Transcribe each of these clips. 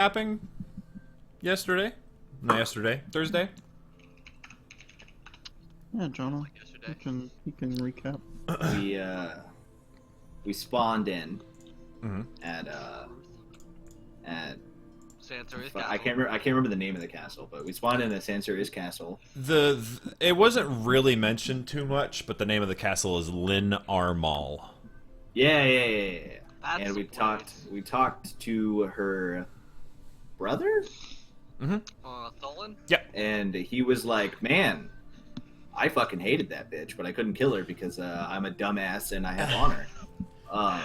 happening yesterday? No, yesterday. Thursday? Yeah, Jonah. Like yesterday. You can recap. we we spawned in Mm-hmm. at Sansori's I can't remember the name of the castle, but we spawned in at Sansori's castle. It wasn't really mentioned too much, but the name of the castle is Lin Armal. Yeah. That's And the place. we talked to her brother, Tholen? and he was like, "Man, I fucking hated that bitch, but I couldn't kill her because I'm a dumbass and I have honor." I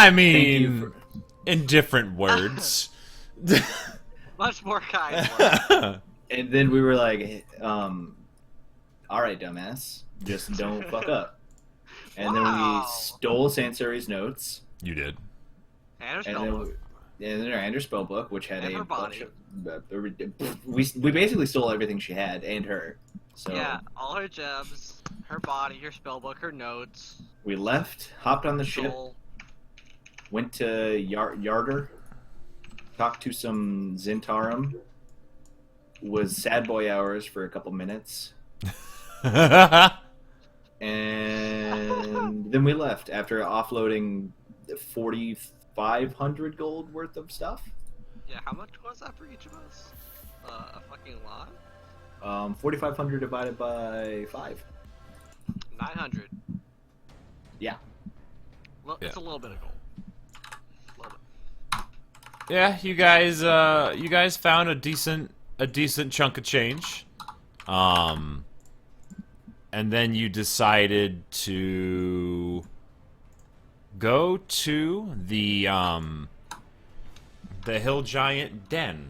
Thank you mean, in different words. Much more kind. And then we were like, "All right, dumbass, just don't fuck up." And then we Wow. stole Sansori's notes. You did. And And then our Andrew spell book, which had And a her bunch body. of we basically stole everything she had and her. So yeah, all her gems, her body, her spellbook, her notes, we left, hopped on the ship, soul. went to Yarder, talked to some Zentarum, was sad boy hours for a couple minutes, and then we left after offloading 4,500 gold worth of stuff. Yeah, how much was that for each of us? A fucking lot? 4,500 divided by 5. 900. Yeah. Well, it's Yeah. a little bit of gold. A little bit. Yeah, you guys found a decent chunk of change. And then you decided to go to the hill giant den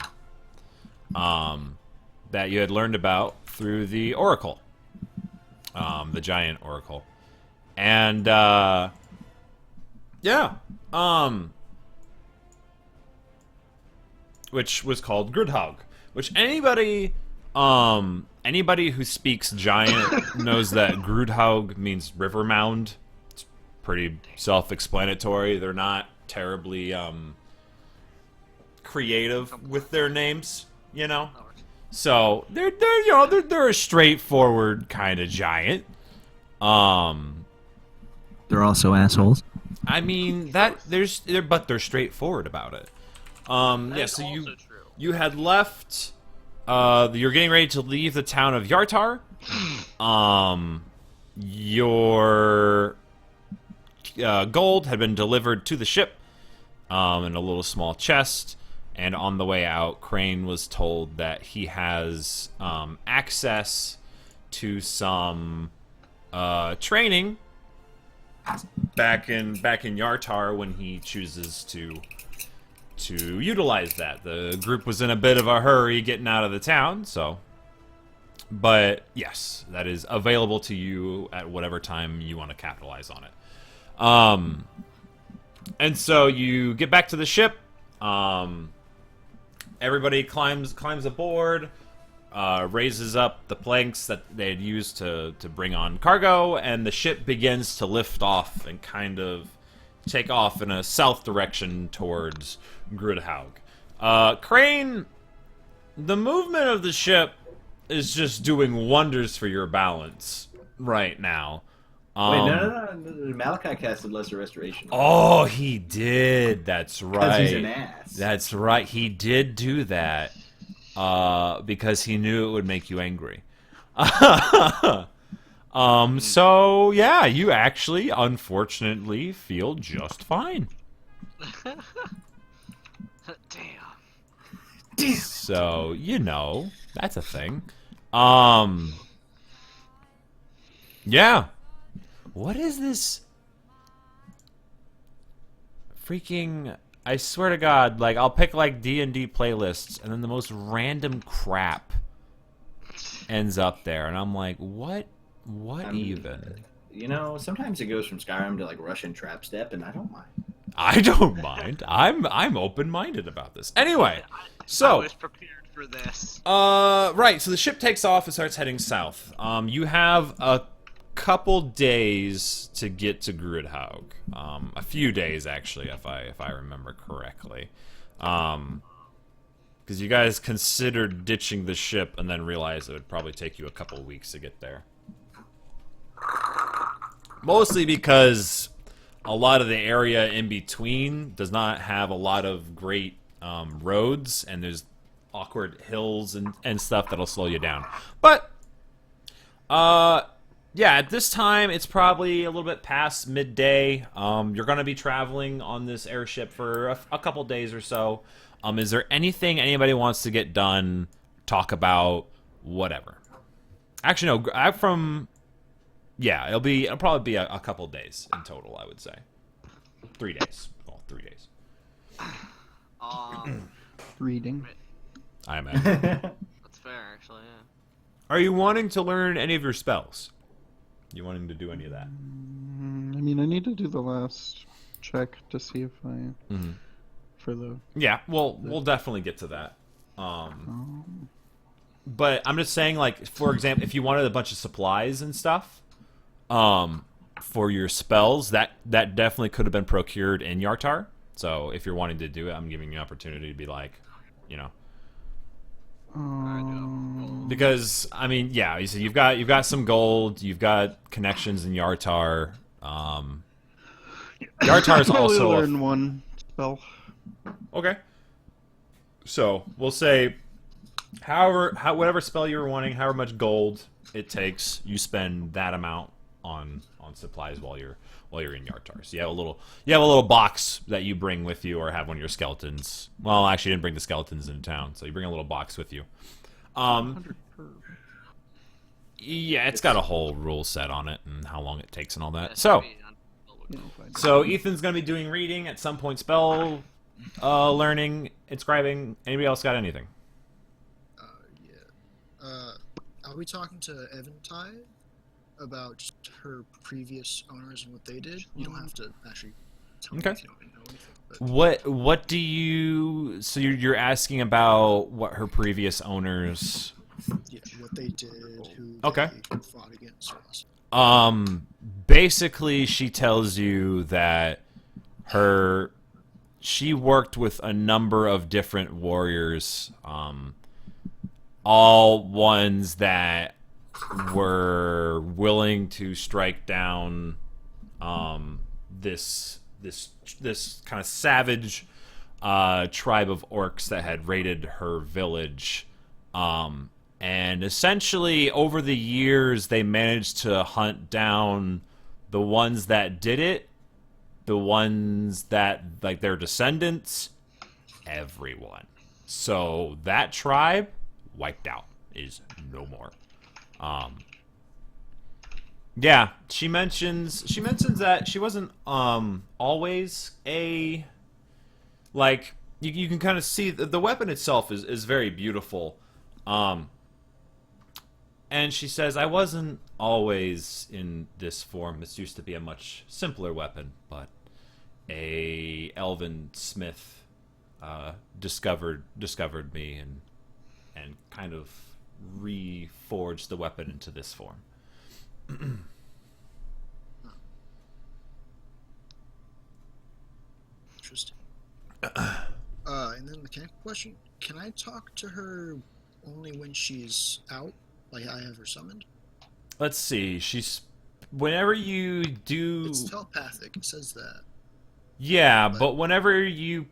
that you had learned about through the oracle, the giant oracle. And which was called Grudd, which anybody who speaks giant knows that Grudd means river mound. It's pretty self-explanatory. They're not terribly creative with their names, you know. That works. So they're a straightforward kind of giant. They're also assholes. I mean but they're straightforward about it. That's So also true. you had left. You're getting ready to leave the town of Yartar. Your gold had been delivered to the ship in a little small chest, and on the way out, Crane was told that he has access to some training back in Yartar when he chooses to utilize that. The group was in a bit of a hurry getting out of the town, so. But yes, that is available to you at whatever time you want to capitalize on it. And so you get back to the ship. Everybody climbs aboard, raises up the planks that they had used to bring on cargo, and the ship begins to lift off and kind of take off in a south direction towards Grudd. Crane, the movement of the ship is just doing wonders for your balance right now. Wait, no. Malachi casted Lesser Restoration. Oh, he did. That's right. Because he's an ass. That's right. He did do that because he knew it would make you angry. So yeah, you actually, unfortunately, feel just fine. Damn. So that's a thing. Yeah. What is this? Freaking! I swear to God, like I'll pick like D&D playlists, and then the most random crap ends up there, and I'm like, what? What even? You know, sometimes it goes from Skyrim to like Russian trap step, and I don't mind. I don't mind. I'm open-minded about this. Anyway, I so was prepared for this. right. So the ship takes off and starts heading south. You have a couple days to get to Grudd. A few days actually, if I remember correctly. Because you guys considered ditching the ship and then realized it would probably take you a couple weeks to get there. Mostly because a lot of the area in between does not have a lot of great roads, and there's awkward hills and stuff that'll slow you down. But, yeah, at this time, it's probably a little bit past midday. You're going to be traveling on this airship for a couple days or so. Is there anything anybody wants to get done, talk about, whatever? Actually, no. Yeah, it'll probably be a couple days in total, I would say. 3 days. Well, 3 days. Reading. I imagine. That's fair, actually, yeah. Are you wanting to learn any of your spells? You wanting to do any of that? I mean, I need to do the last check to see if I... For the... Yeah, we'll definitely get to that. But I'm just saying, like, for example, if you wanted a bunch of supplies and stuff, for your spells, that definitely could have been procured in Yartar. So if you're wanting to do it, I'm giving you an opportunity to be like, you know. Because I mean, yeah, you see, you've got some gold, you've got connections in Yartar. Yartar is also learn one spell. Okay. So we'll say, whatever spell you were wanting, however much gold it takes, you spend that amount on supplies while you're in Yartar. So you have a little box that you bring with you, or have one of your skeletons. Well, actually, you didn't bring the skeletons into town, so you bring a little box with you. Yeah, it's got a whole rule set on it and how long it takes and all that. So Ethan's gonna be doing reading at some point, spell learning, inscribing. Anybody else got anything? Are we talking to Eventide about just her previous owners and what they did? You don't have to actually tell me if you don't know anything. But... What do you... So you're asking about what her previous owners... Yeah, what they did, who Okay. they fought against. Basically, she tells you that she worked with a number of different warriors, all ones that were willing to strike down this kind of savage tribe of orcs that had raided her village. And essentially, over the years, they managed to hunt down the ones that did it, the ones that, like, their descendants, everyone. So that tribe wiped out, is no more. Yeah, she mentions that she wasn't always a, like, you can kind of see the weapon itself is very beautiful. And she says, I wasn't always in this form. This used to be a much simpler weapon, but a elven smith discovered me and kind of reforged the weapon into this form. Interesting. And then the question: can I talk to her only when she's out? Like I have her summoned? Let's see. Whenever you do... It's telepathic. It says that. Yeah, but whenever you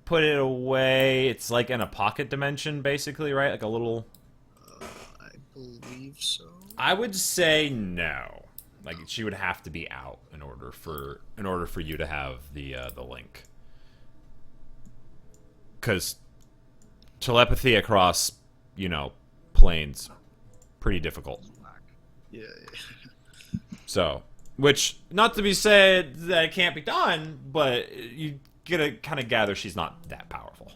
put it away, it's like in a pocket dimension, basically, right? Like a little... I believe so. I would say no. Like, she would have to be out in order for you to have the link. Because telepathy across, planes, pretty difficult. Yeah. So, which, not to be said that it can't be done, but you gotta kind of gather she's not that powerful.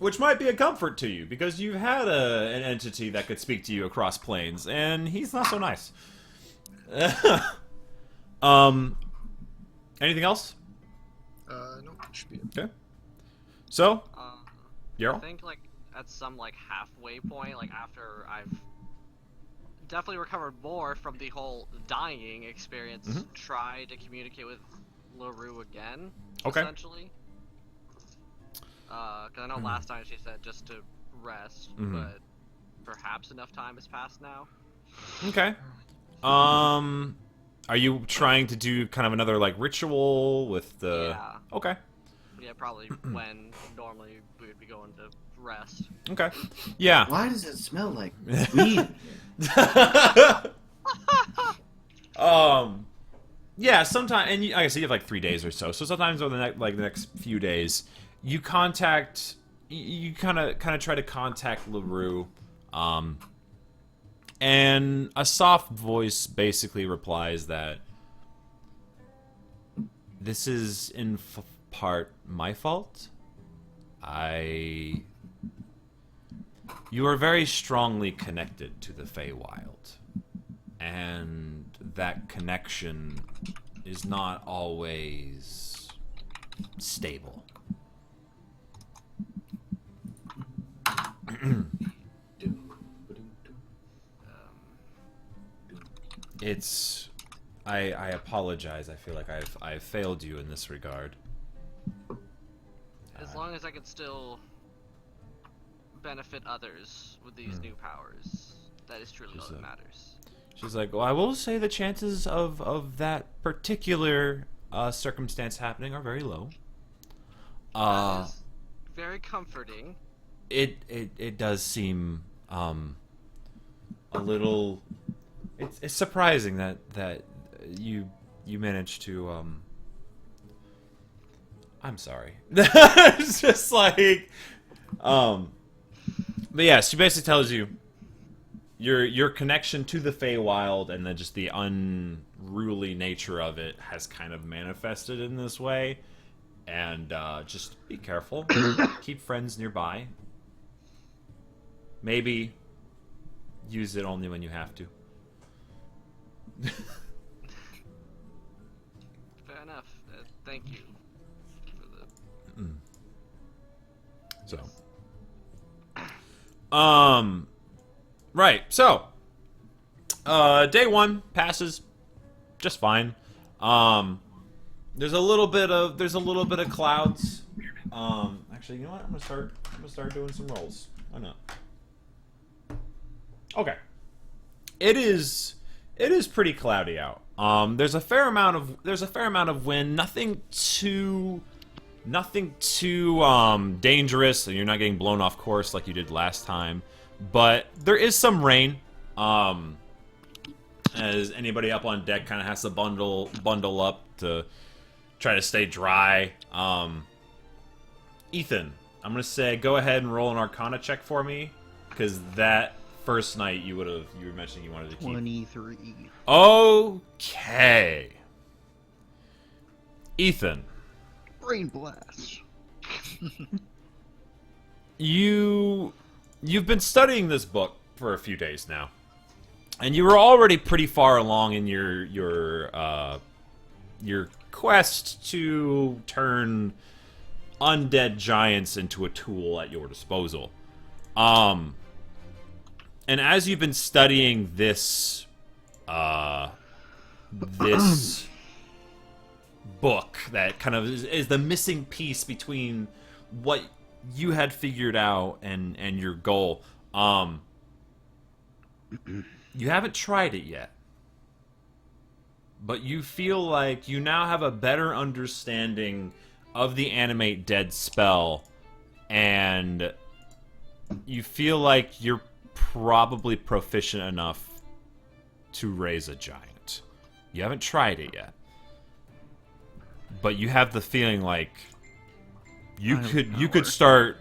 Which might be a comfort to you, because you've had an entity that could speak to you across planes, and he's not so nice. Anything else? No, it should be it. Okay. So, I Yarl? think, like, at some, like, halfway point, like, after I've definitely recovered more from the whole dying experience, try to communicate with LaRue again, Okay. essentially. Because I know last time she said just to rest, but perhaps enough time has passed now. Okay. Are you trying to do kind of another like ritual with the? Yeah. Okay. Yeah, probably when normally we would be going to rest. Okay. Yeah. Why does it smell like weed? Yeah. Sometimes, and like I said, you have like 3 days or so. So sometimes over the next few days, you contact. You kind of try to contact LaRue, and a soft voice basically replies that this is in part my fault. You are very strongly connected to the Feywild, and that connection is not always stable. It's... I apologize. I feel like I've failed you in this regard. As long as I can still benefit others with these new powers, that is truly all that matters. She's like, well, I will say the chances of that particular circumstance happening are very low. That is very comforting. It does seem a little. It's surprising that you managed to. I'm sorry. It's just like, but yeah, she basically tells you your connection to the Feywild and then just the unruly nature of it has kind of manifested in this way, and just be careful. Keep friends nearby. Maybe use it only when you have to. Fair enough. Thank you for the... So, right. So, day one passes just fine. There's a little bit of clouds. Actually, you know what? I'm gonna start doing some rolls. Why not? Okay. It is pretty cloudy out. There's a fair amount of wind. Nothing too dangerous, and you're not getting blown off course like you did last time. But there is some rain. As anybody up on deck kind of has to bundle up to try to stay dry. Ethan, I'm gonna say go ahead and roll an Arcana check for me, because that first night you were mentioning you wanted to keep 23. Okay. Ethan, Brain blast. you've been studying this book for a few days now, and you were already pretty far along in your quest to turn undead giants into a tool at your disposal. And as you've been studying this book that kind of is the missing piece between what you had figured out and your goal, you haven't tried it yet, but you feel like you now have a better understanding of the animate dead spell, and you feel like you're probably proficient enough to raise a giant. You haven't tried it yet, but you have the feeling like you could start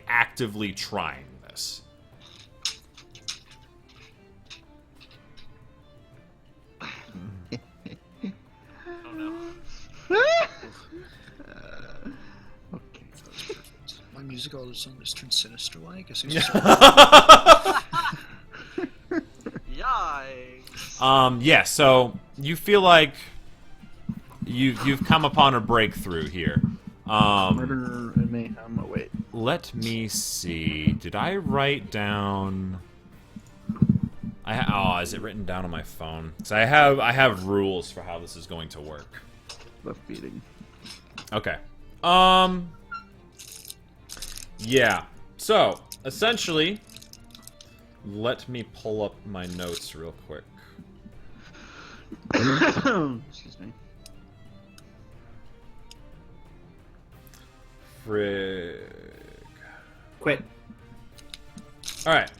actively trying this. Oh no. Okay. My music all of a sudden just turned sinister-like. As soon as Yikes. Yeah, so you feel like you've come upon a breakthrough here. Murder and mayhem. Oh wait. Let me see. Did I write down? Is it written down on my phone? So I have rules for how this is going to work. Left beating. Okay. Yeah. So, essentially, let me pull up my notes real quick. Excuse me. Frig. Quit. Alright.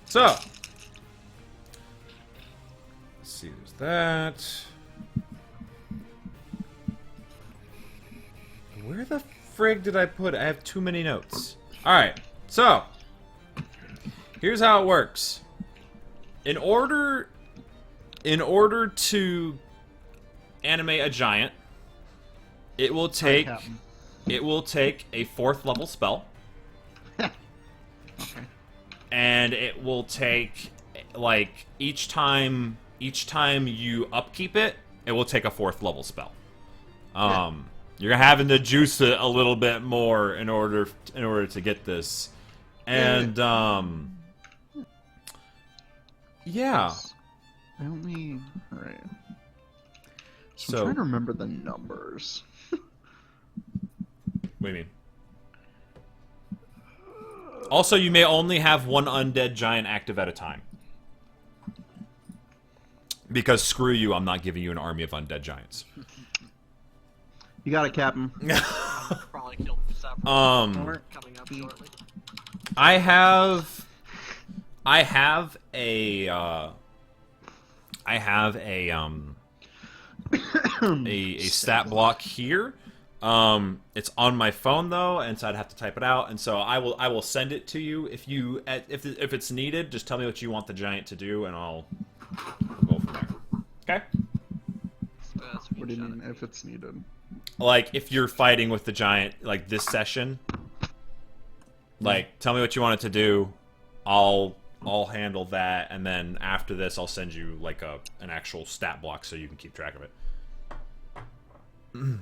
So. Let's see, there's that. Where the frig did I put it? I have too many notes. Alright. So. Here's how it works. In order to animate a giant, it will take a 4th level spell. Okay. And it will take, like, each time you upkeep it, it will take a 4th level spell. You're having to juice it a little bit more in order to get this. And yeah. I only... Alright. So I'm trying to remember the numbers. what do you mean? Also, you may only have one undead giant active at a time. Because screw you, I'm not giving you an army of undead giants. You got it, Captain. Probably killed several coming up shortly. I have a stat block here. It's on my phone though, and so I'd have to type it out. And so I will send it to you if it's needed. Just tell me what you want the giant to do, and I'll go from there. Okay. What do you mean, if it's needed? Like if you're fighting with the giant, like this session. Like, tell me what you want it to do. I'll handle that, and then after this, I'll send you like an actual stat block so you can keep track of it. I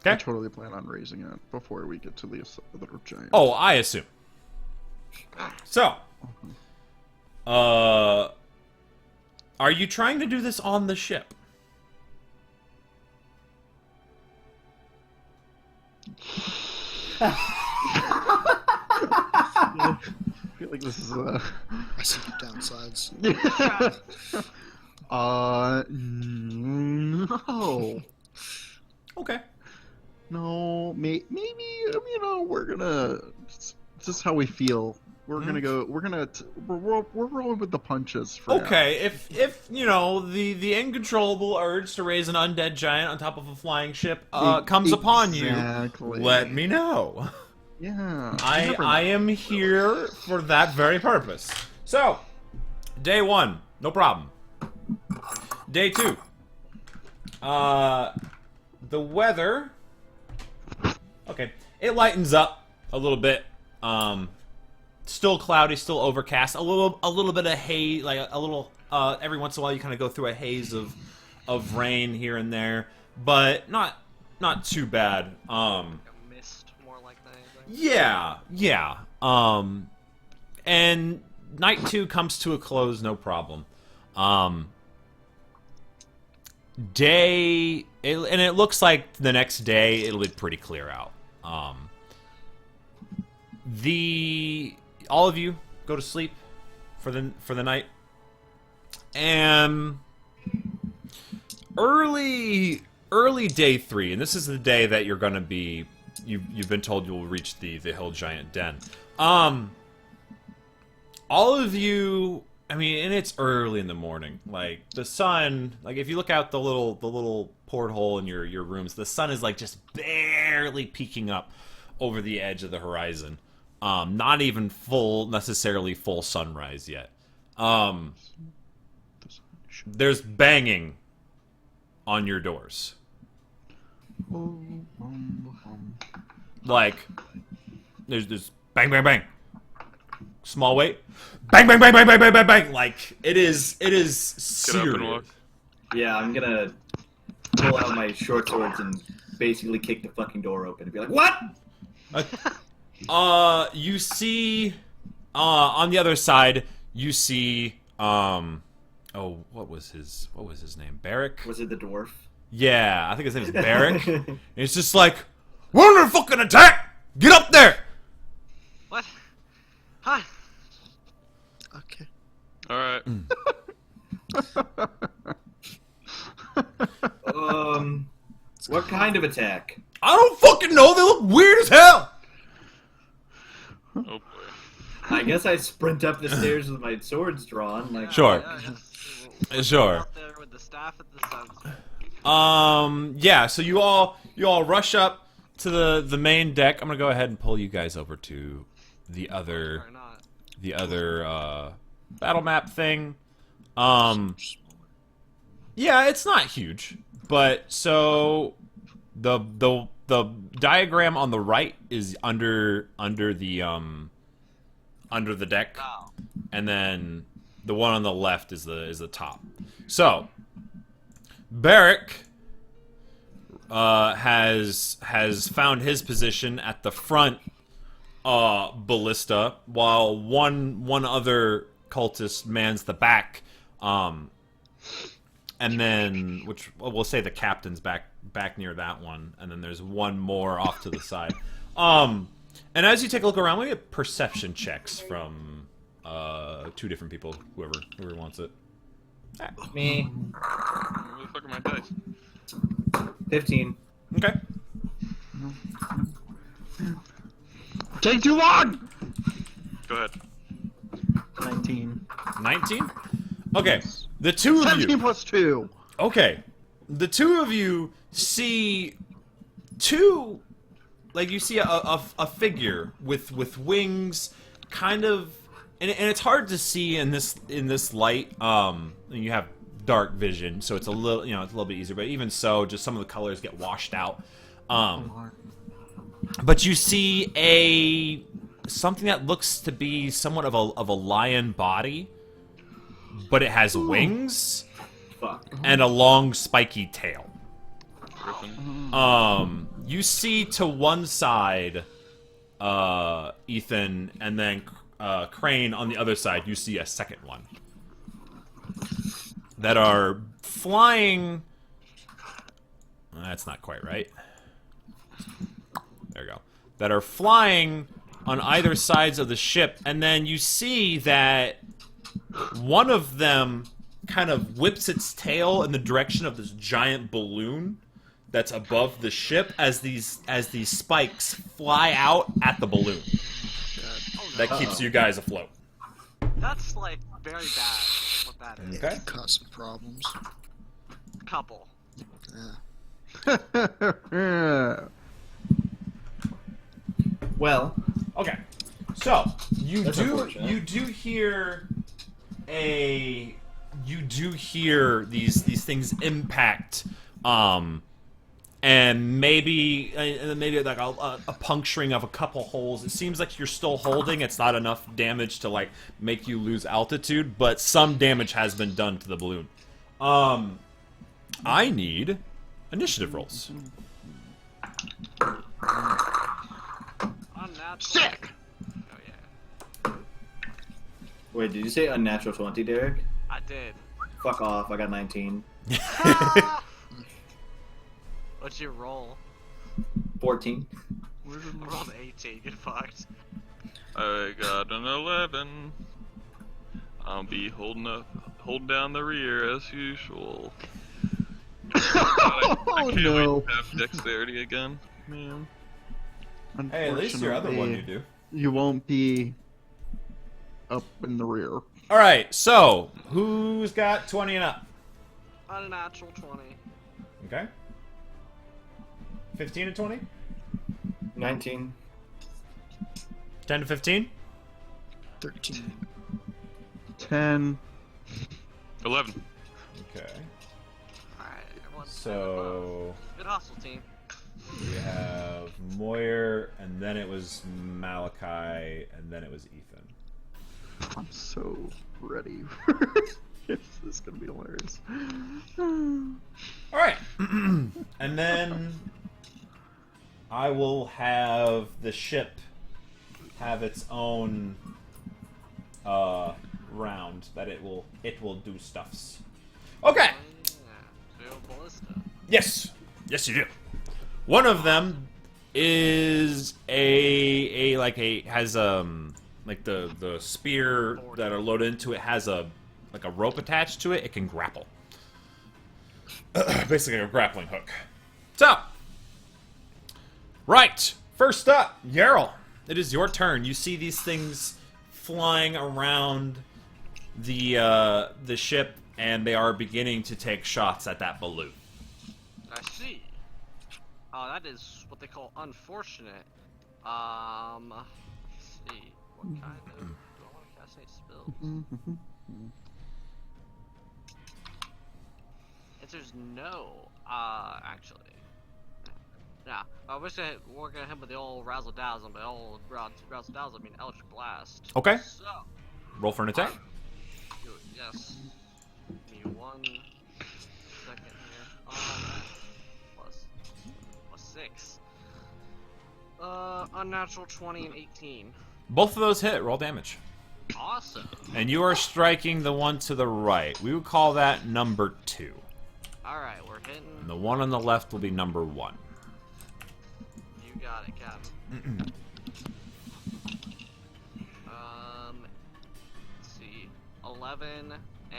Okay. totally plan on raising it before we get to the other giant. Oh, I assume. So, are you trying to do this on the ship? I feel like this is I see the downsides. No. Okay. No, maybe, we're gonna... It's just how we feel. We're gonna go... We're rolling with the punches for now. Okay, if you know, the uncontrollable urge to raise an undead giant on top of a flying ship comes upon you, Exactly. let me know. Yeah. I am here for that very purpose. So, day 1, no problem. Day 2. The weather... Okay, it lightens up a little bit. Still cloudy, still overcast. A little bit of haze, like a little... every once in a while you kind of go through a haze of rain here and there. But not too bad. Mist, more like that. Yeah. And night 2 comes to a close, no problem. And it looks like the next day it'll be pretty clear out. All of you go to sleep for the night, and early day 3, and this is the day that you're gonna be. You've been told you will reach the hill giant den. All of you, I mean, and it's early in the morning. Like the sun, like if you look out the little porthole in your rooms, the sun is like just barely peeking up over the edge of the horizon. Not even necessarily full sunrise yet. There's banging on your doors. Like, there's bang, bang, bang. Small weight. Bang, bang, bang, bang, bang, bang, bang, bang. Like, it is Get up and serious. look. Yeah, I'm gonna pull out my short swords and basically kick the fucking door open and be like, "What?" You see, on the other side, you see, what was his name? Barrick? Was it the dwarf? Yeah, I think his name is Barrick. And it's just like, we're under fucking attack! Get up there! What? kind of attack? I don't fucking know. They look weird as hell. Oh boy. I guess I sprint up the stairs with my swords drawn. Like, Sure. Sure. Out there with the staff at the sun. Yeah. So you all rush up to the main deck. I'm gonna go ahead and pull you guys over to the other Or not. battle map thing. Yeah, it's not huge, but so the diagram on the right is under the deck, Oh. and then the one on the left is the top. So Barrick has found his position at the front ballista, while one other cultist mans the back. And then, which we'll say the captain's back near that one, and then there's one more off to the side. And as you take a look around, we get perception checks from 2 different people, whoever wants it. me. Where the fuck are my dice? 15. Okay. Take too long. Go ahead. 19. 19? Okay. The 2 of 17 you. plus 2. Okay. The 2 of you see 2, like, you see a figure with wings, kind of, and it's hard to see in this light. You have dark vision, so it's a little, it's a little bit easier. But even so, just some of the colors get washed out. But you see something that looks to be somewhat of a lion body, but it has wings Fuck. and a long spiky tail. Griffin. You see to one side, Ethan, and then Crane on the other side. You see a second one that are flying. That's not quite right. There you go. That are flying on either sides of the ship, and then you see that one of them kind of whips its tail in the direction of this giant balloon that's above the ship as these spikes fly out at the balloon. That keeps you guys afloat. That's like very bad. What that is. Okay. Cause some problems. Couple. Yeah. Well, Okay. So That's unfortunate. you do hear these things impact, and maybe like a puncturing of a couple holes. It seems like you're still holding. It's not enough damage to like make you lose altitude, but some damage has been done to the balloon. I need initiative rolls. Unnatural. Sick. Oh yeah. wait, did you say unnatural 20, Derek? I did. Fuck off, I got 19. What's your roll? 14. I rolled 18. Get fucked. I got an 11. I'll be holding down the rear as usual. I can't no. wait to have dexterity again, man. Hey, at least your other one you do. You won't be up in the rear. All right. So who's got 20 and up? Unnatural 20. Okay. 15 to 20? 19. 10 to 15? 13. 10. 11. Okay. Alright, everyone's So good hustle, team. we have Moyer, and then it was Malachi, and then it was Ethan. I'm so ready. This is gonna be hilarious. All right. And then I will have the ship have its own round that it will do stuffs. Okay. Yeah. Do a ballista. Yes. Yes, you do. One of them is has like the spear that are loaded into it has a rope attached to it. It can grapple. Basically a grappling hook. So Right. First up, Yarl. It is your turn. You see these things flying around the ship, and they are beginning to take shots at that balloon. I see. Oh, that is what they call unfortunate. Let's see. What kind of... Do I want to cast any spells? Answer's no. Actually. Nah. We're gonna hit with the old Razzle Dazzle, but old Razzle Dazzle, I mean Eldritch Blast. Okay. So... Roll for an attack. Yes. Give me 1 second here. Plus 6. Unnatural 20 and 18. Both of those hit. Roll damage. Awesome. And you are striking the one to the right. We would call that number 2. Alright, we're hitting. And the one on the left will be number 1. You got it, Captain. Let's see. 11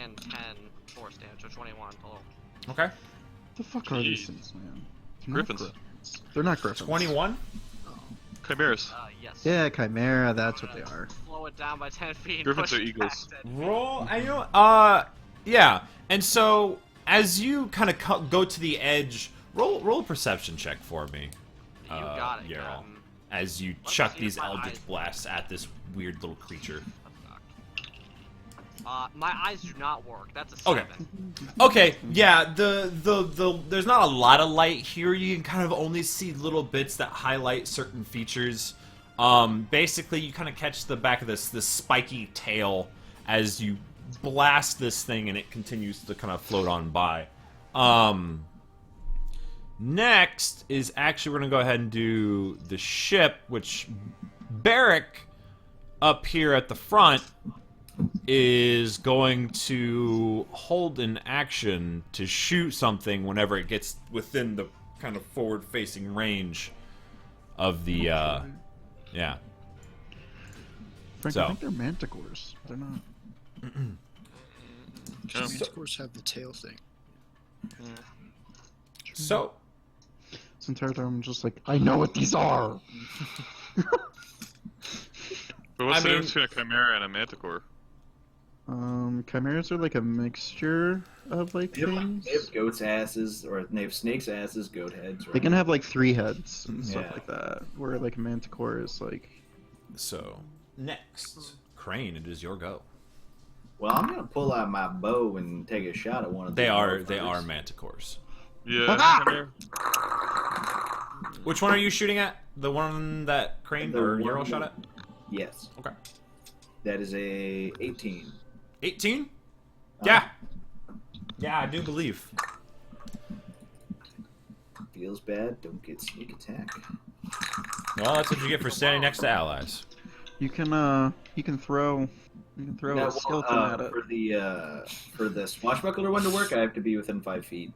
and 10 force damage, so 21 total. Okay. What the fuck are these Jeez. things, man? They're Griffins. Not griffins. They're not griffins. 21? Chimeras. Yes. Yeah, chimera. That's what they are. Slow it down by 10 feet. and Griffins push are it eagles. back 10 feet. Roll. Yeah. And so, as you kind of go to the edge, roll a perception check for me. You got it, Yarl. Captain. As you Let's chuck see if these my eldritch eyes- blasts at this weird little creature. My eyes do not work. That's a Okay. 7. Okay, yeah, the there's not a lot of light here. You can kind of only see little bits that highlight certain features. Basically, you kind of catch the back of this spiky tail as you blast this thing, and it continues to kind of float on by. Next is actually we're gonna go ahead and do the ship, which Barrick up here at the front is going to hold an action to shoot something whenever it gets within the kind of forward-facing range of the, yeah. Frank, So. I think they're manticores. They're not. Yeah. Manticores have the tail thing. So, This entire time, I'm just like, I know what these are. But what's I the mean- difference between a chimera and a manticore? Chimeras are like a mixture of like They have things. goats' asses, or they have snakes' asses, goat heads. They Right? can have like 3 heads and stuff Yeah. like that. Where like a manticore is like. next, Crane, it is your go. Well, I'm gonna pull out my bow and take a shot at one of They these are motherfuckers. manticores. Yeah. chimera. Which one are you shooting at? The one that Crane The or one Euro shot that- at? Yes, Okay. that is a 18. 18? Yeah. Yeah, I do believe. Feels bad. Don't get sneak attack. Well, that's what you get for standing next to allies. You can throw Now, a skeleton at it. For the swashbuckler one to work, I have to be within 5 feet.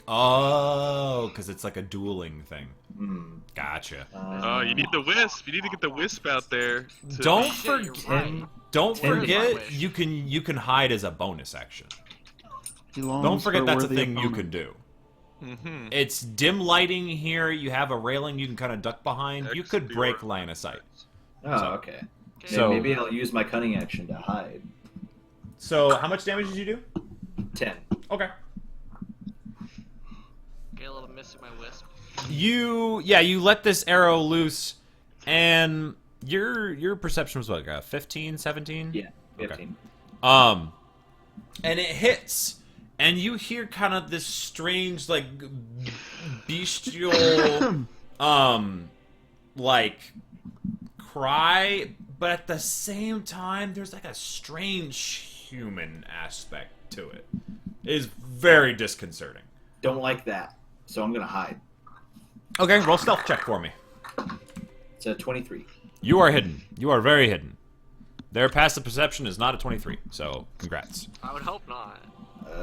Oh, because it's like a dueling thing. Hmm. Gotcha. Oh, you need the wisp. You need to get the wisp out there. to- Don't Shit, you're forget. right. Don't Ten forget. wish. You can hide as a bonus action. He longs Don't forget for that's a worthy thing you opponent. can do. Mhm. It's dim lighting here. You have a railing you can kind of duck behind. You could break line of sight. Oh, So- okay. Okay. So- Maybe I'll use my cunning action to hide. So, how much damage did you do? 10. Okay. Get a little missing my wisp. You let this arrow loose, and your perception was what, 15, 17? Yeah, 15. And it hits, and you hear kind of this strange, like, bestial, like, cry, but at the same time, there's like a strange human aspect to it. It is very disconcerting. Don't like that, so I'm gonna hide. Okay, roll stealth check for me. It's a 23. You are hidden. You are very hidden. Their passive perception is not a 23, so congrats. I would hope not.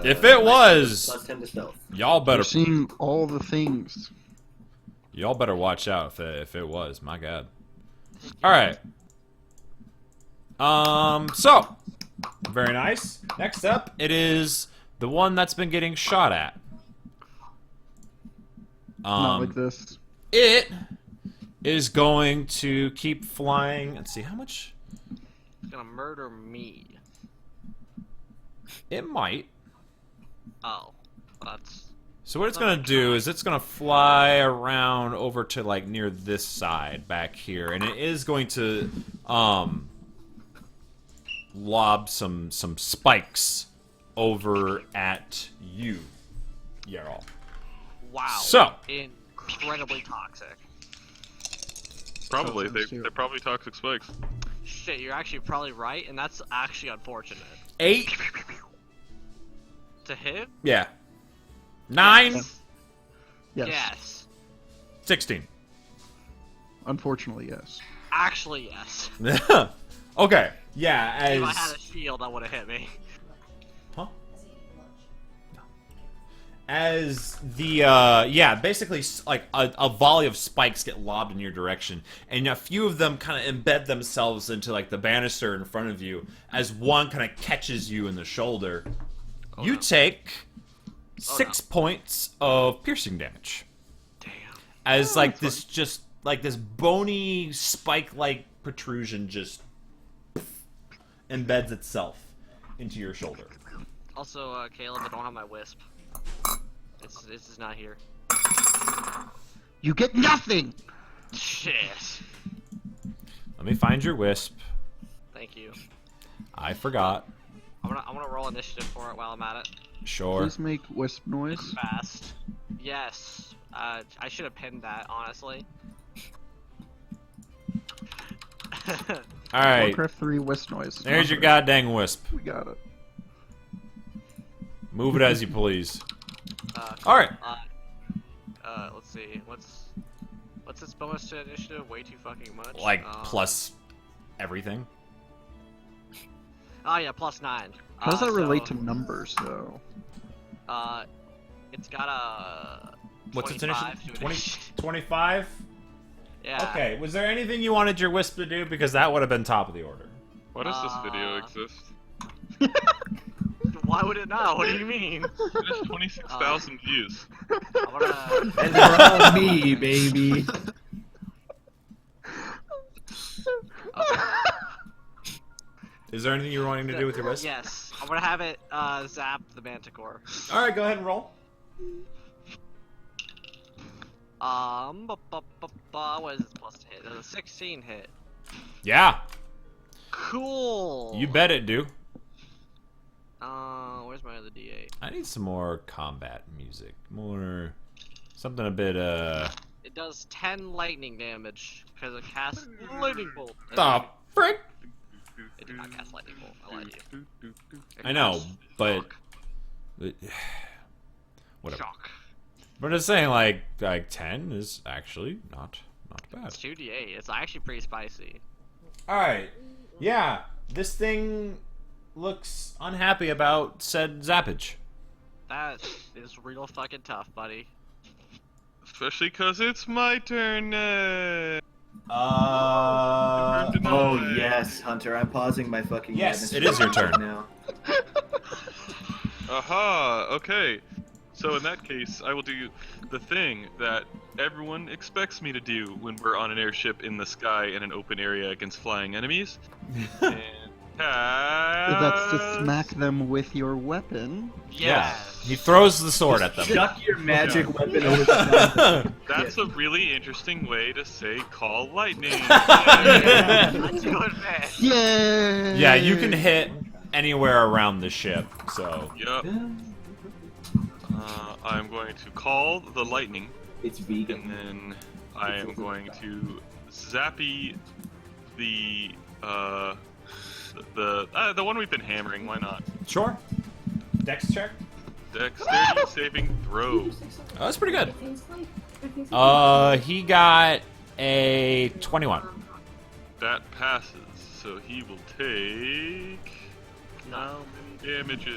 If it was, Plus 10 to stealth. y'all better You're seeing all the things. watch out if it was. My God. All right. So very nice. Next up, it is the one that's been getting shot at. Not like this. it is going to keep flying. Let's see, how much? It's gonna murder me. It might. Oh, that's. So what it's going to do is it's going to fly around over to, like, near this side back here. And it is going to, lob some spikes over at you, Yarl. Wow. So. Incredibly toxic. Probably. Sounds They're probably toxic spikes. Shit, you're actually probably right, and that's actually unfortunate. 8. To hit? Yeah. 9. Yes. Yes. Yes. 16. Unfortunately, yes. Actually, yes. Okay. Yeah, If I had as... a shield, that would have hit me. Huh? As the, basically, like, a volley of spikes get lobbed in your direction, and a few of them kind of embed themselves into, like, the banister in front of you, as one kind of catches you in the shoulder. Oh, You no. take Oh, 6 points of piercing damage. Damn. As, like, this just, like, this bony, spike-like protrusion just embeds itself into your shoulder. Also, Caleb, I don't have my wisp. This is not here. You get nothing. Shit. Let me find your wisp. Thank you. I forgot. I'm gonna roll initiative for it while I'm at it. Sure. Please make wisp noise. Fast. Yes. I should have pinned that, honestly. Alright. Warcraft 3 wisp noise. There's your goddamn wisp. We got it. Move it as you please. Cool. Alright. Let's see. What's its bonus to initiative? Way too fucking much. Like, plus everything. Oh yeah, plus 9. How does that relate so, to numbers, though? It's got a. What's its 25 initiative? to 20, initiative. 25? Yeah. Okay, was there anything you wanted your wisp to do? Because that would have been top of the order. Why does this video exist? Why would it not? What do you mean? It has 26,000 views. I'm gonna. And they're all me, baby. Is there anything you were wanting to do with your wisp? Yes. I'm gonna have it zap the manticore. Alright, go ahead and roll. What is it supposed to hit? There's a 16 hit. Yeah, Cool. you bet it do. Where's my other D8? I need some more combat music. More... something a bit, It does 10 lightning damage because it casts lightning bolt. the frick? It did not cast lightning bolt. I lied to you. It I know, casts but... shock. whatever. Shock. But it's saying, like 10 is actually not bad. It's 2d8. It's actually pretty spicy. Alright, yeah, this thing looks unhappy about said zappage. That is real fucking tough, buddy. Especially because it's my turn next. Oh Denied. yes, Hunter. I'm pausing my fucking. Yes, madness it is your turn. now. Aha, okay. So in that case, I will do the thing that everyone expects me to do when we're on an airship in the sky in an open area against flying enemies. And That's to smack them with your weapon. Yeah, Yes. he throws the sword at them. Chuck your magic weapon over the That's a really interesting way to say call lightning. I do admit. Yay! Yeah, you can hit anywhere around the ship, so... Yup. I'm going to call the lightning, It's and vegan. then I am going to zappy the one we've been hammering. Why not? Sure. Dex check? Dexterity saving throw. Oh, that's pretty good. He got a 21. That passes, so he will take how many damages?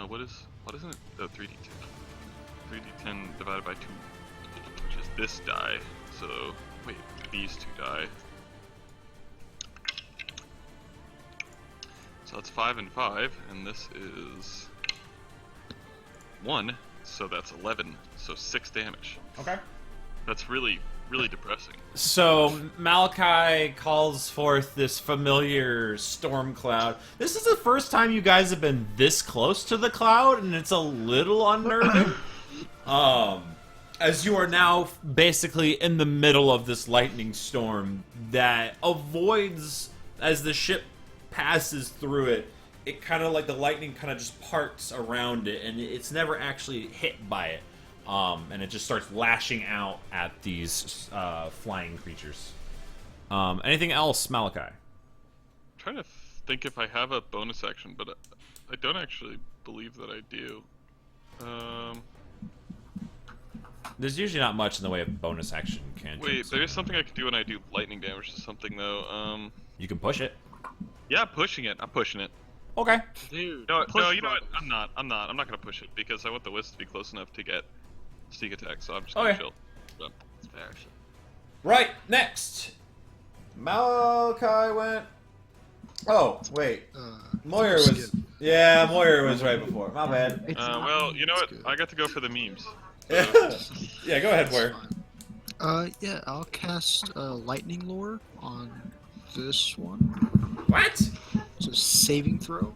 What isn't it? Oh, 3d10. 3d10 divided by 2, which is this die. So wait, these two die. So that's 5 and 5, and this is 1, so that's 11, so 6 damage. Okay. That's really, really depressing. So Malachi calls forth this familiar storm cloud. This is the first time you guys have been this close to the cloud, and it's a little unnerving. As you are now basically in the middle of this lightning storm that avoids, as the ship passes through it, it kind of like the lightning kind of just parts around it, and it's never actually hit by it. And it just starts lashing out at these flying creatures. Anything else, Malachi? I'm trying to think if I have a bonus action, but I don't actually believe that I do. There's usually not much in the way of bonus action cantrips. Wait, there is something I can do when I do lightning damage to something, though. You can push it. Yeah, pushing it. I'm pushing it. Okay. Dude. No, push you know what? buttons. I'm not gonna push it because I want the wisp to be close enough to get sneak attack. So I'm just gonna Okay. chill. So. It's fair. Shit. Right, next. Malachi went... Oh, wait. Moyer was... Yeah, Moyer was right before. My bad. It's Well, you know what? good. I got to go for the memes. Yeah, go ahead, Moyer. Yeah, I'll cast Lightning Lore on this one. What? It's a saving throw,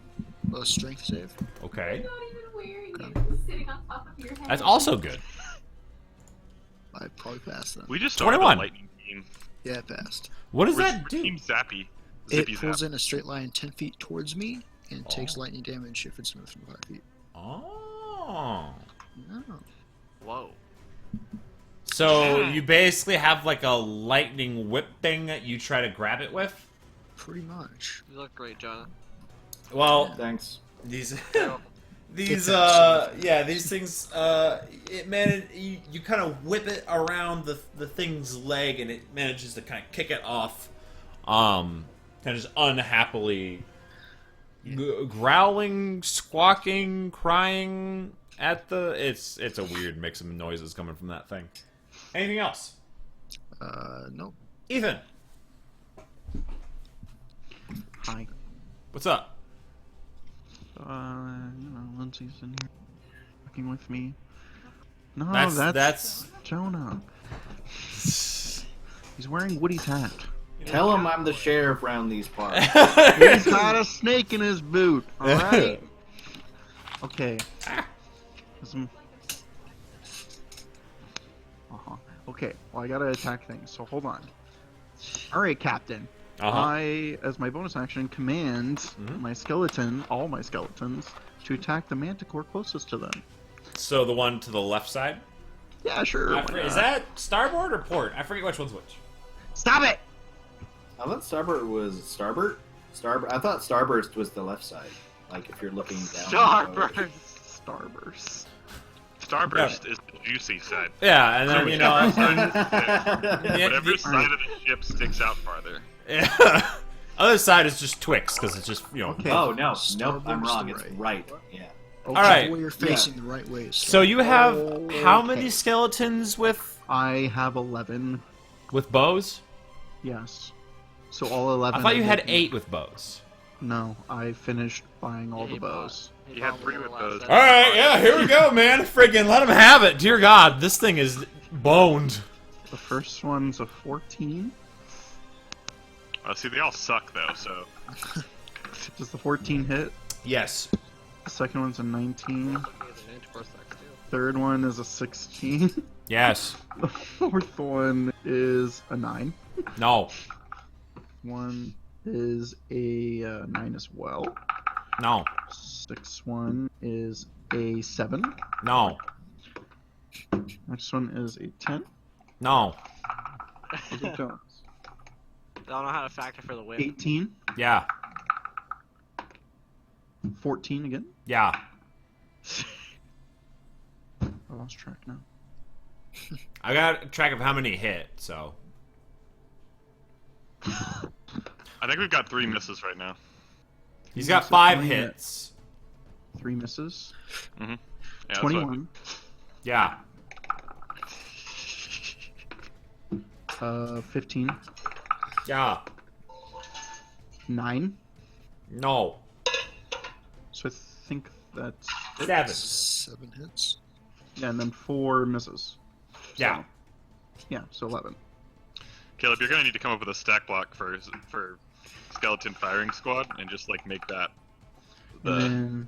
a strength save. Okay. Not even wearing Okay. it. It's sitting on top of your head. That's also good. I probably passed that. We just started 21. a lightning team. Yeah, it passed. What does We're that Team do? Zappy. It Zippy pulls Zap. in a straight line 10 feet towards me and takes Oh. lightning damage if it's within 5 feet. Oh. No. Whoa. So you basically have like a lightning whip thing that you try to grab it with? Pretty much. You look great, Jonah. Well, Thanks. these You're these It's these things you kind of whip it around the thing's leg and it manages to kind of kick it off, kind of just unhappily growling, squawking, crying at the it's a weird mix of noises coming from that thing. Anything else? No. Ethan, Hi. what's up? Lindsay's in here working with me. No, That's Jonah. He's wearing Woody's hat. Tell him I'm the sheriff around these parts. He's got a snake in his boot. All right. Okay. Some... Okay. Well, I gotta attack things. So hold on. All right, Captain. I, as my bonus action, command my skeleton, all my skeletons, to attack the manticore closest to them. So the one to the left side? Yeah, sure. Is that starboard or port? I forget which one's which. Stop it! I thought starboard was starboard. I thought starburst was the left side. Like if you're looking down. Starburst. Starburst. Starburst is the juicy side. Yeah, and then, you know... Whatever side of the ship sticks out farther. Yeah. Other side is just Twix, because it's just, you know... Okay. Oh no, nope, Starboard's I'm wrong. the It's right. right. Yeah. Oh, Alright. Well, you're facing the right way. So you have how many Okay. skeletons with I have 11. bows? Yes. So all 11. I thought you are had making- 8 with bows. No, I finished buying all the bows. He You had bought 3 one with last those. set. Alright, yeah, here we go, man. Friggin' let him have it. Dear God, this thing is boned. The first one's a 14. See, they all suck though. So Does the 14 hit? Yes. The second one's a 19. He has an inch per sec, too. Third one is a 16. Yes. The fourth one is a 9. No. One is a 9 as well. No. Sixth one is a 7. No. Next one is a 10. No. Those are Jones. Don't know how to factor for the win. 18. Yeah. 14 again. Yeah. I lost track now. I got track of how many hit, so... I think we've got 3 misses right now. He's got So 5 20 hits. 3 misses. Yeah, that's what- 21. Yeah. 15. Yeah. 9. No. So I think that's... 7. 7 hits. Yeah, and then 4 misses. Yeah. Yeah, so 11. Caleb, you're gonna need to come up with a stack block for skeleton firing squad and just like make that. And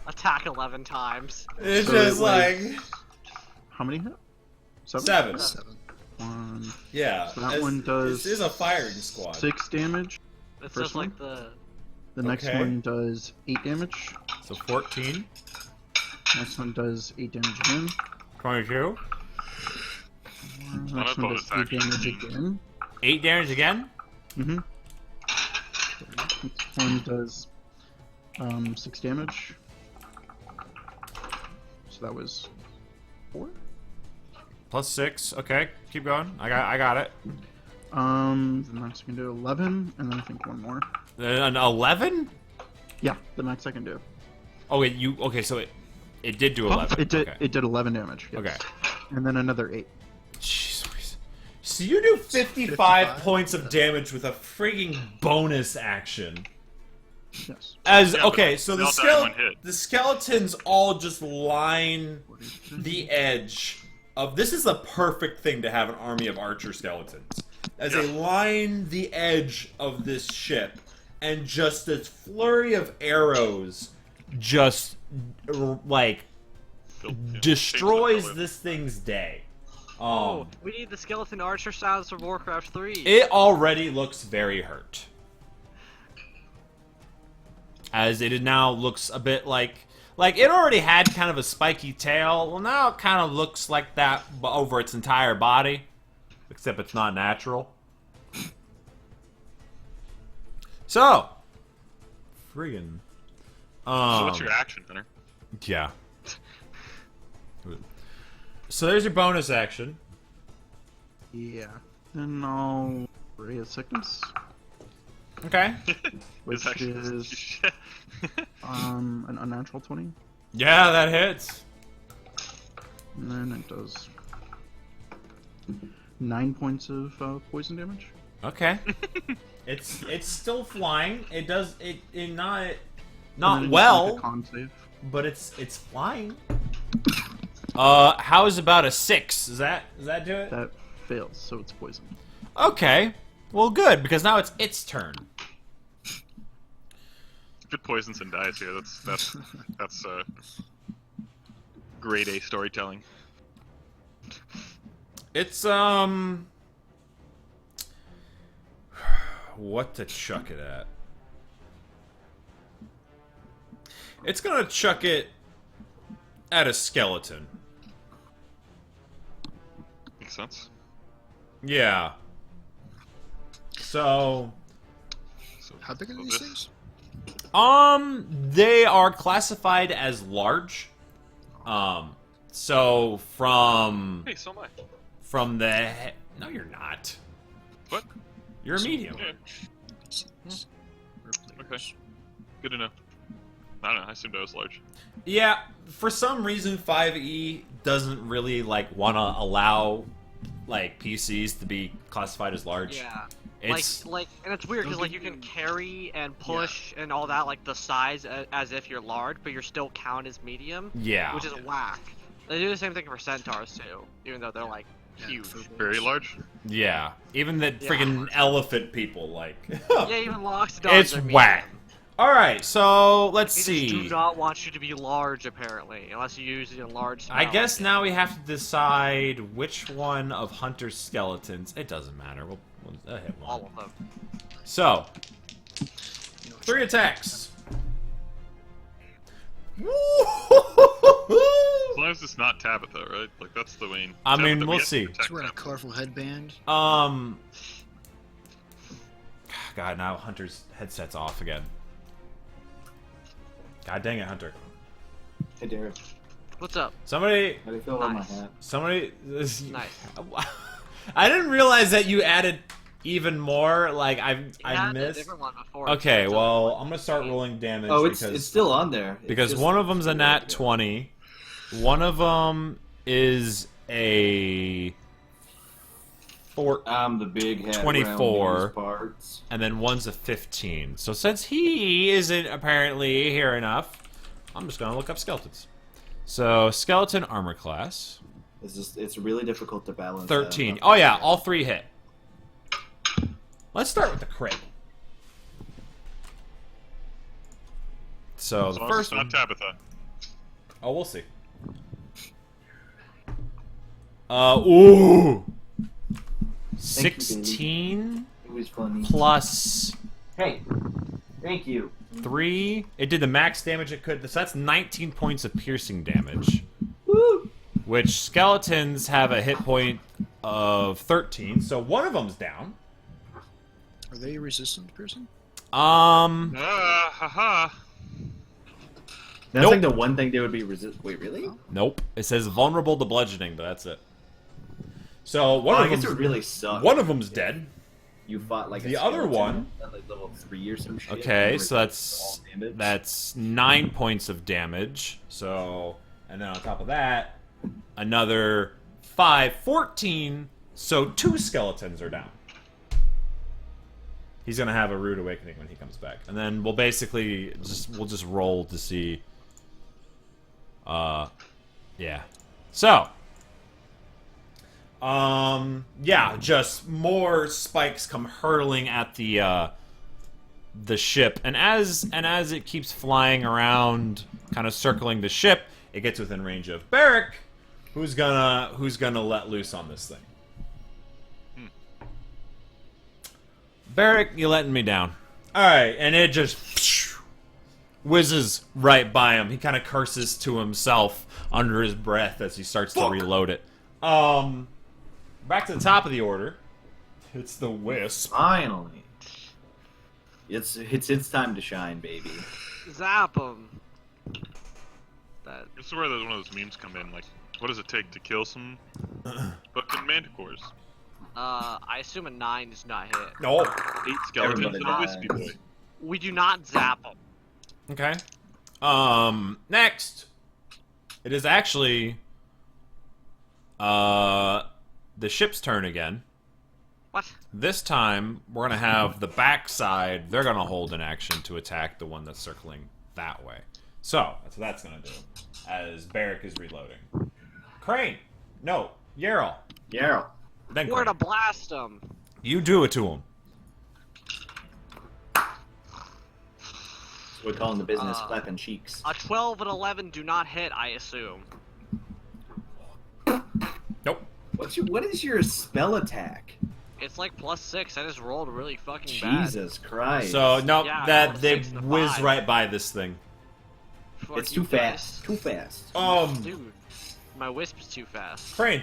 Attack 11 times. It's So just it like was- how many hit? 7. 7. 1, Yeah, So that one does This is a firing squad. 6 damage. It's First just like the. The next Okay. one does 8 damage. So 14, Next one does 8 damage again. 22, Next Not a one does bonus 8 action. damage again. 8 damage again. Mm-hmm. Next one does 6 damage. So that was 4. Plus 6. Okay, keep going. I got it. The max I can do 11, and then I think one more. An 11? Yeah, the max I can do. Oh wait, okay, so it did do 11. It did. Okay. It did 11 damage. Yes. Okay. And then another 8. Jeez. So you do 55 55? points of damage with a frigging bonus action. Yes. As Yeah, but okay, so they the all die in one hit. the skeletons all just line the edge of. This is the perfect thing to have an army of archer skeletons. As they line the edge of this ship, and just this flurry of arrows, just like destroys this thing's day. Oh, we need the skeleton archer sounds from Warcraft 3. It already looks very hurt. As it now looks a bit like it already had kind of a spiky tail. Well, now it kind of looks like that over its entire body, except it's not natural. So, friggin'. So what's your action, Hunter? Yeah. So there's your bonus action. Yeah. Then I'll Ray of Sickness, Okay. which This action is an unnatural 20, Yeah, that hits. and then it does 9 points of poison damage. Okay. It's still flying. It does it not And not then well, make a con save. but it's flying. How's about a 6? Does that do it? That fails, so it's poison. Okay. Well, good, because now it's its turn. If it poisons and dies here, that's grade A storytelling. It's what to chuck it at? It's gonna chuck it at a skeleton. Makes sense. Yeah. So, So, How big are so these this- things? they are classified as large. So Hey, so am I. from the no, you're not. What? You're a medium. Yeah. Okay. Good to know. I don't know. I assumed I was large. Yeah, for some reason 5e doesn't really want to allow PCs to be classified as large. Yeah. It's And it's weird because you can carry and push and all that the size as if you're large, but you're still count as medium, yeah. which is whack. They do the same thing for centaurs too, even though they're huge. Very large. Yeah. Even the Yeah. freaking elephant people Yeah, even loxodons it's are medium. whack. All right, so let's They see. just do not want you to be large, apparently, unless you use it in large. I spells. guess now we have to decide which one of Hunter's skeletons. It doesn't matter. We'll hit one. all of them. So, You know, 3 attacks. As long as it's not Tabitha, right? That's the main. I mean, Tabitha, we'll we have to see. protect She's wearing a Tabitha. colorful headband. God, now Hunter's headset's off again. God dang it, Hunter. Hey, Derek. What's up? Somebody, How do you feel about my Nice. hat? Nice. I didn't realize that you added even more. I had a missed. different one before. Okay, too. well, I'm gonna start rolling damage Oh, it's because still on there. It's because just- one of them's a nat 20, one of them is a I'm the big head 24. around these parts. and then one's a 15. So since he isn't apparently here enough, I'm just gonna look up skeletons. So skeleton armor class. It's really difficult to balance. 13. Oh yeah, all 3 hit. Let's start with the crit. So As the long as first it's one. not Tabitha. Oh, we'll see. Ooh. Thank you, 16 It was funny. plus Hey, thank you. 3. It did the max damage it could. So that's 19 points of piercing damage. Woo! Which skeletons have a hit point of 13, so one of them's down. Are they resistant to piercing? Haha. That's Nope. like the one thing they would be resist. Wait, really? Nope. It says vulnerable to bludgeoning, but that's it. So Well, one I of guess it them's would really suck. one of them's dead. You fought like The a other skeleton one- at like level 3 or some shit. Okay, and so resist all damage. that's 9 points of damage. So, and then on top of that, another 5, 14. So 2 skeletons are down. He's gonna have a rude awakening when he comes back, and then we'll basically we'll just roll to see. Yeah. So. Yeah, just more spikes come hurtling at the ship, and as it keeps flying around, kind of circling the ship, it gets within range of Barrick, who's gonna let loose on this thing. Barrick, you letting me down. Alright, and it just whizzes right by him. He kind of curses to himself under his breath as he starts to reload it. Back to the top of the order. It's the Wisp. Finally. It's its time to shine, baby. Zap him. That. This is where one of those memes come in. Like, what does it take to kill some fucking manticores? I assume a 9 does not hit. No. 8 skeletons Everybody and a wispy boy. dies. We do not zap him. Okay. Next. It is actually the ship's turn again. What? This time we're gonna have the backside. They're gonna hold an action to attack the one that's circling that way. So that's what that's gonna do. As Barrick is reloading. Crane. No. Yarrow. Yarrow. Then We're Crane. to blast him. You do it to him. We call in the business clapping cheeks. A 12 and 11 do not hit, I assume. Nope. What is your spell attack? It's like +6. I just rolled really fucking bad. Jesus Christ. So no, Yeah, I that rolled a they 6 and a whiz 5. right by this thing. Fuck It's you too guys. fast. Too fast. Dude, my wisp is too fast. Crane.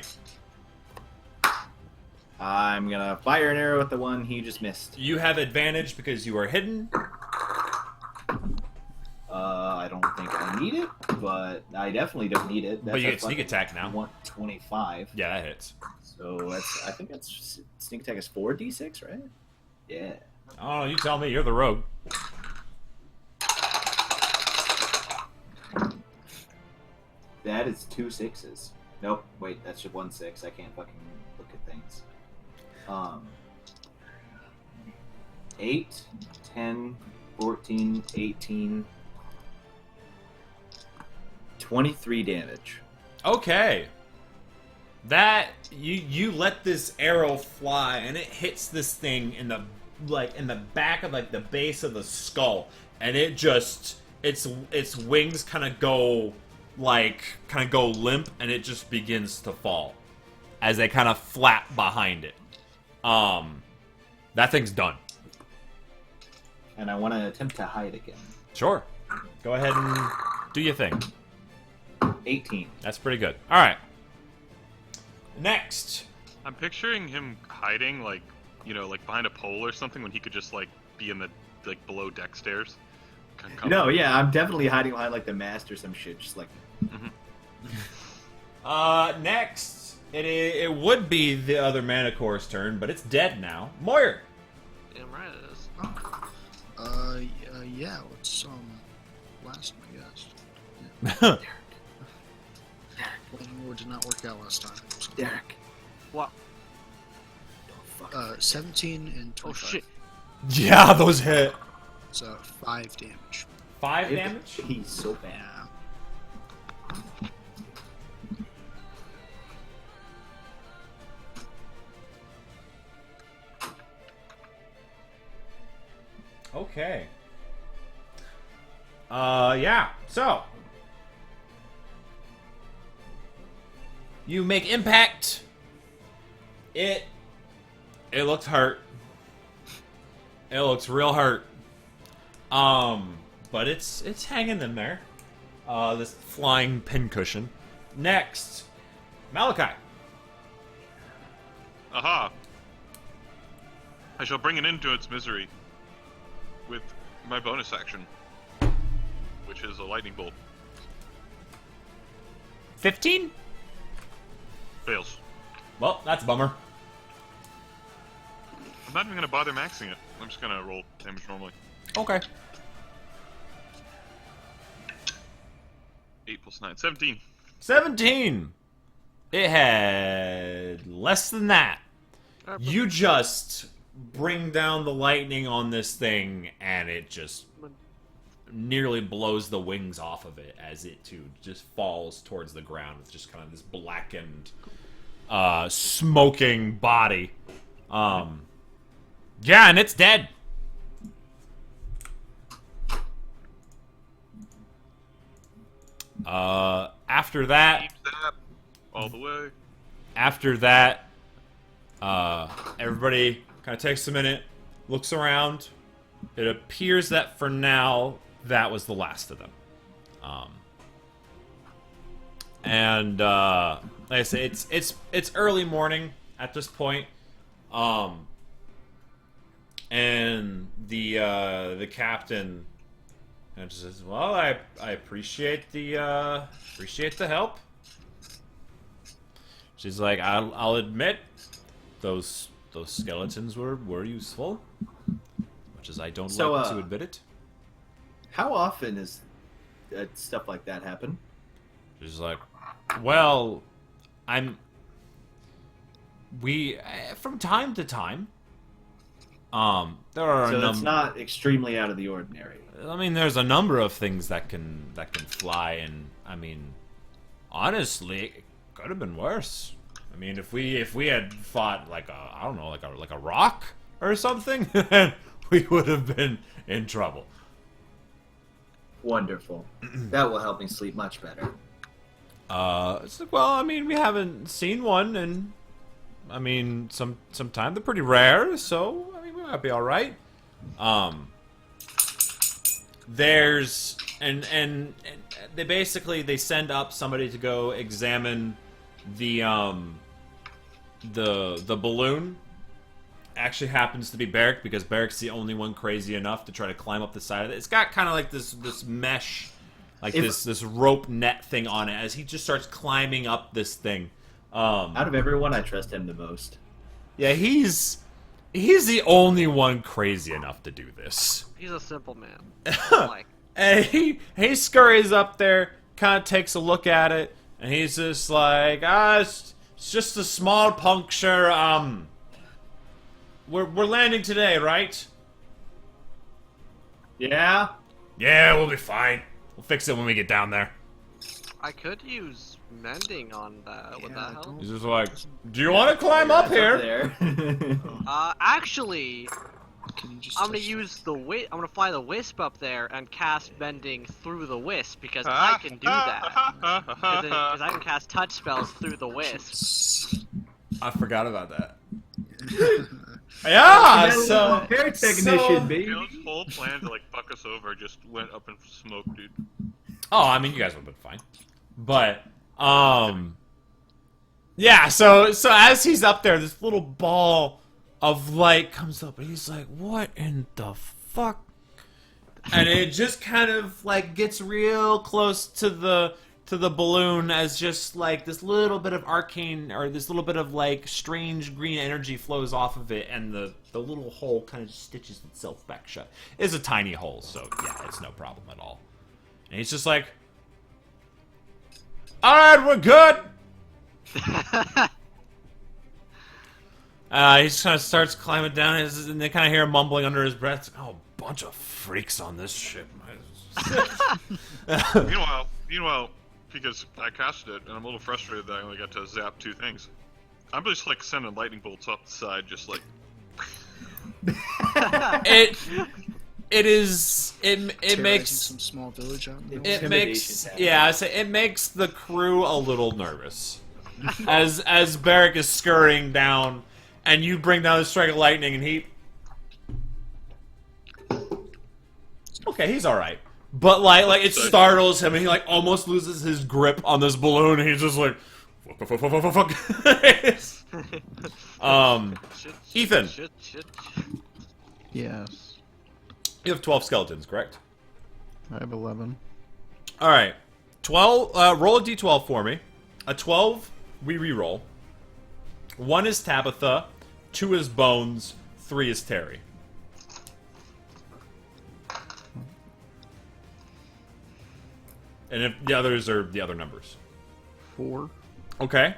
I'm gonna fire an arrow at the one he just missed. You have advantage because you are hidden. I don't think I need it, but I definitely don't need it. But you a get sneak fucking attack now. 125. Yeah, that hits. So I think that's sneak attack is 4d6, right? Yeah. Oh, you tell me. You're the rogue. That is 2 6s. Nope. Wait, that's just 1 6. I can't fucking look at things. 8, 10, 14, 18, 23 damage. Okay. That you let this arrow fly and it hits this thing in the back of the base of the skull, and it just its wings kind of go limp, and it just begins to fall as they kind of flap behind it. That thing's done. And I want to attempt to hide again. Sure. Go ahead and do your thing. 18. That's pretty good. All right. Next. I'm picturing him hiding, like, like behind a pole or something when he could just, like, be in the, like, below deck stairs. No, yeah, I'm definitely hiding behind, like, the mast or some shit, just like... Next. It would be the other Manicore's turn, but it's dead now. Moyer. Damn right it is. Yeah, let's, blast him, I guess. Lightning Lord did not work out last time. So, Derek. What? Don't fuck 17 and 25. Oh shit. Yeah, those hit. So 5 damage. 5 damage? He's so bad. Yeah. Okay. Yeah. So you make impact. It looks hurt. It looks real hurt. But it's hanging in there. This flying pincushion. Next, Malachi. Aha! I shall bring an end to its misery with my bonus action, which is a lightning bolt. 15? Fails. Well, that's a bummer. I'm not even gonna bother maxing it. I'm just gonna roll damage normally. Okay. 8 plus 9, 17. 17. It had less than that. You just bring down the lightning on this thing, and it just nearly blows the wings off of it as it too just falls towards the ground with just kind of this blackened, smoking body. Yeah, and it's dead. After that, Keep that all the way. after that, everybody kind of takes a minute, looks around. It appears that for now, that was the last of them. And like I say, it's early morning at this point. And the captain and just says, "Well, I appreciate the help." She's like, "I'll admit, those skeletons were useful, much as I don't like to admit it." How often is stuff like that happen? She's like, "Well, from time to time. There are So it's not extremely out of the ordinary. I mean, there's a number of things that can fly, and I mean, honestly, it could have been worse. I mean, if we had fought like a rock or something, then we would have been in trouble." Wonderful. That will help me sleep much better. It's like, well, I mean, we haven't seen one, and I mean, some time. They're pretty rare, so I mean, we might be all right. There's and they send up somebody to go examine the balloon. Actually happens to be Barrick, because Barrick's the only one crazy enough to try to climb up the side of it. It's got kind of like this mesh, like this rope net thing on it, as he just starts climbing up this thing. Out of everyone, I trust him the most. Yeah, he's the only one crazy enough to do this. He's a simple man. Like, And he scurries up there, kind of takes a look at it, and he's just like, it's just a small puncture. We're landing today, right? Yeah? Yeah, we'll be fine. We'll fix it when we get down there. I could use mending on that. Would that help? He's just like, do you want to climb up here? There. Actually, Can you just I'm gonna touch- use the I'm gonna fly the wisp up there and cast mending through the wisp, because I can do that. Because I can cast touch spells through the wisp. I forgot about that. Yeah, so repair technician, baby. Field's whole plan to like fuck us over just went up in smoke, dude. Oh, I mean, you guys would have been fine. But, yeah, so as he's up there, this little ball of light comes up, and he's like, what in the fuck? And it just kind of, like, gets real close to the balloon, as just, like, this little bit of arcane, or this little bit of, like, strange green energy flows off of it, and the little hole kind of stitches itself back shut. It's a tiny hole, so, yeah, it's no problem at all. And he's just like, alright, we're good! He just kind of starts climbing down, and they kind of hear him mumbling under his breath, oh, bunch of freaks on this ship. Meanwhile, because I casted it, and I'm a little frustrated that I only got to zap 2 things, I'm just like sending lightning bolts up the side, just like... It is. It Terrorizing makes. some small village out in the It middle. makes. Intimidation Yeah, I say it makes the crew a little nervous. As Barrick is scurrying down, and you bring down the strike of lightning, and he. Okay, he's all right. But like it startles him, and he like almost loses his grip on this balloon, and he's just like, fuck. Ethan, Shit. Yes. you have 12 skeletons, correct? I have 11. All right, 12. Roll a d12 for me. A 12, we re-roll. 1 is Tabitha, 2 is Bones, 3 is Terry. And if the others are the other numbers. 4. Okay.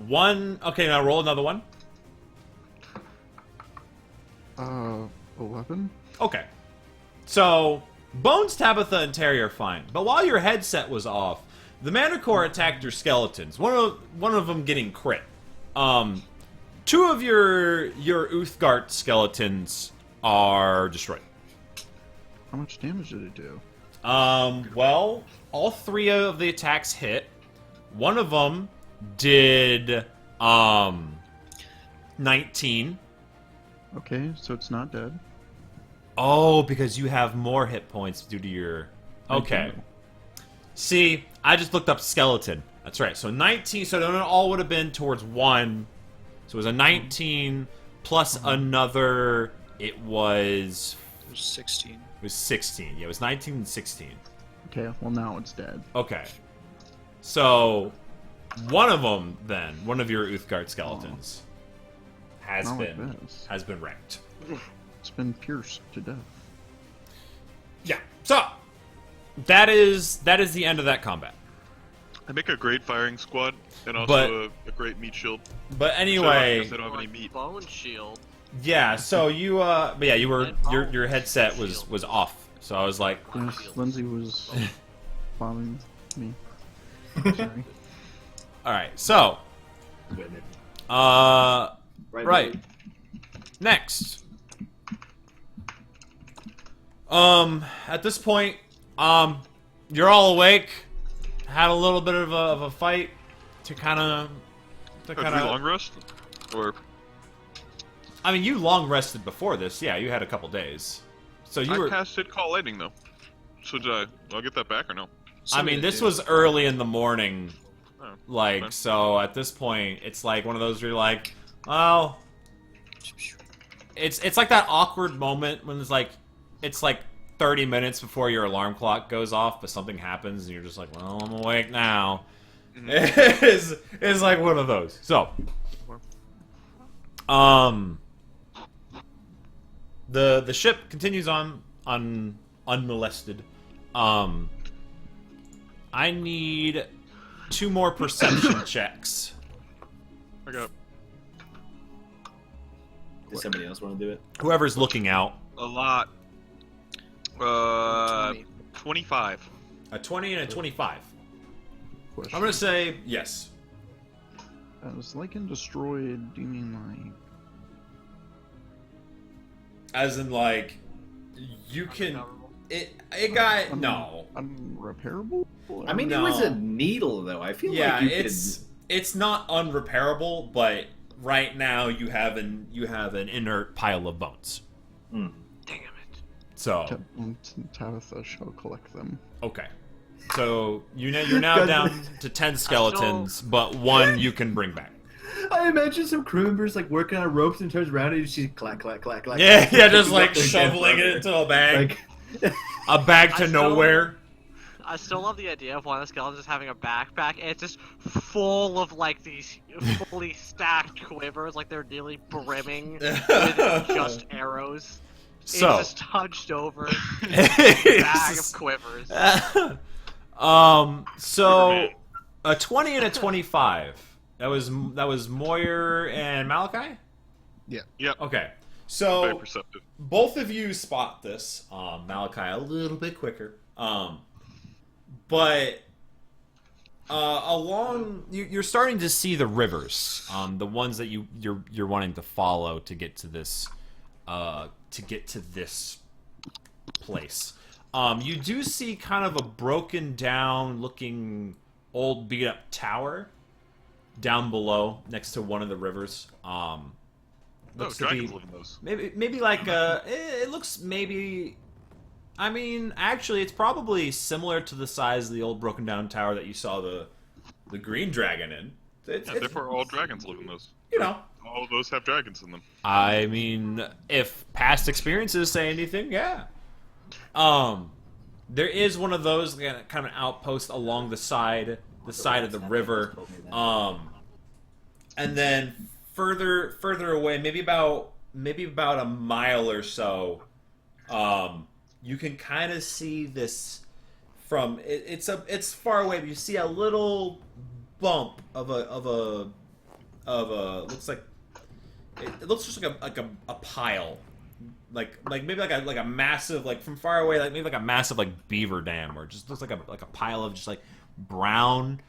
1. Okay, now roll another one. 11. Okay. So, Bones, Tabitha, and Terry are fine. But while your headset was off, the Manticore attacked your skeletons. One of them getting crit. 2 of your Uthgard skeletons are destroyed. How much damage did it do? Well, all 3 of the attacks hit. One of them did 19. Okay, so it's not dead. Oh, because you have more hit points due to your... Okay. See, I just looked up skeleton. That's right. So 19, so it all would have been towards 1. So it was a 19 plus another... It was 16. It was 16. Yeah, it was 19 and 16. Okay, well now it's dead. Okay. So, one of them, then, one of your Uthgard skeletons, has Not like been this. wrecked. It's been pierced to death. Yeah. So, that is the end of that combat. I make a great firing squad and But- also a great meat shield. But So, anyway, because I don't have any meat. Bone shield. yeah. So you, but yeah, you were And bone your headset shield. was off. So I was like, Yes, Lindsay was bombing me. Sorry. all right. So, Women. right. Next. At this point, you're all awake. Had a little bit of a fight to kind of Did we long rest? Or I mean, you long rested before this. Yeah, you had a couple days. So you I were. casted Call Lightning though. So did I? I'll get that back or no? I mean, this was early in the morning. Oh, Like, fine. so at this point, it's like one of those where you're like, well, it's like that awkward moment when it's like 30 minutes before your alarm clock goes off, but something happens and you're just like, well, I'm awake now. It's like one of those. So, the ship continues on unmolested. I need 2 more perception checks. I got Does somebody else want to do it? Whoever's looking out. a lot. 20. 25. A 20 and a 25. Question. I'm gonna say yes. As Lycan destroyed, do you mean like... As in, like, you can... It got... No. Unrepairable? I mean, No. it was a needle, though. I feel Yeah, like you it's not unrepairable, but right now you have an inert pile of bones. could. Damn it. So, Tabitha shall collect them. okay. So, you're now down to 10 skeletons, but 1 you can bring back. I imagine some crew members like working on ropes and turns around and you see clack, clack, clack, clack. Yeah, clack, just picking up like their shoveling dead it into a bag. Like, A bag I to still- nowhere. I still love the idea of one of the skeletons just having a backpack, and it's just full of like these fully stacked quivers, like they're nearly brimming with just arrows. So, It's just hunched over, bag of quivers. So a 20 and a 25. That was Moyer and Malachi? Yep. Okay. Very So perceptive. both of you spot this. Malachi a little bit quicker. But along you're starting to see the rivers, the ones that you're wanting to follow to get to this place. You do see kind of a broken down looking old beat up tower down below next to one of the rivers. Looks to dragons be live in those. maybe like it looks maybe. I mean, actually, it's probably similar to the size of the old broken down tower that you saw the green dragon in. It's, Therefore, all dragons live in those. you know. All of those have dragons in them. I mean, if past experiences say anything, yeah. There is one of those kind of outpost along the side of the river. And then further away, maybe about a mile or so, you can kind of see this from it's far away, but you see a little bump of a looks like it looks just like a pile, like maybe like a massive, like from far away, like maybe like a massive like beaver dam, or just looks like a pile of just like brown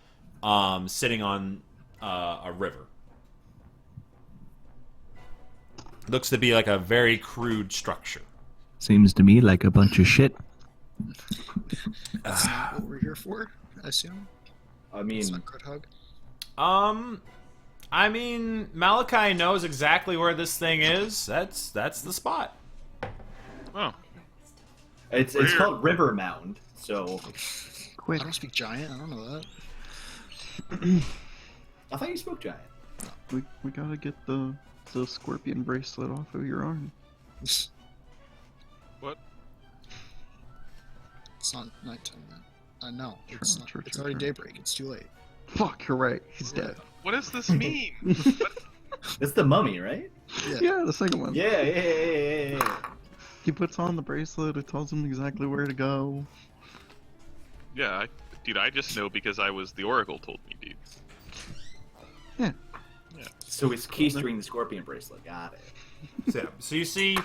sitting on a river. Looks to be like a very crude structure. Seems to me like a bunch of shit. That's not what we're here for, I assume. I mean, It's not Grudd Haug. I mean, Malachi knows exactly where this thing is. That's the spot. Oh, it's Weird. called River Mound. So I Quick, don't speak giant, I don't know that. I thought you spoke giant. we gotta get the scorpion bracelet off of your arm. what? It's not nighttime then. No, True, it's not. true, It's true, already true. daybreak. It's too late. Fuck, you're right. He's dead. What does this mean? That's the mummy, right? Yeah. Yeah, the second one. Yeah. He puts on the bracelet. It tells him exactly where to go. Yeah, dude, I just know because I was the Oracle told me, dude. Yeah. So it's keystring the scorpion bracelet. Got it. So you see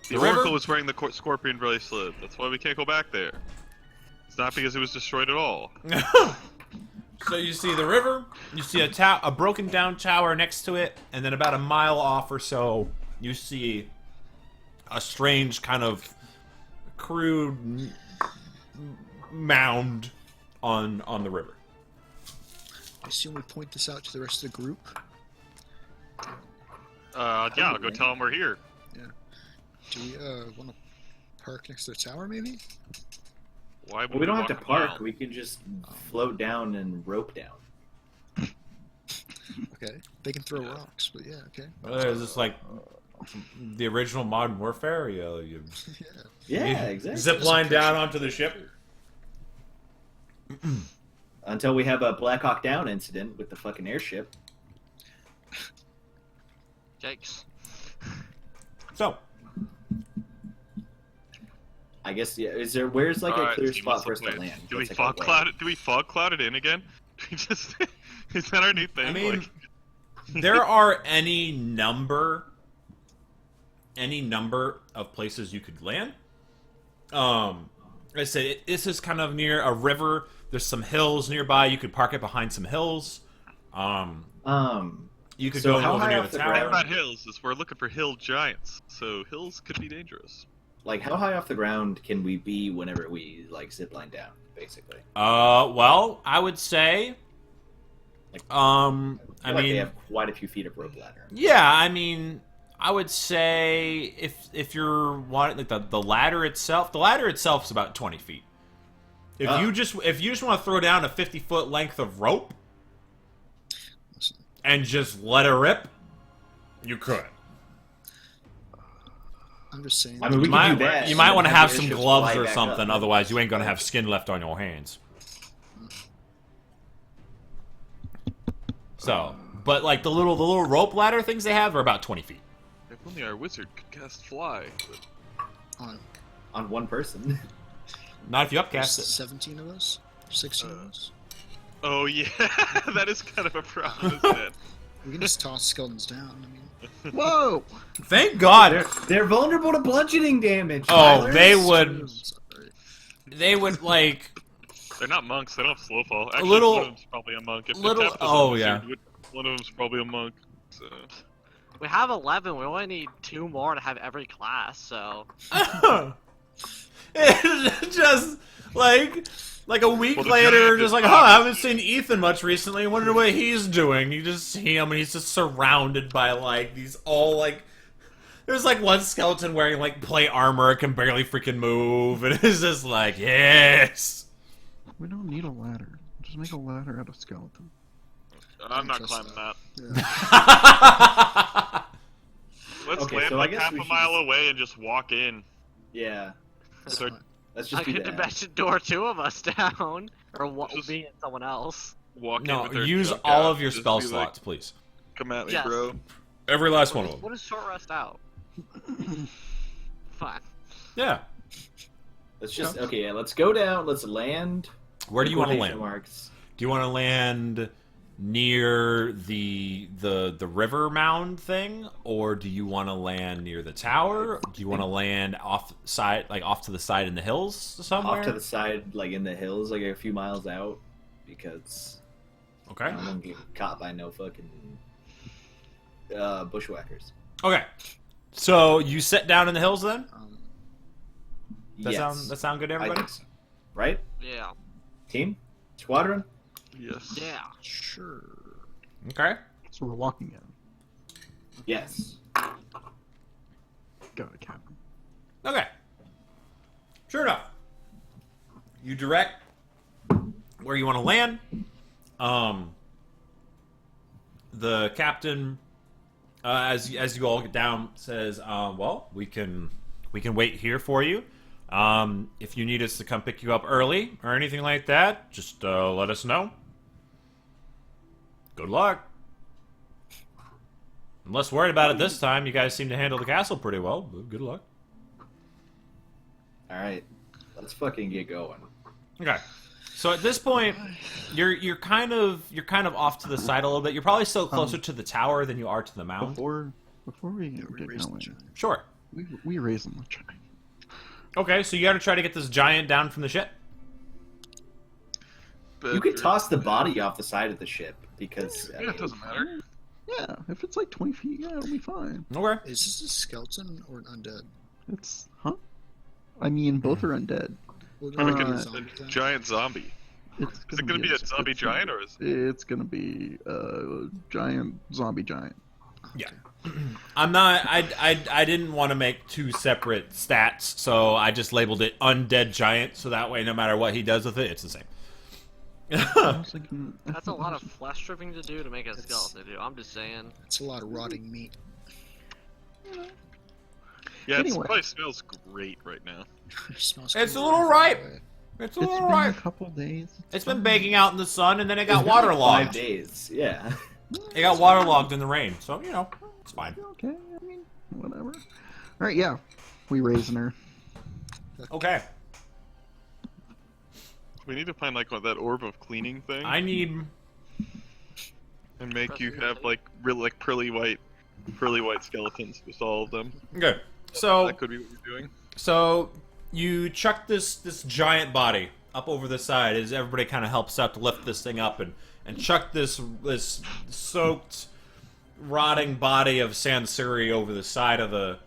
The river? Oracle was wearing the scorpion bracelet. That's why we can't go back there. It's not because it was destroyed at all. So you see the river, you see a broken down tower next to it, and then about a mile off or so, you see a strange kind of crude mound on the river. I assume we point this out to the rest of the group. Yeah, I'll go tell them we're here. Do we want to park next to the tower, maybe? Why would Well, we don't have to walk a park. mile? We can just float down and rope down. Okay. They can throw rocks, but yeah, okay. Is this like the original Modern Warfare? You Yeah. Yeah, exactly. zip line down onto the ship. Until we have a Black Hawk Down incident with the fucking airship. Yikes. So I guess, yeah. Where's like a Alright, clear team, spot let's for us to wait. land? Do we What's, like, fog a way? cloud it? Do we fog cloud it in again? Do we just is that our new thing? I mean, Like, there are any number of places you could land. Like I said, this is kind of near a river. There's some hills nearby. You could park it behind some hills. You could So go how over high near off the the tower. thing about hills is we're looking for hill giants, so hills could be dangerous. like, how high off the ground can we be whenever we like zip line down, basically? Well, I would say, I feel like they mean, have quite a few feet of rope ladder. yeah, I mean, I would say if you're wanting like the ladder itself is about 20 feet. If Ah. you just want to throw down a 50-foot length of rope Listen, and just let it rip, you could. I'm just saying. I mean, we You can might, do that. you might and want to then have the some airships gloves fly or back something, up. otherwise you ain't gonna have skin left on your hands. So, but like the little rope ladder things they have are about 20 feet. If only our wizard could cast fly. But On one person. Not if you There's upcast it. 17 of us? 16 of us? oh yeah, that is kind of a problem, isn't it? We can just toss skeletons down. I mean, Whoa! Thank God. They're vulnerable to bludgeoning damage. Oh, Tyler. they would. it's alright. They would like. They're not monks. They don't have slow fall. Actually, little- one of them's probably a monk. If little- the tap oh, doesn't yeah. do it, one of them's probably a monk. So. We have 11. We only need 2 more to have every class. So It's just like a week Well, the later, giant just is like, not- I haven't seen Ethan much recently. I wonder what he's doing. You just see him, and he's just surrounded by like these all like. There's like one skeleton wearing like plate armor, can barely freaking move, and it's just like, yes. We don't need a ladder. Just make a ladder out of skeleton. I'm not Trust climbing that. Yeah. Let's Okay, land so I like guess half we a should mile just- away and just walk in. Yeah. That's So- fine. Let's I just do could that. dimension door 2 of us down, or Just- me and someone else. Walk in No, with our use junk all out of your and just spell be like, slots, please. Come at me, Yes. bro. Every last one of them. What is short rest out? Fine. Yeah. Let's just okay. Yeah, let's go down. Let's land. Where do you want to Quotation land? Marks. Do you want to land near the river mound thing, or do you want to land near the tower? Do you want to land off to the side in the hills somewhere? Off to the side, like in the hills, like a few miles out, because Okay. I don't want to get caught by no fucking bushwhackers. Okay. So you sit down in the hills then? That Yes. sound good to I everybody? think so. Right? Yeah. Team? Squadron? Yes. Yeah. Sure. Okay. So we're walking in. Yes. Got it, Captain. Okay. Sure enough. You direct where you want to land. The captain, as you all get down, says, "Well, we can wait here for you. If you need us to come pick you up early or anything like that, just let us know. Good luck. I'm less worried about it this time. You guys seem to handle the castle pretty well. But good luck." All right. Let's fucking get going. Okay. So at this point, you're kind of off to the side a little bit. You're probably still closer to the tower than you are to the mound. Before we Yeah, get raise the going, giant. Sure. we raising the giant. Okay, so you got to try to get this giant down from the ship. You could toss the body off the side of the ship because Yeah, it doesn't matter. Yeah, if it's like 20 feet, yeah, it'll be fine. Okay. Is this a skeleton or an undead? It's I mean, both are undead. We're Or gonna like do a, a zombie a thing. giant zombie. It's Is it gonna be a zombie giant or is It's gonna be a giant zombie giant. Yeah. I'm not. I didn't want to make two separate stats, so I just labeled it undead giant. So that way, no matter what he does with it, it's the same. I was thinking, That's a lot of flesh stripping to do to make a skeleton, dude. I'm just saying. It's a lot of rotting meat. Yeah, it Anyway. probably smells great right now. It smells It's good. a little ripe. Right. It's a It's little been right. a couple days. It's been baking out in the sun, and then it got It's been like 5 waterlogged. days. Yeah. It got waterlogged in the rain, so it's fine. Okay, I mean, whatever. All right, yeah, we raising her. Okay. We need to find like that orb of cleaning thing I need. and make you have like real like pearly white skeletons with all of them. Okay. So That could be what you're doing. So you chuck this giant body up over the side as everybody kind of helps out to lift this thing up and chuck this soaked, rotting body of Sansuri over the side of the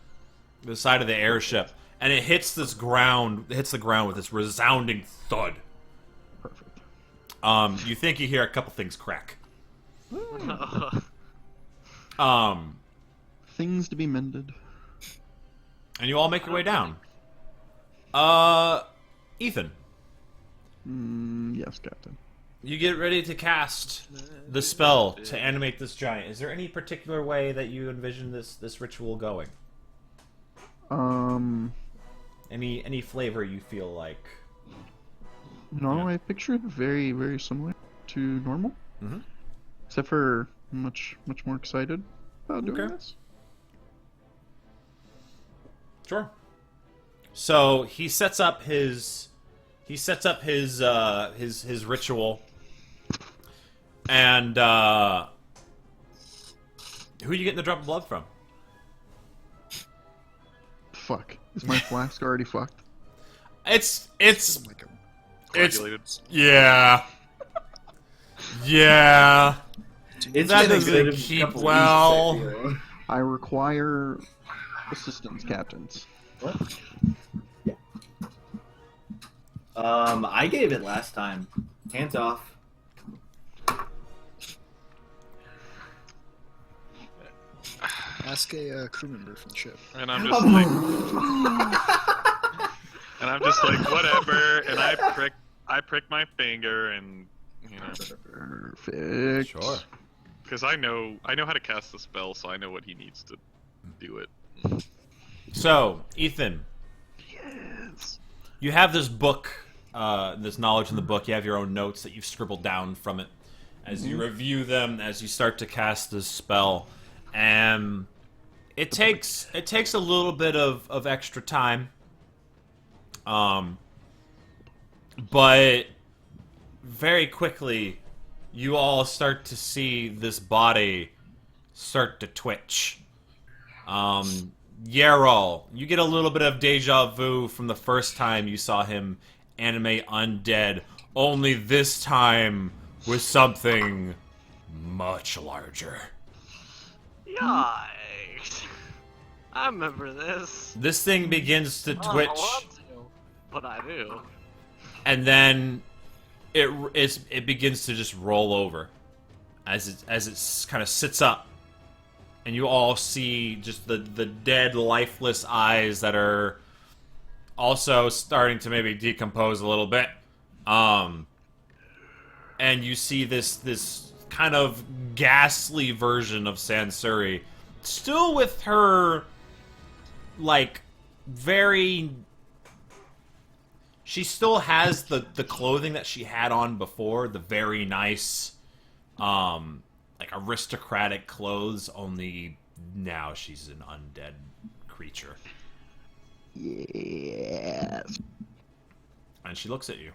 airship, and it hits the ground with this resounding thud. Perfect. You think you hear a couple things crack. Things to be mended. And you all make your way down. Ethan, Yes, Captain. you get ready to cast the spell to animate this giant. Is there any particular way that you envision this ritual going? Any flavor you feel like? No, Yeah. I picture it very, very similar to normal. Mhm. Except for much more excited about doing Okay. this. Sure. So he sets up his ritual, and who are you getting the drop of blood from? Fuck. Is my flask already fucked? It's Like a Coagulated. yeah. It's That been a doesn't good keep couple well. weeks, I feel. I require assistance, captains. What? I gave it last time. Hands off. Ask a crew member from the ship. And I'm just like, and I'm just like, whatever. And I prick my finger, and you know, Perfect. Sure. because I know how to cast the spell, so I know what he needs to do it. So, Ethan, Yes. you have this book, this knowledge in the book. You have your own notes that you've scribbled down from it. As you review them, as you start to cast this spell, and it takes a little bit of extra time, but very quickly you all start to see this body start to twitch. Yarol, you get a little bit of deja vu from the first time you saw him animate undead, only this time with something much larger. Yikes. I remember this. This thing begins to I don't twitch, want to, but I do. and then it begins to just roll over as it kind of sits up, and you all see just the dead, lifeless eyes that are also starting to maybe decompose a little bit. And you see this kind of ghastly version of Sansuri, still with her, like, very... She still has the clothing that she had on before, the very nice, like, aristocratic clothes, only now she's an undead creature. Yes. And she looks at you.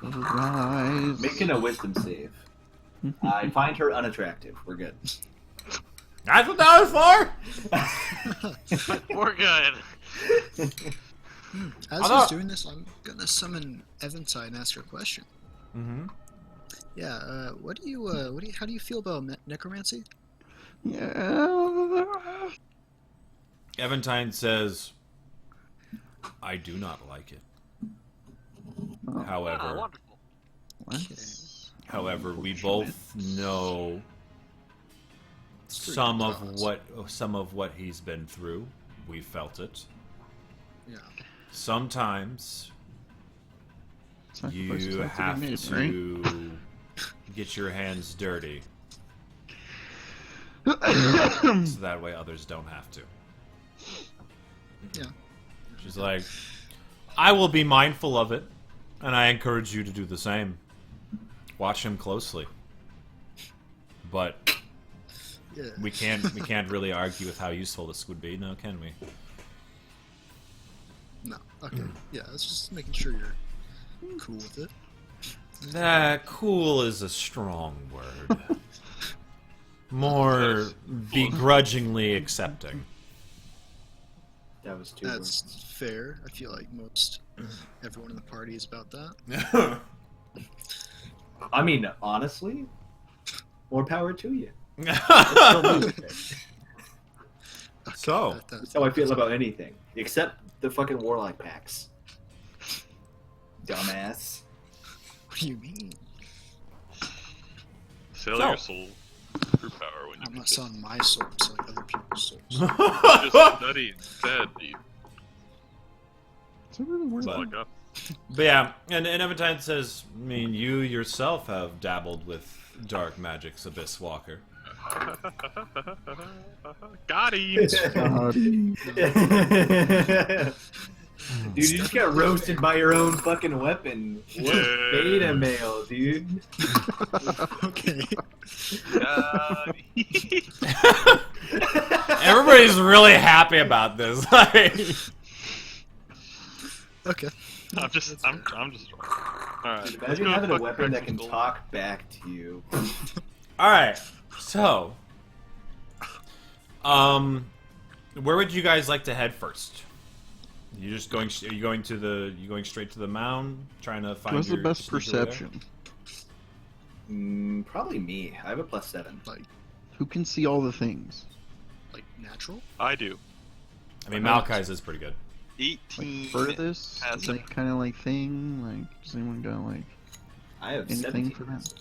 Rise. Making a wisdom save. I find her unattractive. We're good. That's what that was for? We're good. As thought- he's doing this, I'm gonna summon Eventide and ask her a question. Mm-hmm. Yeah, how do you feel about necromancy? Yeah. Eventide says, I do not like it. Oh. Ah, wonderful. However, we both know pretty some good of what he's been through. We felt it. Yeah. Sometimes Sacrifices you have to have be made, to get your hands dirty, right? so that way others don't have to. Yeah. She's like, I will be mindful of it, and I encourage you to do the same. Watch him closely. But Yeah. we can't really argue with how useful this would be, now can we? No. Okay. Yeah, I was just making sure you're cool with it. Cool is a strong word. More begrudgingly accepting. That was two That's words. fair. I feel like most everyone in the party is about that. I mean, honestly, more power to you. So, That's how I feel about anything, except the fucking warlock packs. Dumbass. What do you mean? Sell So- your soul for power when you I'm can not just, selling my soul, I'm selling other people's souls. just study instead, dude. Is it really worth But- it? Fuck up. but yeah, and Eventide says, I mean, you yourself have dabbled with dark magic's Abyss Walker. Got him! God. Dude, you just got roasted by your own fucking weapon. What Yeah. beta male, dude. Okay. Got him. Everybody's really happy about this. Like, Okay. I'm just. Alright. Imagine having a weapon that can talk back to you. all right, so, where would you guys like to head first? You just going? Are you going to the? You going straight to the mound, trying to find? What's the your best sneaker there? perception? Probably me. I have a +7. Like Who can see all the things? natural? I do. I mean, Malachi's is pretty good. 18. Furthest, Passing. like kind of like thing. Like, does anyone got like I have anything 17. for that?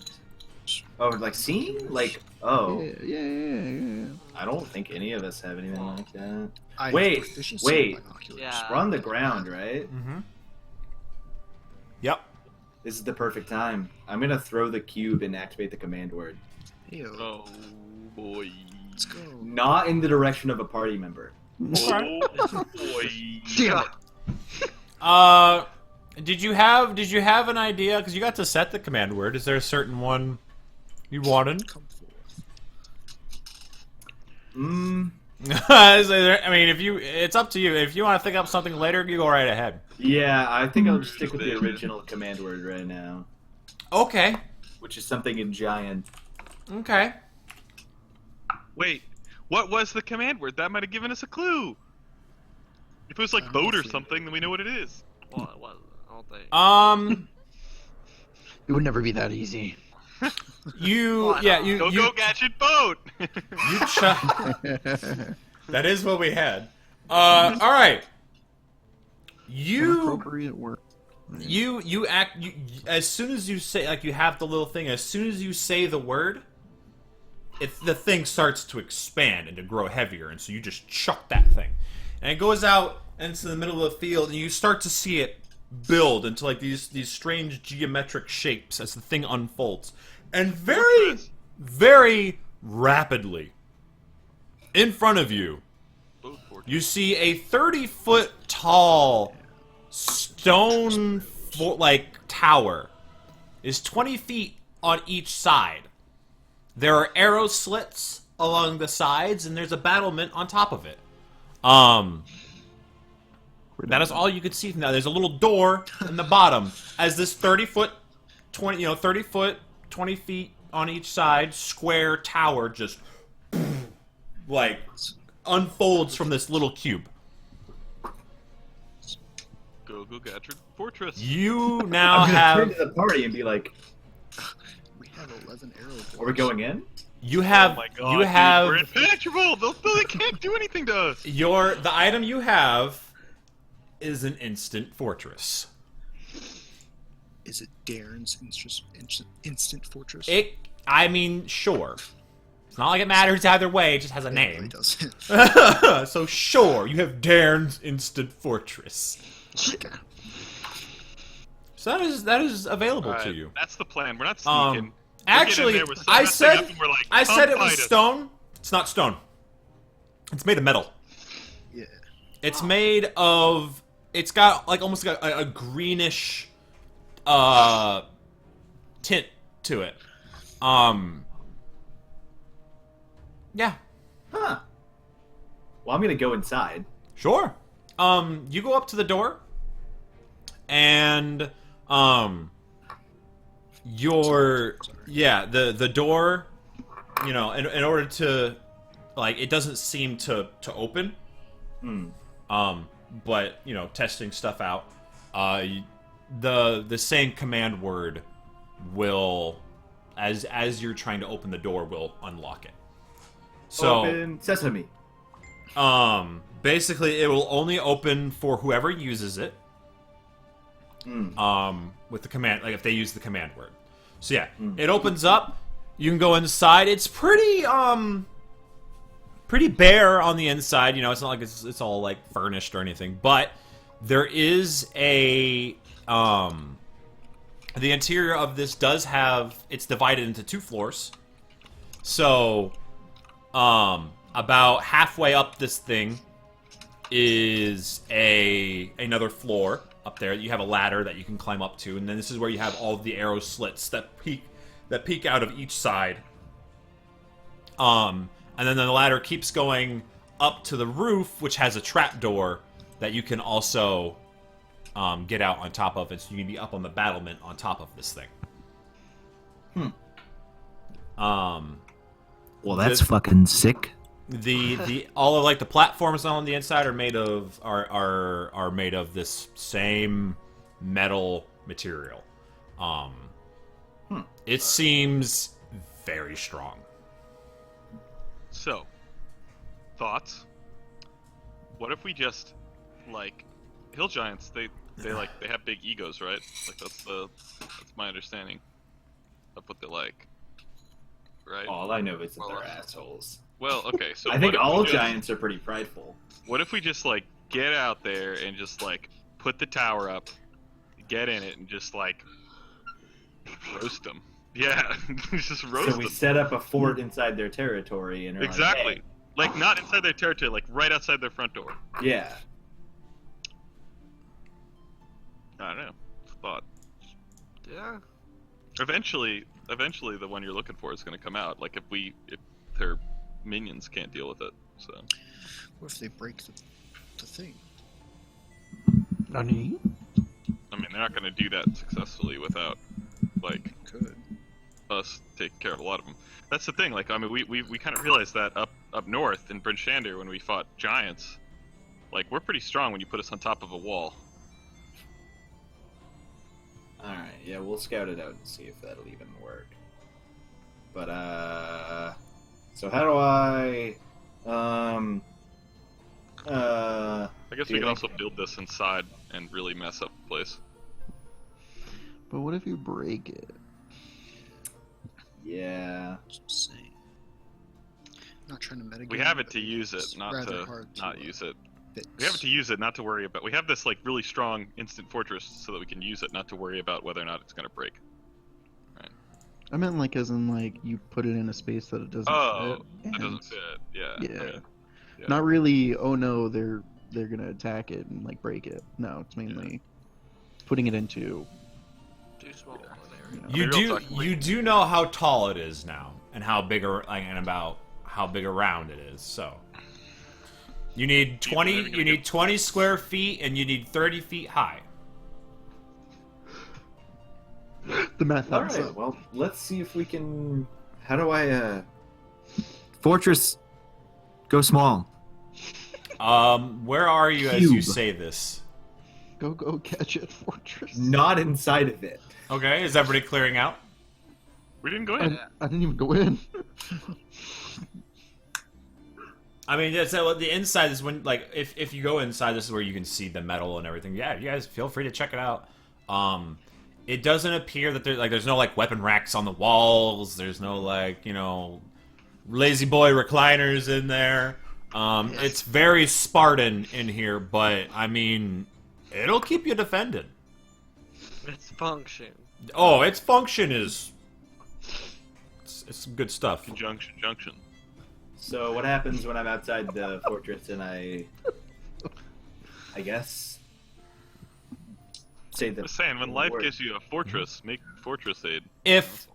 Oh, like seeing? Like, oh. Yeah. I don't think any of us have anything like that. I Wait, have proficiency wait. in binoculars. Yeah. We're on the ground, right? Mm-hmm. Yep. This is the perfect time. I'm gonna throw the cube and activate the command word. Ew, Oh boy. let's go. Not in the direction of a party member. Oh boy. Damn it! Did you have an idea? Because you got to set the command word. Is there a certain one you wanted? Come forth. I mean, it's up to you. If you want to think up something later, you go right ahead. Yeah, I think I'll just stick with the original command word right now, Okay. which is something in giant. Okay. Wait, what was the command word? That might have given us a clue. If it was like I don't boat or see. something, then we know what it is. Well, it was. I don't think. It would never be that easy. You Go gadget boat. That is what we had. All right. Inappropriate work. You as soon as you say, like, you have the little thing. As soon as you say the word, the thing starts to expand and to grow heavier, and so you just chuck that thing, and it goes out into the middle of the field, and you start to see it build into like these strange geometric shapes as the thing unfolds, and very rapidly in front of you, you see a 30-foot tall stone tower. Is 20 feet on each side. There are arrow slits along the sides, and there's a battlement on top of it. That is all you could see from that. There's a little door in the bottom as this 30 foot, 20 feet on each side, square tower just like unfolds from this little cube. Go gadget fortress. You now I'm gonna have turn to the party and be like, We have 11 arrow bolts. "Are we going in?" you have Oh my god, you dude, have we're impenetrable. They can't do anything to us. the item you have is an instant fortress. Is it Darren's instant fortress? I mean, sure. It's not like it matters either way, it just has a It name. really doesn't. So sure, you have Darren's instant fortress. So that is available to Alright, you. that's the plan. We're not sneaking. We're Actually, getting there, we're I setting said up and we're like, I said "Come it was fight us." stone. It's not stone. It's made of metal. Yeah. It's made of. It's got like almost like a greenish tint to it. Yeah. Huh. Well, I'm gonna go inside. Sure. You go up to the door, and the door, in order to, like, it doesn't seem to open. But testing stuff out, the same command word will, as you're trying to open the door, will unlock it. So Open sesame. basically, it will only open for whoever uses it. With the command, like if they use the command word. So yeah, it opens up. You can go inside. It's pretty bare on the inside. It's not like it's all like furnished or anything. But there is the interior of this does have. It's divided into 2 floors. So, about halfway up this thing is another floor up there. You have a ladder that you can climb up to, and then this is where you have all of the arrow slits that peek out of each side. And then the ladder keeps going up to the roof, which has a trapdoor that you can also get out on top of it, so you can be up on the battlement on top of this thing. Well, that's fucking sick. The all of like the platforms on the inside are made of are made of this same metal material. It seems very strong. So, thoughts? What if we just, like, hill giants, they have big egos, right? Like that's my understanding of what they like, right? All I know is that they're assholes. Well, okay, so I think what if all we just- giants are pretty prideful. What if we just like get out there and just like put the tower up, get in it, and just like roast them? Yeah, just roast So we them. set up a fort inside their territory and are Exactly. Like not inside their territory, like right outside their front door. Like, hey. Yeah. I don't know. It's a thought. Yeah. Eventually, the one you're looking for is going to come out. Like if their minions can't deal with it. So. What if they break the thing? Nani? I mean, they're not going to do that successfully without like Could. us taking care of a lot of them. That's the thing. Like, I mean, we kind of realized that up north in Bryn Shander when we fought giants. Like, we're pretty strong when you put us on top of a wall. Alright, yeah, we'll scout it out and see if that'll even work. But, so how do I, I guess do we you could also think- build this inside and really mess up the place. But what if you break it? Yeah. Just saying. Not trying to metagame. We have it but to use it, it's not rather to hard not use it. fix. We have it to use it, not to worry about. We have this like really strong instant fortress so that we can use it, not to worry about whether or not it's gonna break. I meant like as in like you put it in a space that it doesn't Oh, fit. that doesn't and- fit. Yeah. Yeah. okay. Yeah. Not really. Oh no, they're gonna attack it and like break it. No, it's mainly putting it into. Too small of an area. You know, You real do talk, like- you do know how tall it is now, and how big and about how big around it is. So you need 20. never gonna You need get- 20 square feet, and you need 30 feet high. the math adds Alright, up. well, let's see if we can... How do I, Fortress, go small. Where are you as you Cube. say this? Go catch it, fortress. Not inside of it. Okay, is everybody clearing out? We didn't go in. I didn't even go in. I mean, the inside is when, like, if you go inside, this is where you can see the metal and everything. Yeah, you guys feel free to check it out. It doesn't appear that there's no, like, weapon racks on the walls. There's no, like, lazy boy recliners in there. It's very Spartan in here, but, I mean, it'll keep you defended. Its function. Oh, its function is... It's some good stuff. Junction. So what happens when I'm outside the fortress and I guess... say the Just saying, when life word. gives you a fortress, make fortress aid. If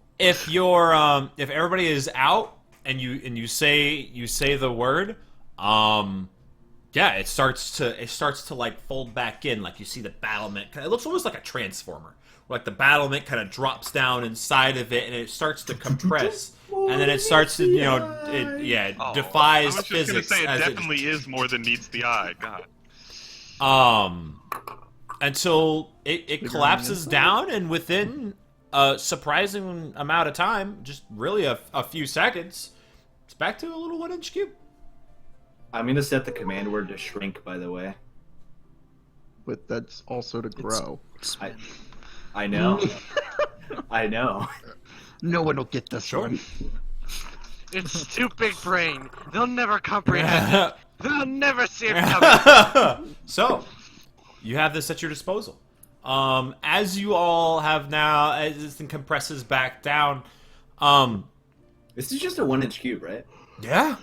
you're if everybody is out and you say the word, yeah, it starts to like fold back in, like you see the battlement. It looks almost like a transformer. Like the battlement kind of drops down inside of it and it starts to compress, and then it starts to it Oh, defies I was just physics gonna say, it as definitely is more than meets the eye. God. until it Bigger on the collapses inside? down, and within a surprising amount of time, just really a few seconds, it's back to a little 1-inch cube. I'm gonna set the command word to shrink, by the way. But that's also to grow. I know. I know. No one will get this one. It's too big brain. They'll never comprehend. They'll never see it coming. So, you have this at your disposal. As you all have now, as this thing compresses back down, This is just a 1-inch cube, right? yeah,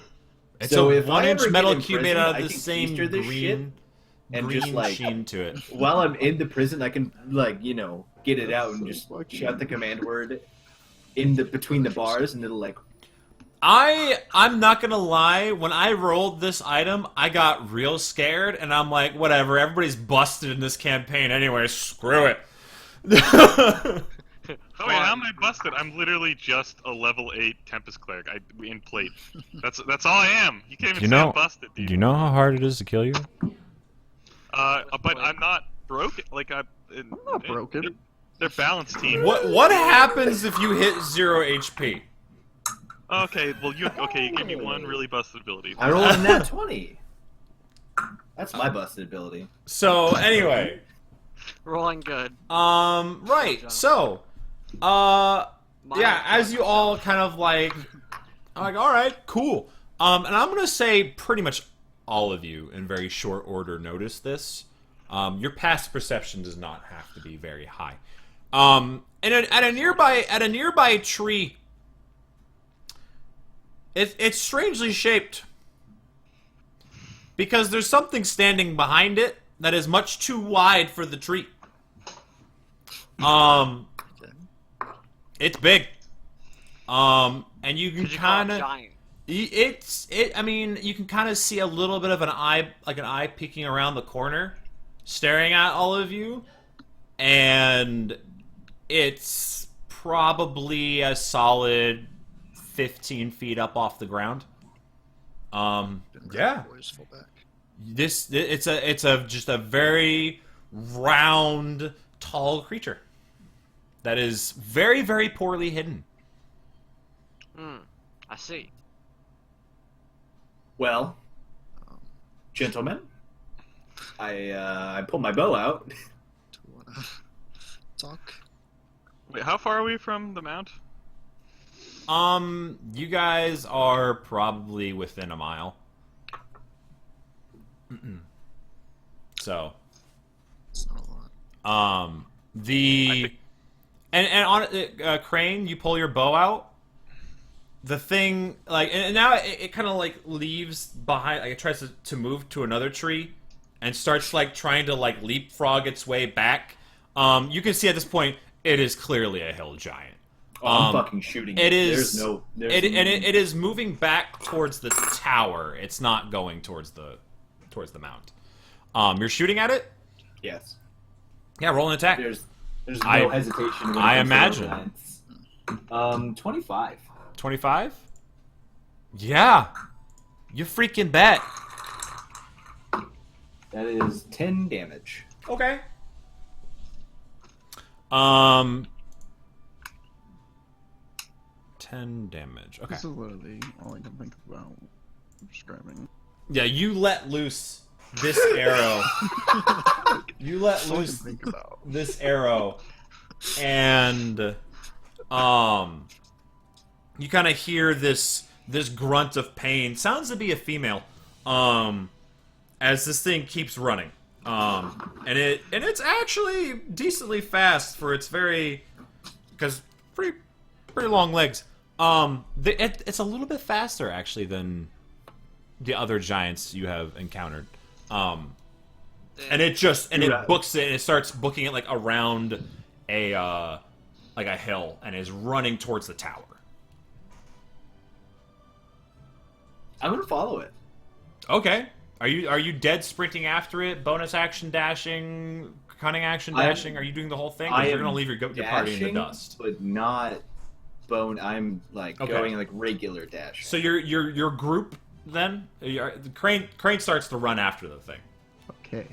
it's So a if I 1-inch ever metal get cube imprisoned, made out I of the can same keister this shit and green just, like- sheen to it. While I'm in the prison, I can, get it out and just shout the command word in between the bars, and it'll, I'm not gonna lie, when I rolled this item, I got real scared, and I'm like, whatever, everybody's busted in this campaign anyway, screw it. Oh wait, how am I busted? I'm literally just a level 8 Tempest Cleric. In plate. That's all I am. You can't even say I'm busted, dude. Do you know how hard it is to kill you? But I'm not broken. Like I'm not broken. They're balanced team. What happens if you hit 0 HP? Okay, well you give me one really busted ability. I rolled a nat 20. That's my busted ability. So anyway, Rolling good. right. So, yeah, as you all kind of like, I'm like, all right, cool. And I'm gonna say pretty much all of you in very short order notice this. Your past perception does not have to be very high. And at a nearby tree, it's strangely shaped because there's something standing behind it that is much too wide for the tree. It's big. And you can kind of I mean, you can kind of see a little bit of an eye peeking around the corner, staring at all of you, and it's probably a solid 15 feet up off the ground. Yeah. It's just a very round, tall creature that is very, very poorly hidden. I see. Well, gentlemen, I pull my bow out. Do you wanna talk? Wait, how far are we from the mount? You guys are probably within a mile. So, It's not a lot. and on Crane, you pull your bow out. The thing, like, and now it kind of like leaves behind, like it tries to move to another tree, and starts like trying to like leapfrog its way back. You can see at this point it is clearly a hill giant. Oh, I'm fucking shooting it. It is moving back towards the tower. It's not going towards the mount. You're shooting at it? Yes. Yeah, roll an attack. There's no hesitation. When I it comes to imagine. romance. 25. 25? Yeah. You freaking bet. That is 10 damage. Okay. 10 damage. Okay. This is literally all I can think about describing. Yeah, you let loose this arrow. You let All I can loose think about. this arrow, and you kind of hear this grunt of pain. Sounds to be a female. As this thing keeps running. And it's actually decently fast for its because pretty long legs. It's a little bit faster actually than the other giants you have encountered. And it books it and it starts booking it like around a hill and is running towards the tower. I'm gonna follow it. Okay. Are you dead sprinting after it? Bonus action dashing, cunning action dashing? Are you doing the whole thing? Or you're gonna leave your party in the dust? But not bone. I'm like going like regular dash. So your group then? Crane starts to run after the thing. Okay.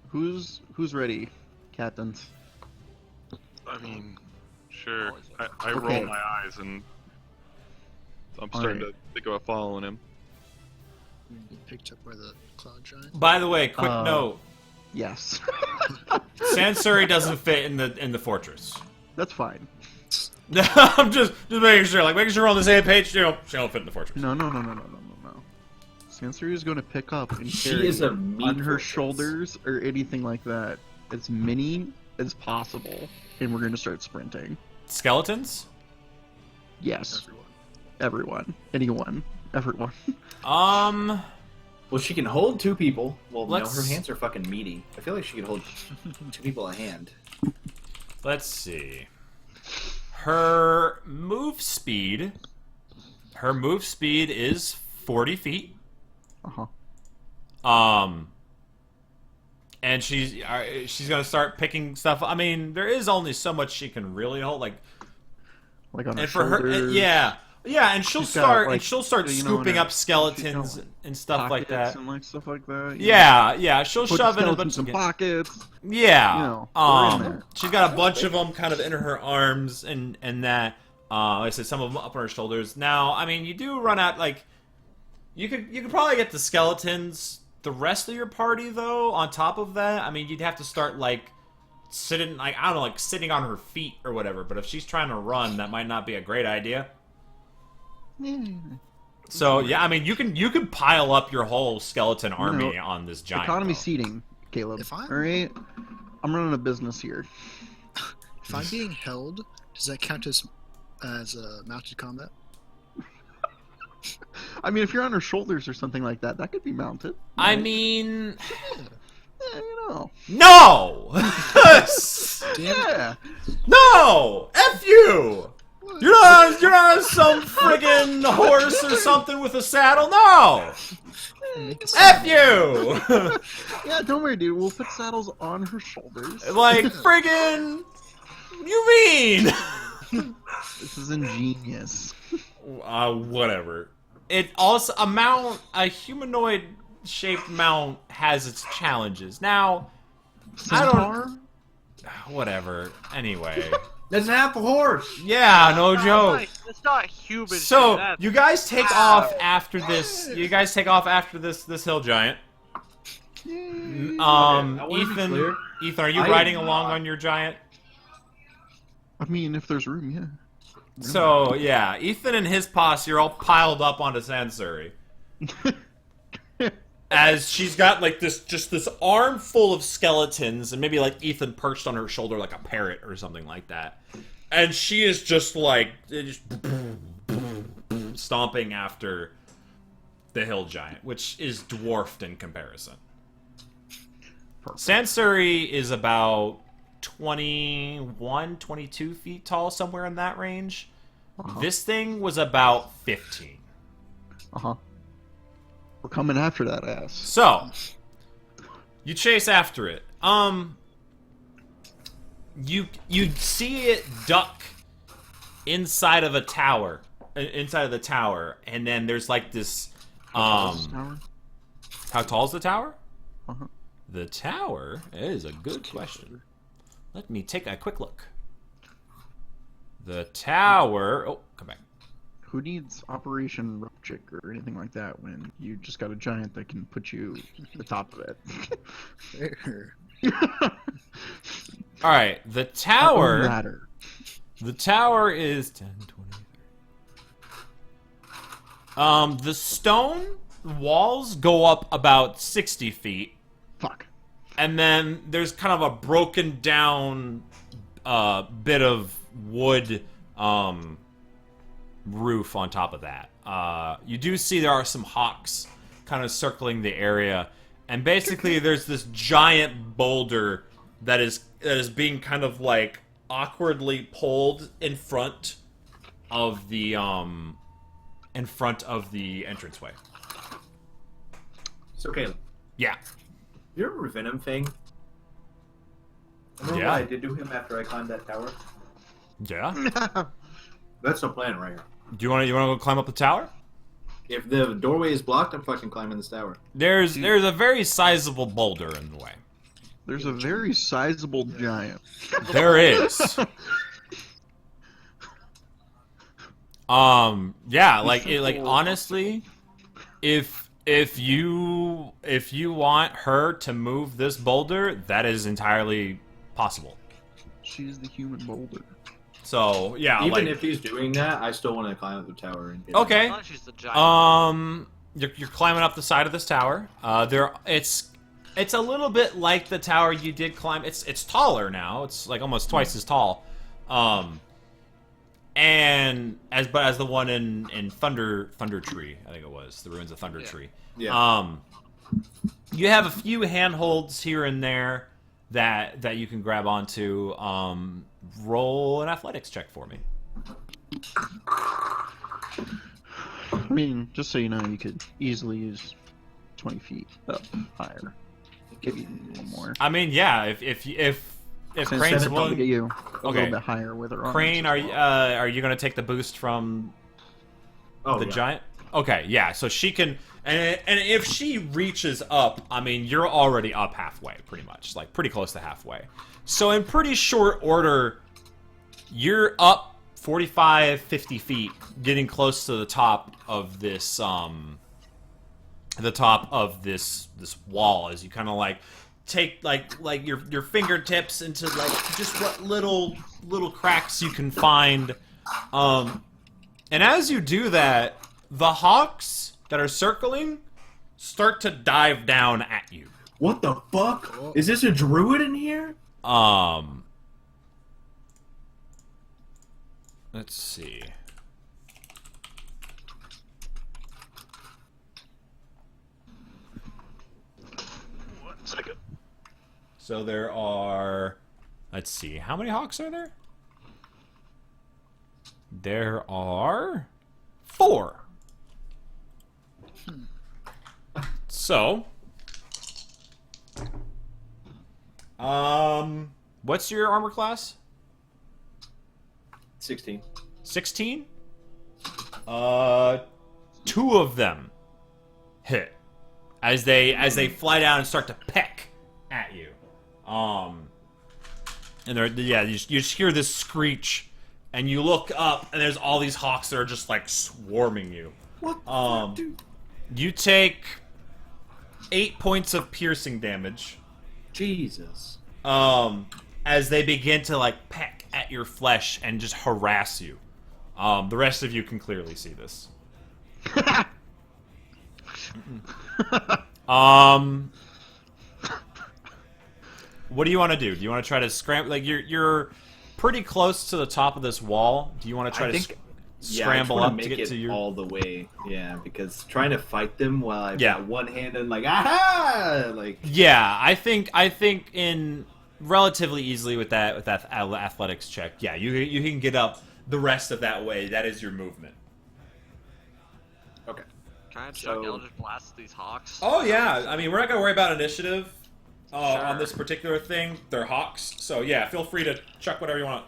Who's ready, captains? I mean, sure. I Okay. roll my eyes and I'm starting to think about following him. You picked up where the cloud giant. By the way, quick note: Yes. Sansuri doesn't fit in the fortress. That's fine. I'm just making sure we're on the same page. She don't fit in the fortress. No. Sansuri is going to pick up and She carry is a meat on her fortress. shoulders or anything like that as many as possible, and we're going to start sprinting. Skeletons? Yes. Everyone. Anyone. Everyone. Well, she can hold two people. Well, no, Let's- her hands are fucking meaty. I feel like she could hold two people a hand. Let's see. Her move speed is 40 feet. Uh-huh. And she's gonna start picking stuff. I mean, there is only so much she can really hold. Like On her and for her, shoulders. yeah, and she'll She's got, start in scooping her- up skeletons she's got, and stuff like pockets that. and stuff like that. Yeah, she'll Put shove in a skeletons bunch in of pockets. yeah. You know, they're in there. She's got a bunch of them kind of in her arms and that. Like I said, some of them up on her shoulders. Now, I mean, you do run out you could probably get the skeletons the rest of your party, though, on top of that, I mean, you'd have to start, like, sitting, like, I don't know, like, sitting on her feet or whatever. But if she's trying to run, that might not be a great idea. So, yeah, I mean, you can pile up your whole skeleton army on this giant Economy boat. seating, Caleb. If I'm- Alright? I'm running a business here. If I'm being held, does that count as mounted combat? I mean, if you're on her shoulders or something like that, that could be mounted. I mean... Yeah, you know. No! Yeah! No! F you! You're not on some friggin' horse or something with a saddle? No! F you! Yeah, don't worry, dude. We'll put saddles on her shoulders. Like, friggin'... You mean? This is ingenious. Whatever. It also... A humanoid-shaped mount has its challenges. Now, Centaur? whatever. Anyway. That's half a horse. Yeah, no joke. It's not human. So, shit, you guys take off after this. You guys take off after this hill giant. I wanna be clear. Ethan, are you I riding am along not. on your giant? I mean, if there's room, yeah. So, yeah, Ethan and his posse are all piled up onto Sansuri. As she's got, like, this arm full of skeletons, and maybe, like, Ethan perched on her shoulder like a parrot or something like that. And she is just, like, stomping after the hill giant, which is dwarfed in comparison. Sansuri is about 21, 22 feet tall, somewhere in that range. This thing was about 15. Uh-huh. We're coming after that ass. So, you chase after it. You see it duck inside of a tower, inside of the tower, and then there's like this. Tower? How tall is the tower? Uh-huh. The tower is a good question. Let me take a quick look. The tower. Oh, come back. Who needs Operation Rupchick or anything like that when you just got a giant that can put you at the top of it? All right, the tower. Doesn't matter. The tower is 10, 20. The stone walls go up about 60 feet. Fuck. And then there's kind of a broken down bit of wood roof on top of that. You do see there are some hawks kind of circling the area. And basically there's this giant boulder that is being kind of like awkwardly pulled in front of the entranceway. So Caleb, Yeah. you remember Venom thing? Remember Yeah. what I did to him after I climbed that tower? Yeah. That's the plan right here. Do you want to go climb up the tower? If the doorway is blocked, I'm fucking climbing this tower. There's a very sizable boulder in the way. There's a very sizable giant. There is. Yeah, like honestly, if you want her to move this boulder, that is entirely possible. She's the human boulder. So yeah, Even like, if he's doing that, I still want to climb up the tower and get okay. I thought she's the giant. You're climbing up the side of this tower. It's a little bit like the tower you did climb. It's taller now. It's like almost twice as tall. And as the one in Thunder Tree, I think it was the ruins of Thunder Tree. Yeah. You have a few handholds here and there that you can grab onto. Roll an athletics check for me. I mean, just so you know, you could easily use 20 feet up higher. Maybe a little more. I mean, yeah. If Since Crane's Seven's probably get willing, you a Okay. little bit higher with her arms. Crane, are you going to take the boost from Oh, the yeah. giant? Okay, yeah. So she can, and if she reaches up, I mean, you're already up halfway, pretty much, like pretty close to halfway. So in pretty short order, you're up 45, 50 feet, getting close to the top of this the top of this wall as you kind of like take like your fingertips into like just what little cracks you can find. And as you do that, the hawks that are circling start to dive down at you. What the fuck? Is this a druid in here? Let's see. One second. So there are, let's see, how many hawks are there? There are 4. So, what's your armor class? 16. 16? 2 of them hit as they fly down and start to peck at you. And they're, yeah, you just hear this screech, and you look up, and there's all these hawks that are just like swarming you. What the fuck, dude? You take 8 points of piercing damage. Jesus. As they begin to like peck at your flesh and just harass you. The rest of you can clearly see this. What do you want to do? Do you want to try to scramble? Like you're pretty close to the top of this wall. Do you want to try to scramble up to get to your all the way? Yeah, because trying to fight them while I've got one hand and like aha, like yeah, I think in relatively easily with that athletics check. Yeah, you can get up the rest of that way. That is your movement. Okay. Can I chuck Eldritch Blast at these hawks? Oh yeah, I mean we're not gonna worry about initiative Sure. on this particular thing. They're hawks, so yeah, feel free to chuck whatever you want.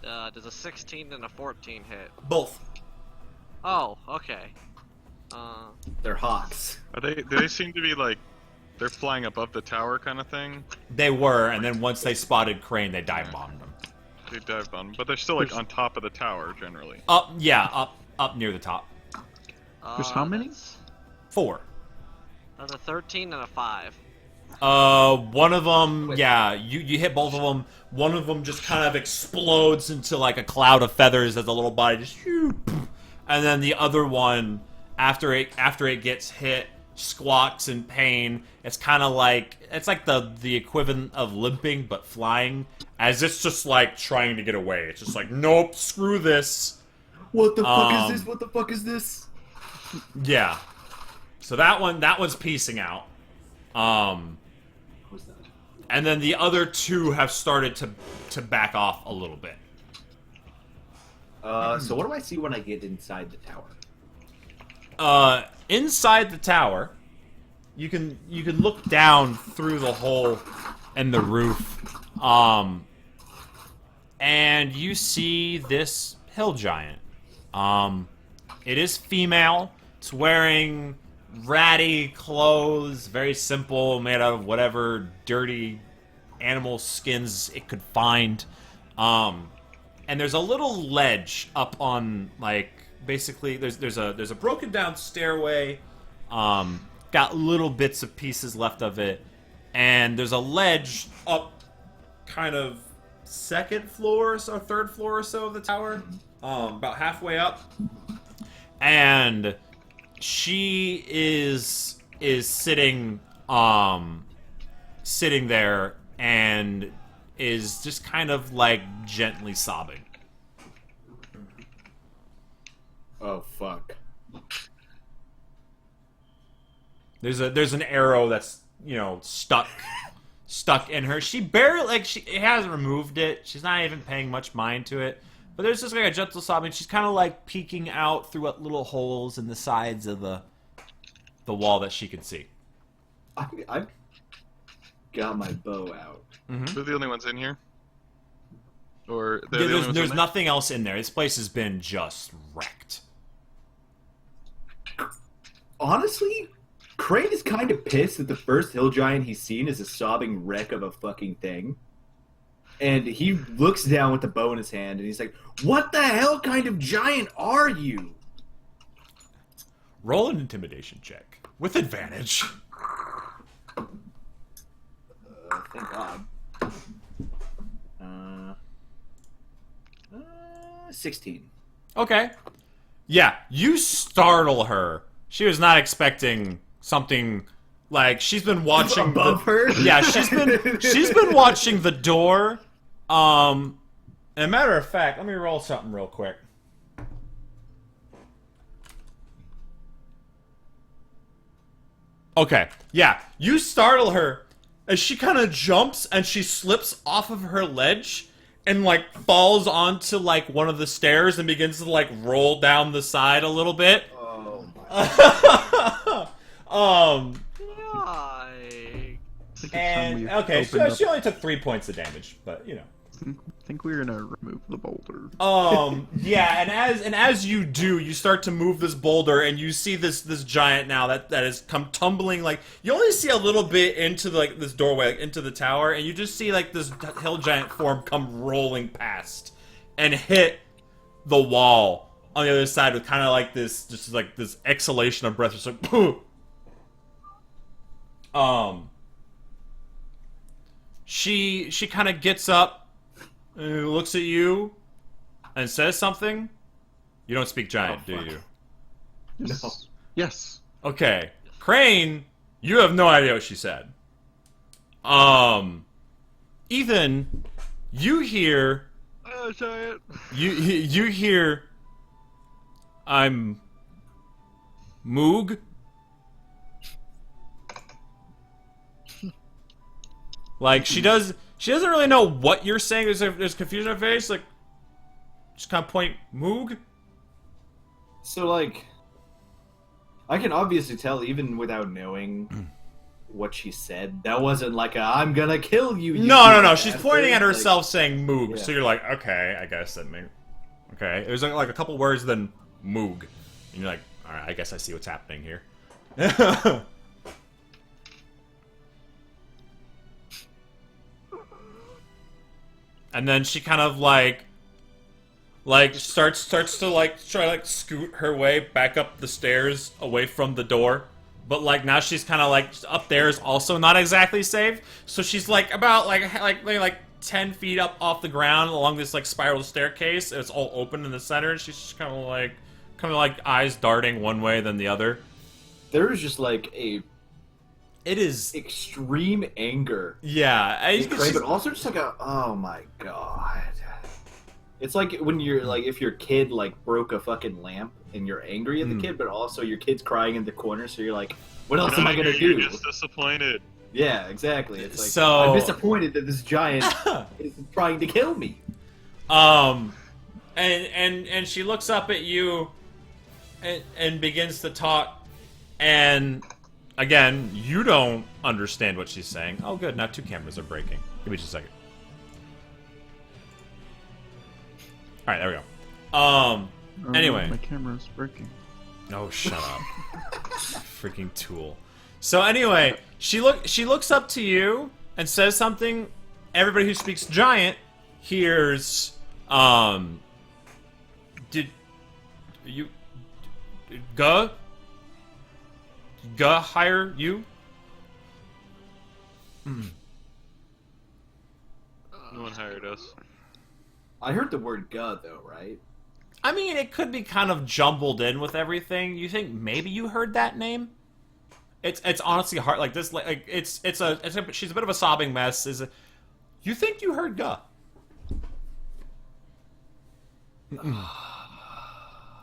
Does a 16 and a 14 hit? Both. Oh, okay. they're hawks. Are they? Do they seem to be like they're flying above the tower kind of thing? They were, and then once they spotted Crane, they dive bombed them. They dived on, but they're still like on top of the tower generally. Up near the top. There's how many? 4. That's a 13 and a 5. One of them, yeah, you hit both of them. One of them just kind of explodes into like a cloud of feathers as the little body just, and then the other one, after it gets hit, squawks in pain. It's kind of like the equivalent of limping but flying, as it's just like trying to get away. It's just like, nope, screw this. What the fuck is this? What the fuck is this? Yeah. So that one's piecing out. What's that? And then the other 2 have started to back off a little bit. So what do I see when I get inside the tower? Inside the tower, you can look down through the hole in the roof, and you see this hill giant. It is female. It's wearing ratty clothes, very simple, made out of whatever dirty animal skins it could find. And there's a little ledge up on, like, basically there's a broken down stairway, got little bits of pieces left of it, and there's a ledge up kind of second floor or third floor or so of the tower, about halfway up, and she is sitting there and is just kind of like gently sobbing. Oh fuck. There's an arrow that's, stuck in her. She barely, she hasn't removed it. She's not even paying much mind to it. But there's just like a gentle sobbing. She's kind of like peeking out through little holes in the sides of the wall that she can see. I've got my bow out. They're the only ones in here? Or they're the only ones There's in nothing else in there. This place has been just wrecked. Honestly, Crane is kind of pissed that the first hill giant he's seen is a sobbing wreck of a fucking thing. And he looks down with the bow in his hand, and he's like, "What the hell kind of giant are you?" Roll an intimidation check. with advantage. Thank God. 16. Okay. Yeah, you startle her. She was not expecting something like she's been watching above her. Yeah, she's been watching the door. And a matter of fact, let me roll something real quick. Okay, yeah, you startle her as she kind of jumps and she slips off of her ledge and like falls onto like one of the stairs and begins to like roll down the side a little bit. Oh um Yikes. and okay, so she only took 3 points of damage, but you know. I think we're gonna remove the boulder. Yeah, and as you do, you start to move this boulder, and you see this giant now that has come tumbling. Like you only see a little bit into like this doorway, like, into the tower, and you just see like this hill giant form come rolling past and hit the wall on the other side with kind of like this, just like this exhalation of breath, just like poof. She kind of gets up. Looks at you and says something. You don't speak giant, do you? Yes. No. Yes. Okay. Crane, you have no idea what she said. Ethan, you hear... Giant. You hear... I'm... Moog? Like, she doesn't really know what you're saying. There's confusion in her face. Like, just kind of point, Moog? So, like, I can obviously tell, even without knowing what she said, that wasn't like a, I'm gonna kill you. No. She's pointing at herself saying Moog. Yeah. So you're like, okay, I guess that may... Okay. There's like a couple words, then Moog. And you're like, alright, I guess I see what's happening here. And then she kind of like starts to like try to like scoot her way back up the stairs away from the door. But like now she's kind of like up there is also not exactly safe. So she's like about like 10 feet up off the ground along this like spiral staircase. It's all open in the center. She's just kind of like eyes darting one way then the other. There is just like a... It is extreme anger. Yeah, But also just like a, oh my god. It's like when you're like, if your kid like broke a fucking lamp and you're angry at the kid, but also your kid's crying in the corner, so you're like, what else am I gonna do? You're just disappointed. Yeah, exactly. It's like, so I'm disappointed that this giant is trying to kill me. And she looks up at you and begins to talk, and again, you don't understand what she's saying. Oh, good. Now 2 cameras are breaking. Give me just a second. All right, there we go. Anyway. My camera's breaking. Oh, shut up. Freaking tool. So anyway, she looks up to you and says something. Everybody who speaks giant hears, did you... Guh hire you? No one hired us. I heard the word "god" though, right? I mean, it could be kind of jumbled in with everything. You think maybe you heard that name? It's honestly hard. Like this, like she's a bit of a sobbing mess. You think you heard "guh"?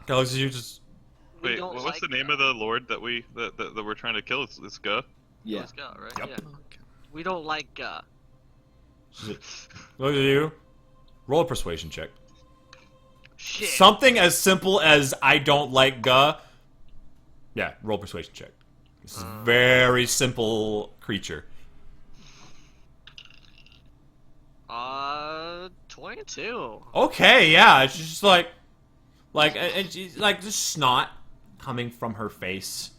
Guys, you just... Wait, what's the name of the lord that we're trying to kill? It's Guh? Yeah. Let's go, right? Yep. Yeah. We don't like Look at you. Roll a persuasion check. shit. Something as simple as I don't like Guh. Yeah, roll persuasion check. This is a very simple creature. 22. Okay, yeah. She's just like and she's like just snot coming from her face.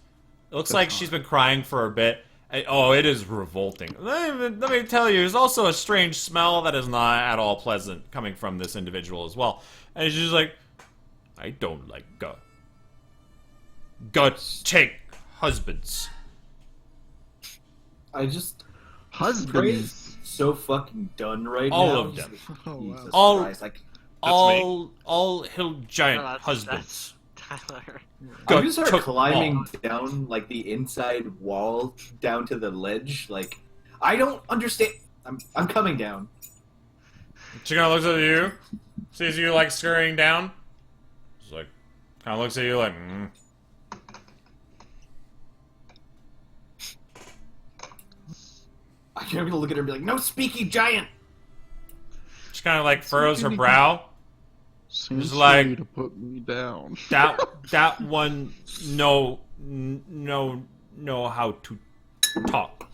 It looks like she's been crying for a bit. Oh, it is revolting. Let me tell you, there's also a strange smell that is not at all pleasant coming from this individual as well. And she's just like, I don't like Guh. Guh, take husbands. I just Husbands. so fucking done right All now. of them. Oh, wow. Jesus All- Christ, like, All hill giant No, that's- husbands. Tyler. I'm Go gonna start took climbing all. down like the inside wall down to the ledge. Like, I don't understand. I'm coming down. She kind of looks at you, sees you like scurrying down. She's like, kind of looks at you like, I'm gonna look at her and be like, "No, speaky giant." She kind of like furrows her brow. Seems like- silly to put me down. That one know how to talk.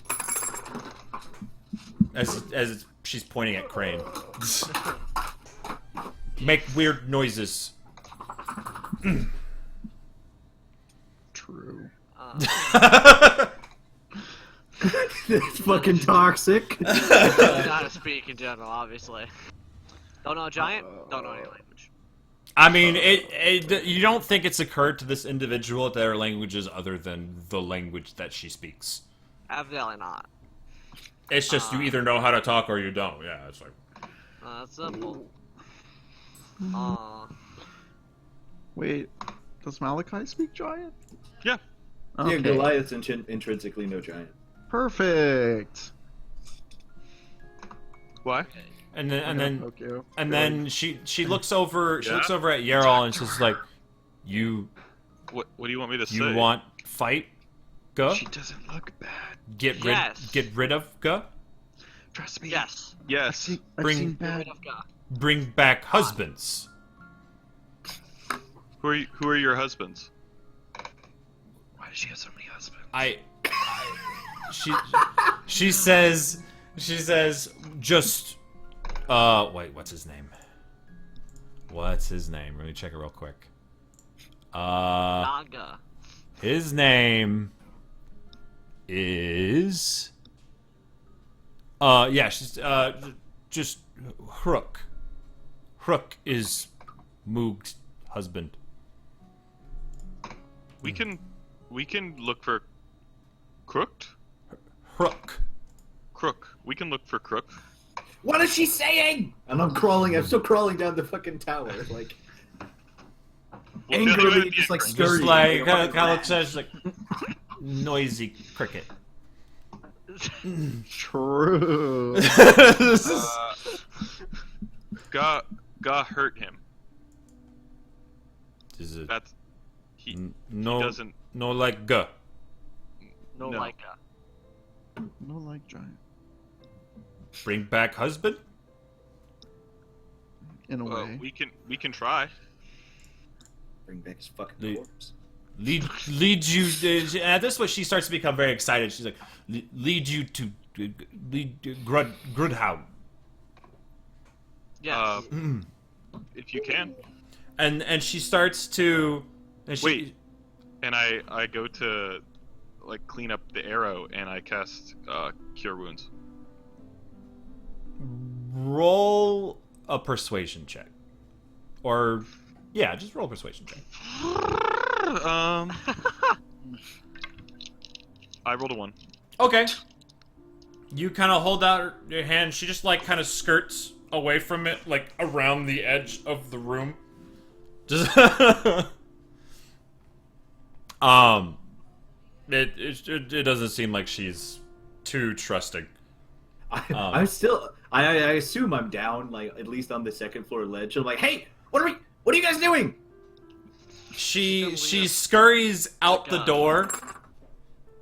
As she's pointing at Crane. Make weird noises. True. It's fucking toxic. Not to speak in general, obviously. Don't know a giant? Don't know any language. I mean, you don't think it's occurred to this individual that there are languages other than the language that she speaks. Evidently not. It's just you either know how to talk or you don't. Yeah, it's like That's simple. Wait, does Malachi speak giant? Yeah. Okay. Yeah, Goliath's intrinsically no giant. Perfect. Why? and then Okay. and then she looks over Yeah? looks over at Yarl and she's like, you What do you want me to say? you want fight? Go She doesn't look bad. Yes. get rid of go Trust me. Yes. Yes. I've Bring- seen Get bad. rid of God. bring back husbands. Who are your husbands? Why does she have so many husbands? She says just wait, what's his name? What's his name? Let me check it real quick. Naga. His name is yeah, she's just Hook. Hook is Moog's husband. We can look for Crooked. Hook. Crook. We can look for Crook. What is she saying? And I'm still crawling down the fucking tower, like We'll feel angrily, you just like Crook. Just scurrying. like a kind fucking of rat. looks at us like noisy cricket. True. Ga hurt him. Is it That's he no doesn't. no like guh. No, No. like No like giant. Bring back husband? In a way. We can try. Bring back his fucking The- corpse. Lead you at this point she starts to become very excited. She's like lead you to Grudd Haug. yes. If you can. And she starts to and she, Wait. And I go to like clean up the arrow and I cast Cure Wounds. roll a persuasion check. Or yeah, just roll a persuasion check. I rolled a 1. Okay. You kind of hold out your hand. She just like kind of skirts away from it, like around the edge of the room. Just it doesn't seem like she's too trusting. I'm still. I assume I'm down, like at least on the second floor ledge. I'm like, hey, what are you guys doing? She scurries out the door,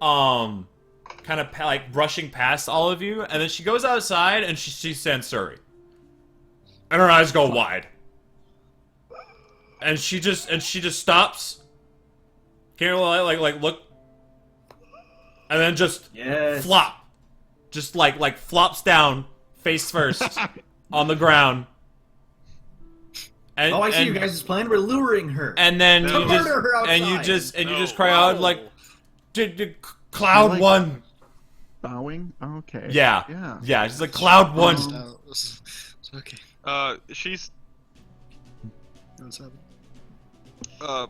kind of like brushing past all of you, and then she goes outside and she sees Sansuri, and her eyes go wide, and she just stops. Can you like look, and then just Yes. flop, just like flops down face first on the ground. And, Oh, I see and, you guys' plan. We're luring her. And then No. you just Murder her and you outside. just cry out like, Cloud Like- One. Bowing? Okay. Yeah, Yeah. yeah. She's like Cloud One. It's okay. She's What's happening?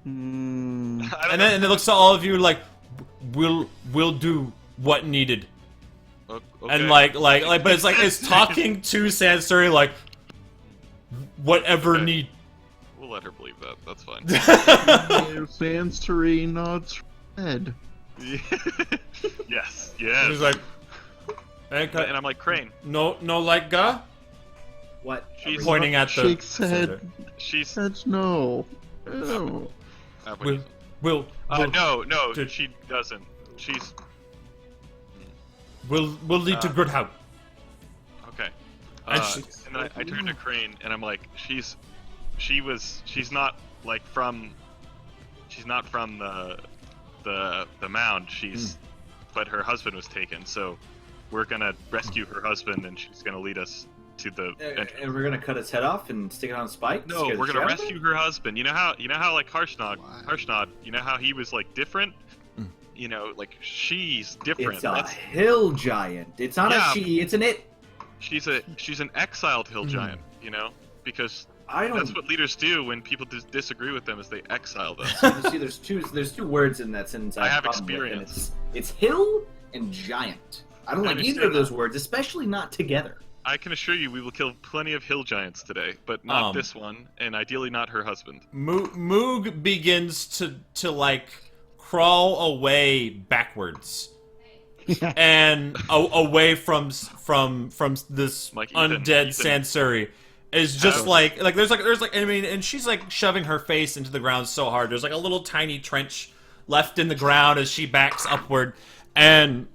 Hmm. And then it looks to all of you like, we'll do what needed. Okay. And but it's talking to Sansuri like, whatever Okay. need. We'll let her believe that. That's fine. Sansuri nods head. Yes. He's like, And I'm like, Crane. no, like, ga? What? She's Pointing at the. Shakes head. She's. That's no. Ew. We'll No, Dude. she doesn't. She's. we'll lead to Grudd. Okay. And And then I turn to Crane and I'm like, she's not like from. She's not from the mound. But her husband was taken, so we're gonna rescue her husband, and she's gonna lead us to the entrance. And we're gonna cut his head off and stick it on a spike? No, Scare the we're gonna shit out of rescue her husband. You know how like Harshnod, you know how he was like different? Mm. You know, like she's different. It's a hill giant. It's not Yeah. a she, it's an it. She's an exiled hill giant, you know? Because I don't that's what leaders do when people disagree with them is they exile them. see there's two words in that sentence. I have problem with, and experience. It's hill and giant. I don't I like either understand of those words, especially not together. I can assure you we will kill plenty of hill giants today, but not this one, and ideally not her husband. Moog begins to like crawl away backwards. And away from this Like Ethan. undead Sansuri is just Haug. like there's I mean, and she's like shoving her face into the ground so hard. There's like a little tiny trench left in the ground as she backs upward, and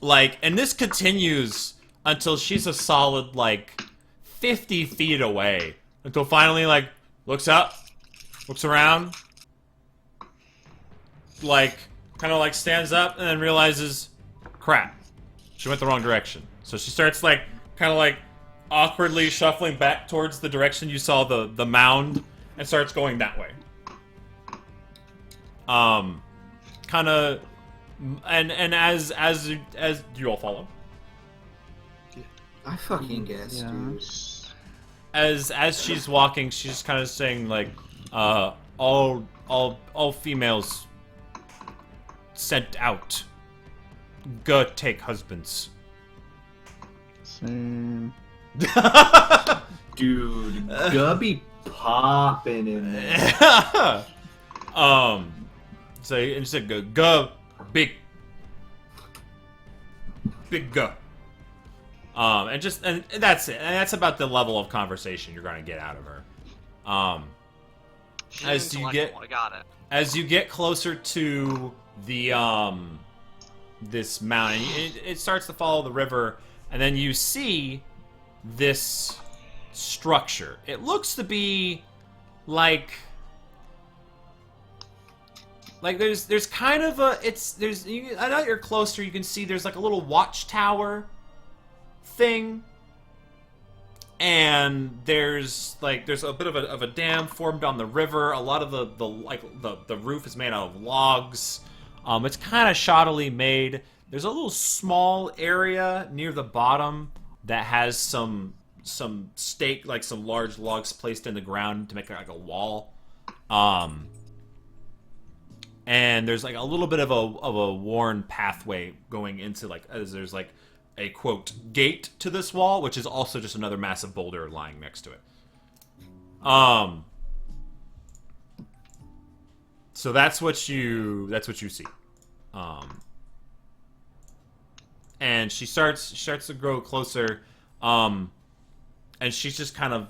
this continues until she's a solid 50 feet away, until finally looks up, looks around, kind of stands up, and then realizes, crap, she went the wrong direction. So she starts awkwardly shuffling back towards the direction you saw the mound, and starts going that way. Kind of, and as you all follow, I fucking guess, dude. as she's walking, she's kind of saying all females sent out. Go take husbands. Same. Dude, Gubby popping in there. So and she said go big go. And that's it. And that's about the level of conversation you're gonna get out of her. She's As you intellectual, I got it. As you get closer to the this mountain, it starts to follow the river, and then you see this structure. It looks to be like there's kind of a I know you're closer, you can see there's a little watchtower thing, and there's a bit of a dam formed on the river. A lot of the roof is made out of logs. It's kind of shoddily made. There's a little small area near the bottom that has some stake, some large logs placed in the ground to make a wall. And there's a little bit of a worn pathway going into as there's a quote gate to this wall, which is also just another massive boulder lying next to it. So that's what you see. And she starts to grow closer, and she's just kind of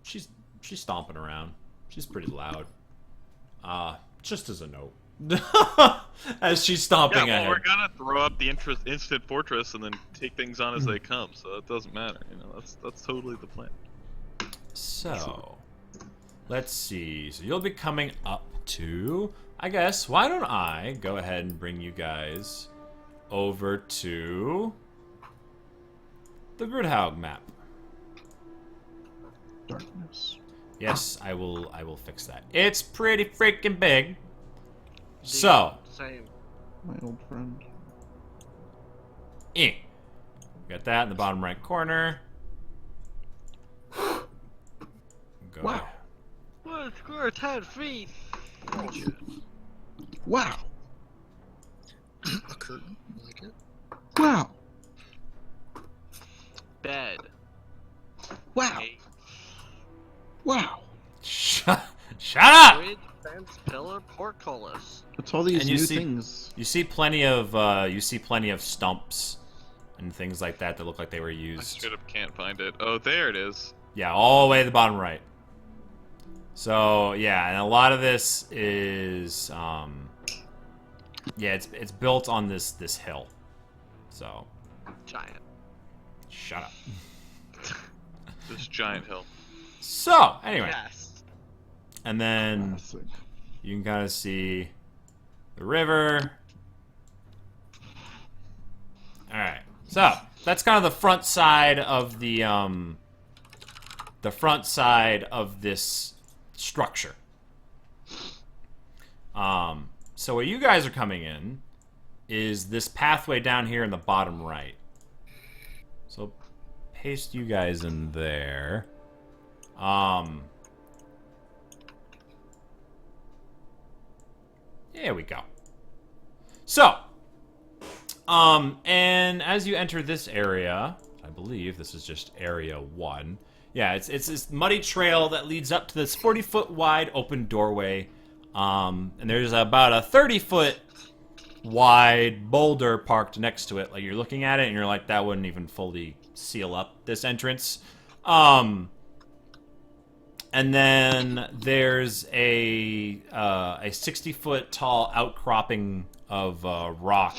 she's stomping around. She's pretty loud. Just as a note. As she's stomping ahead. We're gonna throw up the instant fortress and then take things on as they come, so it doesn't matter. That's totally the plan. So, let's see. So you'll be coming up to, I guess, why don't I go ahead and bring you guys over to the Grudd map. Darkness. Yes, I will fix that. It's pretty freaking big. So, Same. My old friend. got that in the bottom right corner. Go Wow. Let's We're 10 feet. Bullshit. Wow. A curtain. I like it. Wow. Bed. Wow. Eight. Wow. Shut up! Grid, fence, pillar, portcullis. What's all these And you new see- things? You see plenty of stumps and things like that that look like they were I used. straight up can't find it. Oh, there it is. Yeah, all the way to the bottom right. So yeah, and a lot of this is yeah, it's built on this hill. So Giant. shut up. This giant hill. So anyway, Yes. and then Classic. you can kind of see the river. All right, so that's kind of the front side of the front side of this structure. So where you guys are coming in is this pathway down here in the bottom right. So paste you guys in there. There we go. So, and as you enter this area, I believe this is just area 1. Yeah, it's this muddy trail that leads up to this 40-foot wide open doorway. And there's about a 30-foot wide boulder parked next to it. Like, you're looking at it and you're like, that wouldn't even fully seal up this entrance. And then there's a 60-foot tall outcropping of rock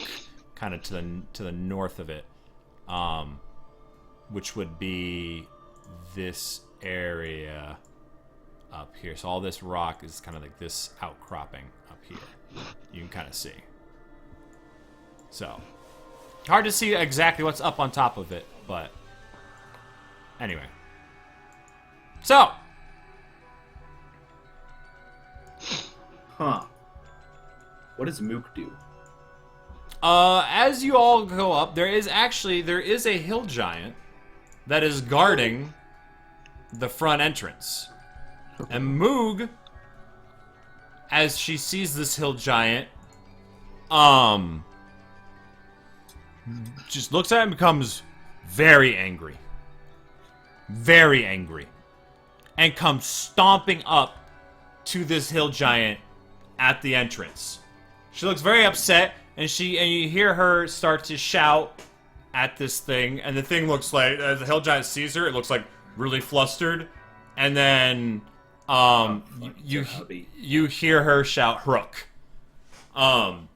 kind of to the north of it, which would be this area up here. So all this rock is kind of like this outcropping up here. You can kind of see. So hard to see exactly what's up on top of it, but anyway. So Huh. What does Mook do? as you all go up, there is a hill giant that is guarding the front entrance. And Moog, as she sees this hill giant, just looks at it and becomes very angry. Very angry. And comes stomping up to this hill giant at the entrance. She looks very upset, and you hear her start to shout at this thing, and the thing looks like, as the hill giant sees her, it looks like really flustered, and then you hear her shout Hrook. And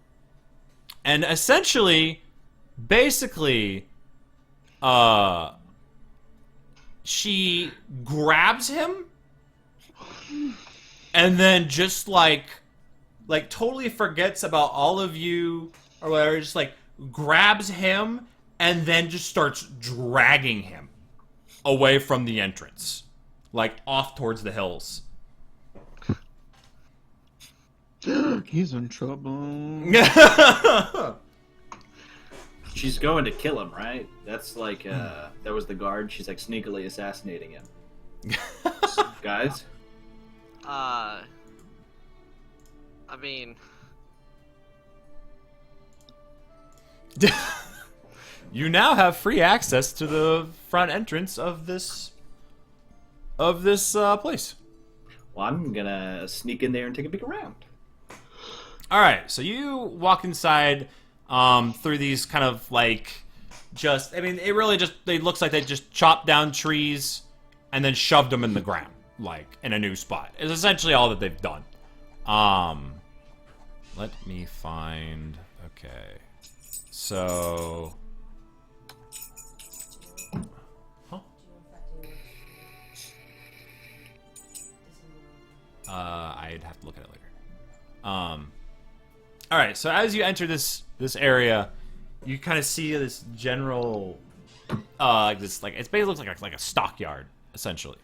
essentially, basically, she grabs him and then just like totally forgets about all of you or whatever, just like grabs him and then just starts dragging him away from the entrance, like off towards the hills. He's in trouble. She's going to kill him, right? That's like, that was the guard. She's like sneakily assassinating him. Guys? I mean, You now have free access to the front entrance of this place. Well, I'm gonna sneak in there and take a peek around. All right, so you walk inside through these kind of like it looks like they just chopped down trees and then shoved them in the ground, like in a new spot. It's essentially all that they've done. Let me find. Okay, so. Huh? I'd have to look at it later. All right, so as you enter this area, you kind of see this general, it basically looks like a stockyard essentially.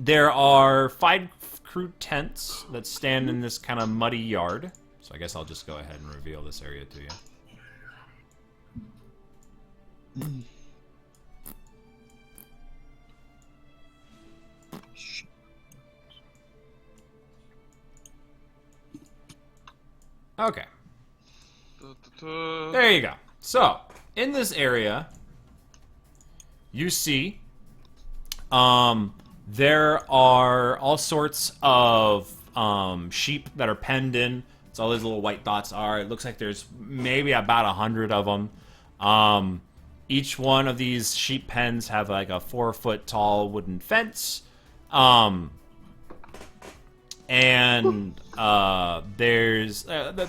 There are 5 crew tents that stand in this kind of muddy yard. So I guess I'll just go ahead and reveal this area to you. Okay. There you go. So, in this area, you see, there are all sorts of sheep that are penned in. That's all these little white dots are. It looks like there's maybe about 100 of them. Each one of these sheep pens have like a 4-foot tall wooden fence. And there's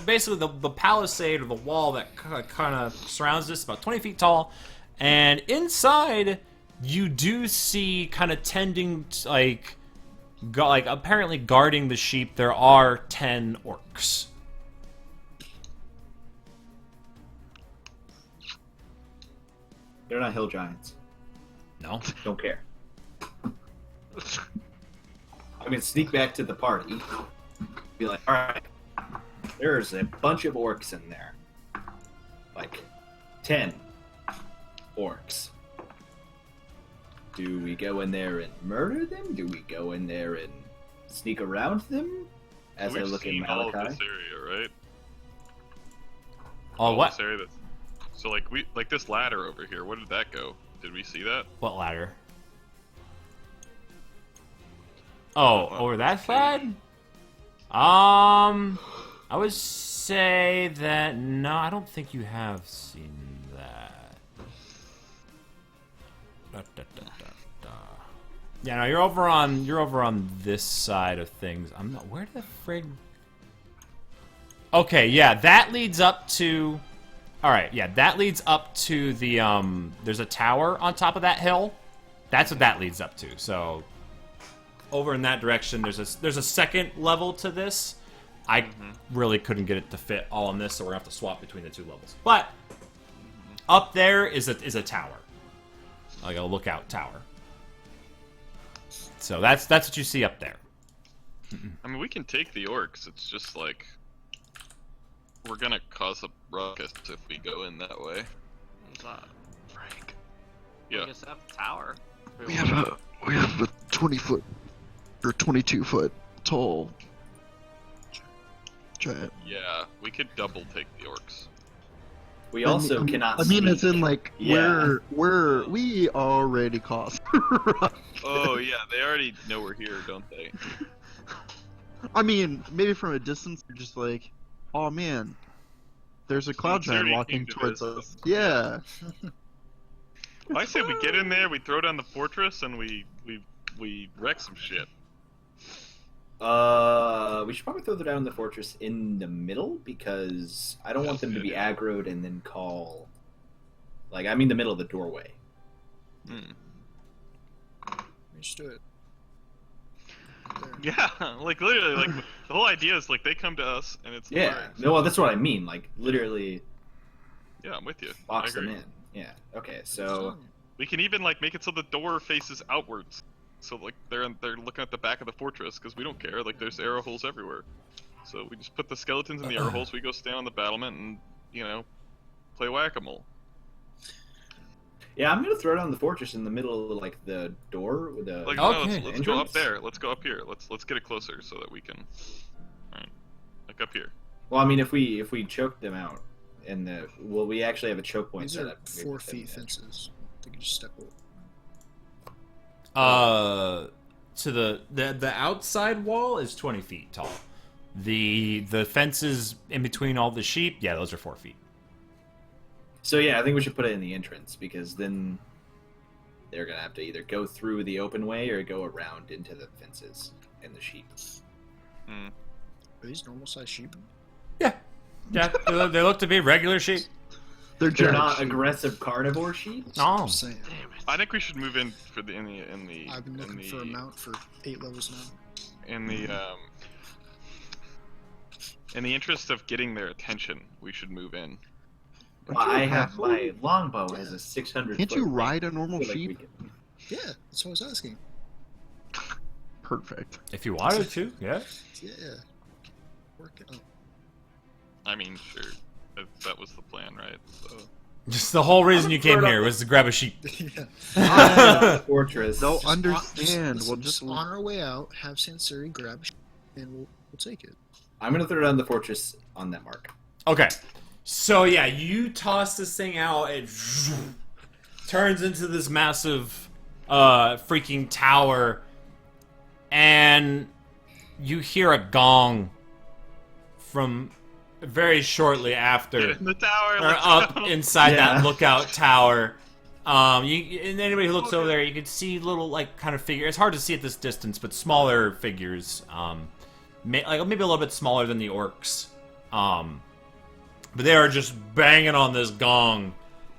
basically the palisade or the wall that kind of surrounds this, about 20 feet tall. And inside, you do see kind of tending, like apparently guarding the sheep, there are 10 orcs. They're not hill giants. No? Don't care. I'm gonna sneak back to the party. Be like, alright, there's a bunch of orcs in there. Like, 10 orcs. Do we go in there and murder them? Do we go in there and sneak around them? As I We've look at seen all of Malachi. this area, right? Oh, what? This area so like this ladder over here, where did that go? Did we see that? What ladder? Oh, over that side? I would say that no, I don't think you have seen that. Yeah, no, you're over on this side of things. I'm not. Where the frig? Okay, yeah, that leads up to. All right, yeah, that leads up to the There's a tower on top of that hill. That's what that leads up to. So. Over in that direction, there's a second level to this. I really couldn't get it to fit all in this, so we're gonna have to swap between the two levels. But up there is a tower, like a lookout tower. So that's what you see up there. I mean, we can take the orcs. It's just like we're gonna cause a ruckus if we go in that way. What's that? Frank, Yeah. We just have the tower. we have a 20-foot or 22-foot tall giant. Yeah, we could double take the orcs. We also cannot I mean, sneak. it's in like Yeah. we already caused. Oh yeah, they already know we're here, don't they? I mean, maybe from a distance, you're just like, oh man, there's a cloud giant Sincerity walking came to towards this. us. Yeah. I say we get in there, we throw down the fortress, and we wreck some shit. We should probably throw them down in the fortress in the middle because I don't want them to be aggroed and then call. Like, I mean, the middle of the doorway. Just do it. There. Yeah, like literally, like the whole idea is like they come to us, and it's Yeah, alright. no, well, that's what I mean. Like, literally Yeah, I'm with you. box I them agree. in. Yeah. Okay, so We can even like make it so the door faces outwards, so like they're looking at the back of the fortress because we don't care. Like there's arrow holes everywhere, so we just put the skeletons in the arrow holes. We go stand on the battlement and play whack-a-mole. yeah, I'm gonna throw down the fortress in the middle of like the door with the. Like Okay. no, let's go up Entrance? there. Let's go up here. Let's get it closer so that we can. All right, like up here. Well, I mean, if we choke them out, we actually have a choke point These set are up. Maybe 4 put them in feet the entrance. fences. They can just step over. To the outside wall is 20 feet tall. The fences in between all the sheep, yeah, those are 4 feet. So yeah, I think we should put it in the entrance because then they're gonna have to either go through the open way or go around into the fences and the sheep. Are these normal sized sheep? Yeah, they look to be regular sheep. They're They're giant not sheep. aggressive carnivore sheep. No. I'm saying. Damn it. I think we should move in for the I've been looking for a mount for 8 levels now. in the interest of getting their attention, we should move in. Aren't you I a have halfling? my longbow has a 600. Can't foot you range. ride a normal I feel like we sheep? can- Yeah, that's what I was asking. Perfect. If you wanted to, yeah. Yeah. Work it out. I mean, sure, that was the plan, right? So Just the whole reason you came here was to grab a sheep. yeah. Fortress. They'll Just understand. Just, We'll just just on our way out, have Sansuri grab a and we'll take it. I'm gonna throw down the fortress on that mark. Okay. So, yeah, you toss this thing out, it turns into this massive freaking tower, and you hear a gong from very shortly after. Get in the tower. Or Let's up go. inside that lookout tower. And anybody who looks over there, you can see little, like, kind of figure. It's hard to see at this distance, but smaller figures. Maybe a little bit smaller than the orcs. But they are just banging on this gong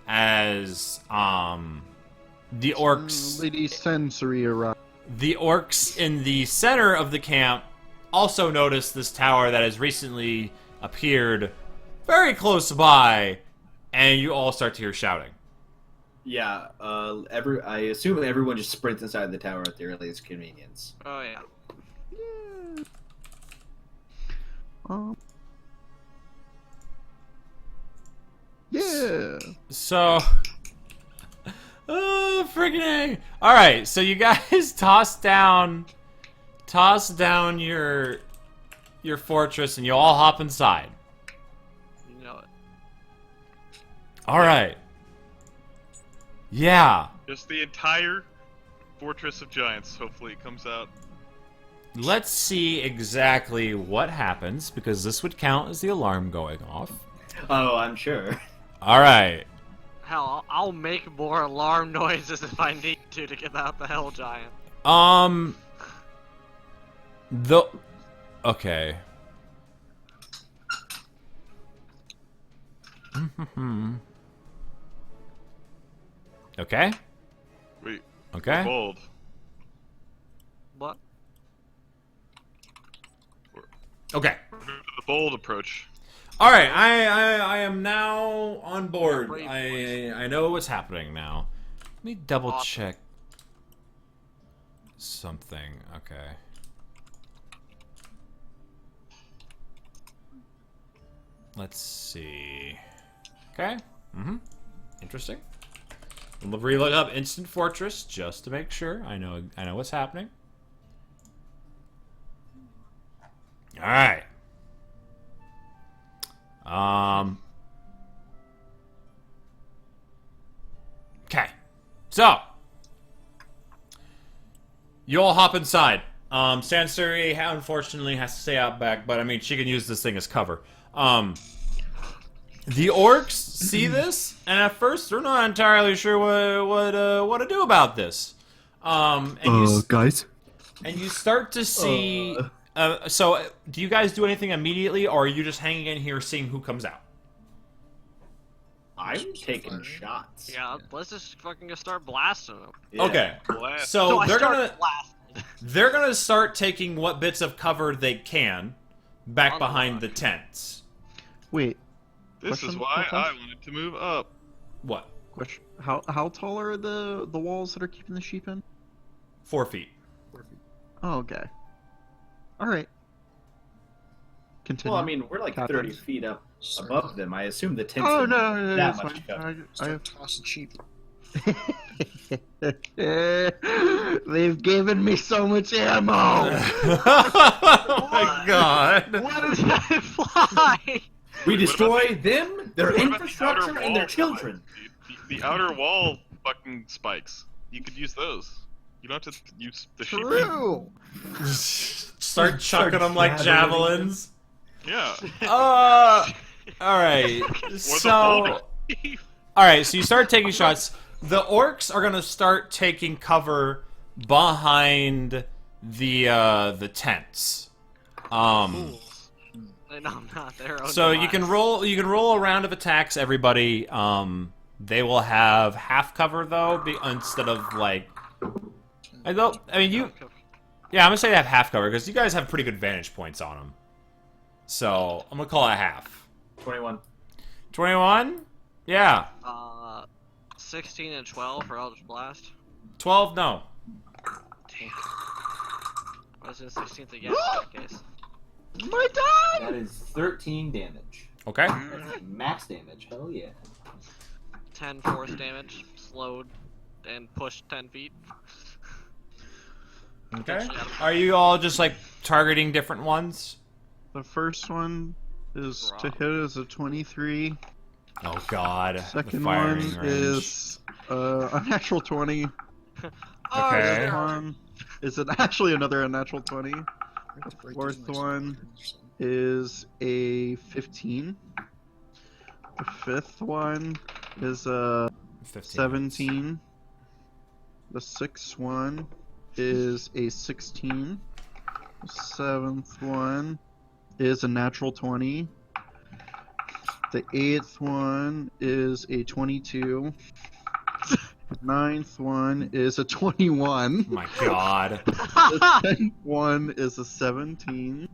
as the orcs. Lady Sensory arrived. The orcs in the center of the camp also notice this tower that has recently appeared very close by, and you all start to hear shouting. Yeah, I assume everyone just sprints inside the tower at the earliest convenience. Oh yeah. Yeah. So, friggin' A. All right, so you guys toss down your fortress, and you all hop inside. You know it. All right. Yeah. Just the entire Fortress of Giants. Hopefully it comes out. Let's see exactly what happens, because this would count as the alarm going off. Oh, I'm sure. All right. Hell, I'll make more alarm noises if I need to get out the hell giant. Okay. Okay. Wait. Okay. Bold. What? Okay. The bold approach. All right. I am now on board. I know what's happening now. Let me double check something. Okay. Let's see. Okay. Interesting. We'll reload up Instant Fortress just to make sure. I know what's happening. All right. Okay. So you all hop inside. Sansuri, unfortunately, has to stay out back, but I mean, she can use this thing as cover. The orcs see this, and at first they're not entirely sure what to do about this. Guys? And you start to see. So, do you guys do anything immediately, or are you just hanging in here, seeing who comes out? I'm taking shots. Yeah, let's just fucking start blasting them. Yeah. Okay, Blast. so I they're start gonna blasting. they're gonna start taking what bits of cover they can back behind the tents. Wait. This is Question? why I wanted to move up. What? Question. How tall are the walls that are keeping the sheep in? 4 feet. Oh, okay. All right. Continue. Well, I mean, we're like 30 Captains. feet up above them. I assume the tents Oh are no, that that's much fine. cover. Start tossing sheep. They've given me so much ammo. Oh my god. What does that imply? We destroy them, their What about the infrastructure, outer and their wall children. spikes? The outer wall fucking spikes. You could use those. You don't have to use the sheep. True. Start chucking them like javelins. Yeah. Alright. Or the So. folding. Alright, so you start taking shots. The orcs are gonna start taking cover behind the tents. No, I'm not. They're So you can roll a round of attacks, everybody. They will have half cover though, instead of like. I'm gonna say they have half cover because you guys have pretty good vantage points on them. So I'm gonna call it half. 21. 21? Yeah. 16 and 12 for Eldritch Blast. 12? No. Damn. I was in 16th again in that case. My dad. That is 13 damage. Okay. That's max damage. Hell yeah. 10 force damage, slowed, and pushed 10 feet. Okay. Are you all just like targeting different ones? The first one is to hit is a 23. Oh God. The Second firing one range. is a natural 20. Okay. Third one is actually another unnatural 20. I have to break Fourth these nice one patterns or something. is a 15. The fifth one is a 15 hits. 17. The sixth one is a 16. The seventh one is a natural 20. The eighth one is a 22. The ninth one is a 21. My God. The 10th one is a 17.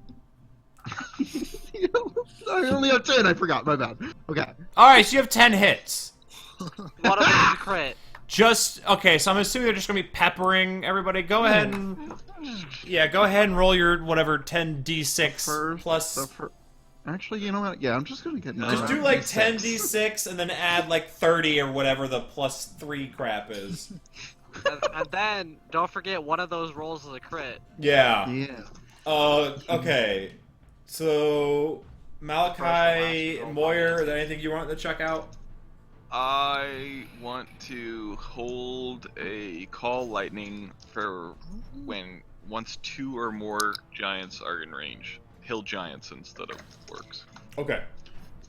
I only have 10, I forgot, my bad. Okay. Alright, so you have 10 hits. What if it's a crit? Okay, so I'm assuming they're just gonna be peppering everybody. Go ahead and... Yeah, go ahead and roll your, whatever, 10d6 plus... Actually, you know what? Yeah, I'm just gonna get... Just do like 10d6 and then add like 30 or whatever the plus 3 crap is. And then, don't forget, one of those rolls is a crit. Yeah. Yeah. Okay. So, Malachi, Moyer, is there anything you want to check out? I want to hold a call lightning for once 2 or more giants are in range. Hill giants instead of orcs. Okay.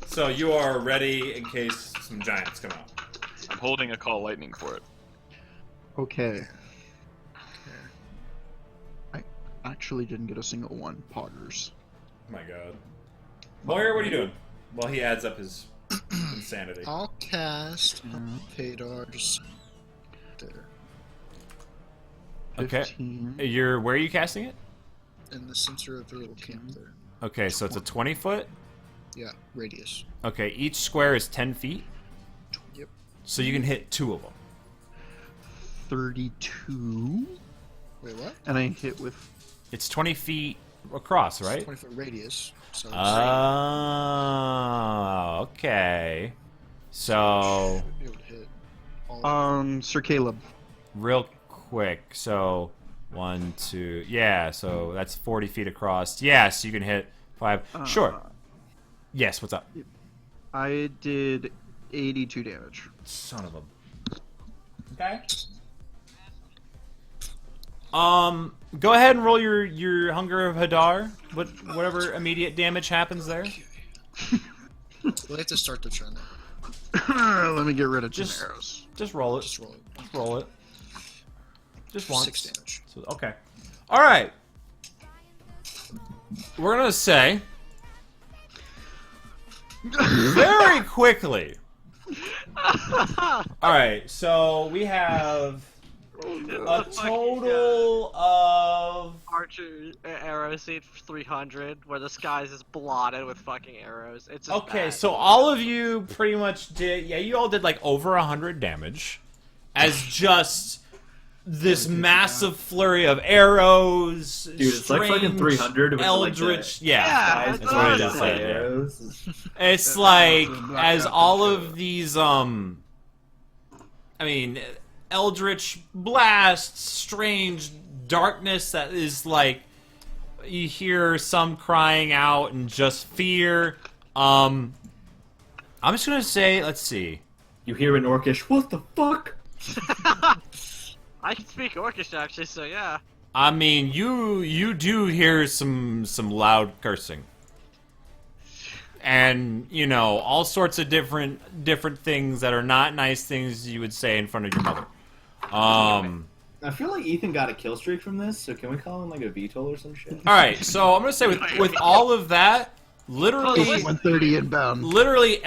So you are ready in case some giants come out. I'm holding a call lightning for it. Okay. I actually didn't get a single one. Poggers. Oh my God. Moyer, what are you doing? Well, he adds up his insanity. I'll cast Padar just there. Okay. 15. Where are you casting it? In the center of the little camp there. Okay, so it's a 20 foot. Yeah, radius. Okay, each square is 10 feet. Yep. So you can hit 2 of them. 32. Wait, what? And I hit with... It's 20 feet across, right? 20-foot radius. So Oh, okay. So, should be able to hit all Sir Caleb. real quick. So, 1, 2. Yeah, so that's 40 feet across. Yes, you can hit 5. Sure. Yes, what's up? I did 82 damage. Son of a... Okay. Go ahead and roll your Hunger of Hadar. Whatever immediate damage happens there. We'll have to start the trend. Let me get rid of Just- arrows. Just roll it. Just roll it. Just roll it. Just once. 6 damage. So, okay. All right. We're gonna say very quickly. All right. So we have a total of Archer arrow seat 300, where the skies is blotted with fucking arrows. It's just okay. bad. So all of you pretty much did. Yeah, you all did like over 100 damage, as just this massive flurry of arrows. Dude, it's like fucking 300 with eldritch. Yeah, Yeah, that's what it is. Like Yeah. arrows. It's like as all of these eldritch blasts, strange darkness that is like you hear some crying out and just fear. I'm just gonna say, let's see. You hear an orcish, what the fuck? I can speak Orcish actually, so yeah. I mean, you do hear some loud cursing. And, all sorts of different things that are not nice things you would say in front of your mother. I feel like Ethan got a kill streak from this, so can we call him like a VTOL or some shit? Alright, so I'm gonna say with all of that, literally 130 inbound. literally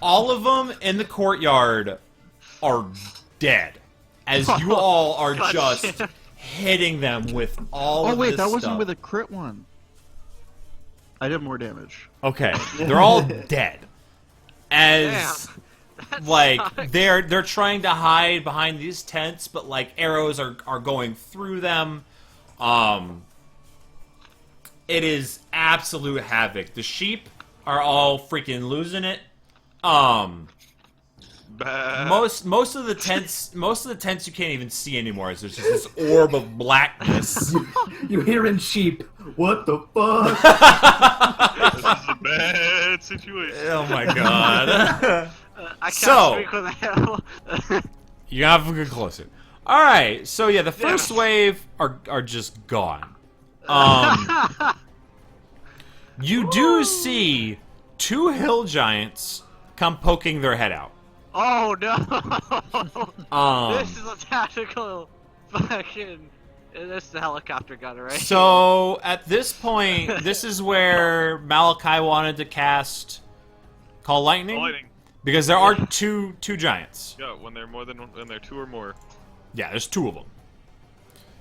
all of them in the courtyard are dead. As you all are just hitting them with all of Oh wait, this that wasn't stuff. with a crit one. I did more damage. Okay, they're all dead. As That like sucks. they're trying to hide behind these tents, but like arrows are going through them. It is absolute havoc. The sheep are all freaking losing it. Bah. Most of the tents you can't even see anymore. It's just this orb of blackness. You hearing sheep? What the fuck? This is a bad situation. Oh my god. I can't So- speak with hell. You have to get closer. All right, so yeah, the first wave are just gone. You do see 2 hill giants come poking their head out. Oh no! This is a tactical fucking. This is the helicopter gunner, right? So at this point, this is where Malachi wanted to cast Call Lightning, Lightning. because there are two giants. Yeah, when they're when they're 2 or more. Yeah, there's 2 of them.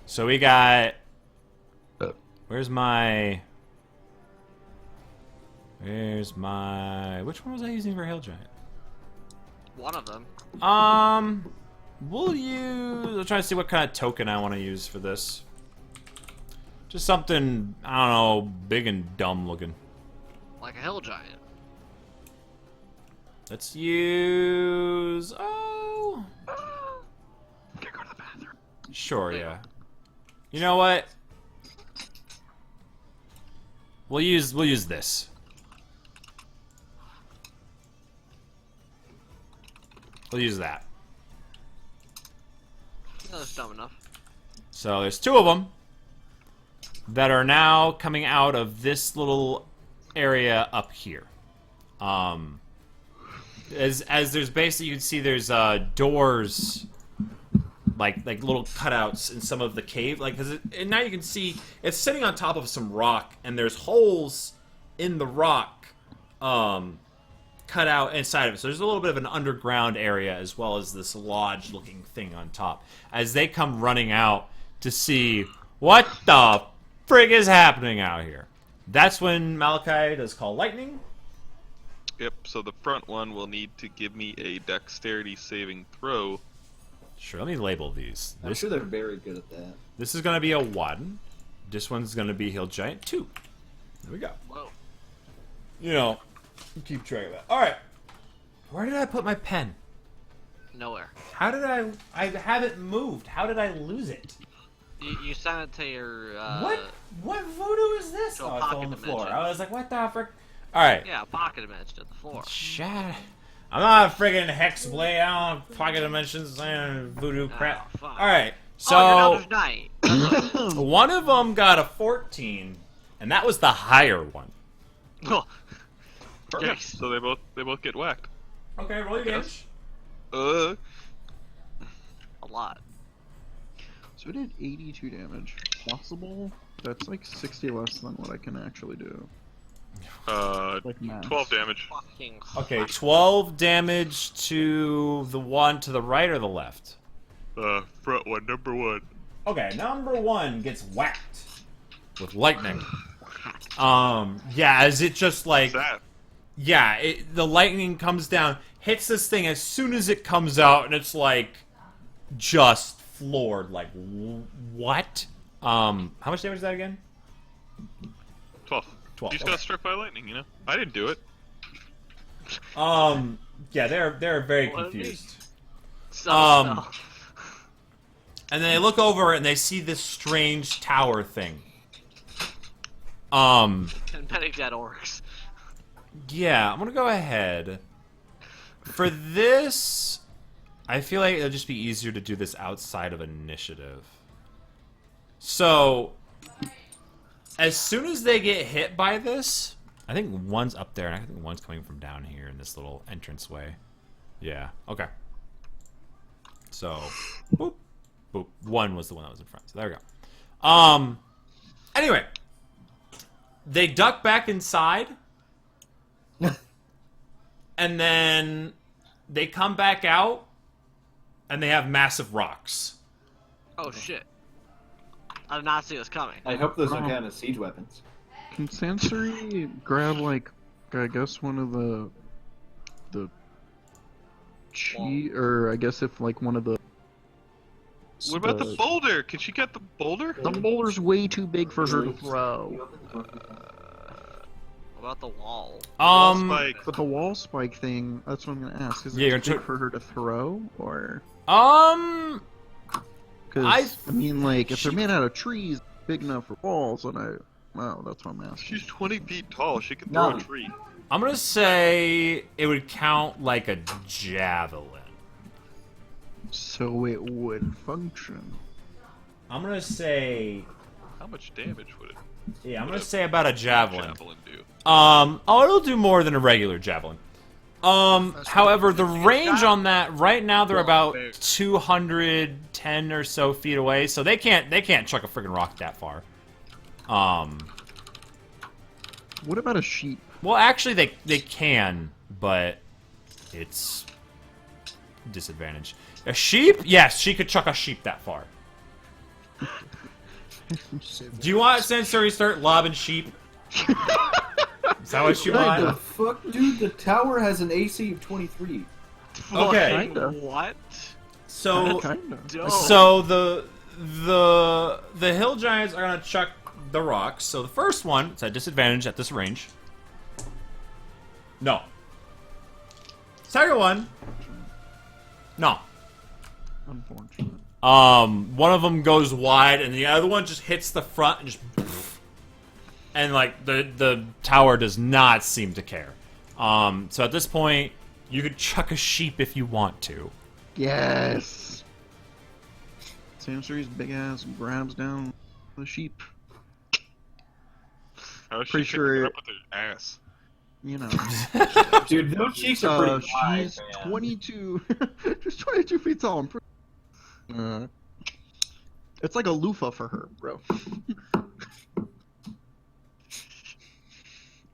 So we got. Where's my? Which one was I using for Hail Giant? One of them. We'll use. I'll try to see what kind of token I want to use for this. Just something, I don't know, big and dumb looking. Like a hill giant. Let's use. Oh. Can I go to the bathroom? Sure, yeah. You know what? We'll use this. We'll use that. No, that's dumb enough. So there's 2 of them that are now coming out of this little area up here. As there's basically, you can see there's doors, like little cutouts in some of the cave, and now you can see it's sitting on top of some rock, and there's holes in the rock, cut out inside of it. So there's a little bit of an underground area as well as this lodge-looking thing on top. As they come running out to see what the frig is happening out here, that's when Malachi does Call Lightning. Yep, so the front one will need to give me a dexterity saving throw. Sure, let me label these. I'm sure they're very good at that. This is going to be a 1. This one's going to be Hill Giant 2. There we go. Whoa. You know, keep track of that. All right. Where did I put my pen? Nowhere. How did I haven't moved. How did I lose it? You sent it to your. What voodoo is this? To a Oh, it's pocket on the floor. dimension. I was like, what the frick? All right. Yeah, pocket dimension at the floor. Shit. I'm not a friggin' hex blade. I don't have pocket dimensions and voodoo crap. Oh, fuck. All right. Oh, you're So Elder's Knight. one of them got a 14, and that was the higher one. Oh. Yeah, Yikes. so they both get whacked. Okay, roll your damage. Uh, A lot. So I did 82 damage. Possible? That's like 60 less than what I can actually do. Like max. 12 damage. Fucking. Okay, 12 damage to the one to the right or the left? Front one, number 1. Okay, number 1 gets whacked with lightning. Yeah, as it just like, What's that? yeah, the lightning comes down, hits this thing as soon as it comes out, and it's like just floored. Like, what? How much damage is that again? 12. 12. You just Okay. got struck by lightning, you know? I didn't do it. Yeah, they're very What did confused. So, And then they look over and they see this strange tower thing. And many dead orcs. Yeah, I'm gonna go ahead. For this, I feel like it'll just be easier to do this outside of initiative. So, as soon as they get hit by this, I think one's up there, and I think one's coming from down here in this little entranceway. Yeah, okay. So, boop, boop. One was the one that was in front, so there we go. Anyway, they duck back inside, and then they come back out, and they have massive rocks. Oh shit. I did not see this coming. I hope those are kind of siege weapons. Can Sansuri grab, like, I guess one of the or I guess if, like, one of the... What about the boulder? Can she get the boulder? The boulder's way too big for her to throw. about the wall? Spike. But the wall spike thing, that's what I'm gonna ask. Is Yeah, you're it too tr- big for her to throw, or? I Because I mean, like, if they're she- made out of trees, big enough for walls, then wow, that's what I'm asking. She's 20 feet tall. She can throw No. a tree. I'm gonna say it would count like a javelin. So it would function. I'm gonna say, How much damage would it? yeah, I'm gonna say about a javelin. Javelin do? It'll do more than a regular javelin. However, the range on that right now they're about 210 or so feet away, so they can't chuck a freaking rock that far. What about a sheep? Well, actually they can, but it's disadvantage. A sheep? Yes, she could chuck a sheep that far. Do you want Sensory to start lobbing sheep? Is that what you What the want? fuck, dude? The tower has an AC of 23. Okay. Kinda. What? So Kinda. Dope. So the hill giants are gonna chuck the rocks. So the first one, it's at disadvantage at this range. No. Second one. No. Unfortunate. One of them goes wide, and the other one just hits the front and just, and like the tower does not seem to care. So at this point, you could chuck a sheep if you want to. Yes. Samsuri's big ass grabs down the sheep. How is she Pretty picking sure- it up with her ass? You know. Dude, those cheeks are pretty wide, She's man. 22. She's 22 feet tall. I'm pretty. It's like a loofah for her, bro.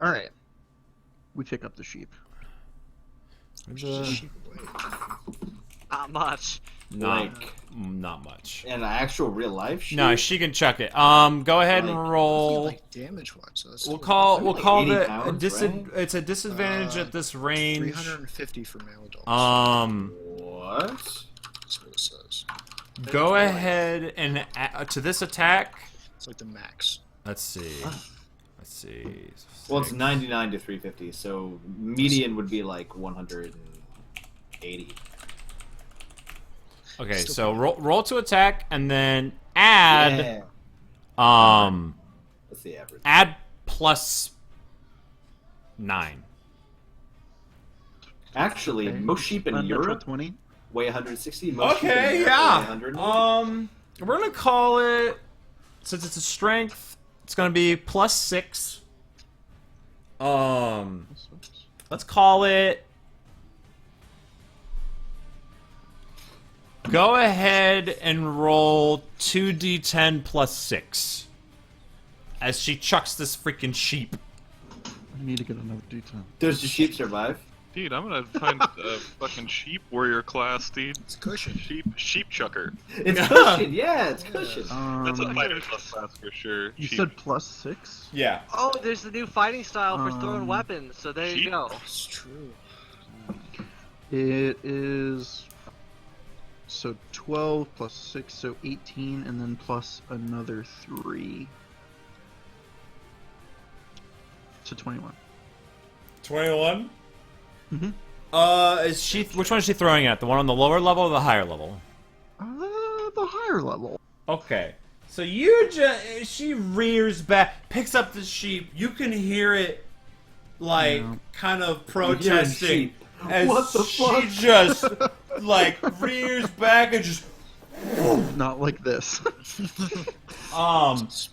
All right. We pick up the sheep. Sheep away. Not much. Not much. An actual real life sheep? No, she can chuck it. Go ahead and Like- roll. Like damage wise, so that's We'll still call like 80 the pounds, right? it's a disadvantage at this range. 350 for male adults. What? That's what it says. Go ahead and to this attack. It's like the max. Let's see. Let's see. Well, it's 99 to 350, so median would be like 180. Okay, Still so roll to attack and then add Yeah. What's the average? add plus 9. Actually, Okay. most sheep in Unnatural Europe 20. weigh 160. Most sheep in Okay, America yeah. weigh 180. We're gonna call it, since it's a strength, it's gonna be plus 6. Let's call it. Go ahead and roll 2d10 plus 6 as she chucks this freaking sheep. I need to get another D10. Does the sheep survive? Dude, I'm gonna find a fucking sheep warrior class, dude. It's a cushion. Sheep chucker. It's cushion, yeah, it's cushion. That's a fighter plus class for sure. You Sheep. said plus 6? Yeah. Oh, there's the new fighting style for throwing weapons. So there you sheep? go. It's true. It is. So 12 plus 6, so 18, and then plus another 3. So 21. 21? Mhm. Is she? Which one is she throwing at? The one on the lower level or the higher level? The higher level. Okay. So she rears back, picks up the sheep. You can hear it, like, Yeah. kind of You're hearing protesting. sheep. As What the she fuck? just, like, rears back and just, Not like this.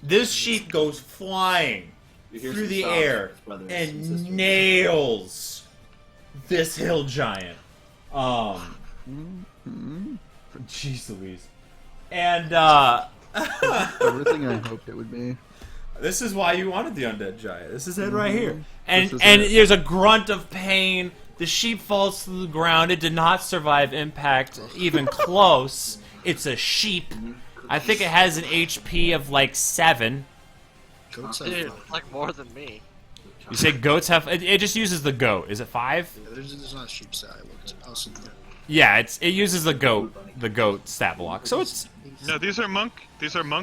this sheep goes flying You hear through some the sobs air from his brothers and and sisters. nails this hill giant. Jeez Louise. And, Everything I hoped it would be. this is why you wanted the undead giant. This is it right here. This And is and it. there's a grunt of pain. The sheep falls to the ground. It did not survive impact even close. It's a sheep. I think it has an HP of like 7. Goats have Dude, five. like more than me. You say goats have? It just uses the goat. Is it 5? Yeah, there's not a sheep side. I looked. I was thinking Yeah, it uses the goat stat block. So it's No, these are monk.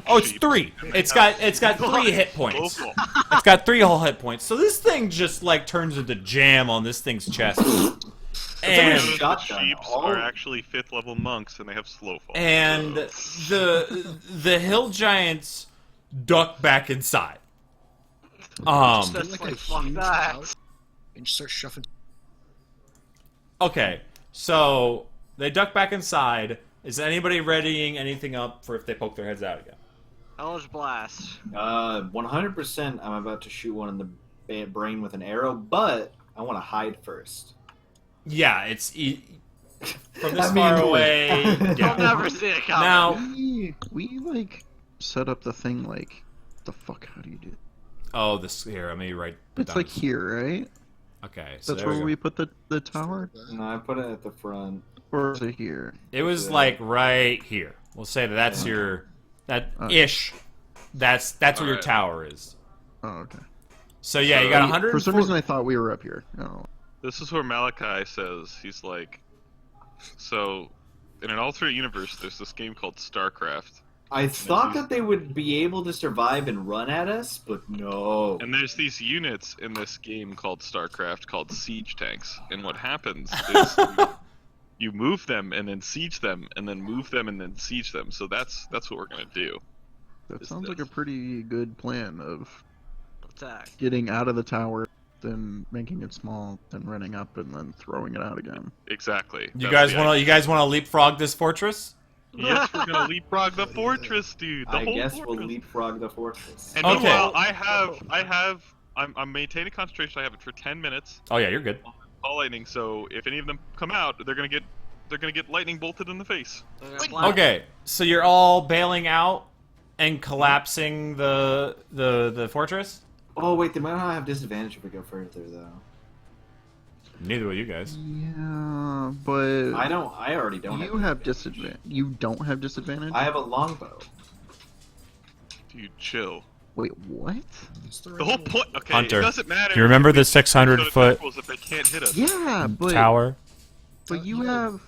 oh, it's sheep. 3. It's got 3 hit points. Awful. It's got 3 whole hit points. So this thing just like turns into jam on this thing's chest. And The Shotgun, sheeps all- are actually 5th level monks, and they have slow fall. and so- the hill giants duck back inside. That's Like a like, fuck huge that. pouch and just start shuffling. Okay, so they duck back inside. Is anybody readying anything up for if they poke their heads out again? Eldritch Blast. 100%. I'm about to shoot one in the brain with an arrow, but I want to hide first. Yeah, it's from this I mean, far wait. away. You'll Yeah. never see it coming. Now, We like set up the thing like the fuck. How do you do it? oh, this here. Let me write. It's down like this- here, right? Okay, so That's there we where go. we put the tower, No, I put it at the front. or is it here? It was Yeah. like right here. We'll say that's Yeah. your that Okay. ish. That's where your Alright. tower is. Oh, okay. So yeah, you got So- 100. For some reason, I thought we were up here. Oh, This is where Malachi says, he's like, so, in an alternate universe, there's this game called StarCraft. I thought that they would be able to survive and run at us, but no. And there's these units in this game called StarCraft called siege tanks. And what happens is you move them and then siege them, and then move them and then siege them. So that's what we're going to do. that Is sounds like this. a pretty good plan of Attack. getting out of the tower, then making it small, then running up, and then throwing it out again. Exactly. You That's guys the want to? idea. You guys want to leapfrog this fortress? Yes, we're going to leapfrog the fortress, dude. The I whole guess fortress. we'll leapfrog the fortress. And Okay. meanwhile, I'm maintaining concentration. I have it for 10 minutes. Oh yeah, you're good. All lightning. So if any of them come out, they're gonna get lightning bolted in the face. Okay, so you're all bailing out and collapsing the fortress. Oh wait, they might not have disadvantage if we go further though. Neither will you guys. Yeah, but I already don't. you have disadvantage. You don't have disadvantage. I have a longbow. Dude, chill. Wait, what? It's the, The whole point. Okay, Hunter, it doesn't matter. do you remember the if we 600 go to foot tackles if they can't hit us. Yeah, but tower? but you You have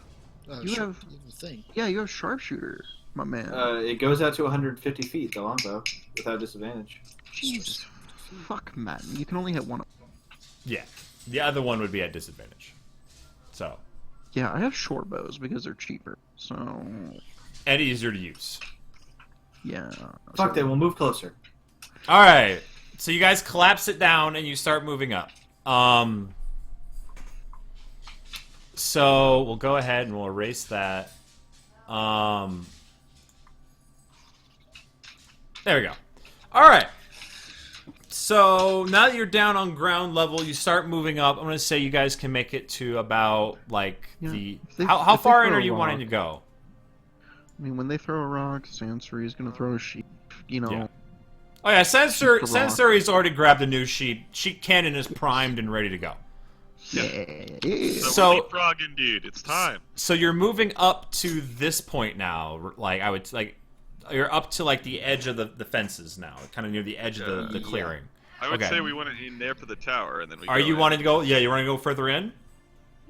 you sure, have you think. yeah, you have sharpshooter, my man. It goes out to 150 feet, the longbow, without disadvantage. Jesus, fuck, Matt. You can only hit one. Yeah, the other one would be at disadvantage. So Yeah, I have short bows because they're cheaper. So and easier to use. yeah. Fuck that, we'll move closer. All right, so you guys collapse it down and you start moving up. So we'll go ahead and we'll erase that. There we go. All right. So now that you're down on ground level, you start moving up. I'm gonna say you guys can make it to about like Yeah. the If they- how if they far in throw are a you wanting rock- to go? I mean, when they throw a rock, Sansary is gonna throw a sheep. You know. Yeah. Oh yeah, Shoot the rock. Sensori's already grabbed a new sheep. Sheep cannon is primed and ready to go. Yeah. So- we're leapfrogging, dude. It's time. So you're moving up to this point now. Like I would like, you're up to like the edge of the fences now, kind of near the edge of the Yeah. clearing. I would Okay. say we want to aim there for the tower, and then we. Are go you in. wanting to go? Yeah, you want to go further in?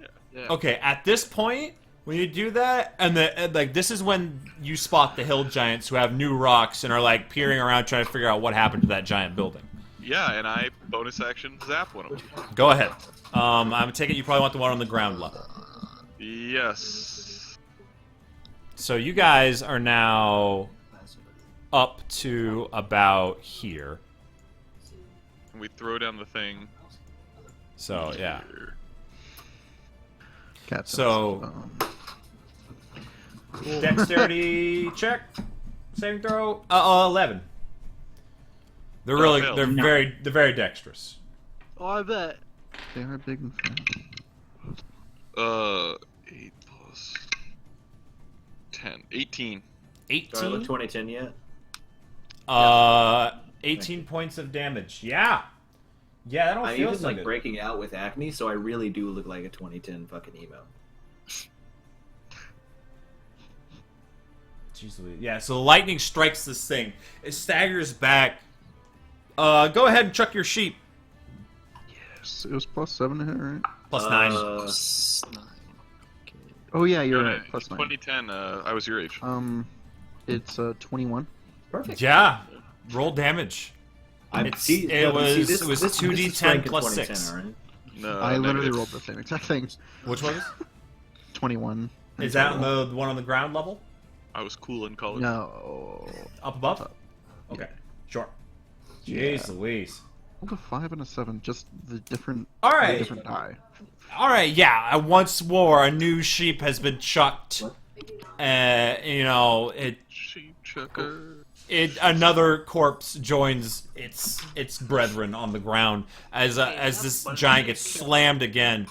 Yeah. Okay. At this point, when you do that, and like this is when you spot the hill giants who have new rocks and are like peering around trying to figure out what happened to that giant building. Yeah, and I bonus action zap one of them. Go ahead. I'm taking you probably want the one on the ground level. Yes. So you guys are now up to about here. And we throw down the thing. So yeah. here. Captains. So- Dexterity check. Saving throw. 11. They're really failed. they're very dexterous. Oh, I bet. they are big and fat. 8 plus 10. 18. Do I look 18. 2010 yet? 18 points of damage. Yeah. Yeah, that don't I'm feel even so like good. breaking out with acne, so I really do look like a 2010 fucking emo. Jeez Louise. Yeah, so the lightning strikes this thing. It staggers back. Go ahead and chuck your sheep. Yes, it was +7 to hit, right? Plus 9. Plus 9. Okay. Oh yeah, you're Yeah, right. Plus 9. 2010. I was your age. It's 21. Perfect. Yeah. Roll damage. It was this 2d10 rank in plus 2010, 6. alright? No, I literally negative. rolled the same exact thing. Which one is? 21. Is that on the one on the ground level? I was cool in college. No. Up above? Up. Okay. Sure. Yeah. Jeez Louise. Rolled a 5 and a 7. Just the different. All right. The different die. All right. Yeah. Once more, a new sheep has been chucked. You know, Sheep chucker. another corpse joins its brethren on the ground as this giant gets slammed again.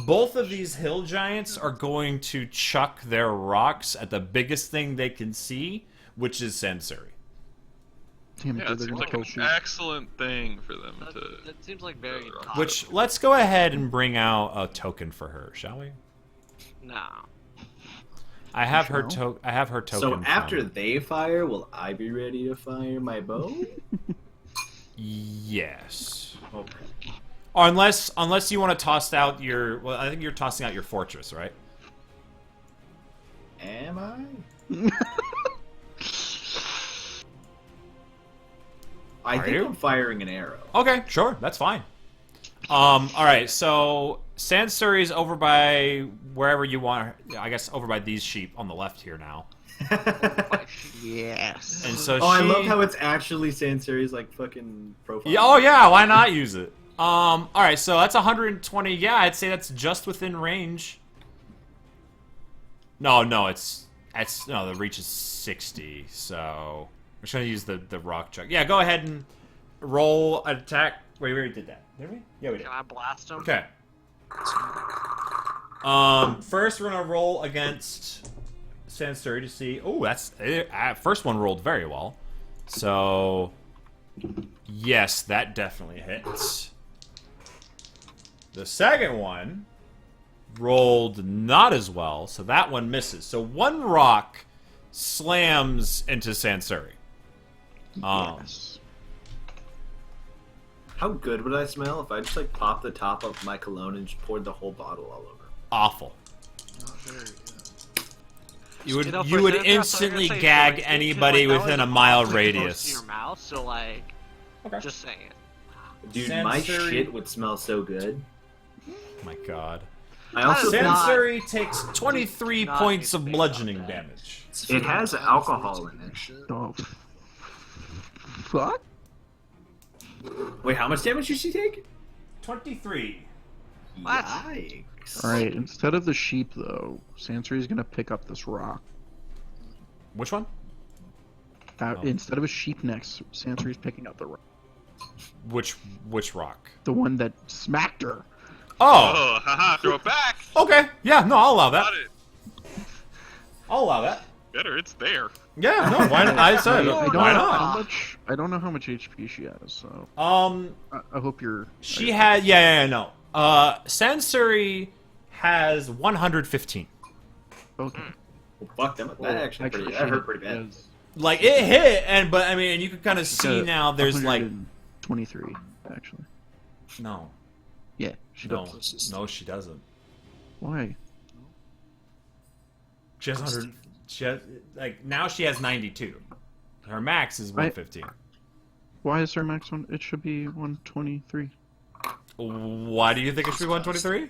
Both of these hill giants are going to chuck their rocks at the biggest thing they can see, which is Sansuri. Damn it, Yeah, it they're seems gonna like kill an sheep. excellent thing for them to. That seems like very. Which, let's go ahead and bring out a token for her, shall we? No. I have her Shall? I have her token. So after from- they fire, will I be ready to fire my bow? Yes. Okay. Or unless you want to toss out your. Well, I think you're tossing out your fortress, right? Am I? I Are think you? I'm firing an arrow. Okay, sure, that's fine. All right, so Sansuri is over by wherever you want. I guess over by these sheep on the left here now. Yes. And so Oh, I she- love how it's actually Sansuri's like fucking profile. Yeah, oh yeah, why not use it? All right, so that's 120. Yeah, I'd say that's just within range. No, the reach is 60. So I'm just gonna use the rock chuck. Yeah, go ahead and roll an attack. Wait, we already did that. Did we? Yeah, we did. Can I blast him? Okay. First we're gonna roll against Sansuri to see. Oh, that's first one rolled very well. So yes, that definitely hits. The second one rolled not as well, so that one misses. So one rock slams into Sansuri. Yes. How good would I smell if I just like popped the top of my cologne and just poured the whole bottle all over? Awful. Not very. You would You know, for you would a second there, I thought you were instantly gonna say, gag like, anybody like, that within a was mile awfully close to radius. your mouth, so like, Okay. just saying. Dude, my Sansuri- shit would smell so good. My God. I also That is think not- Sansuri takes 23 not points of anything bludgeoning about that. damage. It has alcohol in it. Shit. Oh. Fuck? Wait, how much damage did she take? 23. What? Yikes. Alright, instead of the sheep, though, Sansuri's gonna pick up this rock. Which one? Instead of a sheep next, Sansuri's picking up the rock. Which rock? The one that smacked her. Oh, Oh, haha, throw it back! okay. Yeah, no, I'll allow that. Got it. I'll allow that. Better, it's there. Yeah, no, why not? I said, I don't why know not? how much. I don't know how much HP she has, so I hope you're. She had, yeah, no. Sansuri has 115. Okay. Well, fuck them. That actually pretty, that hurt pretty bad. Like it hit, but I mean, you can kind of see now. There's like 23, actually. no, Yeah, she no, does. no, she doesn't. Why? She has 100. She has like now she has 92. Her max is 115. Why is her max one? It should be 123. Why do you think it should be 123?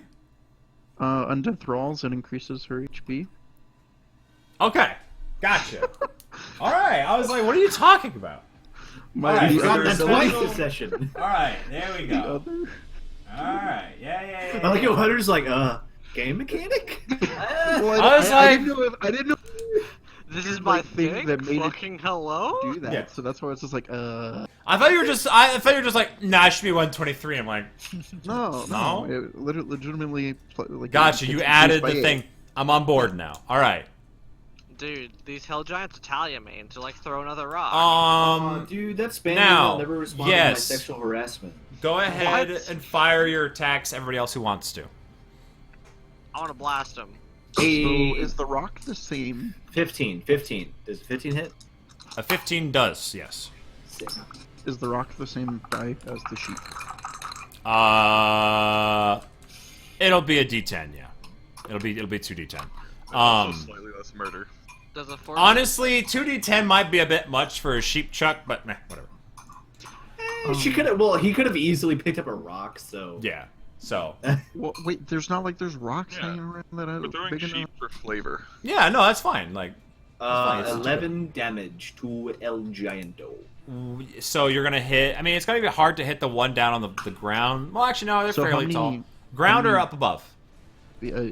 Undead Thralls, it increases her HP. Okay, gotcha. All right, I was like, what are you talking about? My You so got there's that a twice little- this session. All right, there we the go. other. All right, yeah. I like how Hunter's like, game mechanic? Well, I was like- I didn't know This is my Like, thing thing. that made it Fucking hello. do that, Yeah. so that's why it's just like, I thought you were just like, nah, it should be 123. I'm like, no, No? it legitimately, like, gotcha, you it's added by the eight. thing. I'm on board now. All right. Dude, these hell giants Italia main to like throw another rock. Dude, that's Spanish. now, I'll never respond yes. to my sexual harassment. Go ahead What? and fire your attacks. Everybody else who wants to. I want to blast him. So is the rock the same? 15. 15. Does 15 hit? A 15 does, yes. Sick. Is the rock the same die as the sheep? It'll be a D10, yeah. It'll be 2D10. Also slightly less murder. Does a 4 Honestly, 2d10 might be a bit much for a sheep chuck, but meh, whatever. She could have. Well, he could have easily picked up a rock. So Yeah. So. Well, wait, there's not like there's rocks Yeah. hanging around that are We're throwing big sheep enough. for flavor. Yeah, no, that's fine. Like. fine, it's 11 damage to El Gianto. So you're gonna hit. I mean, it's gonna be hard to hit the one down on the ground. Well, actually, no, they're So how fairly many- tall. Ground how or many- up above?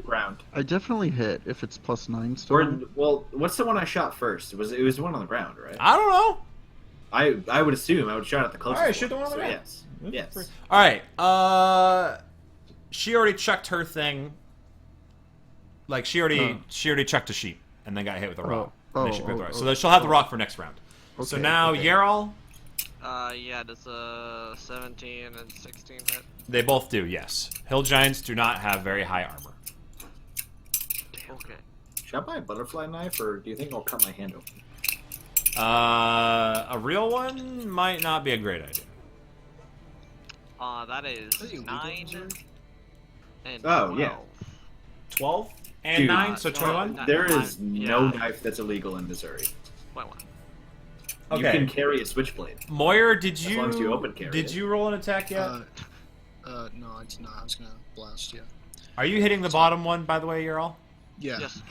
Ground. I definitely hit if it's +9 still. Or, well, what's the one I shot first? It was the one on the ground, right? I don't know. I would assume I would shot at the closest. Alright, shoot the one on the so ground. yes. All right. She already chucked her thing. Like she already chucked a sheep and then got hit with a rock. And then she picked the rock. So then she'll have the rock for next round. So Okay, now okay. Yarl, Yeah, does a 17 and 16 hit? they both do. Yes. Hill giants do not have very high armor. Okay. Should I buy a butterfly knife, or do you think I'll cut my hand open? A real one might not be a great idea. That is Are they illegal 9 in Missouri? and 12. Oh, yeah. 12 and Dude. 9, so 21. There is no Yeah. knife that's illegal in Missouri. 21. You can carry a switchblade. Moyer, did As you long as you open carry did it. you roll an attack yet? No, I did not. I was gonna blast. Yeah. Are you hitting the bottom one, by the way, Yarl? Yeah. Yes.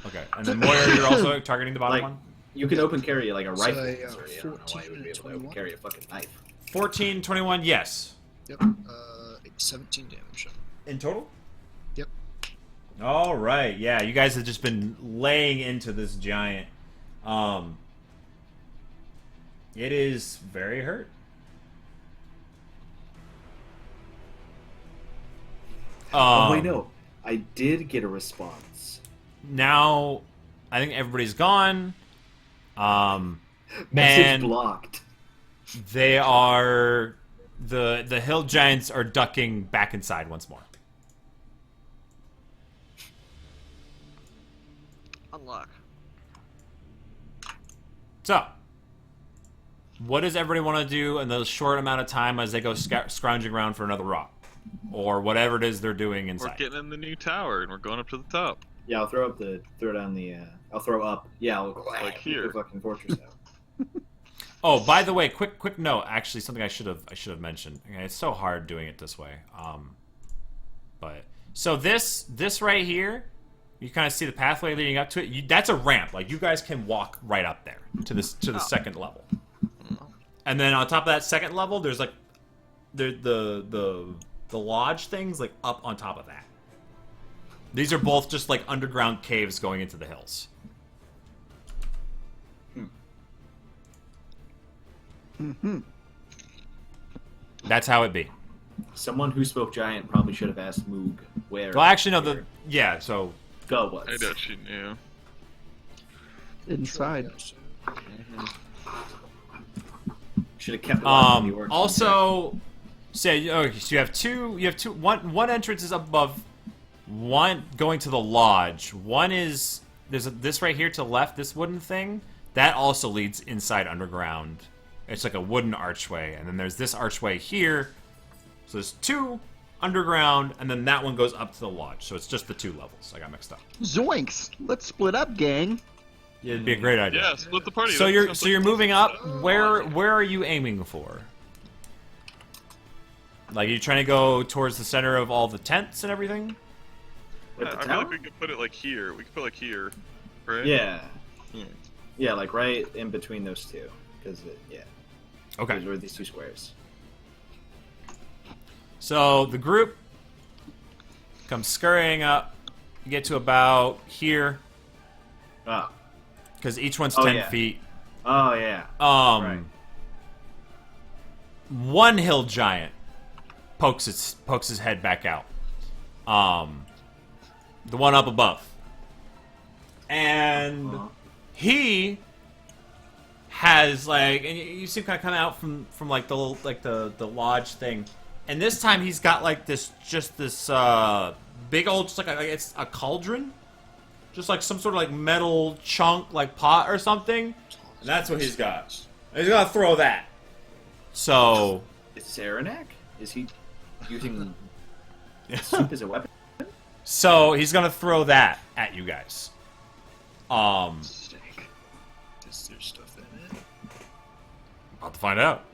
Okay. And then Moyer, you're also targeting the bottom Like- one? You can open carry like a So, rifle. in yeah, Missouri. I don't know why you would be able to 14 open and carry a fucking knife. 14, 21, yes. Yep. 17 damage. In total? Yep. All right. Yeah, you guys have just been laying into this giant. It is very hurt. Oh wait, no. I did get a response. Now, I think everybody's gone. Message And blocked. they are the hill giants are ducking back inside once more. Unlock. So, what does everybody want to do in the short amount of time as they go scrounging around for another rock, or whatever it is they're doing We're inside? getting in the new tower and we're going up to the top. Yeah, I'll throw down the. I'll throw up. Yeah, I'll Like here. The fucking fortress out. Oh, by the way, quick note. Actually, something I should have mentioned. Okay, it's so hard doing it this way. But so this right here, you kind of see the pathway leading up to it. That's a ramp. Like you guys can walk right up there to the second level. And then on top of that second level, there's like the lodge things like up on top of that. These are both just like underground caves going into the hills. That's how it be. Someone who spoke giant probably should have asked Moog where. Well, actually, no. So go was. I actually knew. Inside. Should have kept it on the origin. also, so you have two. One entrance is up above. One going to the lodge. One is this right here to the left. This wooden thing that also leads inside underground. It's like a wooden archway, and then there's this archway here. So there's two underground, and then that one goes up to the lodge. So it's just the two levels. I got mixed up. Zoinks! Let's split up, gang. Yeah, it'd be a great idea. Yeah, split the party. So That you're sounds so like- you're moving up. Where are you aiming for? Like, are you trying to go towards the center of all the tents and everything? With Yeah, the I feel tower? like we could put it like here. We could put like here, right? Yeah. Yeah. Yeah, like right in between those two. Because, yeah. Okay. Those are these two squares. So the group comes scurrying up. You get to about here, Oh. because each one's Oh, 10 yeah. feet. Oh, yeah. Right. One hill giant pokes his head back out. The one up above, and he has like, and you see him kind of come out from like the little, like the lodge thing, and this time he's got like this big old, just like it's a cauldron, just like some sort of like metal chunk, like pot or something. And that's what he's got. He's gonna throw that. So Is Saranac? Is he using soup as a weapon? So he's gonna throw that at you guys. Steak. Is there stuff in it? About to find out.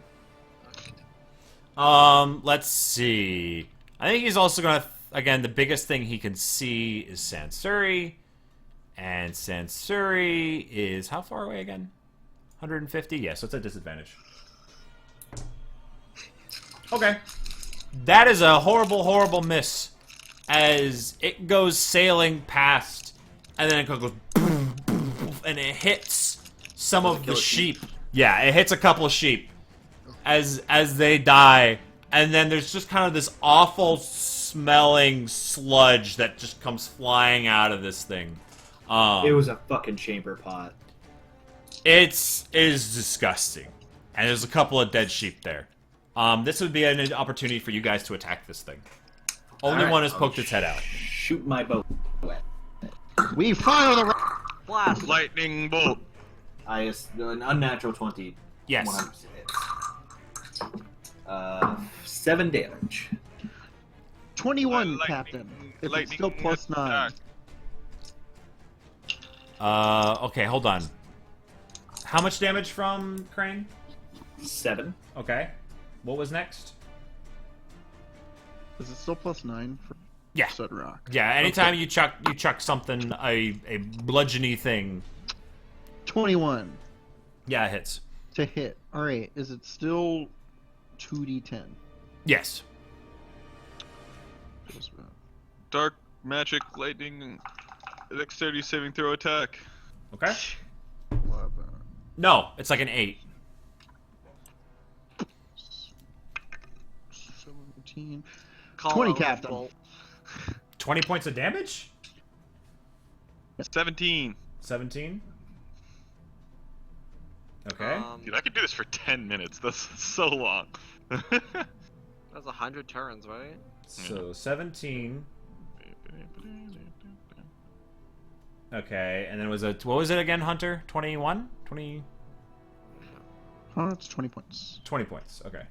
Okay. Let's see. I think he's also gonna again. The biggest thing he can see is Sansuri, and Sansuri is how far away again? 150. Yeah, so it's a disadvantage. Okay, that is a horrible, horrible miss. As it goes sailing past, and then it goes and it hits some of the sheep. Yeah, it hits a couple of sheep as they die, and then there's just kind of this awful smelling sludge that just comes flying out of this thing. It was a fucking chamber pot. It is disgusting, and there's a couple of dead sheep there. This would be an opportunity for you guys to attack this thing. Only Alright, one has I'll poked its head out. Shoot my bow. We fire the Blast. Lightning bolt. An unnatural 20. Yes. 100% hits. 7 damage. 21, Lightning- Captain. If it's lightning still plus 9. attack. Okay, hold on. How much damage from Crane? 7. Okay. What was next? Is it still plus 9 for Yeah. Sud Rock? Yeah, anytime you chuck something, a bludgeony thing. 21 Yeah, it hits. to hit. Alright, is it still 2d10? Yes. Dark magic lightning dexterity saving throw attack. Okay. 11. No, it's like an 8. 17. Call 20, out Captain. bolt. 20 points of damage? 17. 17. Okay. Dude, I could do this for 10 minutes. That's so long. That's 100 turns, right? So 17. Okay, and then what was it again, Hunter? 21? 20? Oh, that's 20 points. 20 points. Okay.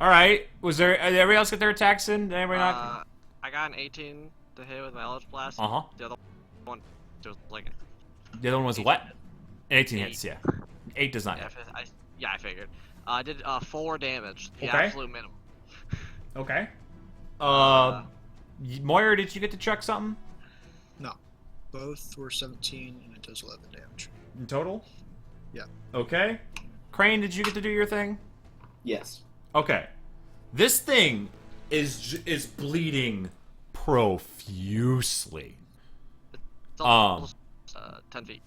All right. Did everybody else get their attacks in? Did anybody not? I got an 18 to hit with my Eldritch Blast. Uh-huh. The other one just like The other one was what? 18 8. hits, yeah. 8 does not yeah, hit. I figured. I did 4 damage, the Okay. absolute minimum. Okay. Moira, did you get to chuck something No. Both were 17 and it does 11 damage. in total? Yeah. Okay. Crane, did you get to do your thing? Yes. Okay. This thing is bleeding profusely. It's almost, 10 feet.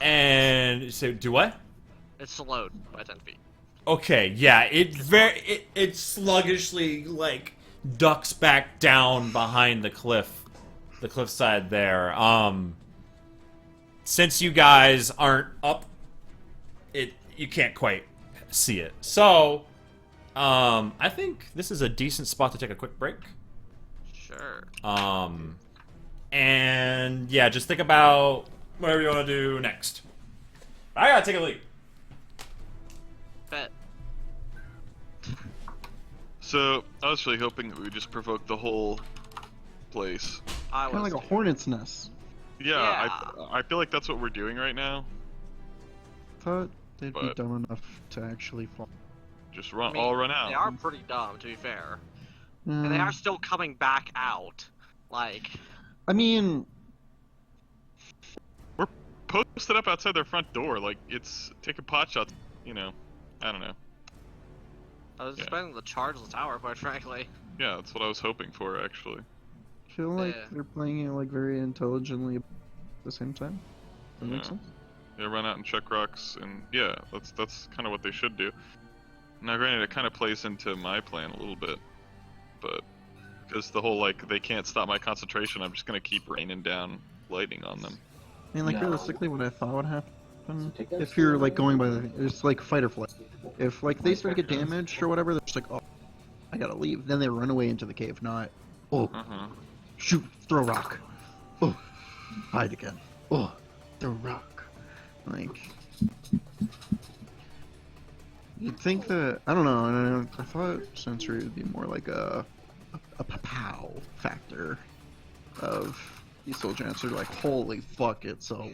And so do what? It's slowed by 10 feet. Okay, yeah, it sluggishly like ducks back down behind the cliffside there. Since you guys aren't up, you can't quite see it. So, I think this is a decent spot to take a quick break. Sure. And yeah, just think about whatever you want to do next. I gotta take a leak. Bet. So, I was really hoping that we would just provoke the whole place. I Kind of was like a hornet's nest. Yeah, I feel like that's what we're doing right now. Thought they'd be But- dumb enough to actually fall. Just I mean, all run out. They are pretty dumb, to be fair. And they Mm, are still coming back out. Like, I mean, We're posted up outside their front door. Like, it's taking pot shots. You know, I don't know. I was Yeah. expecting to charge the tower, quite frankly. Yeah, that's what I was hoping for, actually. I feel like Yeah. they're playing it like very intelligently at the same time. That makes Yeah. sense. Yeah, run out and check rocks, and yeah, that's kind of what they should do. Now, granted, it kind of plays into my plan a little bit, but because the whole like they can't stop my concentration, I'm just gonna keep raining down lightning on them. I mean, like No. realistically, what I thought would happen So take that if you're slow. like going by the, it's like fight or flight. If like they start to get damaged or whatever, they're just like, oh, I gotta leave. Then they run away into the cave, not, oh, shoot, throw rock, oh, hide again, oh, throw rock. Like, you'd think that, I don't know, I thought sensory would be more like a pow factor. of these soul giants are like, holy fuck it. So,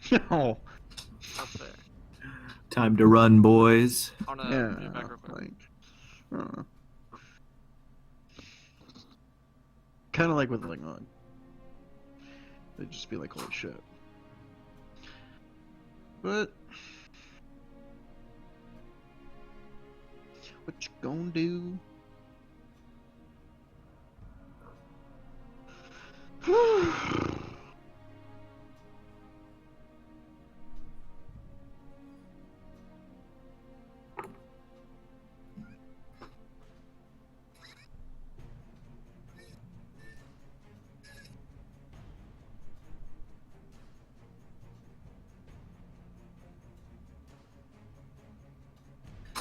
you know, That's fair. Time to run, boys. I wanna yeah, be back real quick. like, kind of like with Lingon. They'd just be like, holy shit. But what you gonna do?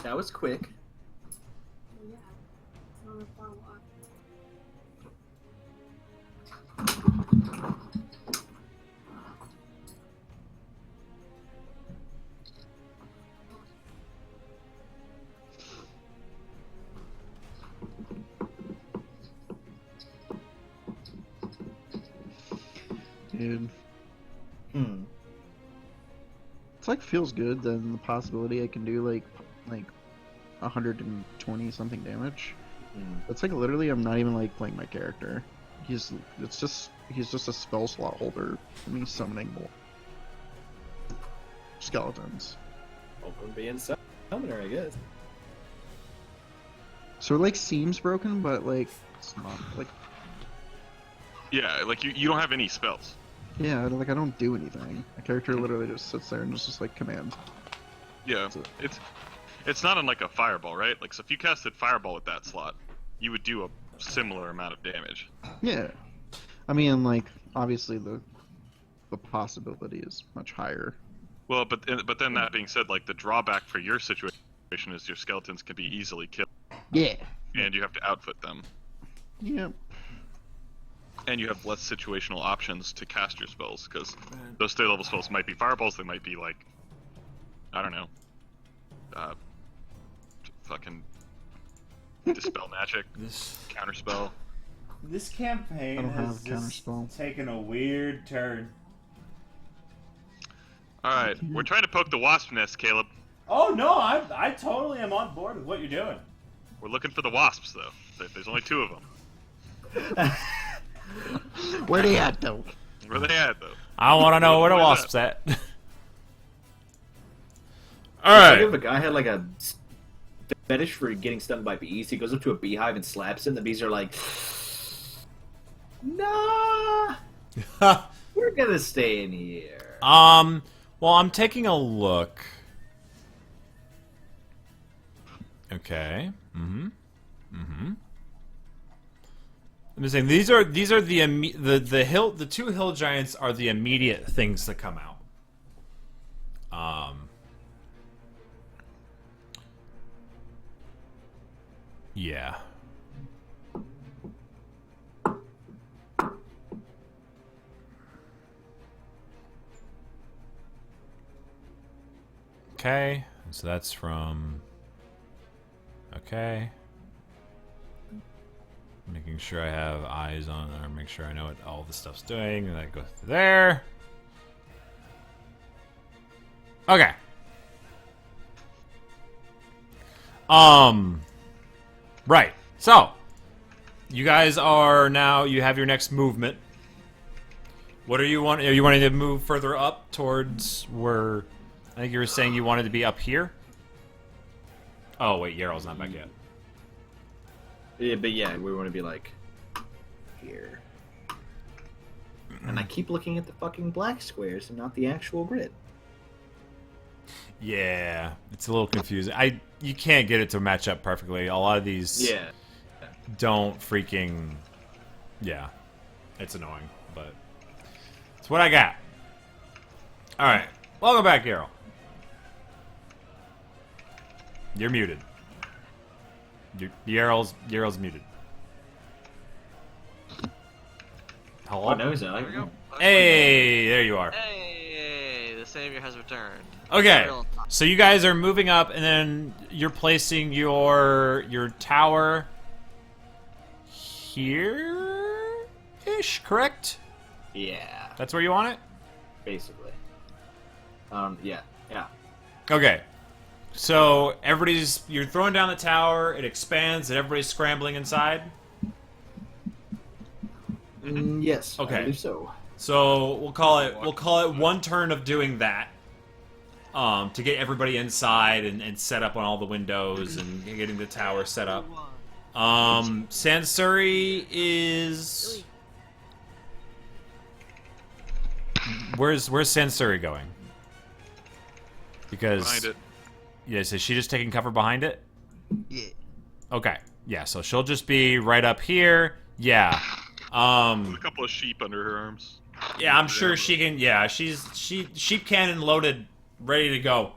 That was quick. Yeah. It's not a follow-up. Dude, Hmm. it's like feels good. Then the possibility I can do like 120 something damage. That's like literally I'm not even like playing my character. He's just a spell slot holder for me summoning more skeletons. Open being summoner, I guess. So it like seems broken, but like it's not. Like Yeah, like you don't have any spells. yeah, like I don't do anything. My character literally just sits there and just like command. Yeah, That's it's not unlike a fireball, right? Like, so if you casted fireball at that slot, you would do a similar amount of damage. Yeah, I mean like obviously the possibility is much higher. Well, but then that being said, like the drawback for your situation is your skeletons can be easily killed, Yeah. and you have to outfit them, Yep. and you have less situational options to cast your spells because those 3rd level spells might be fireballs. They might be like, I don't know, fucking dispel magic, counterspell. This campaign I don't have has a just counterspell. taken a weird turn. All right, we're trying to poke the wasp nest, Caleb. Oh no, I totally am on board with what you're doing. We're looking for the wasps, though. There's only 2 of them. Where they at though? Where are they at, though? I want to know where the Where's wasp's at. All If right. a guy had like a fetish for getting stung by bees, he goes up to a beehive and slaps it, and the bees are like, "Nah, we're gonna stay in here." Well, I'm taking a look. Okay. I'm just saying these are the 2 hill giants are the immediate things that come out. Yeah. Okay, so that's from... Okay. Making sure I have eyes on there, make sure I know what all the stuff's doing, and that goes to there. Okay. Right. So, you guys are now, you have your next movement. What are you wanting? Are you wanting to move further up towards where... I think you were saying you wanted to be up here? Oh, wait, Yarrow's not back yet. Yeah, but yeah, we want to be like here. And I keep looking at the fucking black squares and not the actual grid. Yeah, it's a little confusing. You can't get it to match up perfectly. A lot of these don't freaking... Yeah, it's annoying, but it's what I got. Alright, welcome back, Yarrow. You're muted. Yarrow's muted. Hello? Oh, no, he's There we go. Hey, there you are. Hey, the savior has returned. Okay, Real time. so you guys are moving up, and then you're placing your tower here-ish? ish, correct? Yeah, That's where you want it? basically. Yeah. Okay. So you're throwing down the tower, it expands, and everybody's scrambling inside? Yes. Okay. I believe so. So we'll call it one turn of doing that. To get everybody inside and set up on all the windows and getting the tower set up. Sansuri is... Where's Sansuri going? Because... Behind it. Yes, is she just taking cover behind it? Yeah. Okay. Yeah, so she'll just be right up here. Yeah. With a couple of sheep under her arms. Yeah, I'm sure she can. Yeah, sheep cannon loaded, ready to go.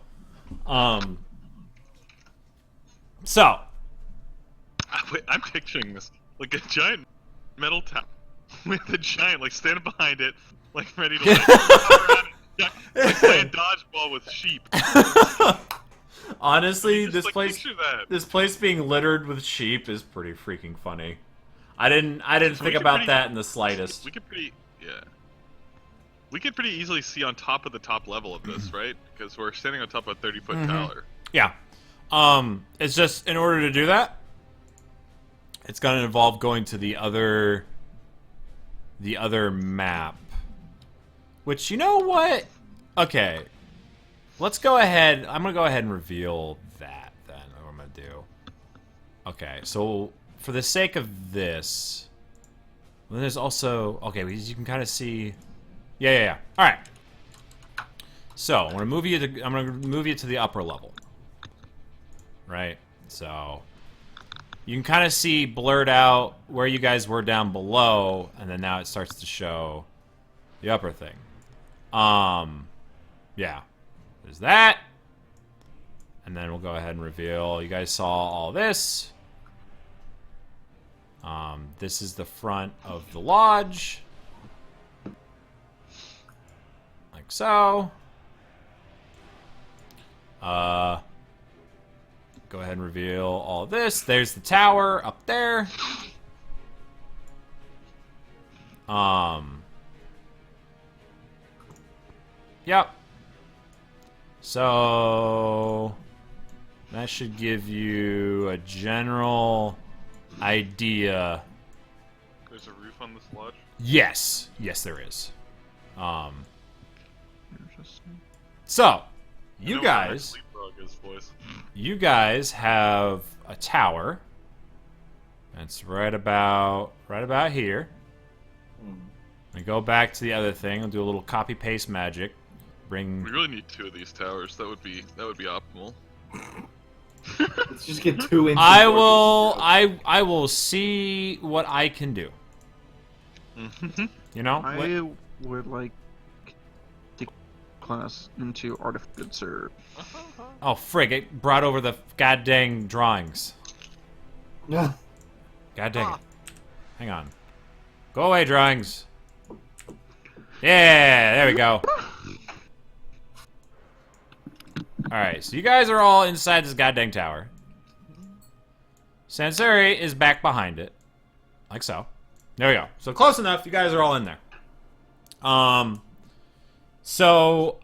So. Wait, I'm picturing this like a giant metal tower with a giant like standing behind it, like ready to like, like playing dodgeball with sheep. Honestly, Just, this like, place, picture that. this place being littered with sheep is pretty freaking funny. I didn't So think about that in the slightest. We could pretty easily see on top of the top level of this, right? Because we're standing on top of a 30-foot tower. Yeah. It's just in order to do that, it's going to involve going to the other map. Which, you know what? Okay. Let's go ahead. I'm going to go ahead and reveal that then. What I'm going to do. Okay, so for the sake of this, well, there's also... Okay, you can kind of see... Yeah. All right. So I'm gonna move you to the upper level. Right. So you can kind of see blurred out where you guys were down below, and then now it starts to show the upper thing. Yeah. There's that. And then we'll go ahead and reveal. You guys saw all this. This is the front of the lodge. Like so. Go ahead and reveal all this. There's the tower up there. Yep. So that should give you a general idea. There's a roof on this lodge. Yes, there is. So you guys have a tower that's right about here. I go back to the other thing. I'll do a little copy paste magic. We really need 2 of these towers. That would be optimal. Let's just get 2 in. I will see what I can do. You know? I would like to class into Artificer. Oh, frig, it brought over the goddamn drawings. Yeah. God dang it. Hang on. Go away, drawings. Yeah, there we go. Alright, so you guys are all inside this goddamn tower. Sansuri is back behind it. Like so. There we go. So close enough, you guys are all in there. So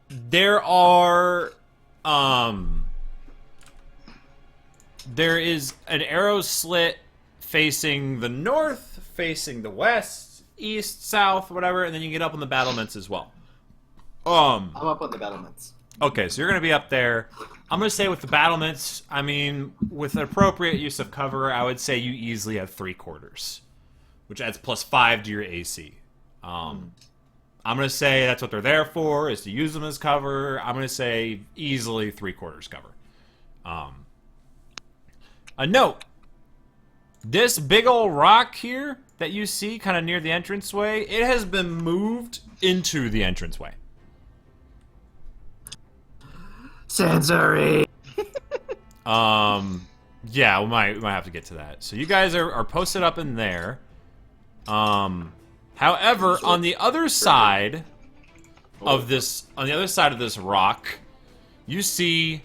there are there is an arrow slit facing the north, facing the west, east, south, whatever, and then you can get up on the battlements as well. I'm up on the battlements. Okay, so you're going to be up there. I'm going to say with the battlements, I mean, with appropriate use of cover, I would say you easily have 3/4, which adds +5 to your AC. I'm going to say that's what they're there for, is to use them as cover. I'm going to say easily 3/4 cover. A note. This big old rock here that you see kind of near the entranceway, it has been moved into the entranceway. Sansuri. Yeah, we might have to get to that. So you guys are posted up in there. However, on the other side of this, rock, you see.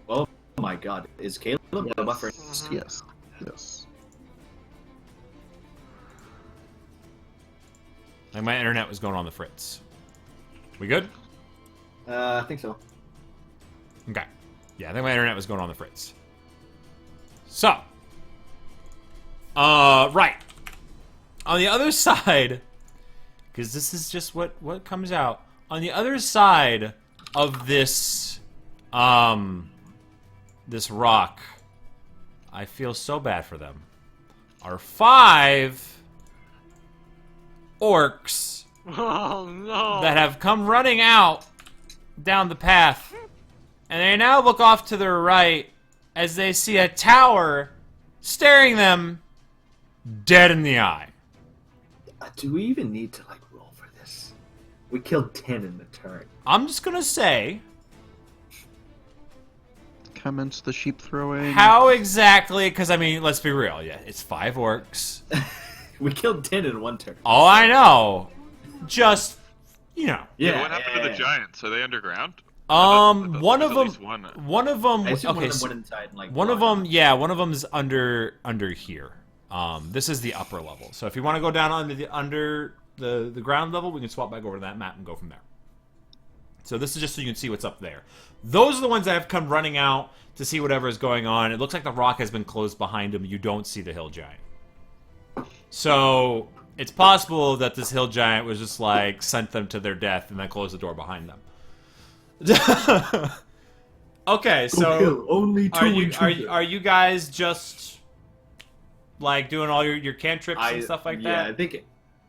Oh my God! Is Caleb the buffer? Yes. Like my internet was going on the fritz. We good? I think so. Okay. Yeah, I think my internet was going on the fritz. So. Right. On the other side, because this is just what comes out. On the other side of this, this rock, I feel so bad for them, are 5 orcs Oh no! that have come running out down the path, and they now look off to their right as they see a tower staring them dead in the eye. Do we even need to like roll for this? We killed 10 in the turn. I'm just gonna say, Commence the sheep throwing. how exactly, because I mean, let's be real, yeah, it's 5 orcs. We killed 10 in one turn. All I know, just, you know. Yeah, what happened to the giants? Are they underground? One of There's at them, least one. one of them, I assume okay, one of them so went inside and like. one of them, yeah, one of them's under here. This is the upper level. So if you want to go down under the ground level, we can swap back over to that map and go from there. So this is just so you can see what's up there. Those are the ones that have come running out to see whatever is going on. It looks like the rock has been closed behind them. You don't see the hill giant. So it's possible that this hill giant was just like sent them to their death and then closed the door behind them. Okay, so only are you guys just like doing all your cantrips and stuff like yeah, that? I think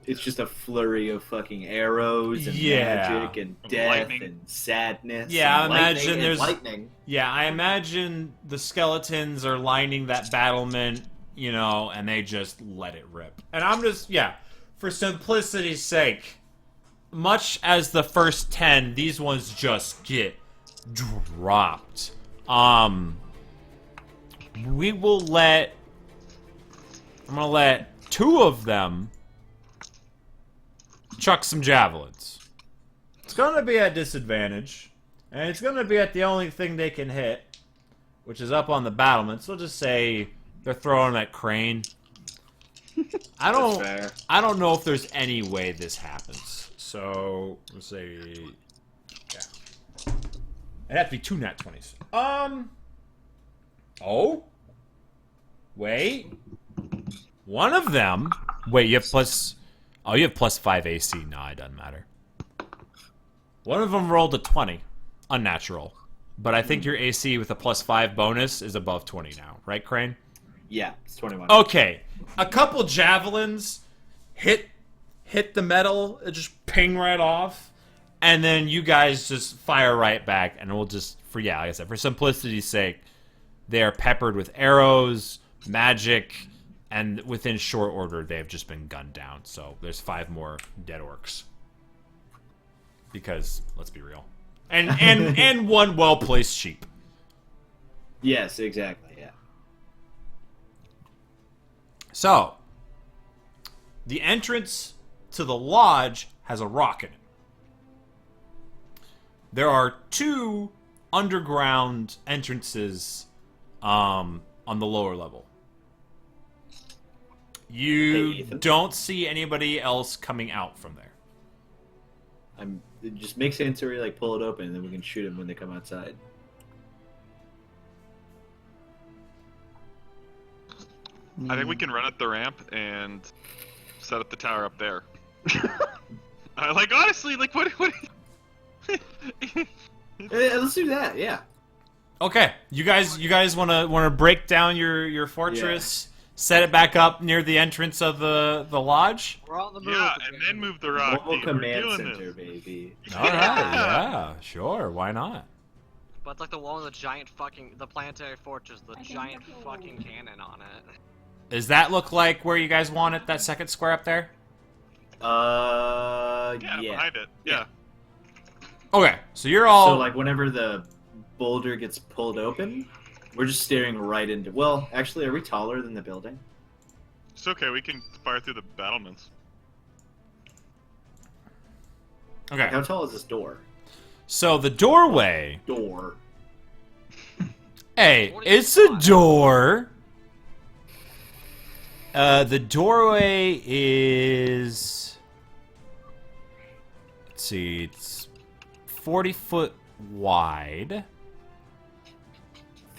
it's just a flurry of fucking arrows and Yeah. magic and death Lightning. and sadness. Yeah, and I imagine lightning there's- and lightning. Yeah, I imagine the skeletons are lining that battlement, you know, and they just let it rip. And I'm just, yeah, for simplicity's sake, much as the first 10, these ones just get dropped. We will let... I'm gonna let 2 of them chuck some javelins. It's gonna be at disadvantage, and it's gonna be at the only thing they can hit, which is up on the battlements. So we'll just say they're throwing at Crane. I That's fair. don't know if there's any way this happens. So we'll say, yeah, it'd have to be 2 nat 20s. Oh, wait, one of them. Wait, you have plus. Oh, you have plus 5 AC. Nah, it doesn't matter. One of them rolled a 20, unnatural, but I think your AC with a plus 5 bonus is above 20 now, right, Crane? Yeah, it's 21. Okay, a couple javelins hit the metal, it just ping right off, and then you guys just fire right back, and we'll just, like I said, for simplicity's sake, they are peppered with arrows, magic, and within short order, they have just been gunned down. So there's 5 more dead orcs. Because, let's be real. And one well-placed sheep. Yes, exactly, yeah. So, the entrance to the lodge has a rock in it. There are 2 underground entrances on the lower level. You Hey, Ethan. don't see anybody else coming out from there. It just makes sense to really like pull it open and then we can shoot them when they come outside. I think we can run up the ramp and set up the tower up there. Like honestly, like what? Let's do that, yeah. Okay, you guys wanna break down your fortress, set it back up near the entrance of the lodge? We're on the move. Yeah, and then move the rock. Mobile dude. We're command doing center, this. baby. All right, yeah, sure, why not? But it's like the one with the giant fucking, the planetary fortress, the giant fucking cannon on it. Does that look like where you guys want it? That second square up there? Yeah, Yeah. behind it. Yeah. Okay, so you're all So like whenever the boulder gets pulled open, we're just staring right into. Well, actually, are we taller than the building? It's okay. We can fire through the battlements. okay. How tall is this door? So the doorway. Door. Hey, it's a door. The doorway is let's see, it's 40 foot wide.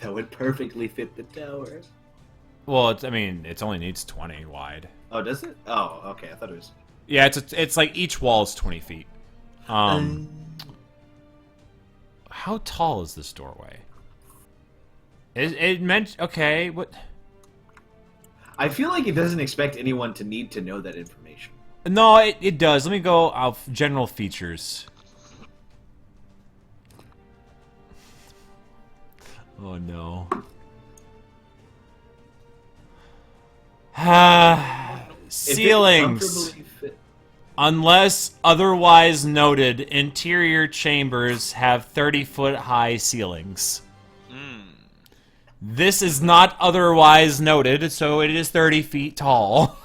That would perfectly fit the tower. Well, it only needs 20 wide. Oh, does it? Oh, okay. I thought it was. Yeah, it's like each wall is 20 feet. How tall is this doorway? It meant okay. What? I feel like it doesn't expect anyone to need to know that information. No, it does. Let me go off general features. Oh no. Ceilings. Unless otherwise noted, interior chambers have 30-foot high ceilings. This is not otherwise noted, so it is 30 feet tall.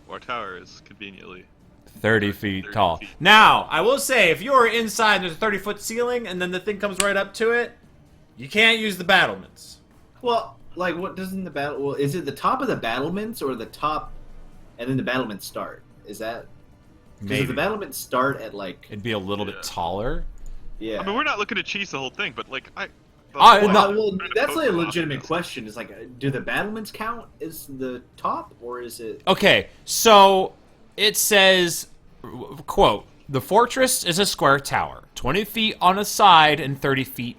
Our tower is conveniently 30 feet tall. Now, I will say, if you're inside and there's a 30-foot ceiling, and then the thing comes right up to it, you can't use the battlements. Well, like, what doesn't the battle? Well, is it the top of the battlements or the top, and then the battlements start? Is that? Because if the battlements start at like, it'd be a little bit taller. Yeah. I mean, we're not looking to cheese the whole thing, but like Well, that's like a legitimate question. Is like, do the battlements count as the top, or is it? Okay, so it says, quote, "The fortress is a square tower, 20 feet on a side and 30 feet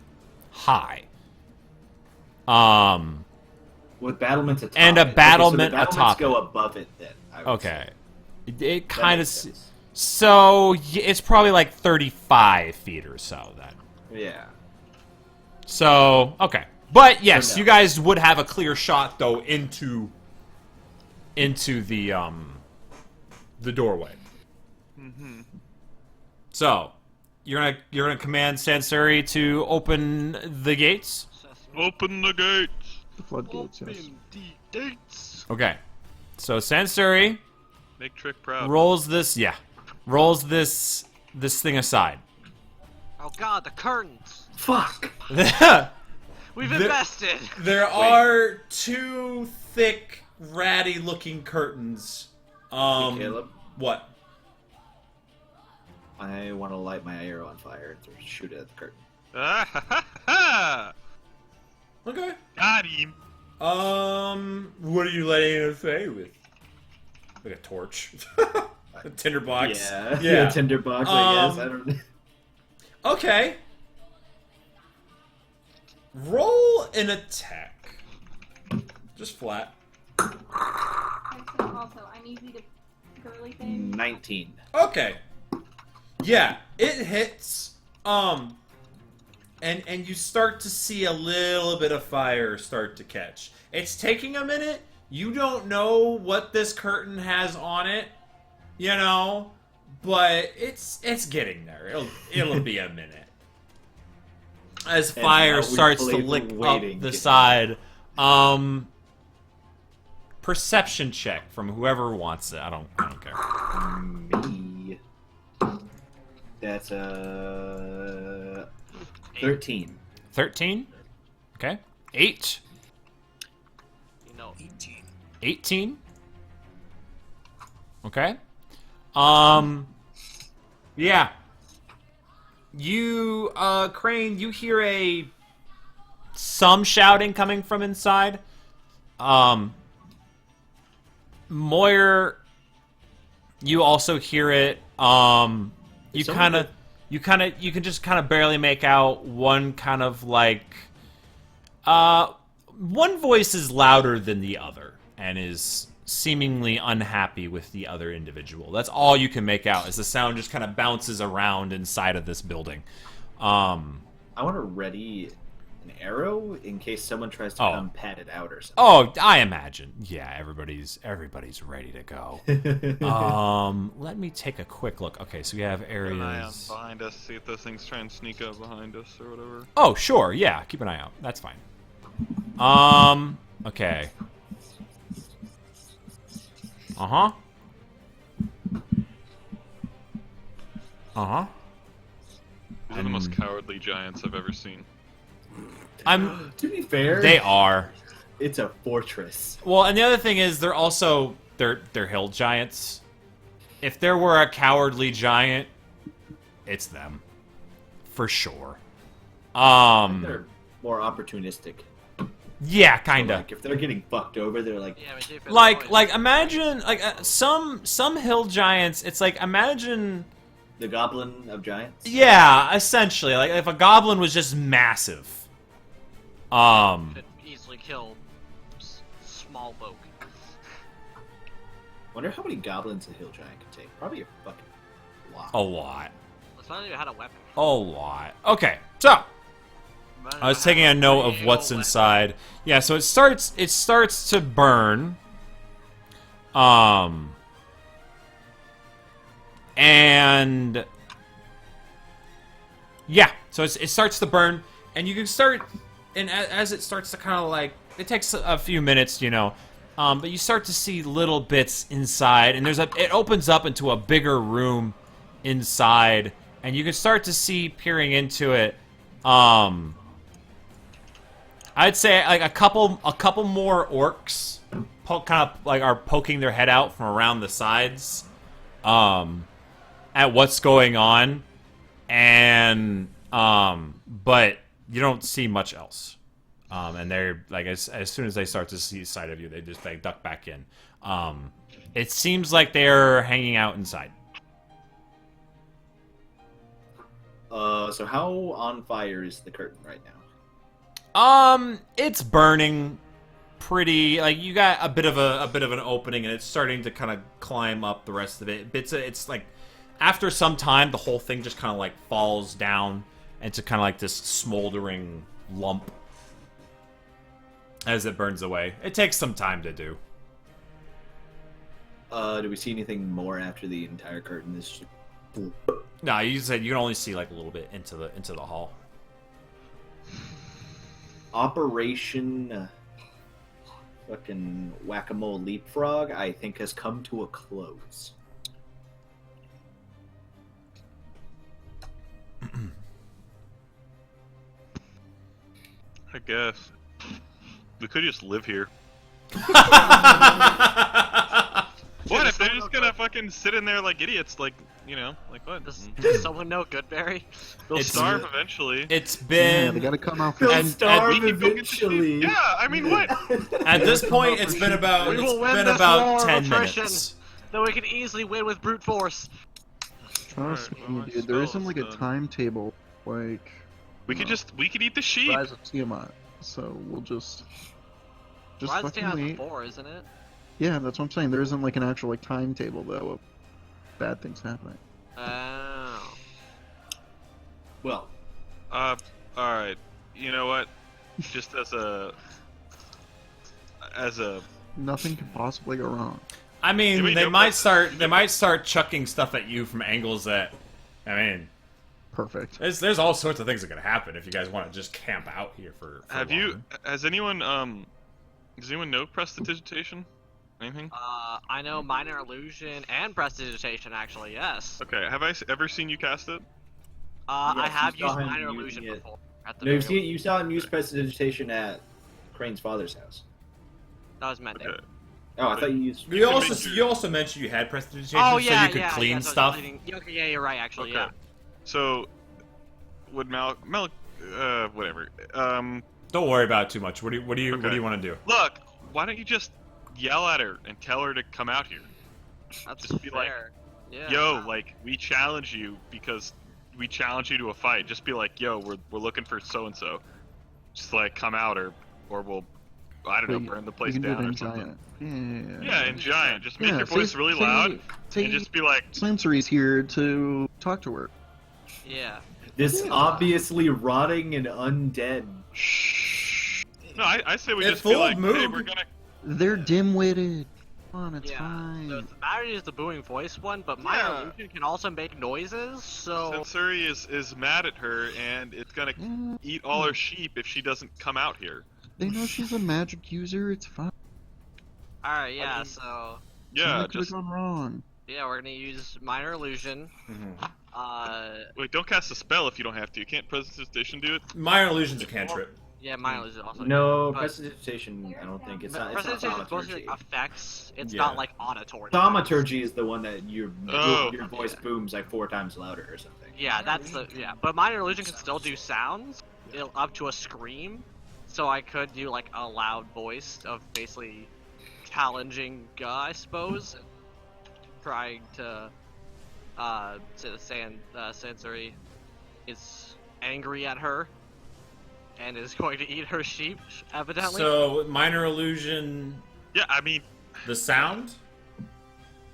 high." With battlements atop and a battlement okay, so the atop. go above it then. Okay, it kind of. So it's probably like 35 feet or so then. Yeah. So, okay. But yes, So no. you guys would have a clear shot though into the doorway. So, you're gonna command Sansuri to open the gates? Open the gates. The floodgates, yes. Open the gates. Okay. So Sansuri Make Trick proud. rolls this thing aside. Oh god, the curtains! Fuck. We've invested! There are two thick, ratty-looking curtains. Hey, Caleb, What? I want to light my arrow on fire and shoot it at the curtain. Ah, ha, ha, ha. Okay. Got him. What are you letting it say with? Like a torch, a tinderbox. Yeah, tinderbox. I guess I don't. Okay. Roll an attack. Just flat. Also, I'm easy to girly things. 19. Okay. Yeah, it hits. And you start to see a little bit of fire start to catch. It's taking a minute. You don't know what this curtain has on it, you know, but it's getting there. It'll be a minute. As fire starts to lick up the side. Perception check from whoever wants it. I don't care. Me. That's 13. 13. Okay. 8. 18. 18. Okay. Yeah. You, Crane, you hear some shouting coming from inside. Moyer, you also hear it. You can just kind of barely make out one kind of like, one voice is louder than the other and is seemingly unhappy with the other individual. That's all you can make out as the sound just kind of bounces around inside of this building. I want to ready an arrow in case someone tries to come pat it out or something. Oh, I imagine. Yeah, everybody's ready to go. Let me take a quick look. Okay, so we have areas. Keep an eye out behind us. See if those things try and sneak up behind us or whatever. Oh, sure. Yeah, keep an eye out. That's fine. Okay. Uh-huh. Uh-huh. These are the most cowardly giants I've ever seen. To be fair, they are. It's a fortress. Well, and the other thing is they're hill giants. if there were a cowardly giant, it's them. For sure. They're more opportunistic. Yeah, So, kinda. like, if they're getting fucked over, they're like, Yeah, we do for the Like boys. imagine some hill giants. It's like imagine. the Goblin of Giants. Yeah, essentially, like if a goblin was just massive. Could easily kill small folk. Wonder how many goblins a hill giant could take. Probably a fucking lot. A lot. Let's not even had a weapon. A lot. Okay, so I was taking a note of what's inside. Yeah, so it starts to burn. And yeah, so it starts to burn, and you can start, and as it starts to kind of like, it takes a few minutes, you know, but you start to see little bits inside, and it opens up into a bigger room inside, and you can start to see peering into it. I'd say like a couple more orcs, kind of like are poking their head out from around the sides, at what's going on, and but you don't see much else. And they're like as soon as they start to see sight of you, they just like duck back in. It seems like they're hanging out inside. So how on fire is the curtain right now? It's burning pretty, like you got a bit of an opening, and it's starting to kind of climb up the rest of it. It's like after some time the whole thing just kind of like falls down into kind of like this smoldering lump as it burns away. It takes some time to do. Do we see anything more after the entire curtain is? No, you said you can only see like a little bit into the hall. Operation fucking whack-a-mole leapfrog, I think, has come to a close. I guess. We could just live here. What if they're just gonna fucking sit in there like idiots, like, you know, like what? Does someone know Goodberry? They'll It's- starve eventually. It's Yeah, been they gotta come out. They'll And- starve we can go get to sleep. eventually. Yeah, I mean, what? at this point it's been about We will win this war 10 of attrition. minutes. Then we can easily win with brute force. Trust Alright, me, well, my dude. There isn't spell's like a done. timetable like We could eat the sheep. Rise of Tiamat. So we'll just Rise fucking down wait. 4, isn't it? Yeah, that's what I'm saying. There isn't like an actual like timetable though of bad things happening. Oh. Well, Alright. You know what? Just as a Nothing could possibly go wrong. I mean, Do we they know might what- start chucking stuff at you from angles that, I mean, Perfect. there's all sorts of things that could happen if you guys want to just camp out here for has anyone does anyone know prestidigitation? Anything? I know minor illusion and prestidigitation, actually. Yes. Okay, have I ever seen you cast it? I Yes, have you saw used him minor using illusion it. before. At the no, very you saw him use prestidigitation at Crane's father's house. That was meant to. Okay. Oh, I thought you used. You can also make your- you also mentioned you had prestidigitation, Oh so yeah, you could yeah. clean yeah, so stuff. cleaning- Yeah, okay, yeah, you're right. Actually, Okay. yeah. So, would whatever. Don't worry about it too much. What do you Okay. want to do? Look, why don't you just yell at her and tell her to come out here? That's Just be like, fair. Yeah. Yo, like, we challenge you because we challenge you to a fight. Just be like, yo, we're looking for so and so. Just like come out, or we'll, I don't know, But burn the You place can do it down or in something. giant. Yeah, in giant. Just make Yeah, your voice really loud Say, and just be like, Slamsery's here to talk to her. Yeah. This Yeah. obviously rotting and undead. no, I say we It just be like, fooled hey, Moog. we're gonna. They're dim-witted. Come on, it's yeah. fine. So the battery is the booming voice one, but minor Yeah. illusion can also make noises. So Sensori is mad at her, and it's gonna Yeah, eat all her sheep if she doesn't come out here. they know she's a magic user. It's fine. all right, yeah. mean- So Yeah, Nothing could just have gone wrong. yeah, we're gonna use minor illusion. wait. Don't cast a spell if you don't have to. You can't prestidigitation do it. Minor illusion's a cantrip. Yeah, minor illusion also. No, but prestidigitation. I don't think it's not. It's not prestidigitation is mostly thaumaturgy. like effects. It's Yeah. not like auditory. Thaumaturgy is the one that your Oh. voice booms like 4 times louder or something. Yeah, that's the But minor illusion can still do sounds, up to a scream. So I could do like a loud voice of basically challenging guy, I suppose, trying to say the sensory is angry at her and is going to eat her sheep, evidently. So minor illusion, Yeah, I mean, the sound.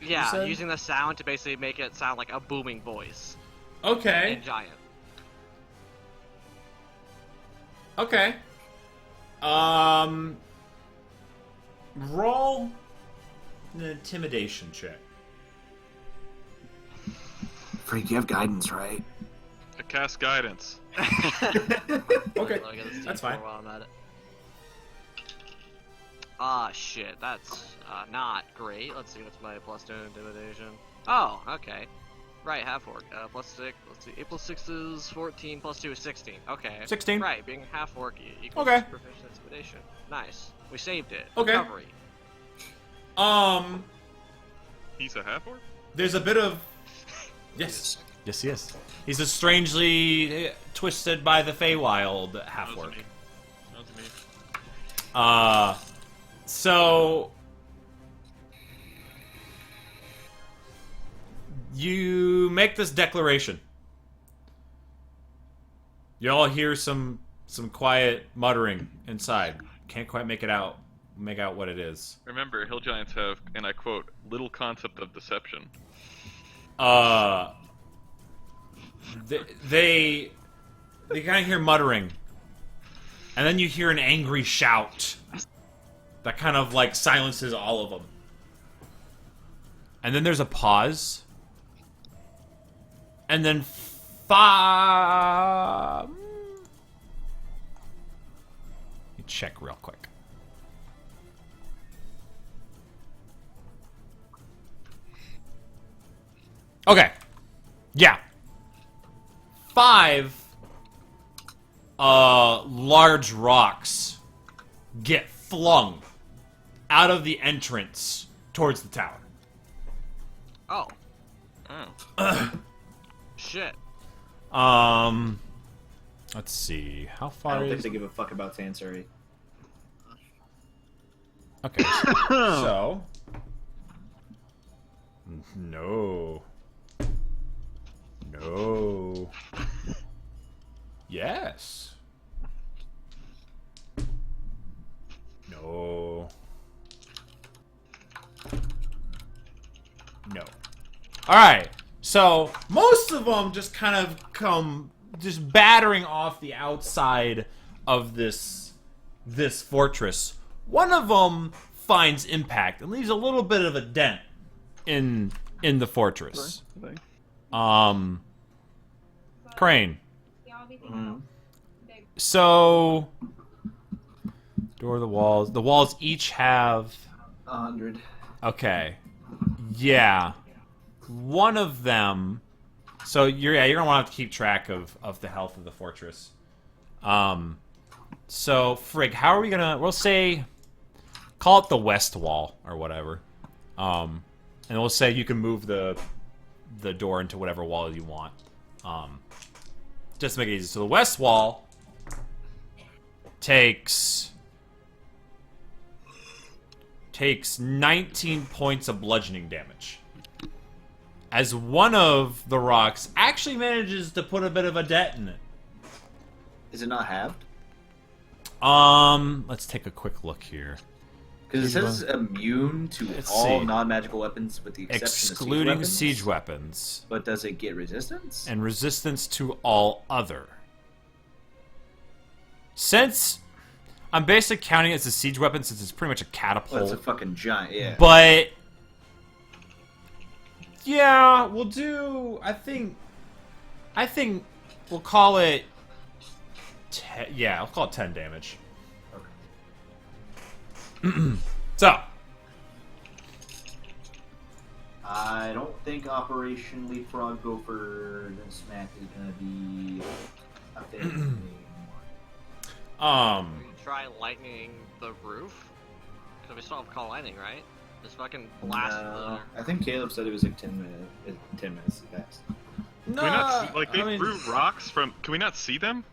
yeah, said? using the sound to basically make it sound like a booming voice Okay. in giant. Okay. Roll an intimidation check. Freak, you have guidance, right? I cast guidance. Okay, Let me get this that's D4 fine. while I'm at it. Ah, shit, that's not great. Let's see, what's my +2 intimidation? Oh, okay. Right, half orc. +6, let's see, 8 + 6 is 14, +2 is 16. Okay. 16. Right, being half orc equals Okay. proficient intimidation. Nice. We saved it. Okay. Recovery. He's a half orc? There's a bit of yes, yes. He's a strangely twisted by the Feywild half orc. That was me. So you make this declaration. You all hear some quiet muttering inside. Can't quite make out what it is. Remember, hill giants have, and I quote, little concept of deception. They kind of hear muttering, and then you hear an angry shout that kind of like silences all of them. And then there's a pause, and then let me check real quick. Okay. Yeah. 5 large rocks get flung out of the entrance towards the tower. Oh. Oh. Shit. Let's see. How I far don't think is they give a fuck about Sansari. Okay. So no. No. Yes. No. No. Alright. So, most of them just kind of come just battering off the outside of this fortress. One of them finds impact and leaves a little bit of a dent in the fortress. Crane. So, door of the walls. The walls each have 100. Okay. Yeah. One of them. So you're gonna want to keep track of the health of the fortress. So Frig, how are we gonna? We'll say, call it the west wall or whatever. And we'll say you can move the door into whatever wall you want. Just to make it easy. So the west wall takes 19 points of bludgeoning damage. As one of the rocks actually manages to put a bit of a dent in it. Is it not halved? Let's take a quick look here. Because it says immune to Let's all see. non-magical weapons with the exception Excluding of siege weapons. But does it get resistance? And resistance to all other. Since I'm basically counting it as a siege weapon since it's pretty much a catapult. Well, it's a fucking giant, yeah. But yeah, we'll do. I think we'll call it. Yeah, I'll call it 10 damage. Okay. So I don't think Operation Leapfrog Gopher Smack is gonna be up there anymore. Try lightning the roof? Because we still have call lightning, right? Just fucking blast No, I think Caleb said it was like 10 minutes. 10 minutes fast. Can we not see, like they threw rocks from? Can we not see them?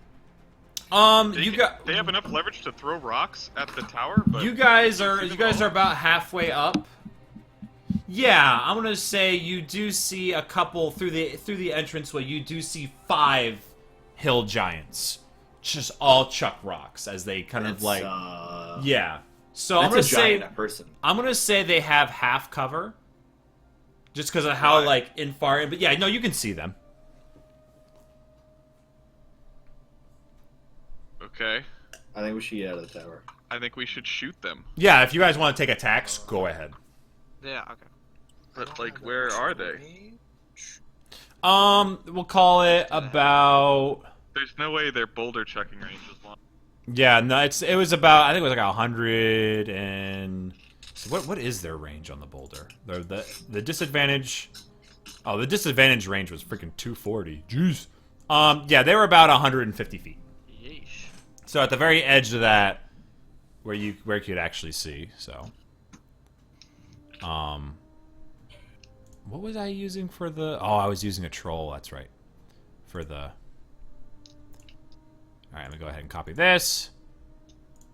They have enough leverage to throw rocks at the tower. But you guys are about halfway up. Yeah, I'm gonna say you do see a couple through the entranceway. You do see 5 hill giants, just all chuck rocks as they kind of like yeah. So I'm gonna say they have half cover, just because of how like in far. But yeah, no, you can see them. Okay. I think we should get out of the tower. I think we should shoot them. Yeah, if you guys want to take attacks, go ahead. Yeah, okay. But like, where are they? We'll call it about. There's no way their boulder checking range is long. Yeah, no, it was about. I think it was like 100 and. What is their range on the boulder? The disadvantage. Oh, the disadvantage range was freaking 240. Jeez. Yeah, they were about 150 feet. Yeesh. So at the very edge of that, where you could actually see. So. What was I using for the... Oh, I was using a troll, that's right. For the... Alright, let me go ahead and copy this.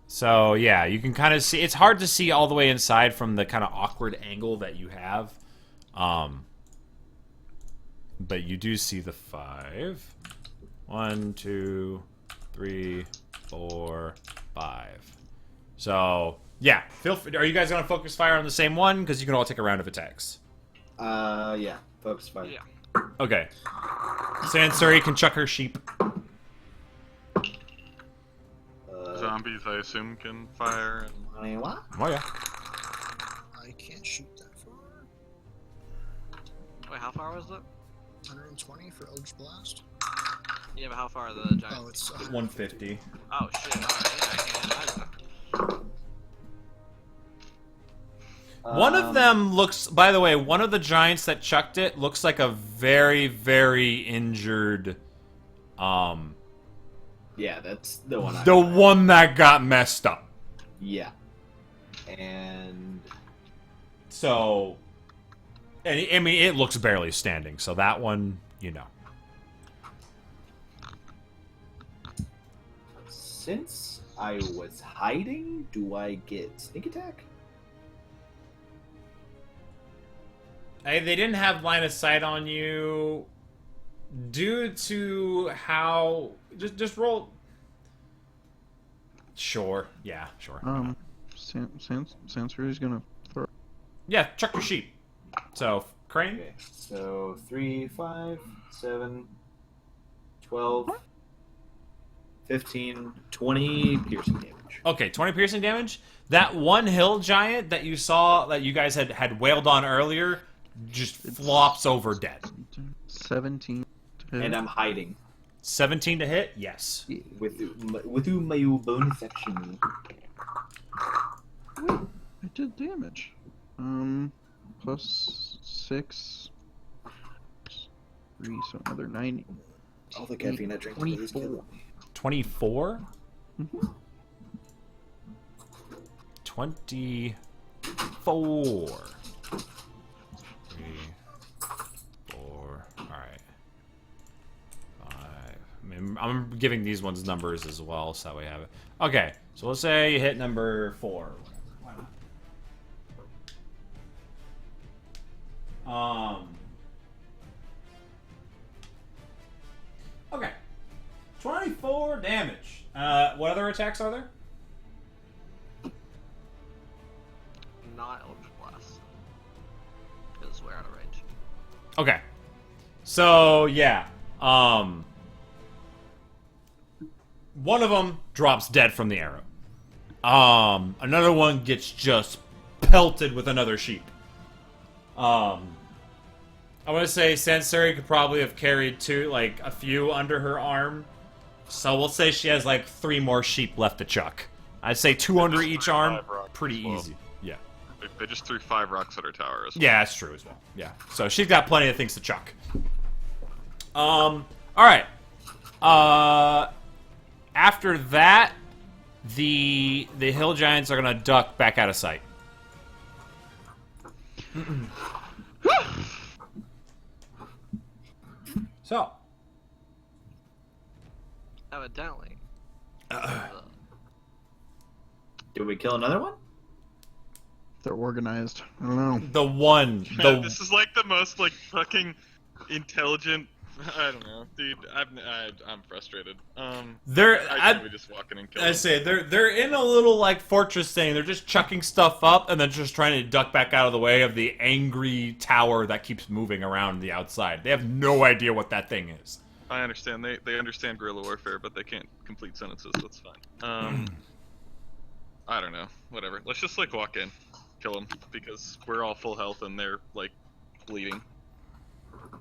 So, yeah, you can kind of see... It's hard to see all the way inside from the kind of awkward angle that you have. But you do see the 5. 1, 2, 3, 4, 5. So, yeah. Feel free, are you guys going to focus fire on the same one? Because you can all take a round of attacks. Yeah. Focus fire. Yeah. Okay. Sansuri can chuck her sheep. Zombies, I assume, can fire. And... What? Oh, yeah. I can't shoot that far. Wait, how far was it? 120 for Eldritch Blast. Yeah, but how far are the giants? Oh, it's 150. Oh, shit. Alright, yeah, I can't imagine. One of them looks, by the way, one of the giants that chucked it looks like a very, very injured, Yeah, that's the one. the one that got messed up. Yeah. And... So, and I mean, it looks barely standing, so that one, you know. Since I was hiding, do I get sneak attack? Hey, they didn't have line of sight on you due to how... Just roll... Sure. Yeah, sure. Sansuri's gonna throw. Yeah, chuck your sheep. So, Crane? Okay, so 3, 5, 7, 12, 15, 20 piercing damage. Okay, 20 piercing damage. That one hill giant that you saw, that you guys had wailed on earlier, just flops over dead. 17 to hit. And I'm hiding. 17 to hit? Yes. With my bonus action. I did damage. Plus 6. 3, so another 90. All the caffeine I drink today is killing me. 24? Mm-hmm. 24. 3, 4. Alright. 5. I mean, I'm giving these ones numbers as well, so that we have it. Okay, so let's say you hit number 4. Why not? Okay. 24 damage. What other attacks are there? Not Eldritch Blast. Because we're out of range. Okay. So, yeah. One of them drops dead from the arrow. Another one gets just pelted with another sheep. I want to say Sansuri could probably have carried a few under her arm. So we'll say she has 3 more sheep left to chuck. I'd say 2 under each arm. Pretty easy. Yeah. They just threw 5 rocks at her tower as well. Yeah, that's true as well. Yeah. So she's got plenty of things to chuck. Alright. After that, the hill giants are gonna duck back out of sight. So, Evidently. Did we kill another one? They're organized. I don't know. This is like the most like fucking intelligent. I don't know, dude. I'm frustrated. I should be just walking and killing. I say they're in a little like fortress thing. They're just chucking stuff up and then just trying to duck back out of the way of the angry tower that keeps moving around the outside. They have no idea what that thing is. I understand. They understand guerrilla warfare, but they can't complete sentences. That's fine. I don't know. Whatever. Let's just like walk in, kill them because we're all full health and they're like bleeding.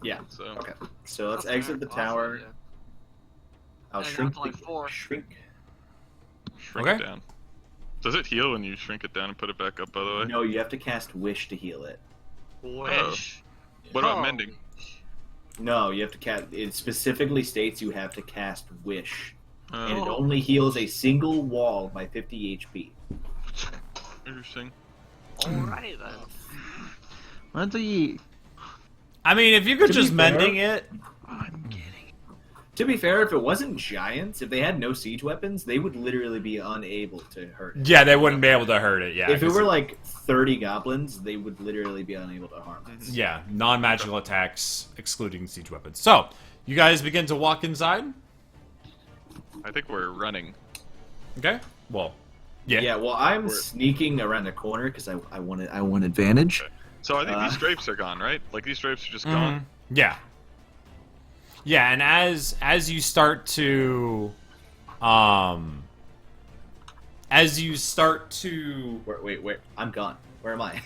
Yeah. So Okay. So let's Okay, exit the awesome, tower. yeah. I'll And shrink. down to, like, 4. Shrink. shrink Okay. it down. Does it heal when you shrink it down and put it back up? By the way. No, you have to cast Wish to heal it. Wish. What about Oh. mending? No, you have to cast. It specifically states you have to cast Wish, and it Oh, only heals a single wall by 50 HP. interesting. Alrighty then. Let's eat. I mean, if you could To just be mending fair- it. I'm kidding. To be fair, if it wasn't giants, if they had no siege weapons, they would literally be unable to hurt it. Yeah, they wouldn't be able to hurt it. Yeah. If it 'cause were like 30 goblins, they would literally be unable to harm it. Yeah, non-magical attacks, excluding siege weapons. So, you guys begin to walk inside. I think we're running. Okay. Well, yeah. Yeah, well, I'm sneaking around the corner because I want advantage. Okay. So I think these drapes are gone, right? Like these drapes are just gone. Yeah. Yeah, and as you start to, Wait, I'm gone. Where am I?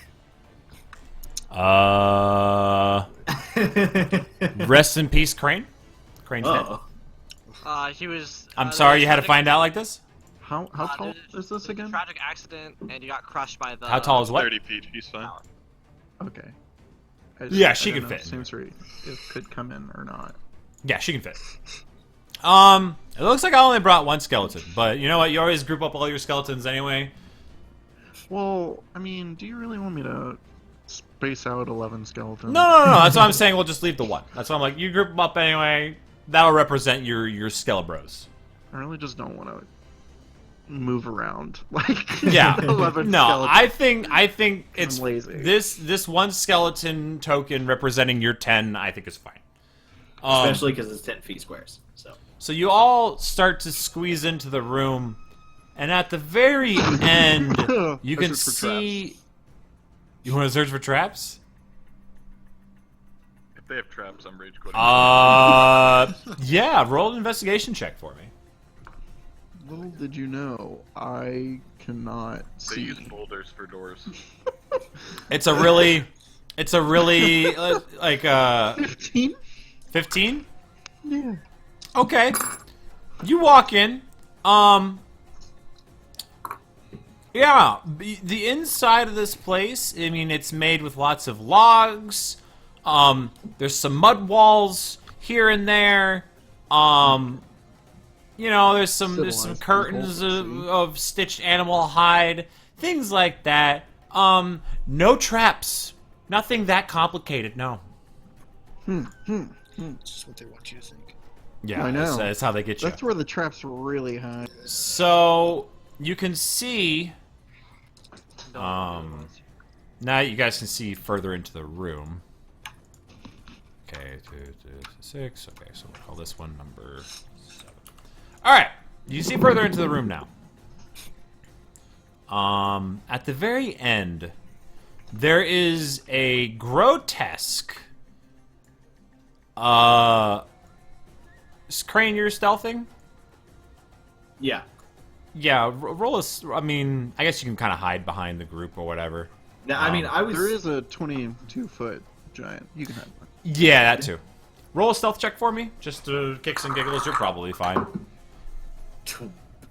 rest in peace, Crane. Crane's dead. Oh, He was. I'm sorry you had to find out like this. How tall is this again? Tragic accident, and you got crushed by the. How tall is what? 30 feet. He's fine. Okay. Yeah, she can can fit. Sensory, it could come in or not. Yeah, she can fit. It looks like I only brought one skeleton, but you know what? You always group up all your skeletons anyway. Well, I mean, do you really want me to space out 11 skeletons? No. That's why I'm saying we'll just leave the one. That's why I'm like, you group them up anyway. That'll represent your Skelebros. I really just don't want to move around. Like, Yeah. 11 No, skeletons. I think it's lazy. this one skeleton token representing your 10. I think is fine. especially because it's 10 feet squares. So you all start to squeeze into the room, and at the very end, you I can search for see. You want to search for traps? If they have traps, I'm rage quitting. Yeah. Roll an investigation check for me. Little did you know, I cannot They see. use boulders for doors. It's a really, like 15? 15. Yeah. Okay. You walk in. Yeah, the inside of this place, I mean, it's made with lots of logs. There's some mud walls here and there. You know, there's some Civilized curtains people, of stitched animal hide, things like that. No traps. Nothing that complicated, no. It's just what they want you to think. Yeah, I know. That's how they get you. That's where the traps really hide. So you can see. Now you guys can see further into the room. Okay, 2, 6. Okay, so we'll call this one number 7. All right, you see further into the room now. At the very end, there is a grotesque. Is Crane your stealthing? Yeah. Yeah, roll a. I mean, I guess you can kind of hide behind the group or whatever. Now, I mean, I was. There is a 22-foot giant. You can have one. Yeah, that too. Roll a stealth check for me, just to kicks and giggles. You're probably fine.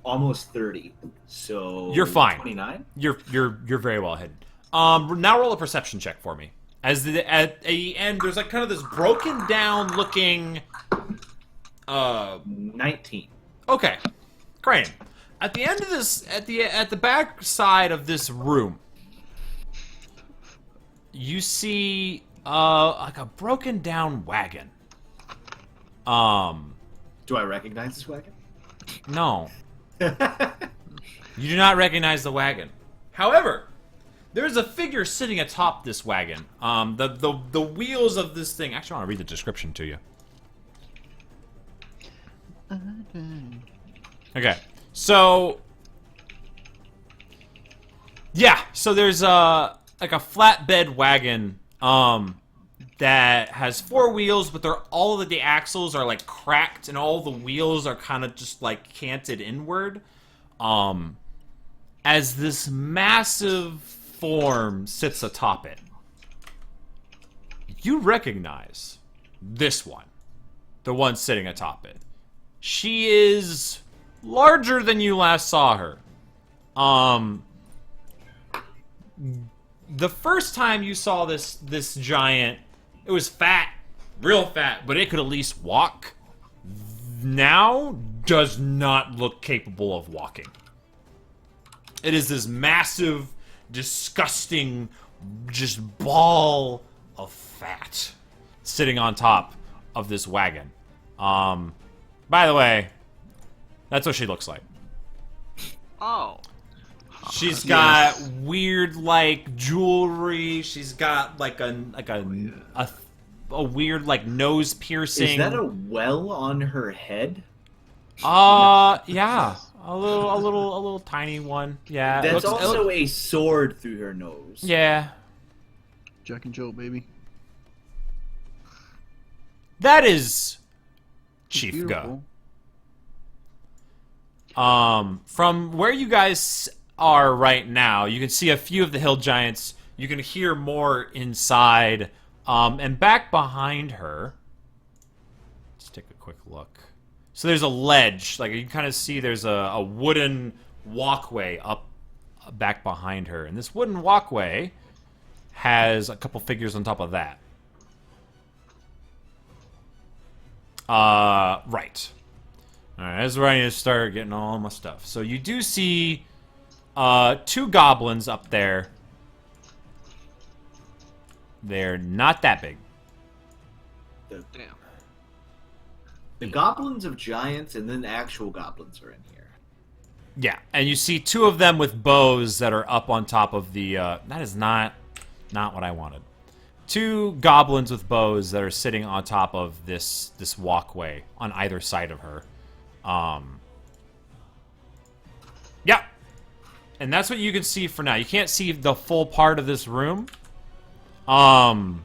Almost 30. So. You're fine. 29? You're very well hidden. Now roll a perception check for me. As at the end, there's like kind of this broken down looking. 19. Okay, Crane. At the end of this, at the back side of this room, you see like a broken down wagon. Do I recognize this wagon? No. You do not recognize the wagon. However, there's a figure sitting atop this wagon. The wheels of this thing. Actually, I want to read the description to you. Okay, so yeah, so there's like a flatbed wagon that has 4 wheels, but all of the axles are like cracked, and all the wheels are kind of just like canted inward. As this massive form sits atop it, you recognize this one, the one sitting atop it. She is larger than you last saw her. The first time you saw this giant, it was fat, real fat, but it could at least walk. Now does not look capable of walking. It is this massive, disgusting, just ball of fat sitting on top of this wagon. By the way, that's what she looks like. Oh. She's got weird like jewelry. She's got like a weird like nose piercing. Is that a well on her head? Yeah. A little tiny one. Yeah. That's also a sword through her nose. Yeah. Jack and Jill, baby. That is Chief Beautiful. Go. From where you guys are right now, you can see a few of the hill giants. You can hear more inside. And back behind her, let's take a quick look. So there's a ledge, like you can kind of see there's a wooden walkway up back behind her. And this wooden walkway has a couple figures on top of that. Right. Alright, that's where I need to start getting all my stuff. So you do see 2 goblins up there. They're not that big. Damn. The goblins of giants and then actual goblins are in here. Yeah, and you see 2 of them with bows that are up on top of the, that is not what I wanted. 2 goblins with bows that are sitting on top of this walkway on either side of her. Yeah. And that's what you can see for now. You can't see the full part of this room. And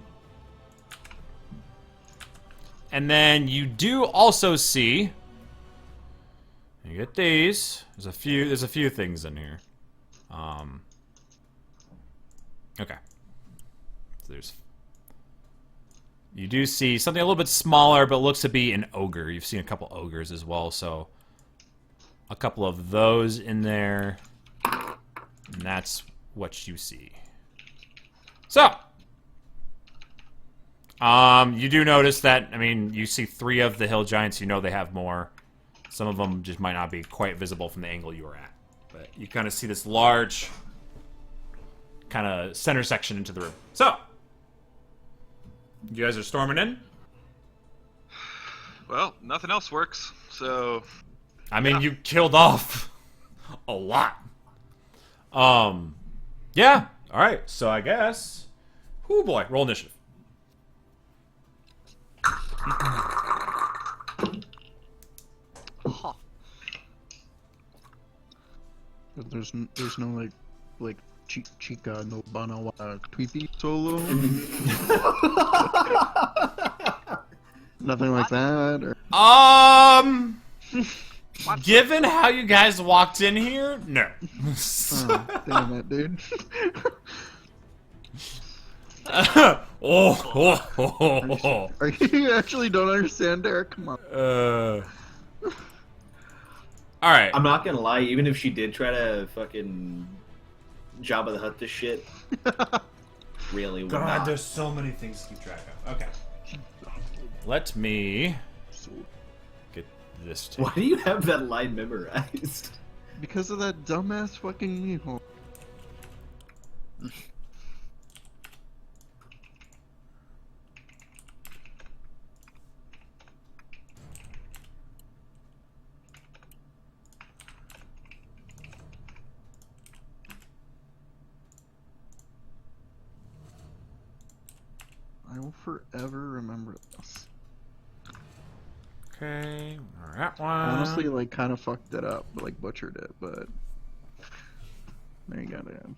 then you do also see, you get these. There's a few things in here. Okay. So you do see something a little bit smaller, but looks to be an ogre. You've seen a couple ogres as well, so a couple of those in there. And that's what you see. So, you do notice that, I mean, you see 3 of the hill giants. You know they have more. Some of them just might not be quite visible from the angle you were at. But you kind of see this large kind of center section into the room. So, you guys are storming in? Well, nothing else works, so... I mean, you killed off a lot. Yeah. All right. So I guess... Oh boy. Roll initiative. Huh. There's no like Chica no Bana creepy solo. Nothing like that. Or... Given how you guys walked in here, no. Oh, damn it, dude. Are you actually don't understand, Derek? Come on. All right. I'm not gonna lie, even if she did try to fucking Jabba the Hutt this shit, really would not. There's so many things to keep track of. Okay. Let me get this. Why do you have that line memorized? Because of that dumbass fucking Mihawk. I will forever remember this. Okay, that one. I honestly, like, kind of fucked it up, like, butchered it, but there you go, Dan.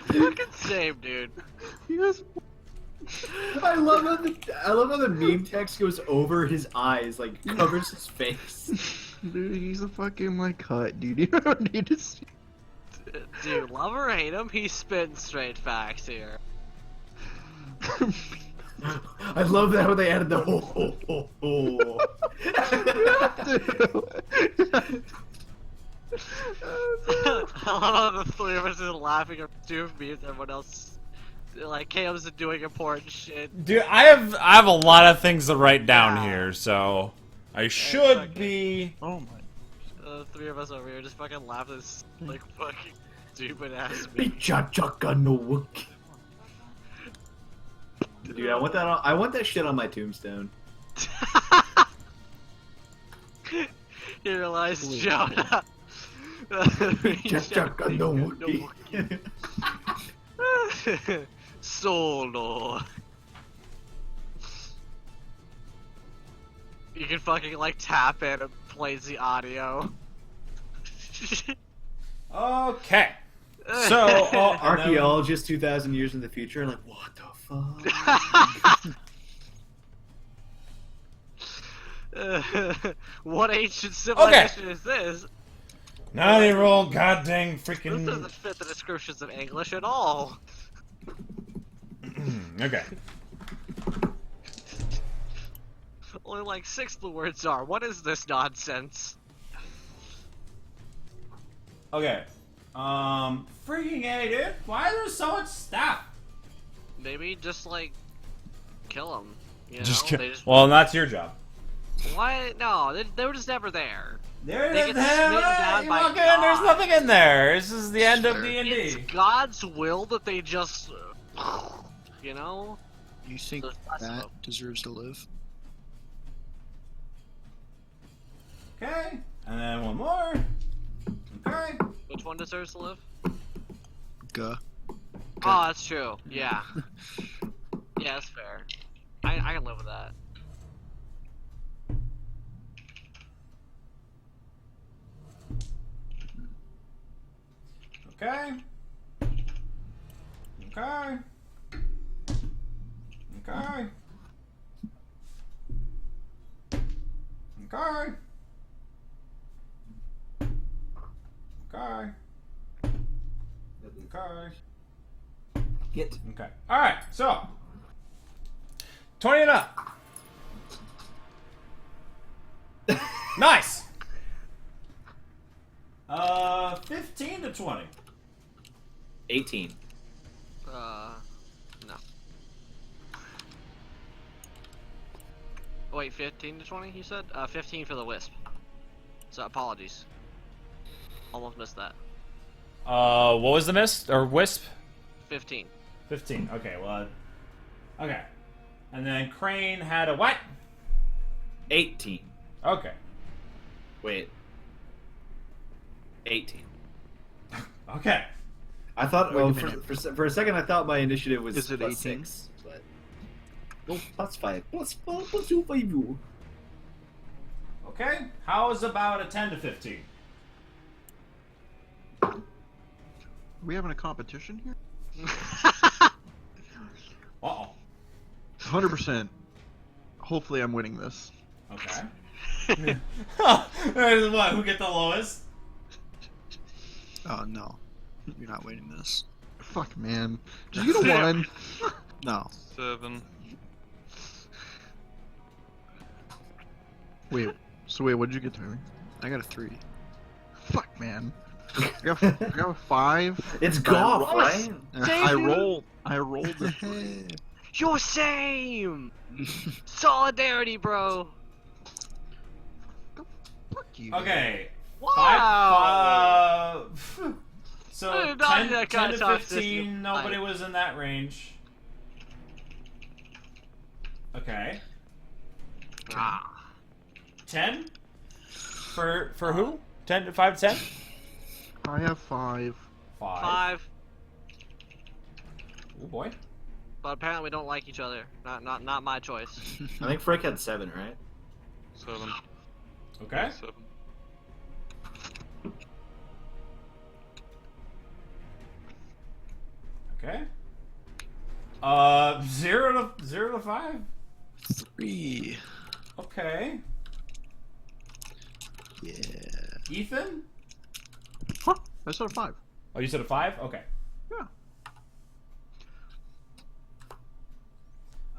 Fucking same, dude. Yes. I love how the meme text goes over his eyes, like covers his face. Dude, he's a fucking, like, cut, dude. You don't need to see. Dude, love or hate him, he's spitting straight facts here. I love that how they added the ho. I love how the three of us are laughing at two memes, everyone else, like, Cam's doing important shit. Dude, I have a lot of things to write down here, so I should be. Oh my. The three of us over here just fucking laugh at this, like, fucking stupid ass meme. Dude, I want that shit on my tombstone. You realize, Jonah. Solo. You can fucking, like, tap it and plays the audio. Okay. So, Archaeologists 2,000 years in the future are like, what the fuck? What ancient civilization is this? now they roll goddamn This freaking. doesn't fit the descriptions of English at all. Okay. Only like 6 the words are. What is this nonsense? Okay. Freaking A, dude. Why is there so much stuff? Maybe just like kill them. You know? Just They just... Well, that's your job. What? No, they were just never there. There They it is. get smitten down by There's God. nothing in there. This is the end of It's D&D. God's will that they just, you know. You think There's less of that them. deserves to live? Okay. And then one more. Okay. Which one deserves to live? Guh. Oh, that's true. Yeah. Yeah, that's fair. I can live with that. Okay. Okay. Okay. Okay. Okay. Okay. Get. Okay. Alright, so 20 and up. Nice. 15 to 20. 18. No. Wait, 15 to 20, you said? 15 for the wisp. So, apologies. Almost missed that. What was the miss or wisp? 15. 15. Okay, well, okay. And then Crane had a what? 18. Okay. Wait. 18. Okay. I thought, Wait a oh, minute. for a second, I thought my initiative was Is it plus 18? 6. But... Oh, plus 5. Plus 2, 5. Okay. How is about a 10 to 15? Are we having a competition here? Uh-oh. 100%. Hopefully I'm winning this. Okay. What? Who get the lowest? Oh no, you're not winning this. Fuck, man. Just get a 1. No. 7. Wait, so wait, what did you get, Tyler? I got a 3. Fuck, man. I got a 5. It's But I golf, rolled- right? I rolled a 3. You're same. Solidarity, bro. Fuck you. Okay. Wow. So I did not 10, do that 10 kind to of 15, toxicity. nobody was in that range. Okay. Ah. 10? For who? 10 to 5 to 10? I have 5. 5. Oh boy. But apparently we don't like each other. Not my choice. I think Frick had 7, right? 7. Okay. 7. Okay. 0 to 5? 3. Okay. Yeah. Ethan? Huh? I said a 5. Oh, you said a 5? Okay. Yeah.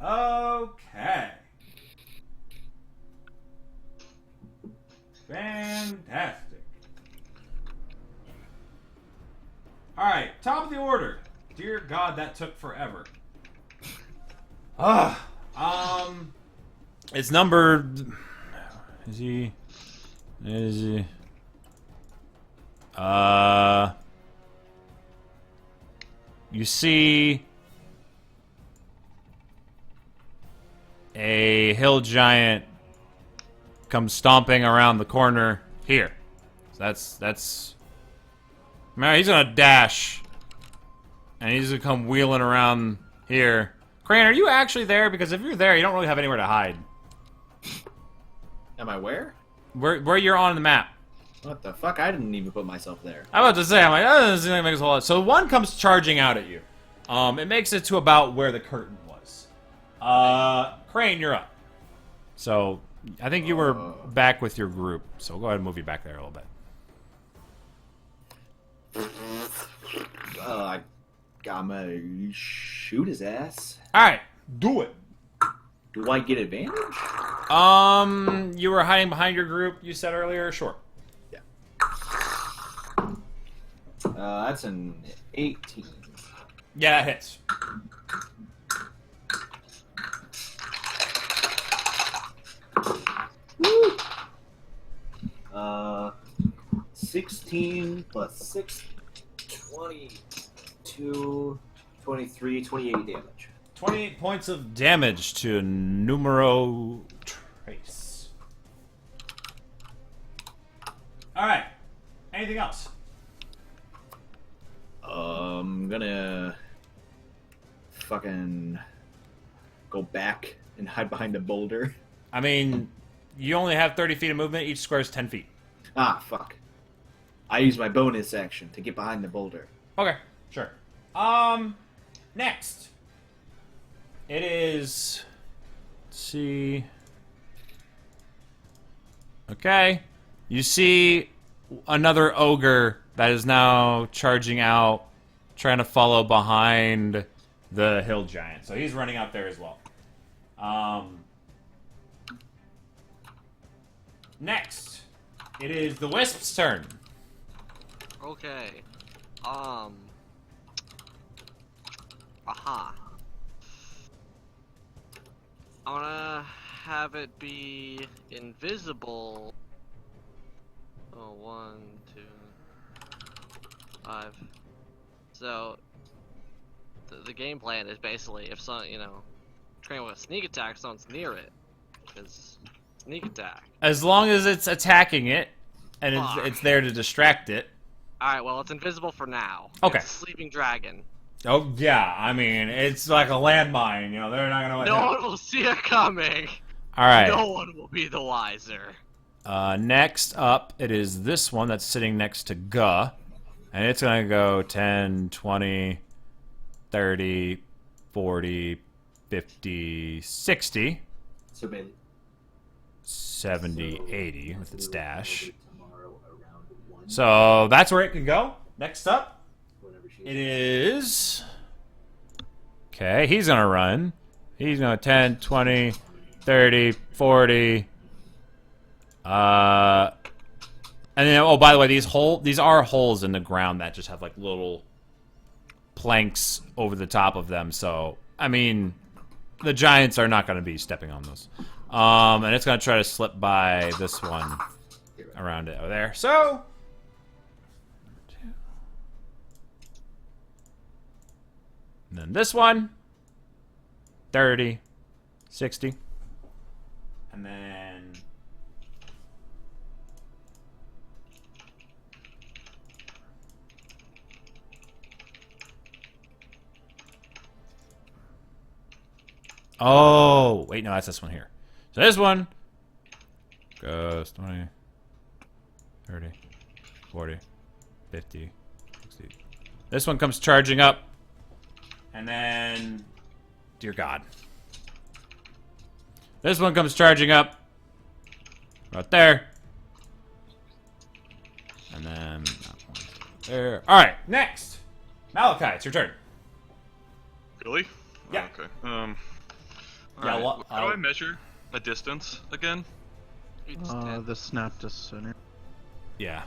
Okay. Fantastic. Alright, top of the order. Dear God, that took forever. It's numbered. Is he? You see a hill giant come stomping around the corner here. So that's. Man, he's gonna dash, and he's gonna come wheeling around here. Crane, are you actually there? Because if you're there, you don't really have anywhere to hide. Am I where? Where you're on the map. What the fuck? I didn't even put myself there. I was about to say, I'm like, oh, this is gonna make us a whole lot. So one comes charging out at you. It makes it to about where the curtain was. Crane, you're up. So I think you were back with your group. So we'll go ahead and move you back there a little bit. I'm gonna shoot his ass. All right, do it. Do I get advantage? You were hiding behind your group. You said earlier, sure. That's an 18. Yeah, that hits. Woo! 16 plus 6, 22, 23, 28 damage. 28 points of damage to Numero Trace. Alright. Anything else? I'm gonna fucking go back and hide behind the boulder. I mean, you only have 30 feet of movement. Each square is 10 feet. Ah, fuck. I use my bonus action to get behind the boulder. Okay, sure. Next. It is... Let's see... Okay. You see another ogre that is now charging out, trying to follow behind the hill giant. So he's running out there as well. Next. It is the Wisp's turn. Okay. I'm gonna have it be invisible. Oh, 1, 2, 5. So the game plan is basically if some, train with a sneak attack, someone's near it, because sneak attack. As long as it's attacking it, and Fuck. it's there to distract it. Alright, well, it's invisible for now. Okay. It's a sleeping dragon. Oh, yeah, I mean, it's like a landmine, they're not gonna... No one will see it coming. Alright. No one will be the wiser. Next up, it is this one that's sitting next to Guh. And it's gonna go 10, 20, 30, 40, 50, 60, So Bailey. 70, 80 with its dash. So that's where it can go. Next up, it is... Okay, he's gonna run. He's gonna 10, 20, 30, 40... And then, oh, by the way, these are holes in the ground that just have like little planks over the top of them. So, I mean, the giants are not going to be stepping on those. And it's going to try to slip by this one around it over there. So, and then this one, 30, 60, and then oh, wait, no, that's this one here. So this one goes 20, 30, 40, 50, 60. This one comes charging up. And then, dear God. This one comes charging up. Right there. And then, that one there. Alright, next. Malachi, it's your turn. Really? Yeah. Okay. Yeah, alright. well, How do I measure a distance again? The snap to center, Yeah.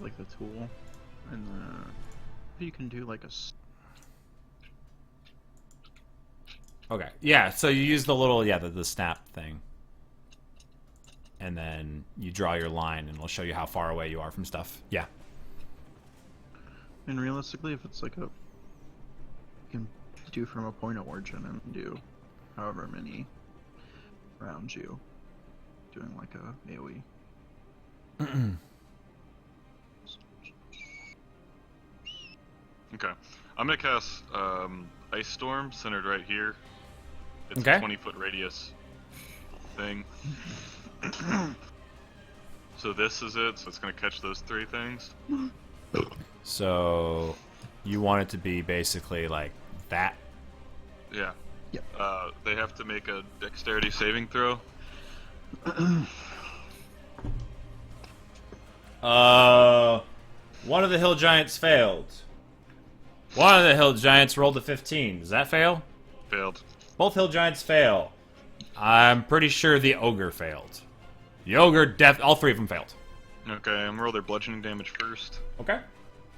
like the tool, and you can do like a. Okay. Yeah, so you use the little, the snap thing. And then you draw your line, and it'll show you how far away you are from stuff. Yeah. And realistically, if it's like you can do from a point of origin and do however many around you, doing like a AoE. Okay. I'm gonna cast Ice Storm centered right here. It's Okay. a 20-foot radius thing. So this is it. So it's gonna catch those three things. So you want it to be basically like that. Yeah. Yep. They have to make a dexterity saving throw. One of the hill giants failed. One of the hill giants rolled a 15. Does that fail? Failed. Both hill giants fail. I'm pretty sure the ogre failed. The ogre, all three of them failed. Okay, I'm gonna roll their bludgeoning damage first. Okay.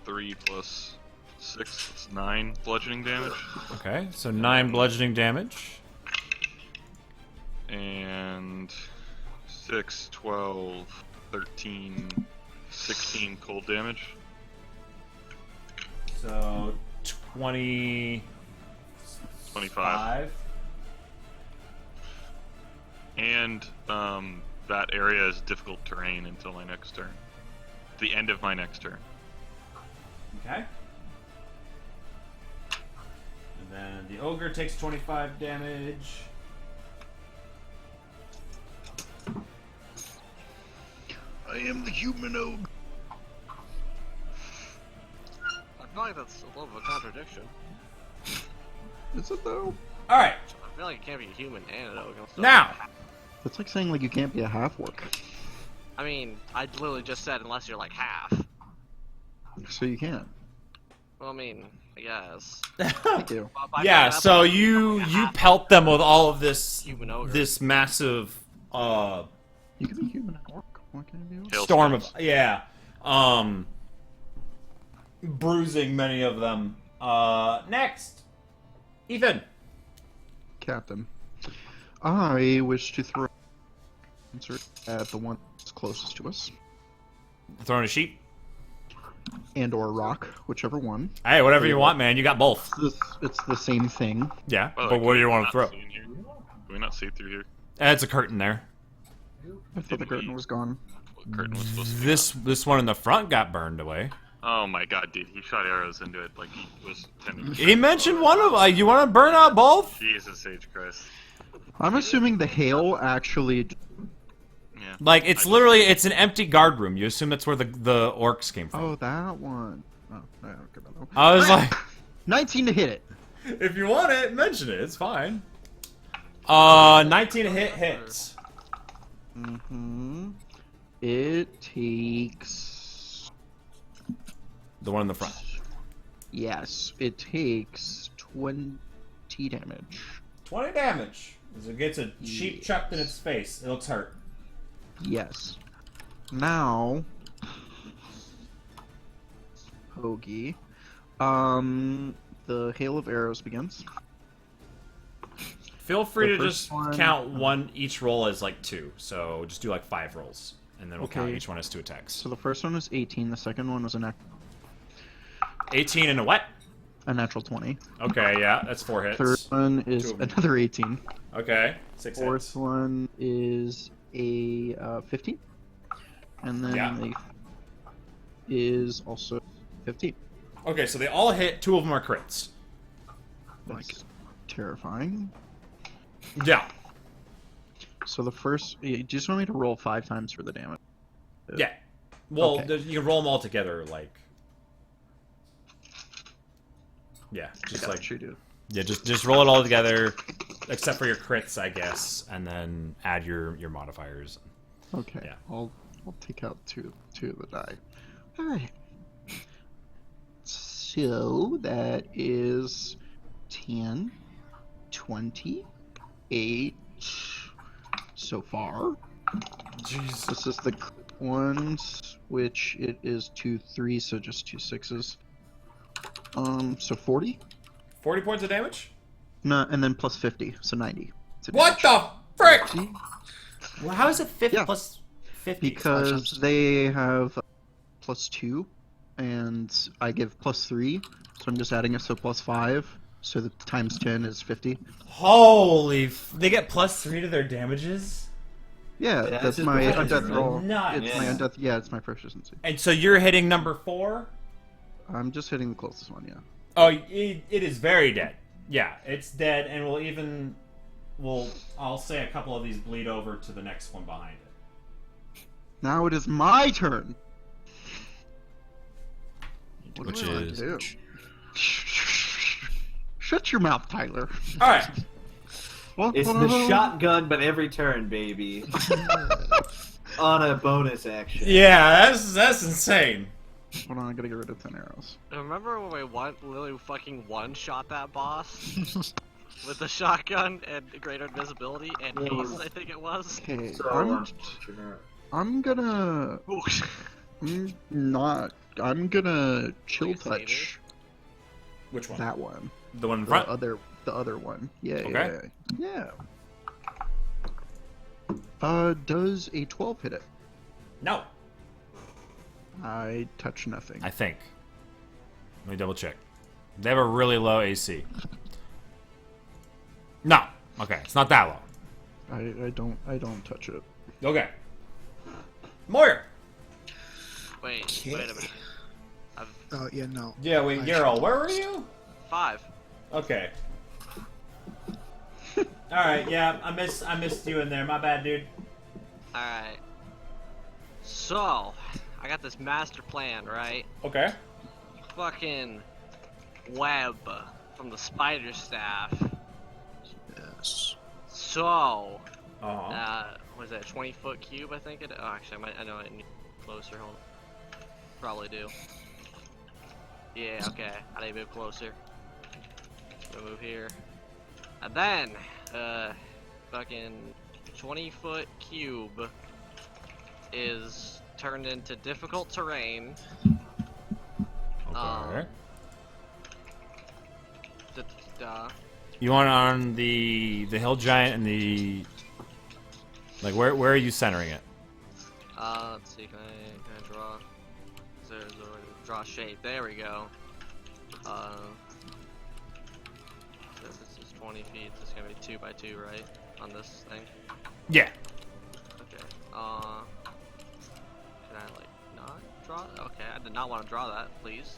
3 plus 6, that's 9 bludgeoning damage. Okay, so 9 bludgeoning damage. And 6, 12, 13, 16 cold damage. So 25. 25. And that area is difficult terrain until my next turn. The end of my next turn. Okay. And then the ogre takes 25 damage. I am the human ogre. I feel like that's a little bit of a contradiction. Is it though? Alright, I feel like it can't be a human and an ogre. So now. It's like saying like you can't be a half orc. I mean, I literally just said unless you're like half. So you can. Well, I mean, I guess. Thank you. Yeah, so you pelt them with all of this Human ogre. this massive You can be human and orc. What can you do? storm of bruising many of them. Next, Ethan. Captain. I wish to throw insert at the one that's closest to us, Throwing a sheep. and or rock, whichever one. Hey, whatever you want, man. You got both. It's the same thing. Yeah, By the but way, what do you can want we to throw? not see in here? Can we not see through here? It's a curtain there. I thought the curtain was gone. What curtain was supposed to be? This one in the front got burned away. Oh my god, dude, he shot arrows into it like he was intending to. He mentioned one of you want to burn out both? Jesus H. Christ. I'm assuming the hail actually. Yeah. Like it's it's an empty guard room. You assume that's where the orcs came from. Oh, that one. Oh, I don't care about that one. I was like, 19 to hit it. if you want it, mention it. It's fine. 19 to hit hits. Mm-hmm. It takes. The one in the front. Yes, it takes 20 damage. 20 damage. As it gets a sheep chucked in its face. It looks hurt. Yes. Now, Hoagie, the hail of arrows begins. Feel free The to first just one- count one each roll as like 2. So just do like 5 rolls, and then we'll count Okay. each one as 2 attacks. So the first one was 18. The second one was a 18 and a what? natural 20. Okay, yeah, that's 4 hits. Third one is 2 of them. another 18. Okay, 6 Fourth hits. one is a 15. And then Yeah. the is also 15. Okay, so they all hit. 2 of them are crits. That's terrifying. Yeah, So the first, you just want me to roll 5 times for the damage. yeah. Well, Okay. you can roll them all together, like. Yeah, just Got like you, dude. yeah, just roll it all together, except for your crits, I guess, and then add your modifiers. Okay. Yeah. I'll take out two of the die. All right. So that is 10, 28 so far. Jeez. This is the ones, which it is 2, 3, so just 2 6s. So 40. 40 points of damage. No, and then plus 50, so 90. to What damage. the frick? Well, how is it 50 Yeah. plus 50? Because they have plus 2, and I give plus 3, so I'm just adding it, so plus 5, so the times 10 is 50. Holy! They get plus 3 to their damages. Yeah, Yeah, that's that's just my proficiency, undeath right? roll. Nice. It's my undeath. Yeah, it's my proficiency. And so you're hitting number 4. I'm just hitting the closest one. Yeah. Oh, it is very dead. Yeah, it's dead, and I'll say a couple of these bleed over to the next one behind it. Now it is my turn. What Which do I is- do? Shut your mouth, Tyler. All right. What? It's the shotgun, but every turn, baby. On a bonus action. Yeah, that's insane. Hold on, I gotta get rid of 10 arrows. Remember when we literally fucking one-shot that boss with the shotgun and greater invisibility and haste, I think it was. Okay, So, I'm gonna. I'm gonna chill Like a satyr? touch Which one? that one. The one in The front. other one. Yeah. Okay. Yeah. Does a 12 hit it? No, I touch nothing. I think. Let me double check. They have a really low AC. No. Okay, it's not that low. I don't touch it. Okay. Moyer. Wait a minute. Oh, yeah, no. Yeah, wait, Geralt, where were you? 5. Okay. All right, yeah, I missed you in there. My bad, dude. Alright. So, I got this master plan, right? Okay. Fucking web from the spider staff. Yes. So, Uh-huh. was that 20-foot cube? I think it. Oh, actually, I know I need closer. Hold on. Probably do. Yeah. Okay. I need to move closer. We'll move here, and then fucking 20-foot cube is turned into difficult terrain. Okay. You You want it on the hill giant and the like where are you centering it? Let's see. Can I draw? Is there a way to draw shape? There we go. This is 20 feet. This is gonna be 2 by 2, right? On this thing. Yeah. Okay. Can I like not draw? Okay, I did not want to draw that. Please.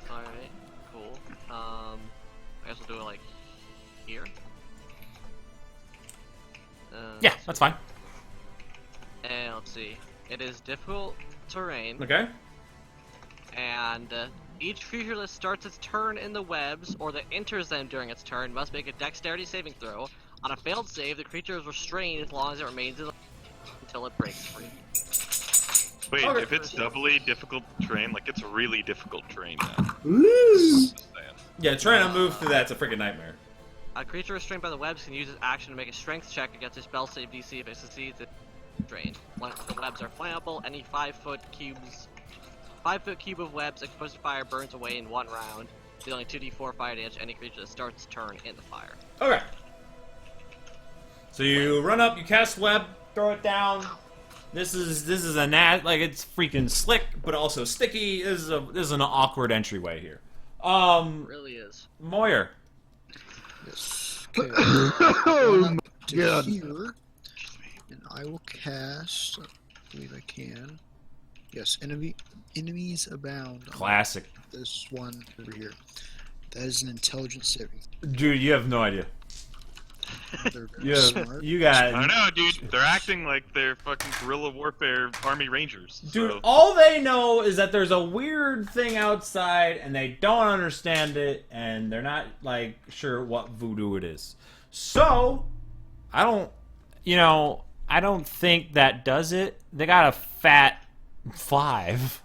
All right. Cool. I guess we'll do it like here. Yeah, that's fine. And let's see. It is difficult terrain, Okay. and each creature that starts its turn in the webs or that enters them during its turn must make a dexterity saving throw. On a failed save, the creature is restrained as long as it remains in the until it breaks free. Wait, Okay. if it's doubly difficult terrain, like it's really difficult terrain now. Woo! Just saying. Yeah, trying to move through that's a freaking nightmare. A creature restrained by the webs can use its action to make a strength check against a spell save DC. If it succeeds, it restrained. The webs are flammable. Any 5-foot cube of webs exposed to fire burns away in 1 round, dealing 2d4 fire damage to any creature that starts its turn in the fire. Okay. So you run up, you cast web, throw it down. This is a like it's freaking slick, but also sticky. This is an awkward entryway here. It really is. Moyer. Yes. Okay. Run up to here, and I will cast. I believe I can. Yes, enemies abound. Classic. This one over here. That is an intelligence saving. Dude, you have no idea. They're Yeah, smart. you got. I don't know, dude. They're acting like they're fucking guerrilla warfare army rangers. Dude, so. all they know is that there's a weird thing outside, and they don't understand it, and they're not like sure what voodoo it is. So, I don't think that does it. They got a fat 5.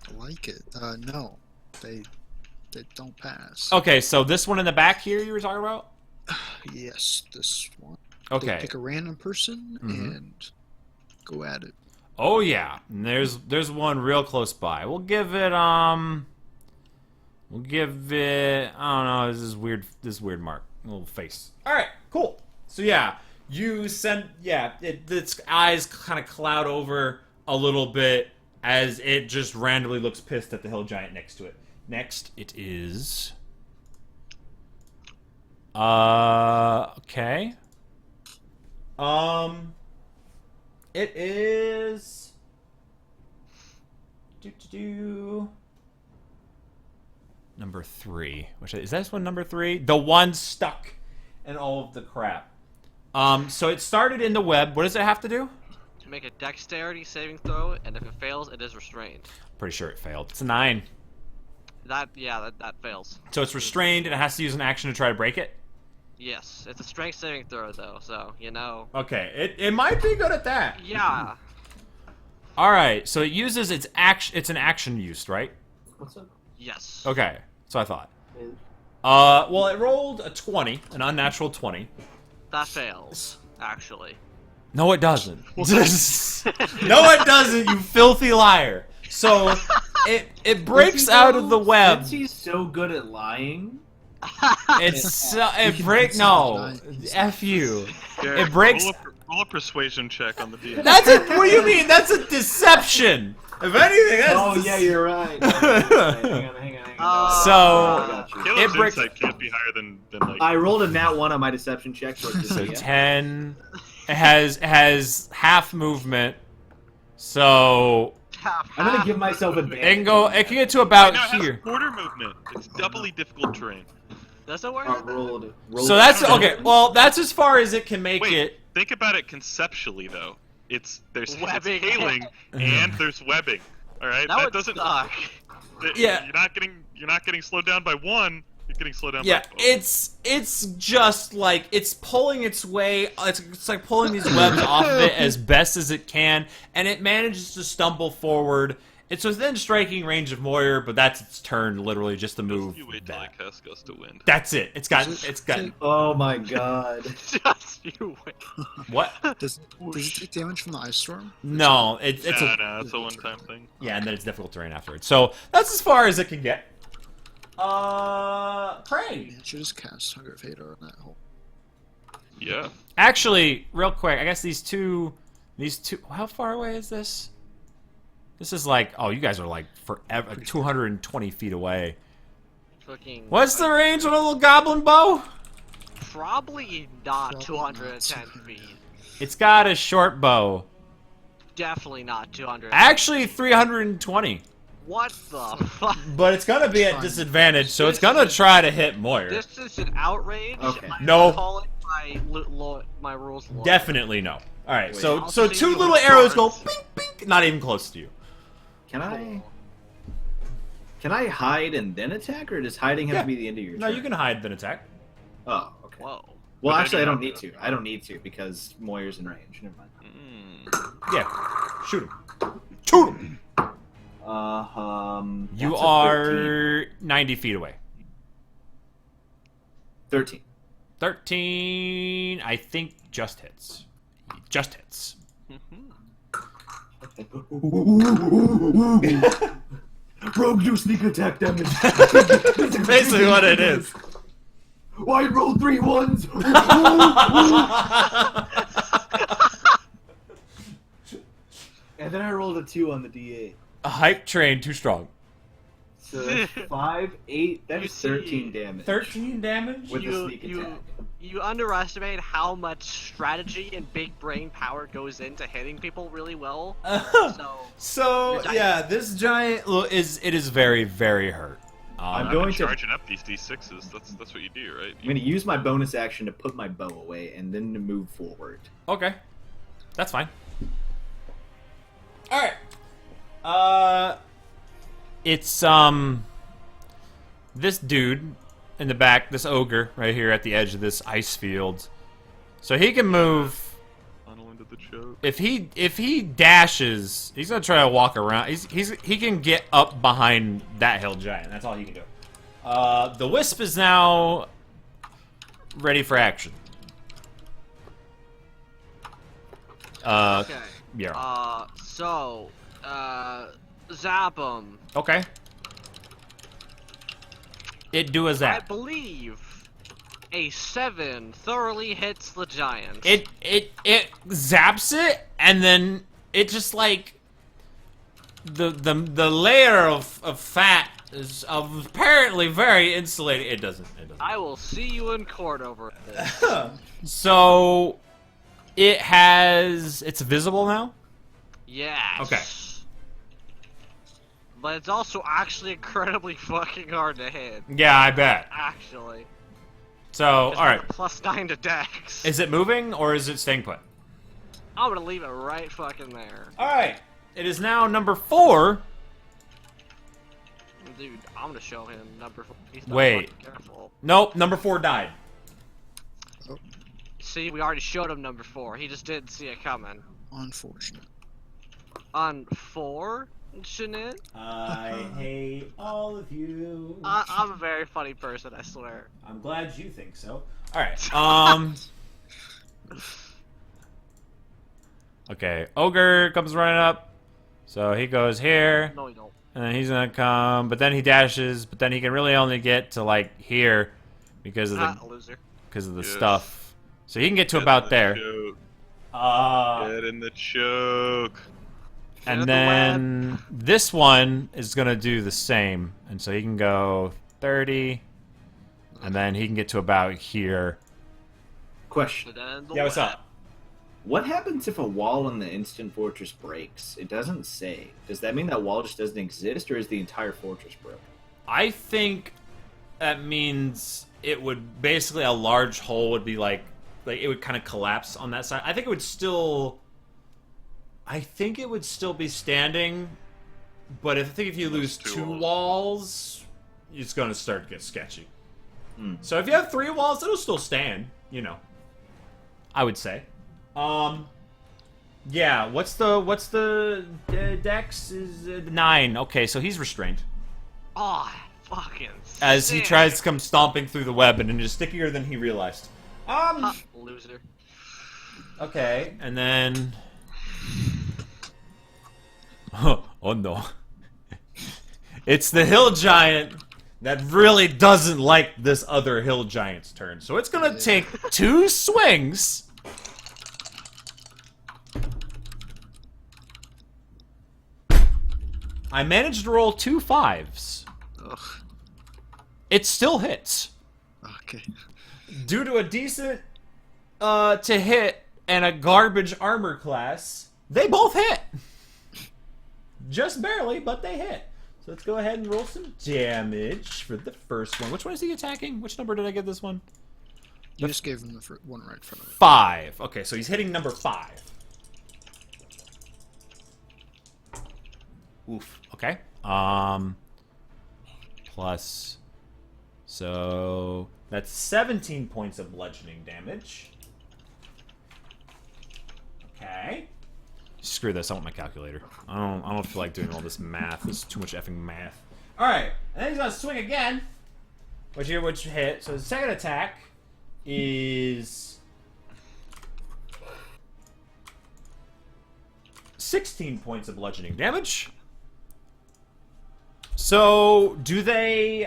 I like it. No, they don't pass. Okay, so this one in the back here you were talking about? Yes, this one. Okay. They pick a random person and go at it. Oh yeah, and there's one real close by. We'll give it I don't know, this weird mark, a little face. All right, cool. So yeah, you send its eyes kind of cloud over a little bit as it just randomly looks pissed at the hill giant next to it. Next, it is okay. It is number 3. Which is this one number 3? The one stuck in all of the crap. So it started in the web. What does it have to do? To make a dexterity saving throw, and if it fails, it is restrained. Pretty sure it failed. It's a 9. That fails. So it's restrained and it has to use an action to try to break it? Yes, it's a strength saving throw though, so you know. Okay, it might be good at that. Yeah. Alright, so it uses its action. It's an action use, right? What's up? Yes. Okay, so I thought. Well, it rolled a 20, an unnatural 20. That fails, actually. No, it doesn't. No, it doesn't, you filthy liar. So, it breaks out of the web. Since he's so good at lying. F you. Garrett, It breaks. Roll a persuasion check on the DM. What do you mean? That's a deception. If anything, that's. Oh yeah, you're right. Hang on. So Caleb's it breaks. insight can't be higher than like. I rolled a nat 1 on my deception check. So 10. It has half movement. So I'm gonna give myself advantage. it can go. It can get to about No, it has here. quarter movement. It's doubly difficult terrain. Does it work? Rolled So that's okay. Well, that's as far as it can make Wait, it. think about it conceptually though. There's Webbing. hailing and there's webbing. All right, That would doesn't. suck. Yeah. You're not getting slowed down by 1. You're getting slowed down Yeah, by 12. it's just like it's pulling its way. It's like pulling these webs off of it as best as it can, and it manages to stumble forward. It's within striking range of Moyer, but that's its turn, literally, just to move. You wait till I That. cast Gust of Wind. That's it. It's got. Oh my god. Just you wait. What? Does it take damage from the ice storm? No, it's No, a it's a one-time thing. yeah, and then it's difficult terrain afterwards. So that's as far as it can get. Crane. Man, should just cast Hunger of Hate on that hole. Yeah. Actually, real quick, I guess these two. How far away is this? This is like, oh, you guys are like forever, 220 feet away. Fucking. What's the range on a little goblin bow? Probably not Probably 210 not. feet. It's got a short bow. Definitely not 200. Actually, 320. What the fuck? But it's gonna be at disadvantage, so it's gonna try to hit Moyer. This is an outrage. Okay. I'm No. calling my rules. Lawyer. Definitely no. All right, Wait. so I'll so see 2 you little with arrows go cards. bing bing, not even close to you. Can I hide and then attack, or does hiding have Yeah. to be the end of your No, turn? you can hide then attack. Oh, okay. Whoa. Well, But actually, I then don't you need to. I don't need to because Moyer's in range. Never mind. Yeah, shoot him. Shoot him. You That's a are 90 feet away. 13. 13, I think, just hits. Just hits. Rogue do sneak attack damage. That's basically what it is. Why roll 3 ones? And then I rolled a 2 on the D8. A hype train too strong. So that's 5, 8. That You is 13 see- damage. 13 damage? With the sneak you, attack. you underestimate how much strategy and big brain power goes into hitting people really well. So Giant. yeah, this giant is very, very hurt. I'm I've going been to- charging up these d6s. That's what you do, right? I'm going to use my bonus action to put my bow away and then to move forward. Okay, that's fine. All right. It's this dude in the back, this ogre right here at the edge of this ice field. So he can move. Funnel into the choke. If he dashes, he's gonna try to walk around. He can get up behind that hill giant. That's all he can do. The wisp is now ready for action. Okay. Yeah. Zap him. Okay. It do a I zap. believe a 7 thoroughly hits the giant. It zaps it, and then it just like the layer of fat is apparently very insulated. It doesn't. I will see you in court over this. So it's visible now. Yes. Okay. But it's also actually incredibly fucking hard to hit. Yeah, I bet. Actually. So It's all right, +9 to dex. is it moving or is it staying put? I'm gonna leave it right fucking there. All right, it is now number 4. Dude, I'm gonna show him number 4. He's not Wait. fucking careful. Nope, number 4 died. See, we already showed him number 4. He just didn't see it coming. Unfortunate. Unfortunate? I hate all of you. I'm a very funny person, I swear. I'm glad you think so. All right. Okay, ogre comes running up, so he goes here, No, you don't. and then he's gonna come, but then he dashes, but then he can really only get to like here because of the Loser. Yes. stuff. So he can get to Get in about the there. choke. Uh, Get in the choke. and the then this one is gonna do the same, and so he can go 30, and then he can get to about here. Question. Yeah, what's up? What happens if a wall in the instant fortress breaks? It doesn't say. Does that mean that wall just doesn't exist, or is the entire fortress broken? I think that means it would basically a large hole would be like it would kind of collapse on that side. I think it would still be standing, but I think if you lose two 2 walls. walls, it's going to start to get sketchy. Hmm. So if you have 3 walls, it'll still stand, you know. I would say. Yeah, what's the dex is 9. Okay, so he's restrained. Oh, fucking As he sick. tries to come stomping through the web, and it is stickier than he realized. Loser. Okay, and then... Oh no. It's the hill giant that really doesn't like this other hill giant's turn. So it's gonna take 2 swings. I managed to roll 2 5s. Ugh. It still hits. Okay. Due to a decent to hit and a garbage armor class, they both hit. Just barely, but they hit. So let's go ahead and roll some damage for the first one. Which one is he attacking? Which number did I get this one? You just gave him the one right in front of me. 5. Okay, so he's hitting number 5. Oof. Okay. Plus. So that's 17 points of bludgeoning damage. Okay. Screw this. I want my calculator. I don't feel like doing all this math. This is too much effing math. All right. And then he's gonna swing again, which hit. So the second attack is 16 points of bludgeoning damage. So, do they,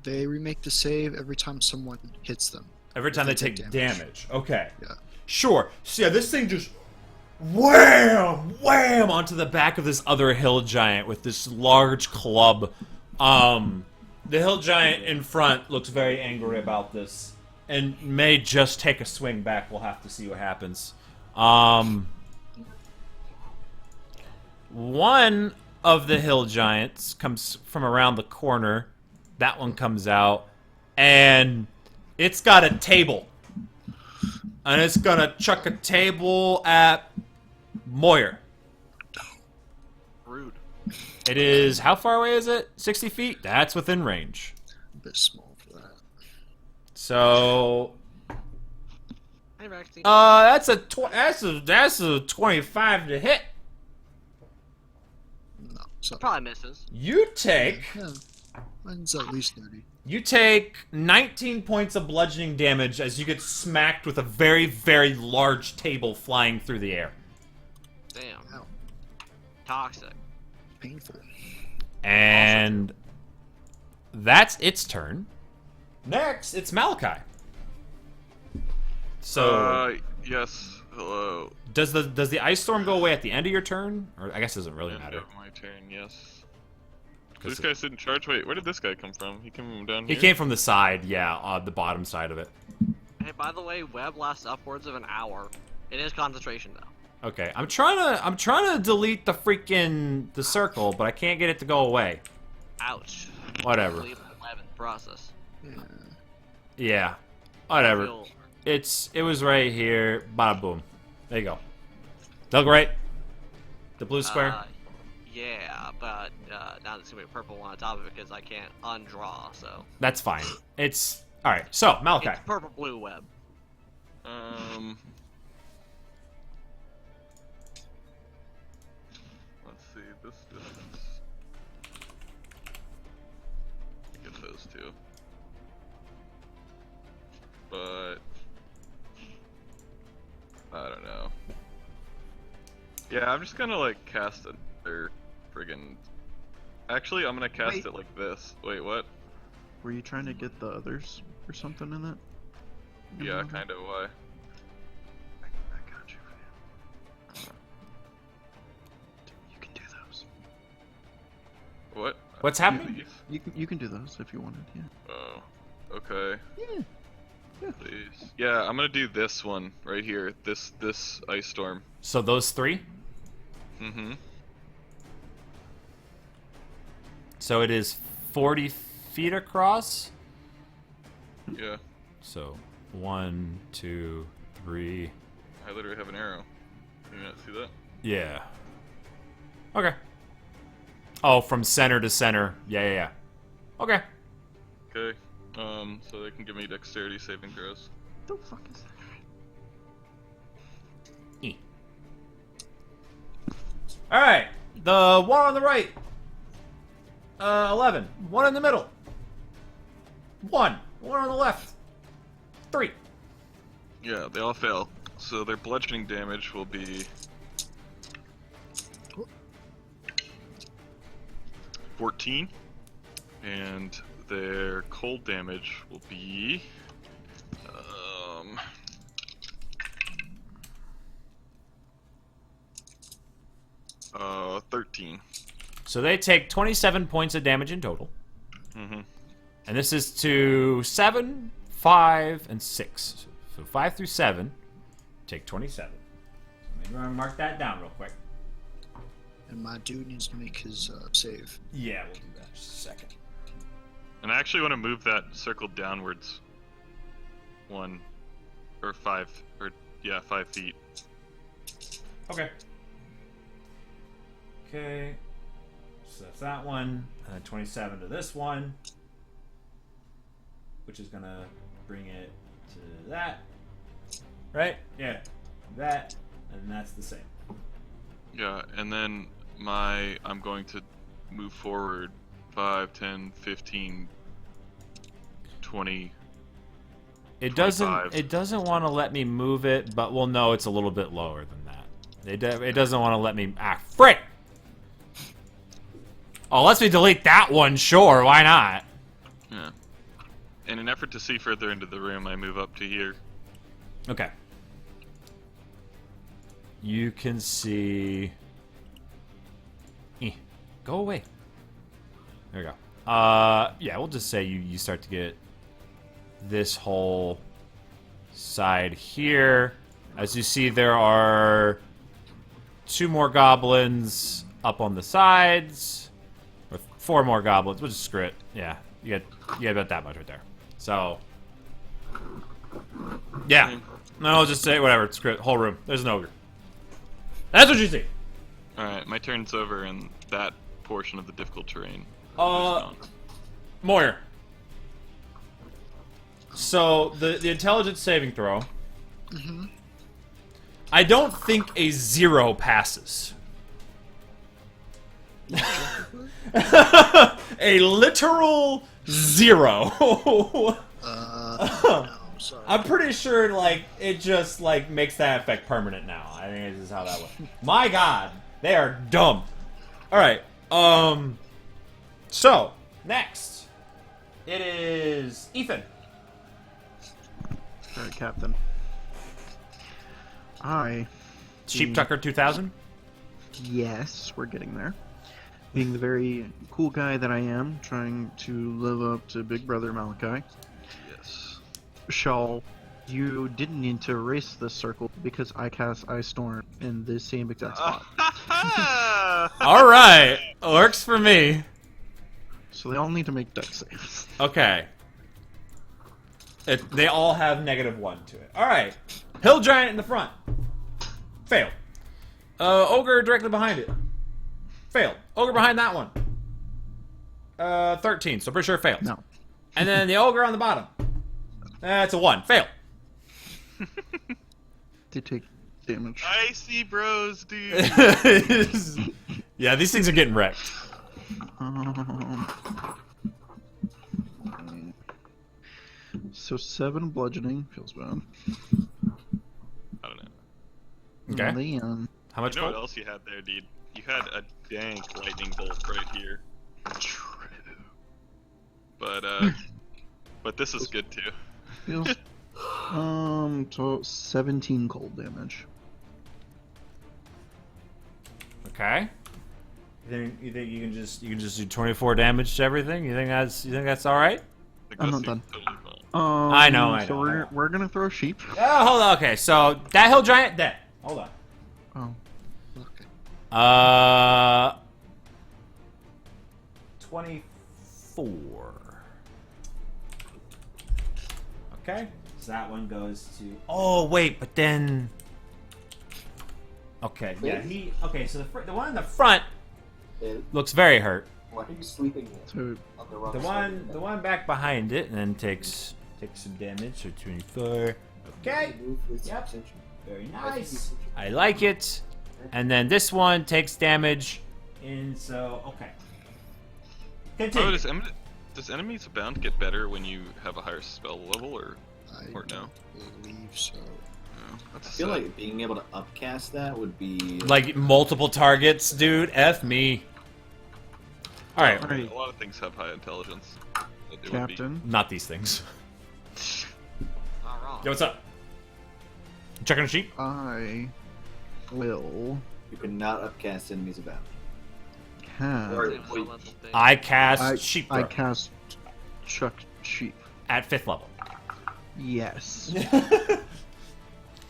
They remake the save every time someone hits them. Every time they take damage. Okay. Yeah. Sure. So, yeah, this thing just wham! Wham! Onto the back of this other hill giant with this large club. The hill giant in front looks very angry about this and may just take a swing back. We'll have to see what happens. One of the hill giants comes from around the corner. That one comes out, and it's got a table. And it's gonna chuck a table at Moyer. Rude. It is, how far away is it? 60 feet? That's within range. A bit small for that. So, Hey, Rexy. that's a 25 to hit. No, so Probably misses. You take yeah, mine's at least 30. You take 19 points of bludgeoning damage as you get smacked with a very, very large table flying through the air. Damn. Ow, Toxic. painful. And that's its turn. Next, it's Malachi. So, Yes. Hello. does the ice storm go away at the end of your turn? Or I guess it doesn't really End matter. of my turn, yes. 'Cause This guy's sitting in charge. Wait, where did this guy come from? He came down He here? came from the side, yeah, the bottom side of it. Hey, by the way, web lasts upwards of an hour. It is concentration though. Okay, I'm trying to delete the circle, but I can't get it to go away. Ouch. Whatever. Leave the web in the process. Yeah. Yeah. Whatever. Feel- It was right here. Bada boom. There you go. Look right. The blue square. Yeah, but now there's gonna be a purple one on top of it because I can't undraw. So That's fine. It's all right. So Malachi. it's purple blue web. Let's see this distance. Get those two. But I don't know. Yeah, I'm just gonna like cast another friggin'. Actually, I'm gonna cast Wait. it like this. Wait, what? Were you trying to get the others or something in that? Yeah, kind of. Why? I got you, man. You can do those. What? What's happening? These? You can do those if you wanted. Yeah. Oh, okay. Yeah. Please. Yeah, I'm gonna do this one right here. This ice storm. So those three. Mm-hmm. So it is 40 feet across. Yeah. So 1, 2, 3. I literally have an arrow. Can you not see that? Yeah. Okay. Oh, from center to center. Yeah. Okay. Okay. So they can give me dexterity saving throws. The fuck is that? All right. The one on the right. 11. One in the middle. One. One on the left. 3. Yeah, they all fail. So their bludgeoning damage will be 14, and their cold damage will be 13. So they take 27 points of damage in total. Mm-hmm. And this is to 7, 5, and 6. So 5 through 7 take 27. So maybe I'm gonna mark that down real quick. And my dude needs to make his save. Yeah, we'll do that in just a second. And I actually want to move that circle downwards. 5 feet. Okay. Okay. So that's that one. And then 27 to this one. Which is gonna bring it to that. Right? Yeah. That. And that's the same. Yeah, and then I'm going to move forward 5, 10, 15, 20. It 25. doesn't want to let me move it, but we'll know it's a little bit lower than that. It doesn't want to let me. Ah, frick! Oh, lets me delete that one. Sure, why not? Yeah. In an effort to see further into the room, I move up to here. Okay. You can see. Go away. There we go. Yeah, we'll just say you start to get this whole side here. As you see, there are 2 more goblins up on the sides, or 4 more goblins. We'll just screw it. Yeah, you get about that much right there. So, yeah. No, I'll just say whatever. Screw it. Whole room. There's an ogre. That's what you see. All right, my turn's over, and that portion of the difficult terrain. Moyer. So the intelligence saving throw. Mm-hmm. I don't think a 0 passes. A literal 0. No, sorry. I'm pretty sure like it just like makes that effect permanent now. I think this is how that works. My God, they are dumb. All right. So next, it is Ethan. All right, Captain. Sheep Tucker 2000. Yes, we're getting there. Being the very cool guy that I am, trying to live up to Big Brother Malachi. Yes. You didn't need to erase this circle because I cast Ice Storm in the same exact spot. All right, works for me. So they all need to make dex saves. Okay. They all have -1 to it. All right. Hill Giant in the front. Fail. Ogre directly behind it. Failed. Ogre behind that one. 13, so pretty sure it failed. No. And then the ogre on the bottom. That's a 1. Fail. They take damage. Icy bros, dude. Yeah, these things are getting wrecked. So 7 bludgeoning. Feels bad. I don't know. Okay. And then, How much You know what gold? else you had there, dude? You had a dank lightning bolt right here. But this is good too. feels... 17 cold damage. Okay. You think you can just do 24 damage to everything? You think that's all right? Like, I'm this not done. seems totally fine. I know. So we're gonna throw sheep. Oh, hold on. Okay, so that hill giant dead. Hold on. Oh. Okay. 24. Okay, so that one goes to. Oh wait, but then. Okay, yeah, Okay, so the one in the front looks very hurt. Why are you sleeping So on the wrong The one back behind it, and then takes some damage. So 24. Okay. Yep. Very nice. I like it. And then this one takes damage. And so, okay. Continue. Does enemies abound get better when you have a higher spell level, or I no? don't believe so. No, that's I feel like being able to upcast that would be Like multiple targets, dude. F me. All right. Alright. A lot of things have high intelligence. It would be- Captain, Not these things. Not wrong. Yo, what's up? Checking the sheet. I will you cannot upcast enemies about. cast. Or- Same elemental thing. I cast sheep I throw cast Chuck Sheep. at 5th level. Yes.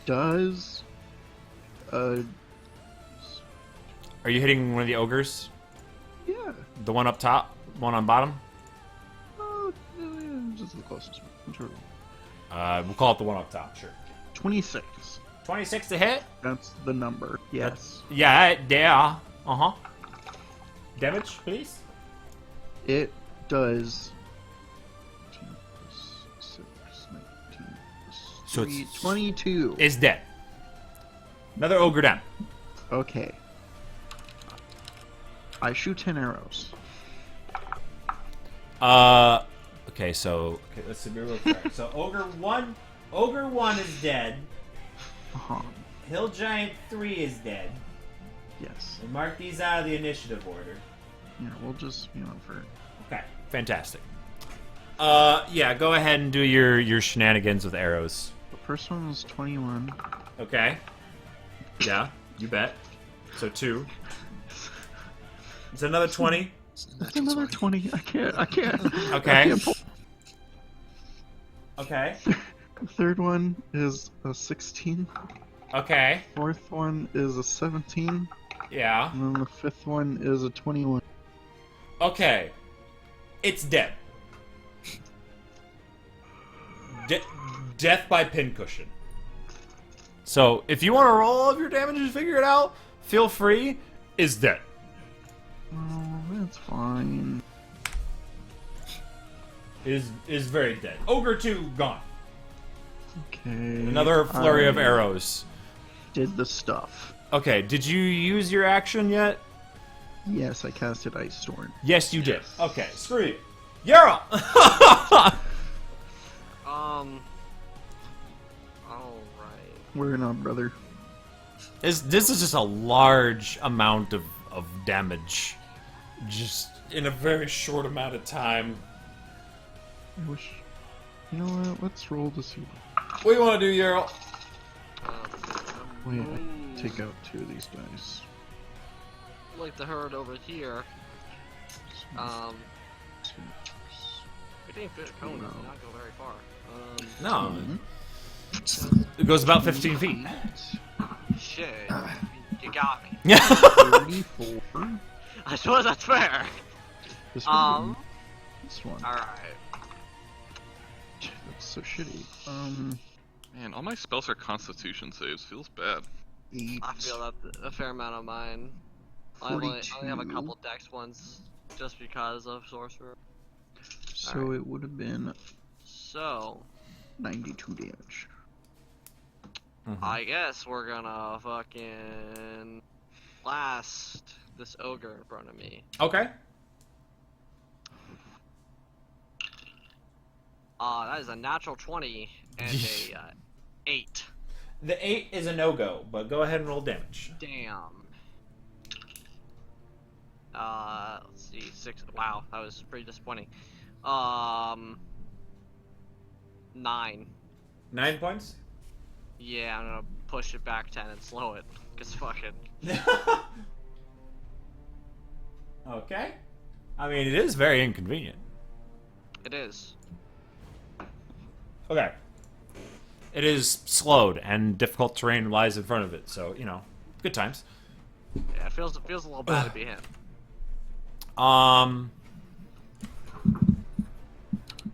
Does Are you hitting one of the ogres? yeah. The one up top? One on bottom? Yeah, just the closest one. Sure. We'll call it the one up top, sure. 26. 26 to hit? That's the number. Yes. Yeah, yeah. Uh-huh. Damage, please? It does 18 plus 6, 19 plus So 3, it's- 22. Is dead. Another ogre down. Okay. I shoot 10 arrows. Okay, so let's be real quick. So ogre one is dead. Uh-huh. Hill Giant 3 is dead. Yes. And mark these out of the initiative order. Yeah, we'll just, for... Okay, fantastic. Yeah, go ahead and do your shenanigans with arrows. The first one was 21. Okay. Yeah, you bet. So 2. It's another 20. That's another 20. I can't. Okay. I can't pull. Okay. The third one is a 16. Okay. Fourth one is a 17. Yeah. And then the fifth one is a 21. Okay. It's dead. Death by pincushion. So, if you want to roll all of your damage and figure it out, feel free. Is dead. Oh, that's fine. Is very dead. Ogre 2 gone. Okay. Another flurry of arrows. Did the stuff. Okay, did you use your action yet? Yes, I casted Ice Storm. Yes, you did. Okay, screw you. Yarrow! Alright. We're not, brother. This is just a large amount of damage. Just in a very short amount of time. I wish... You know what? Let's roll to see. What do you want to do, Yarrow? Wait, I take out 2 of these dice. Like the herd over here. 15-foot cone does not go very far. No. It goes about 15 feet. Shit. You got me. Yeah. 34. I suppose that's fair. This one. This one. Alright. That's so shitty. Man, all my spells are Constitution saves. Feels bad. 8. I feel that a fair amount of mine. I only have a couple dex ones just because of sorcerer. So Alright. it would have been So 92 damage. I guess we're gonna fucking blast this ogre in front of me. Okay. That is a natural 20 and a 8. The 8 is a no-go, but go ahead and roll damage. Damn. Let's see, 6. Wow, that was pretty disappointing. 9. 9 points? Yeah, I'm gonna push it back 10 and slow it. Cause fuck it. Okay. I mean, it is very inconvenient. It is. Okay. It is slowed, and difficult terrain lies in front of it, so, good times. Yeah, it feels a little bad to be him.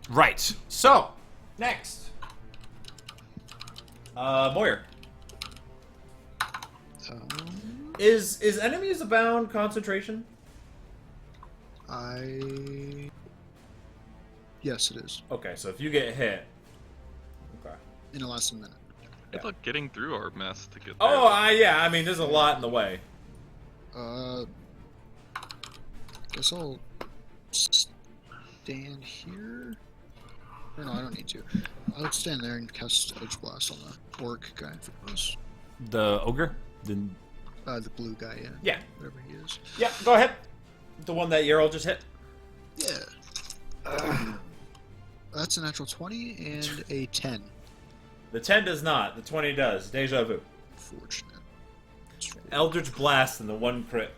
Right. So, next. Moyer. Is enemies abound concentration? Yes, it is. Okay, so if you get hit. Okay. In less than a minute. I thought getting through our mess to get there. Oh, yeah, I mean, there's a lot in the way. Guess I'll stand here. Or no, I don't need to. I'll stand there and cast Edge Blast on the orc guy if it was. The ogre? The blue guy, yeah. Yeah. Whatever he is. Yeah, go ahead. The one that Yarrow just hit. Yeah. That's a natural 20 and a 10. The 10 does not. The 20 does. Deja vu. Fortunate. Eldritch Blast and the 1 crit.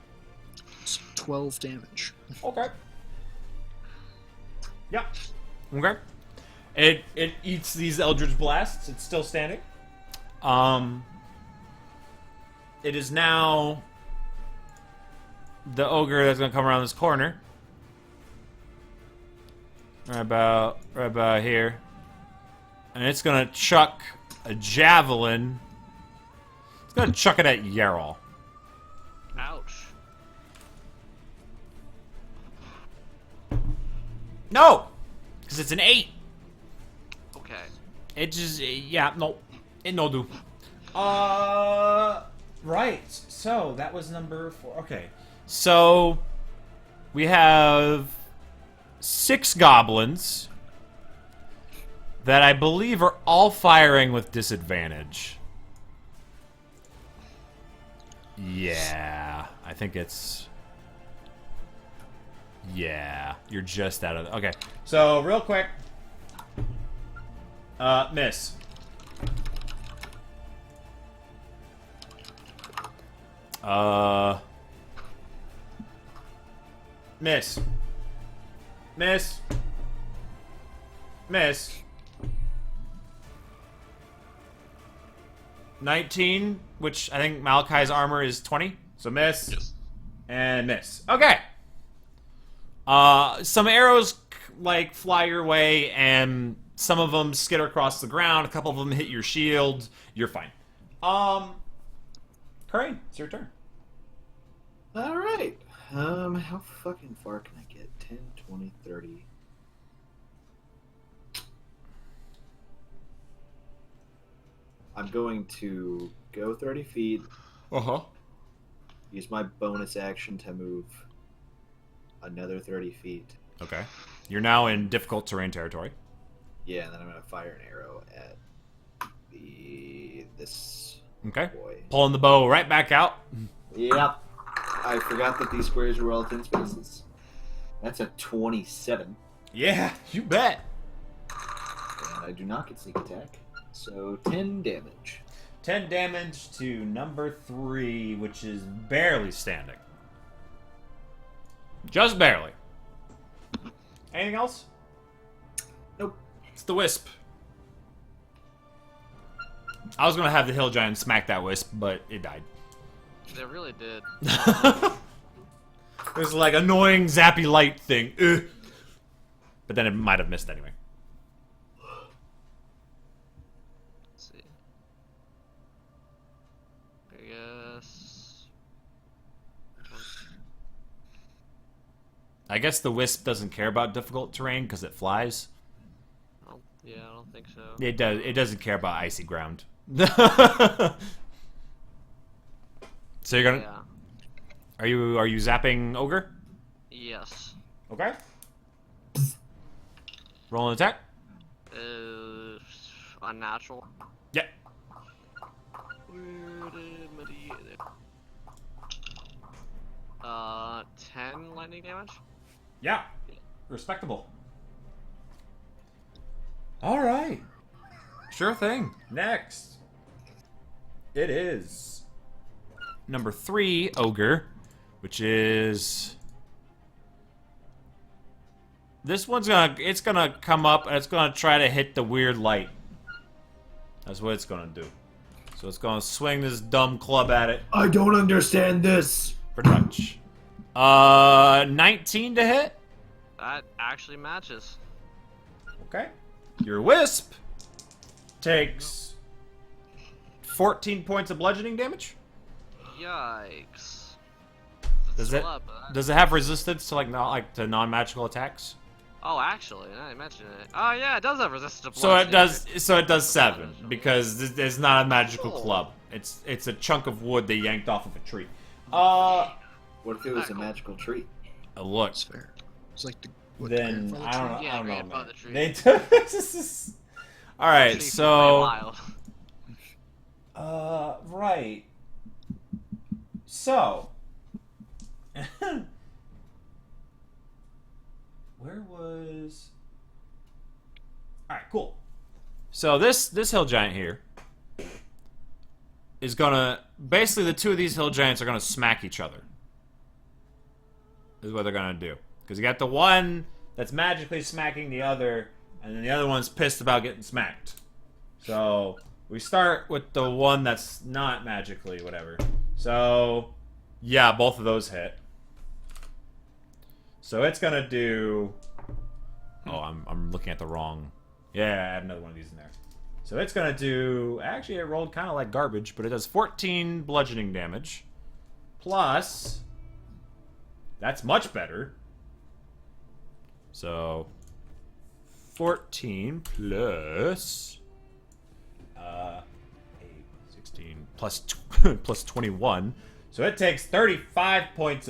It's 12 damage. Okay. Yeah. Okay. It eats these Eldritch Blasts. It's still standing. It is now the ogre that's gonna come around this corner. Right about here. And it's gonna chuck a javelin. It's gonna chuck it at Yarrow. Ouch. No! Because it's an 8. Okay. It just, yeah, no. It no do. Right. So, that was number 4. Okay. So, we have 6 goblins that I believe are all firing with disadvantage. Yeah, I think it's... Yeah, you're just out of... Okay, so real quick. Miss. Miss. Miss. Miss. 19, which I think Malachi's armor is 20. So miss. Yes. And miss. Okay. Some arrows like fly your way, and some of them skitter across the ground. A couple of them hit your shield. You're fine. Crane, it's your turn. All right. How fucking far can I get? 10, 20, 30. I'm going to go 30 feet. Uh-huh. Use my bonus action to move another 30 feet. Okay. You're now in difficult terrain territory. Yeah, and then I'm going to fire an arrow at this Okay. boy. Pulling the bow right back out. Yep. I forgot that these squares were all 10 spaces. That's a 27. Yeah, you bet. And I do not get sneak attack. So 10 damage. 10 damage to number 3, which is barely standing. Just barely. Anything else? Nope. It's the wisp. I was gonna have the hill giant smack that wisp, but it died. They really did. There's like annoying zappy light thing. Ugh. But then it might have missed anyway. Let's see. I guess. I guess the wisp doesn't care about difficult terrain because it flies. Yeah, I don't think so. It does. It doesn't care about icy ground. So you're gonna. Yeah. Are you zapping ogre? Yes. Okay. Roll an attack. Unnatural. Yeah. Where did Medea? 10 lightning damage. Yeah. Respectable. All right. Sure thing. Next. It is number 3 ogre, which is this one's gonna come up and it's gonna try to hit the weird light. That's what it's gonna do. So it's gonna swing this dumb club at it. I don't understand this. Pretty much. 19 to hit. That actually matches. Okay. Your wisp takes 14 points of bludgeoning damage. Yikes. Does it Up, does it have resistance to to non-magical attacks? Oh, actually, now I mention it. Oh yeah, it does have resistance to So it bludgeoning. does. So it does 7 because it's not a magical club. It's a chunk of wood they yanked off of a tree. What if it was a magical tree? Look. That's fair. It's like the Then I don't know. Yeah, I don't know, grandfather man. tree. They took. All right. Tree So. wild. Right. So. Where was? All right, cool. So this hill giant here is gonna basically the two of these hill giants are gonna smack each other. Is what they're gonna do because you got the one that's magically smacking the other, and then the other one's pissed about getting smacked. So we start with the one that's not magically whatever. So yeah, both of those hit. So it's gonna do. Oh, I'm looking at the wrong. Yeah, I have another one of these in there. So it's gonna do. Actually, it rolled kind of like garbage, but it does 14 bludgeoning damage, plus. That's much better. So 14 plus 8, 16 plus plus 21. So it takes 35 points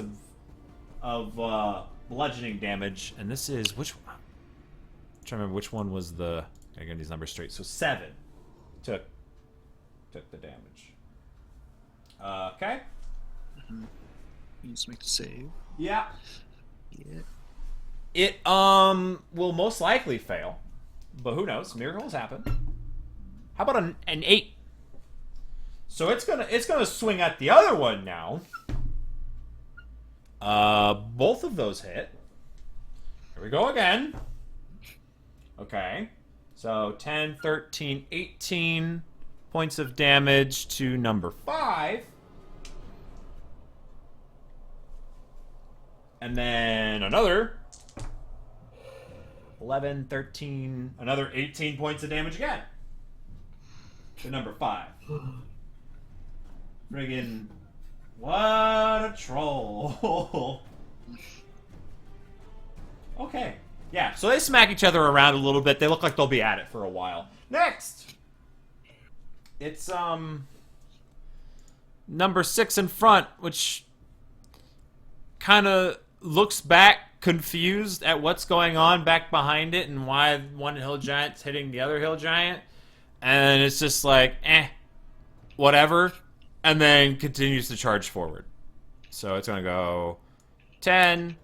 of bludgeoning damage, and this is which one? I'm trying to remember which one was the. I get these numbers straight. So 7 took the damage. Okay. Needs to make the save. Yeah. Yeah. It will most likely fail, but who knows? Miracles happen. How about an 8? So it's gonna swing at the other one now. Both of those hit. Here we go again. Okay. So 10, 13, 18 points of damage to number 5. And then another 11, 13, another 18 points of damage again to number 5. Friggin' what a troll. Okay. Yeah, so they smack each other around a little bit. They look like they'll be at it for a while. Next! It's, number 6 in front, which kind of looks back confused at what's going on back behind it and why one hill giant's hitting the other hill giant. And it's just like, whatever. And then continues to charge forward. So it's going to go 10,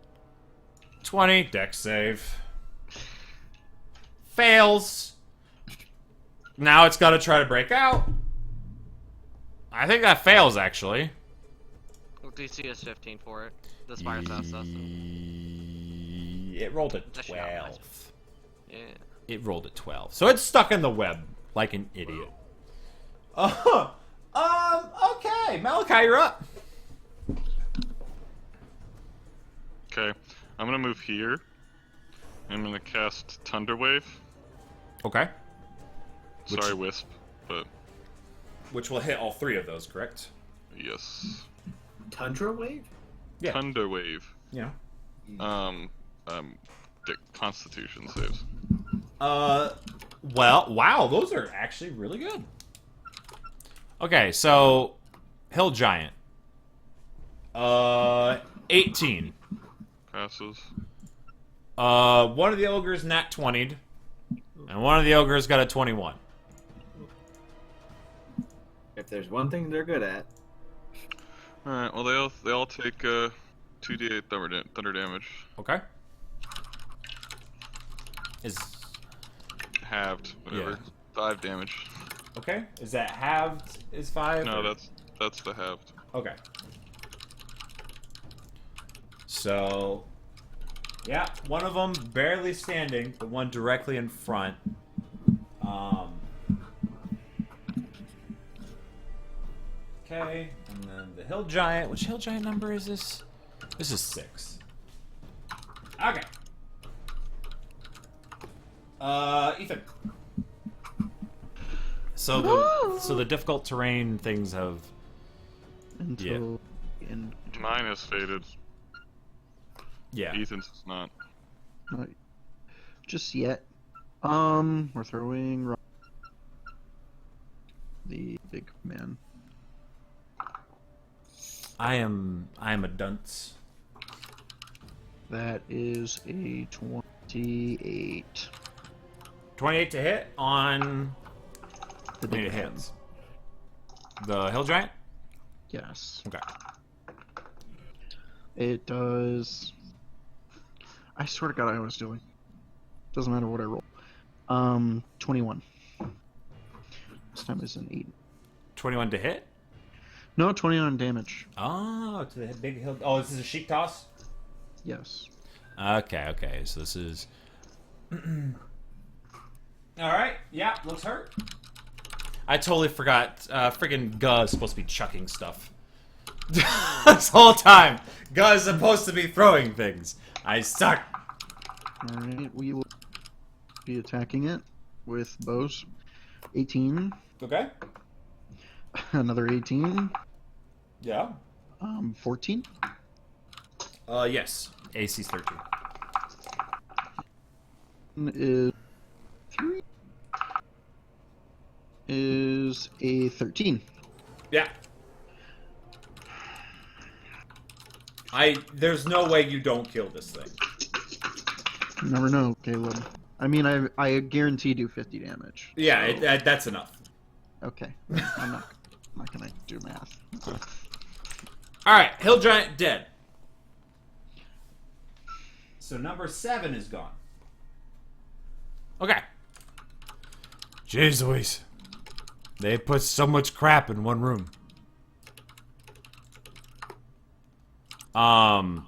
20, dex save. Fails. Now it's got to try to break out. I think that fails, actually. DC is 15 for it. The Spire's assassin. It rolled a 12. Yeah. It rolled a 12. So it's stuck in the web like an idiot. Okay. Malachi, you're up. Okay, I'm gonna move here. I'm gonna cast Thunder Wave. Okay. Sorry, Wisp, but Which will hit all 3 of those, correct? yes. Tundra wave? Yeah. Thunder Wave. Yeah. Constitution saves. Well, wow, those are actually really good. Okay, so Hill Giant. 18. Passes. One of the ogres nat 20'd, and one of the ogres got a 21. If there's one thing they're good at. Alright, well they all take 2d8 thunder damage. Okay. Is Halved, whatever. Yeah. 5 damage. okay? Is that halved? Is 5? No, or- that's the halved. Okay. So, yeah, one of them barely standing, the one directly in front. Okay, and then the hill giant. Which hill giant number is this? This is 6. Okay. Ethan. So the difficult terrain things have. Until and Mine is faded. Yeah. Ethan's is not. not just yet. We're throwing the big man. I am a dunce. That is a 28. 28 to hit on The Need big man. hits. The hill giant? Yes. Okay. It does. I swear to God, I was doing. Doesn't matter what I roll. 21. This time is an 8. 21 to hit? No, 29 damage. Oh, to the big hill. Oh, this is a sheep toss? Yes. Okay. So this is. Alright. Yeah, looks hurt. I totally forgot. Friggin' Guz supposed to be chucking stuff. This whole time. Guz supposed to be throwing things. I suck. Alright, we will be attacking it with bows. 18. Okay. Another 18. Yeah. 14. Yes. AC's 13. Is 3. Is a 13. Yeah. There's no way you don't kill this thing. You never know, Caleb. I mean, I guarantee do 50 damage. Yeah, so- that's enough. Okay. I'm not gonna do math. Alright, Hill Giant dead. So number 7 is gone. Okay. Jeez Louise. They put so much crap in one room. And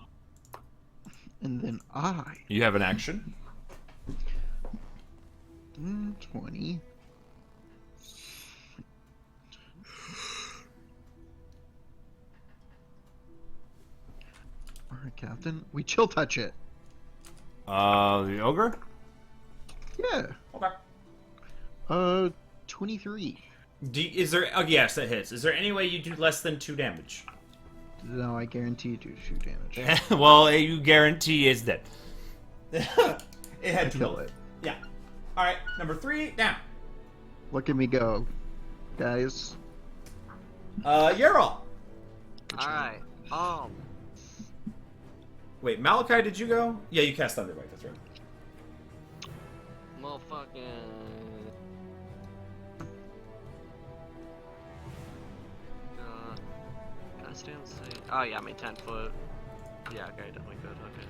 then You have an action? 20. Alright, Captain. We chill touch it. The ogre? Yeah. Okay. 23. Is there... Oh, yes, that hits. Is there any way you do less than 2 damage? No, I guarantee you do 2 damage. Well, you guarantee is dead. It had to kill it. Yeah. Alright, number 3, down. Look at me go, guys. Yarol. Alright. Wait, Malachi, did you go? Yeah, you cast Thunderwave, that's right. Motherfucking. Can I stay on stage? Oh yeah, I mean 10 foot. Yeah, okay, definitely good. Okay.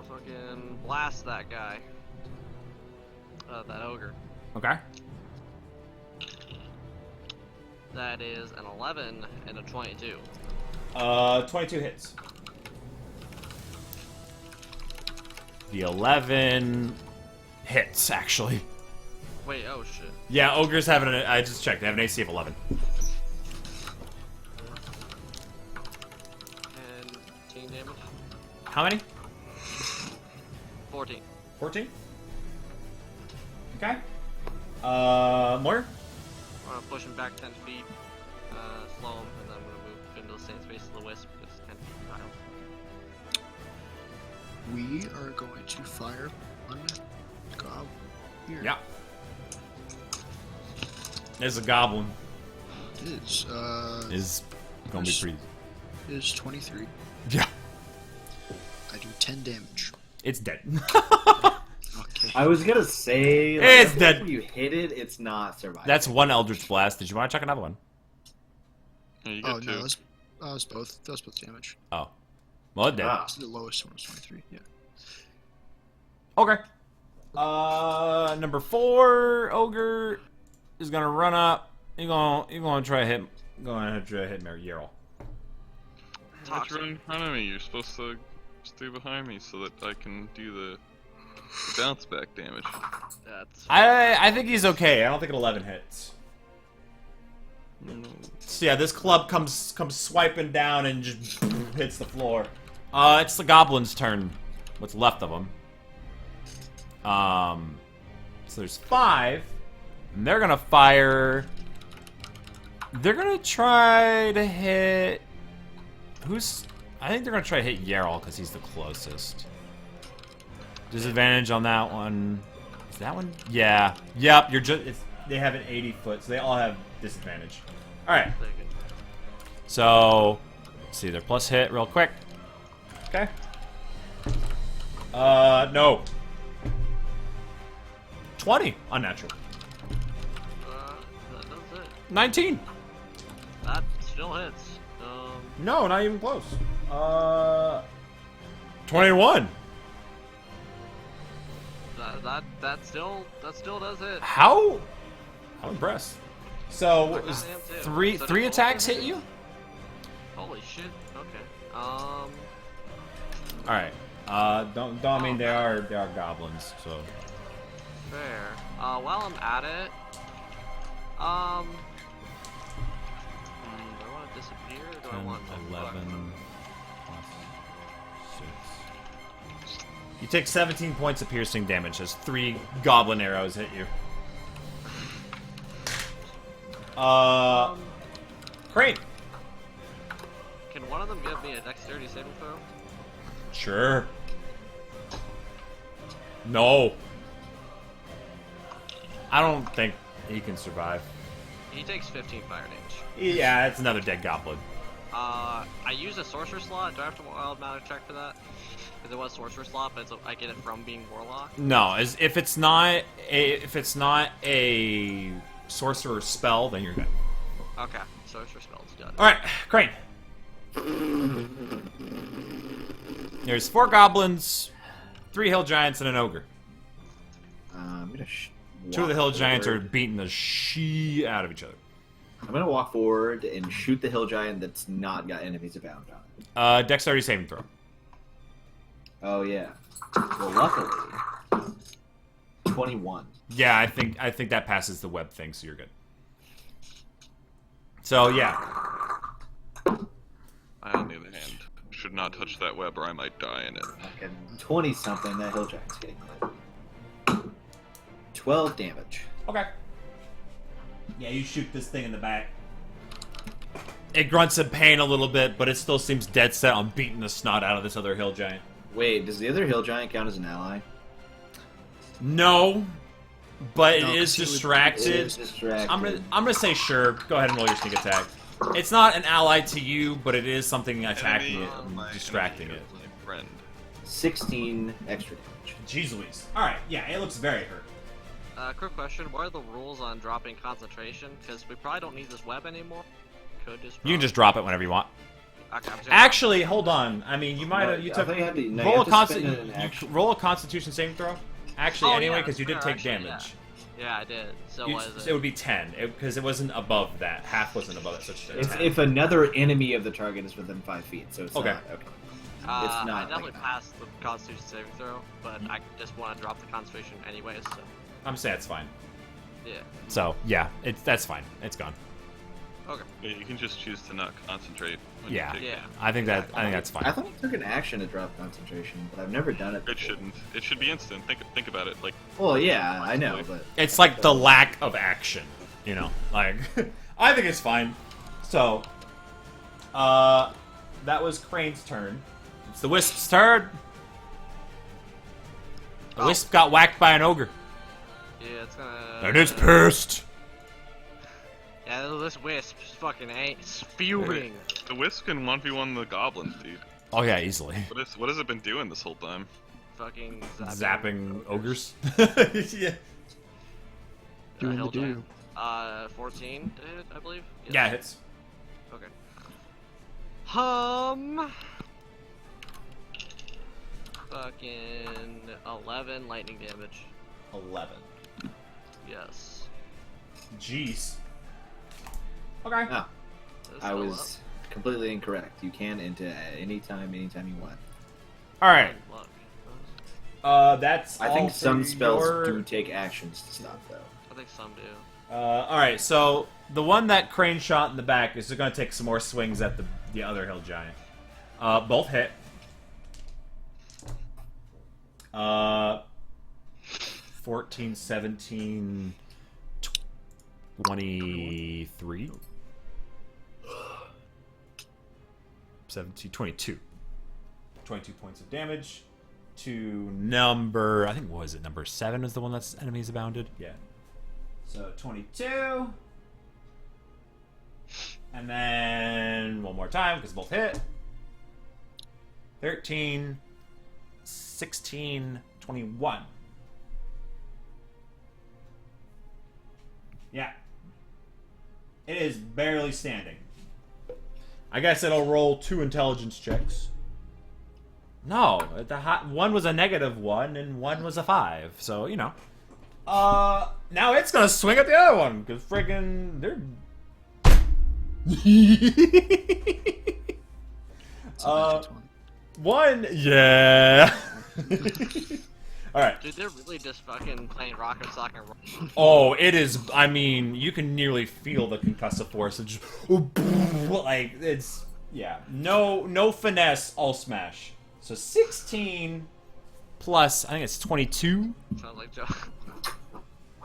Fucking blast that guy. That ogre. Okay. That is an 11 and a 22. 22 hits. The 11 hits, actually. Wait, oh shit. Yeah, ogres have I just checked. They have an AC of 11. 10 damage. How many? 14. 14? Okay. Moyer? I'm gonna push him back 10 feet, slow him, and then I'm gonna move into the same space as the wisp. It's 10 feet behind. We are going to fire on Gob here. Yeah. There's a goblin. Is gonna be pretty. is 23. Yeah. I do 10 damage. It's dead. Okay. I was gonna say, It's dead. After you hit it, it's not surviving. That's one Eldritch Blast. Did you want to check another one? Yeah, you get Oh 2. no, that was both. That was both damage. Oh. Well, it did. Ah. The lowest one was 23. Yeah. Okay. Number 4, Ogre is gonna run up. You're gonna try to hit. Going to try to hit Yarol. Why'd you run in front of me? You're supposed to stay behind me so that I can do the bounce back damage. That's. I think he's okay. I don't think an 11 hits. So yeah, this club comes swiping down and just hits the floor. It's the goblin's turn. What's left of them. So there's 5, and they're gonna fire. They're gonna try to hit. I think they're gonna try to hit Yarol because he's the closest. Disadvantage on that one. Is that one? Yeah. Yep. They have an 80 foot, so they all have disadvantage. All right. So, let's see their plus hit real quick. Okay. No. 20. Unnatural. That does it. 19. That still hits. No, not even close. 21. That still does hit. How? I'm impressed. So, what was I am too. three So three did attacks both hit you? Holy shit. Okay. All right. Don't mean they are goblins. So. Fair. While I'm at it, do I want to disappear or do I 10, want to 11 plus 6. You take 17 points of piercing damage as 3 goblin arrows hit you. Crane. Can one of them give me a dexterity saving throw? Sure. No. I don't think he can survive. He takes 15 fire damage. Yeah, it's another dead goblin. I use a sorcerer slot. Do I have to wild magic check for that? Because it was sorcerer slot, but I get it from being warlock. No, if it's not a sorcerer spell, then you're good. Okay, sorcerer spells good. All right, Crane. There's 4 goblins, 3 hill giants, and an ogre. I'm gonna 2 of the hill giants are forward. beating the shit out of each other. I'm gonna walk forward and shoot the hill giant that's not got enemies abound on it. Dexterity saving throw. Oh yeah. Well, luckily, 21. Yeah, I think that passes the web thing, so you're good. So yeah, I, on the other hand, should not touch that web or I might die in it. Fucking 20 something. That hill giant's getting hit. 12 damage. okay. Yeah, you shoot this thing in the back. It grunts in pain a little bit, but it still seems dead set on beating the snot out of this other hill giant. Wait, does the other hill giant count as an ally? No, but No, it is 'cause it would- distracted. It is distracted. I'm gonna say sure. Go ahead and roll your sneak attack. It's not an ally to you, but it is something attacking it and distracting it. My friend. 16 extra damage. Jeez Louise. Alright, yeah, it looks very hurt. Quick question: what are the rules on dropping concentration? Because we probably don't need this web anymore. Could just. You can just drop it whenever you want. Okay, I'm just Actually, hold on. I mean, you might have. You I took. thought you had to- no, you Roll a have to spend an action. roll a Constitution saving throw. Actually, Oh, anyway, yeah, because you did fair, take actually, damage. Yeah, I did. So You- what is it would be 10 because it wasn't above that. Half wasn't above it, so it's It's 10. if another enemy of the target is within 5 feet, so it's Okay. not. Okay. it's I not definitely like that. passed the Constitution saving throw, but I just want to drop the Concentration anyways. So I'm saying it's fine. yeah. So yeah, that's fine. It's gone. Okay. Yeah, you can just choose to not concentrate. When Yeah. You take Yeah. I think that's fine. I thought it took an action to drop concentration, but I've never done it. It before. shouldn't. It should be instant. Think about it. Like, Well, yeah, I know, but It's like the lack of action, you know. Like, I think it's fine. So, that was Crane's turn. It's the Wisp's turn. The Wisp got whacked by an ogre, Yeah, it's gonna. and it's pissed. Yeah, this wisp is fucking spewing. the Wisp can 1v1 the goblins, dude. Oh yeah, easily. What has it been doing this whole time? Fucking Zapping ogres. yeah. Doing the hill do. giant. 14 to hit, I believe. Yes. Yeah, it hits. Okay. Fucking 11 lightning damage. 11. Yes. Jeez. Okay. Ah, It's I still was completely incorrect. You can enter at any time you want. All right. up. Look. That's. I all think for some spells your- do take actions to stop, though. I think some do. All right, so the one that Crane shot in the back is going to take some more swings at the other hill giant. Both hit. 14, 17, 23. 17, 22. 22 points of damage to number, I think, what was it? Number 7 was the one that's enemies abounded? Yeah. So 22. And then one more time because both hit. 13, 16, 21. Yeah. It is barely standing. I guess it'll roll 2 intelligence checks. No, one was a -1 and one was a 5. So, you know. Now it's gonna swing at the other one because friggin' they're. It's a magic one. One, yeah. All right. Dude, they're really just fucking playing rocket soccer. Oh, it is. I mean, you can nearly feel the concussive force. It's just, like it's no finesse, all smash. So 16 plus, I think it's 22. Sounds like Joe.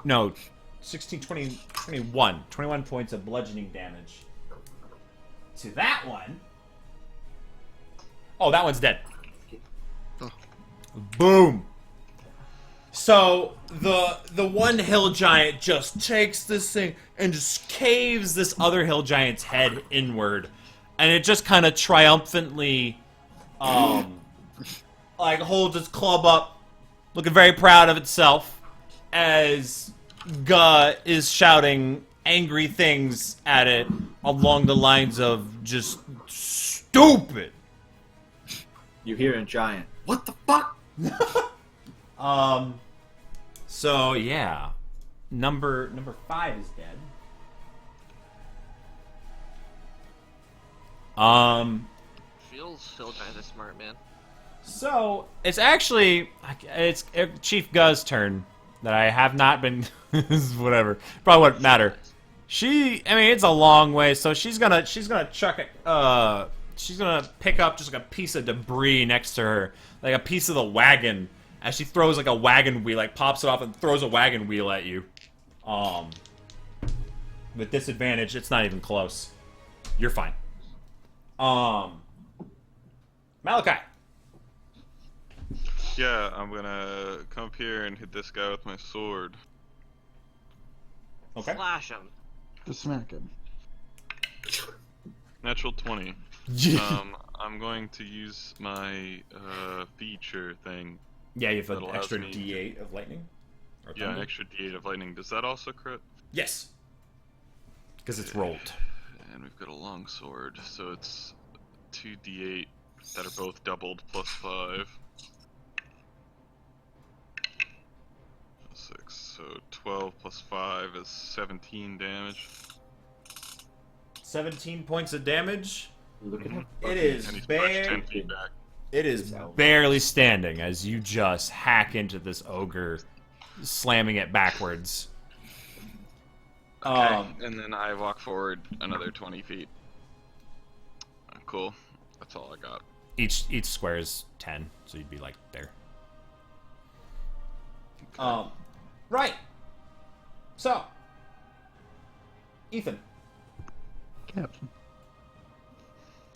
No, 16, 20, 21. 21 points of bludgeoning damage to that one. Oh, that one's dead. Oh. Boom. So the one hill giant just takes this thing and just caves this other hill giant's head inward, and it just kind of triumphantly like holds its club up, looking very proud of itself, as Guh is shouting angry things at it along the lines of just stupid. You hear a giant. What the fuck? So yeah, number 5 is dead. Feels kind of smart, man. So it's actually it's Chief Guh's turn that I have not been. Whatever, probably wouldn't matter. I mean, it's a long way, so she's gonna chuck it. She's gonna pick up just like a piece of debris next to her, like a piece of the wagon, as she throws like a wagon wheel, like pops it off and throws a wagon wheel at you. With disadvantage, it's not even close. You're fine. Malachi. Yeah, I'm gonna come up here and hit this guy with my sword. Okay. Slash him. Just smack him. Natural 20. I'm going to use my feature thing. Yeah, you have That an allows extra me D8 of lightning. Or Yeah, an thunder? extra D8 of lightning. Does that also crit? Yes. Because it's rolled. And we've got a long sword, so it's 2d8 that are both doubled plus 5. 6, so 12 plus 5 is 17 damage. 17 points of damage. Look at him. It is And he's pushed 10 bare. feet back. It is barely standing as you just hack into this ogre, slamming it backwards. Okay, and then I walk forward another 20 feet. Cool. That's all I got. Each square is 10, so you'd be like there. Right. So, Ethan, Captain.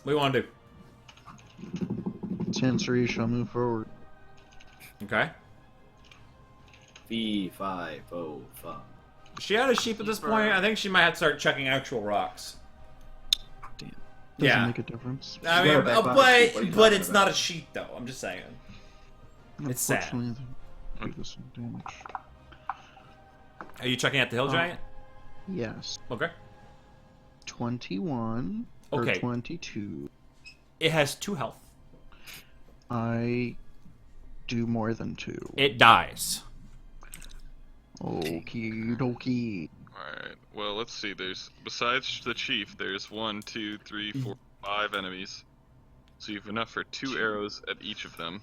what do you want to do? Chancery shall move forward. Okay. V505. She had a sheep at this point. I think she might have to start checking actual rocks. Doesn't Yeah. make a difference. I She's got a mean, back pocket sheep. What are you but talking it's about? not a sheep though. I'm just saying. It's sad. Unfortunately, they do this some damage. Are you checking out the hill giant? Yes. Okay. 21 Okay. or 22. It has 2 health. I do more than 2. It dies. Okie dokie. Alright, well, let's see. There's, besides the chief, there's 1, 2, 3, 4, 5 enemies. So you have enough for 2 arrows at each of them.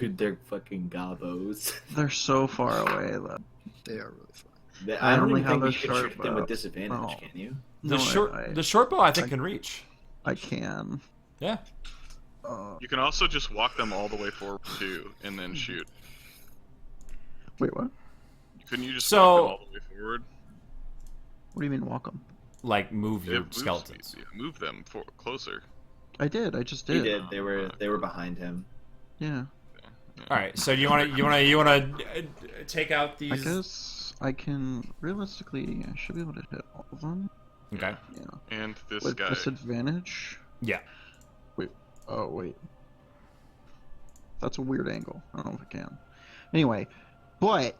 Dude, they're fucking gobos. They're so far away though. They are really fun. I don't only even think have you a can short shoot them with bow. disadvantage, Oh. can you? The No, short bow I think can reach. I can. Yeah. You can also just walk them all the way forward too, and then shoot. Wait, what? Couldn't you just So- walk them all the way forward? What do you mean walk them? Like move It your moves- skeletons. yeah, move them closer. I did. I just He did. did. They were behind him. Yeah. All right. So you want to take out these? I guess I can realistically. I should be able to hit all of them. Okay. Yeah. And this With guy. disadvantage. Yeah. Wait. Oh wait. That's a weird angle. I don't know if I can. Anyway, but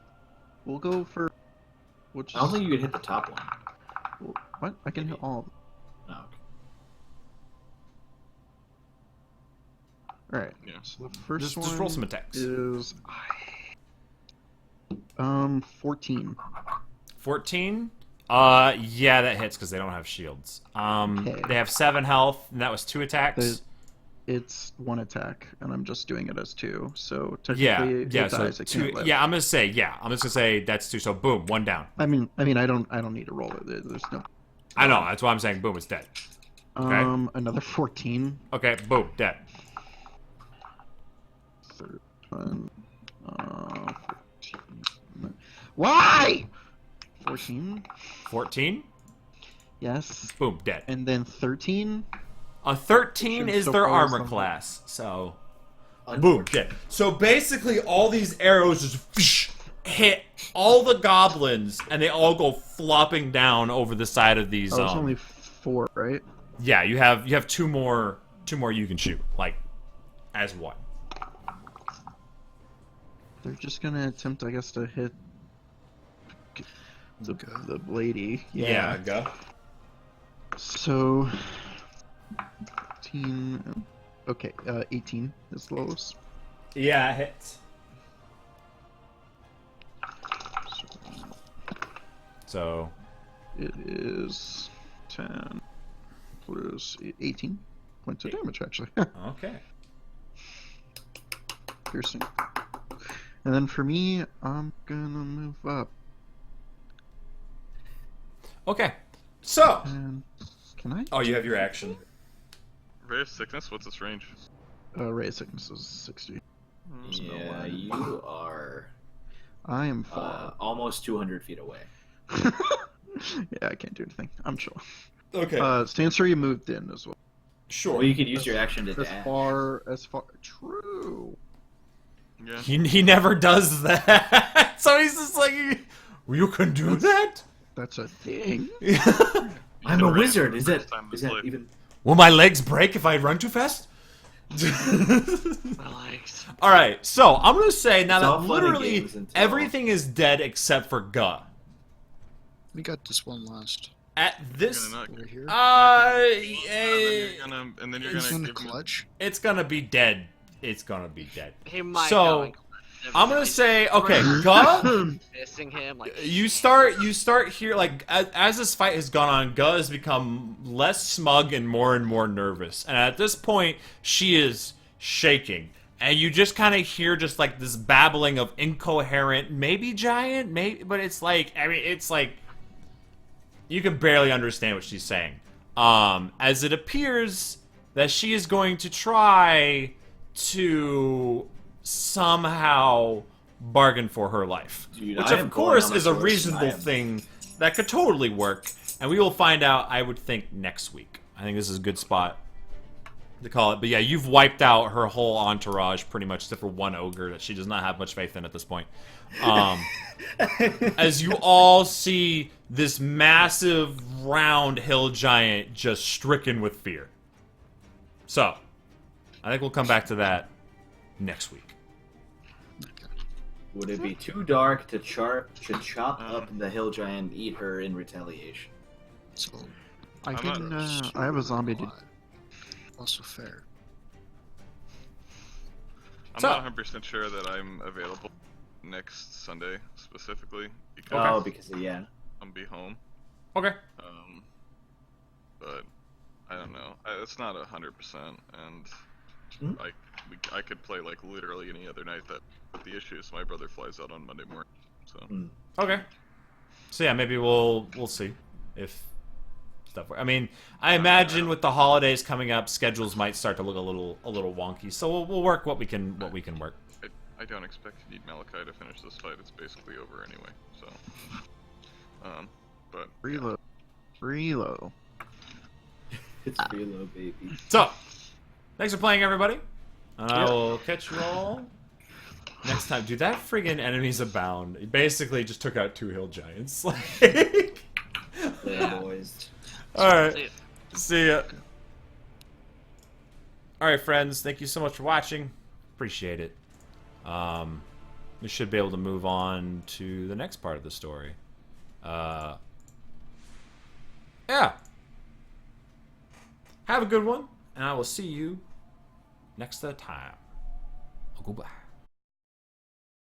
we'll go for. Which I don't think you could hit the top one. What? I can hit all of them. Oh, okay. Alright. Yeah. So the first Just one roll some attacks. is 14. 14. Yeah, that hits because they don't have shields. Okay. They have 7 health, and that was 2 attacks. It's 1 attack, and I'm just doing it as 2. So Yeah, technically, it yeah. dies. So It 2. can't live. Yeah, I'm gonna say that's 2. So boom, 1 down. I mean, I don't need to roll it. There's no. I know. That's why I'm saying boom, it's dead. Okay. Another 14. Okay, boom, dead. Third one. 14. Why? 14. 14. Yes. Boom, dead. And then 13. 13 Should is still their follow armor something. class. So boom, dead. So basically, all these arrows just hit all the goblins, and they all go flopping down over the side of these. Oh, it's only 4, right? Yeah, you have 2 more you can shoot, like as one. they're just gonna attempt, I guess, to hit the lady. Yeah, go. So, 18. Okay, 18 is the lowest. Yeah, it hits. So It is 10 plus 18 points of damage, actually. okay. Piercing. And then for me, I'm gonna move up. Okay. So. And can I? Oh, you have your action. Ray of Sickness, what's its range? Ray of Sickness is 60. There's no Yeah, way. you are I am far. almost 200 feet away. Yeah, I can't do anything. I'm chill. Okay. Stancer, you moved in as well. Sure. Well, you could use your action to As dash. far. True. Yeah. He never does that. So he's just like, you can do that? That's a thing. I'm a wizard. Is that Time to is that play. even? Will my legs break if I run too fast? My legs. All right, so I'm gonna say now It's all that fun and literally games until- everything is dead except for Guh. We got this one last. At this, You're gonna Over here. and then you're It's gonna in the give me- clutch. it's gonna be dead. It's gonna be dead. He might So, go and I'm gonna say, okay, Guh. Pissing him like You start here like as this fight has gone on, Guh has become less smug and more nervous, and at this point she is shaking, and you just kind of hear just like this babbling of incoherent, maybe giant, maybe, but it's like, I mean, it's like you can barely understand what she's saying. As it appears that she is going to try to somehow bargain for her life. Dude, which, I am of course, going on is a my horse, reasonable I am- thing that could totally work. And we will find out, I would think, next week. I think this is a good spot to call it. But yeah, you've wiped out her whole entourage pretty much, except for one ogre that she does not have much faith in at this point. As you all see this massive, round hill giant just stricken with fear. So, I think we'll come back to that next week. Would it be too dark to chop up the hill giant and eat her in retaliation? So I I'm can. not- I have a zombie to. also fair. I'm So- not 100% sure that I'm available next Sunday specifically because Oh, because yeah. I'll be home. Okay. But I don't know. It's not 100%, and Hmm? I could play like literally any other night. But the issue is my brother flies out on Monday morning, so. Okay. So yeah, maybe we'll see if stuff. I mean, I imagine with the holidays coming up, schedules might start to look a little wonky. So we'll work what we can work. I don't expect to need Malachi to finish this fight. It's basically over anyway. So. But Reload. Reload. It's reload, baby. So, thanks for playing, everybody. And I will catch you all next time. Dude, that friggin' enemies abound. He basically just took out 2 hill giants. Like, Yeah, boys. alright. See ya. See ya. Alright, friends. Thank you so much for watching. Appreciate it. We should be able to move on to the next part of the story. Yeah. Have a good one, and I will see you next time. Goodbye.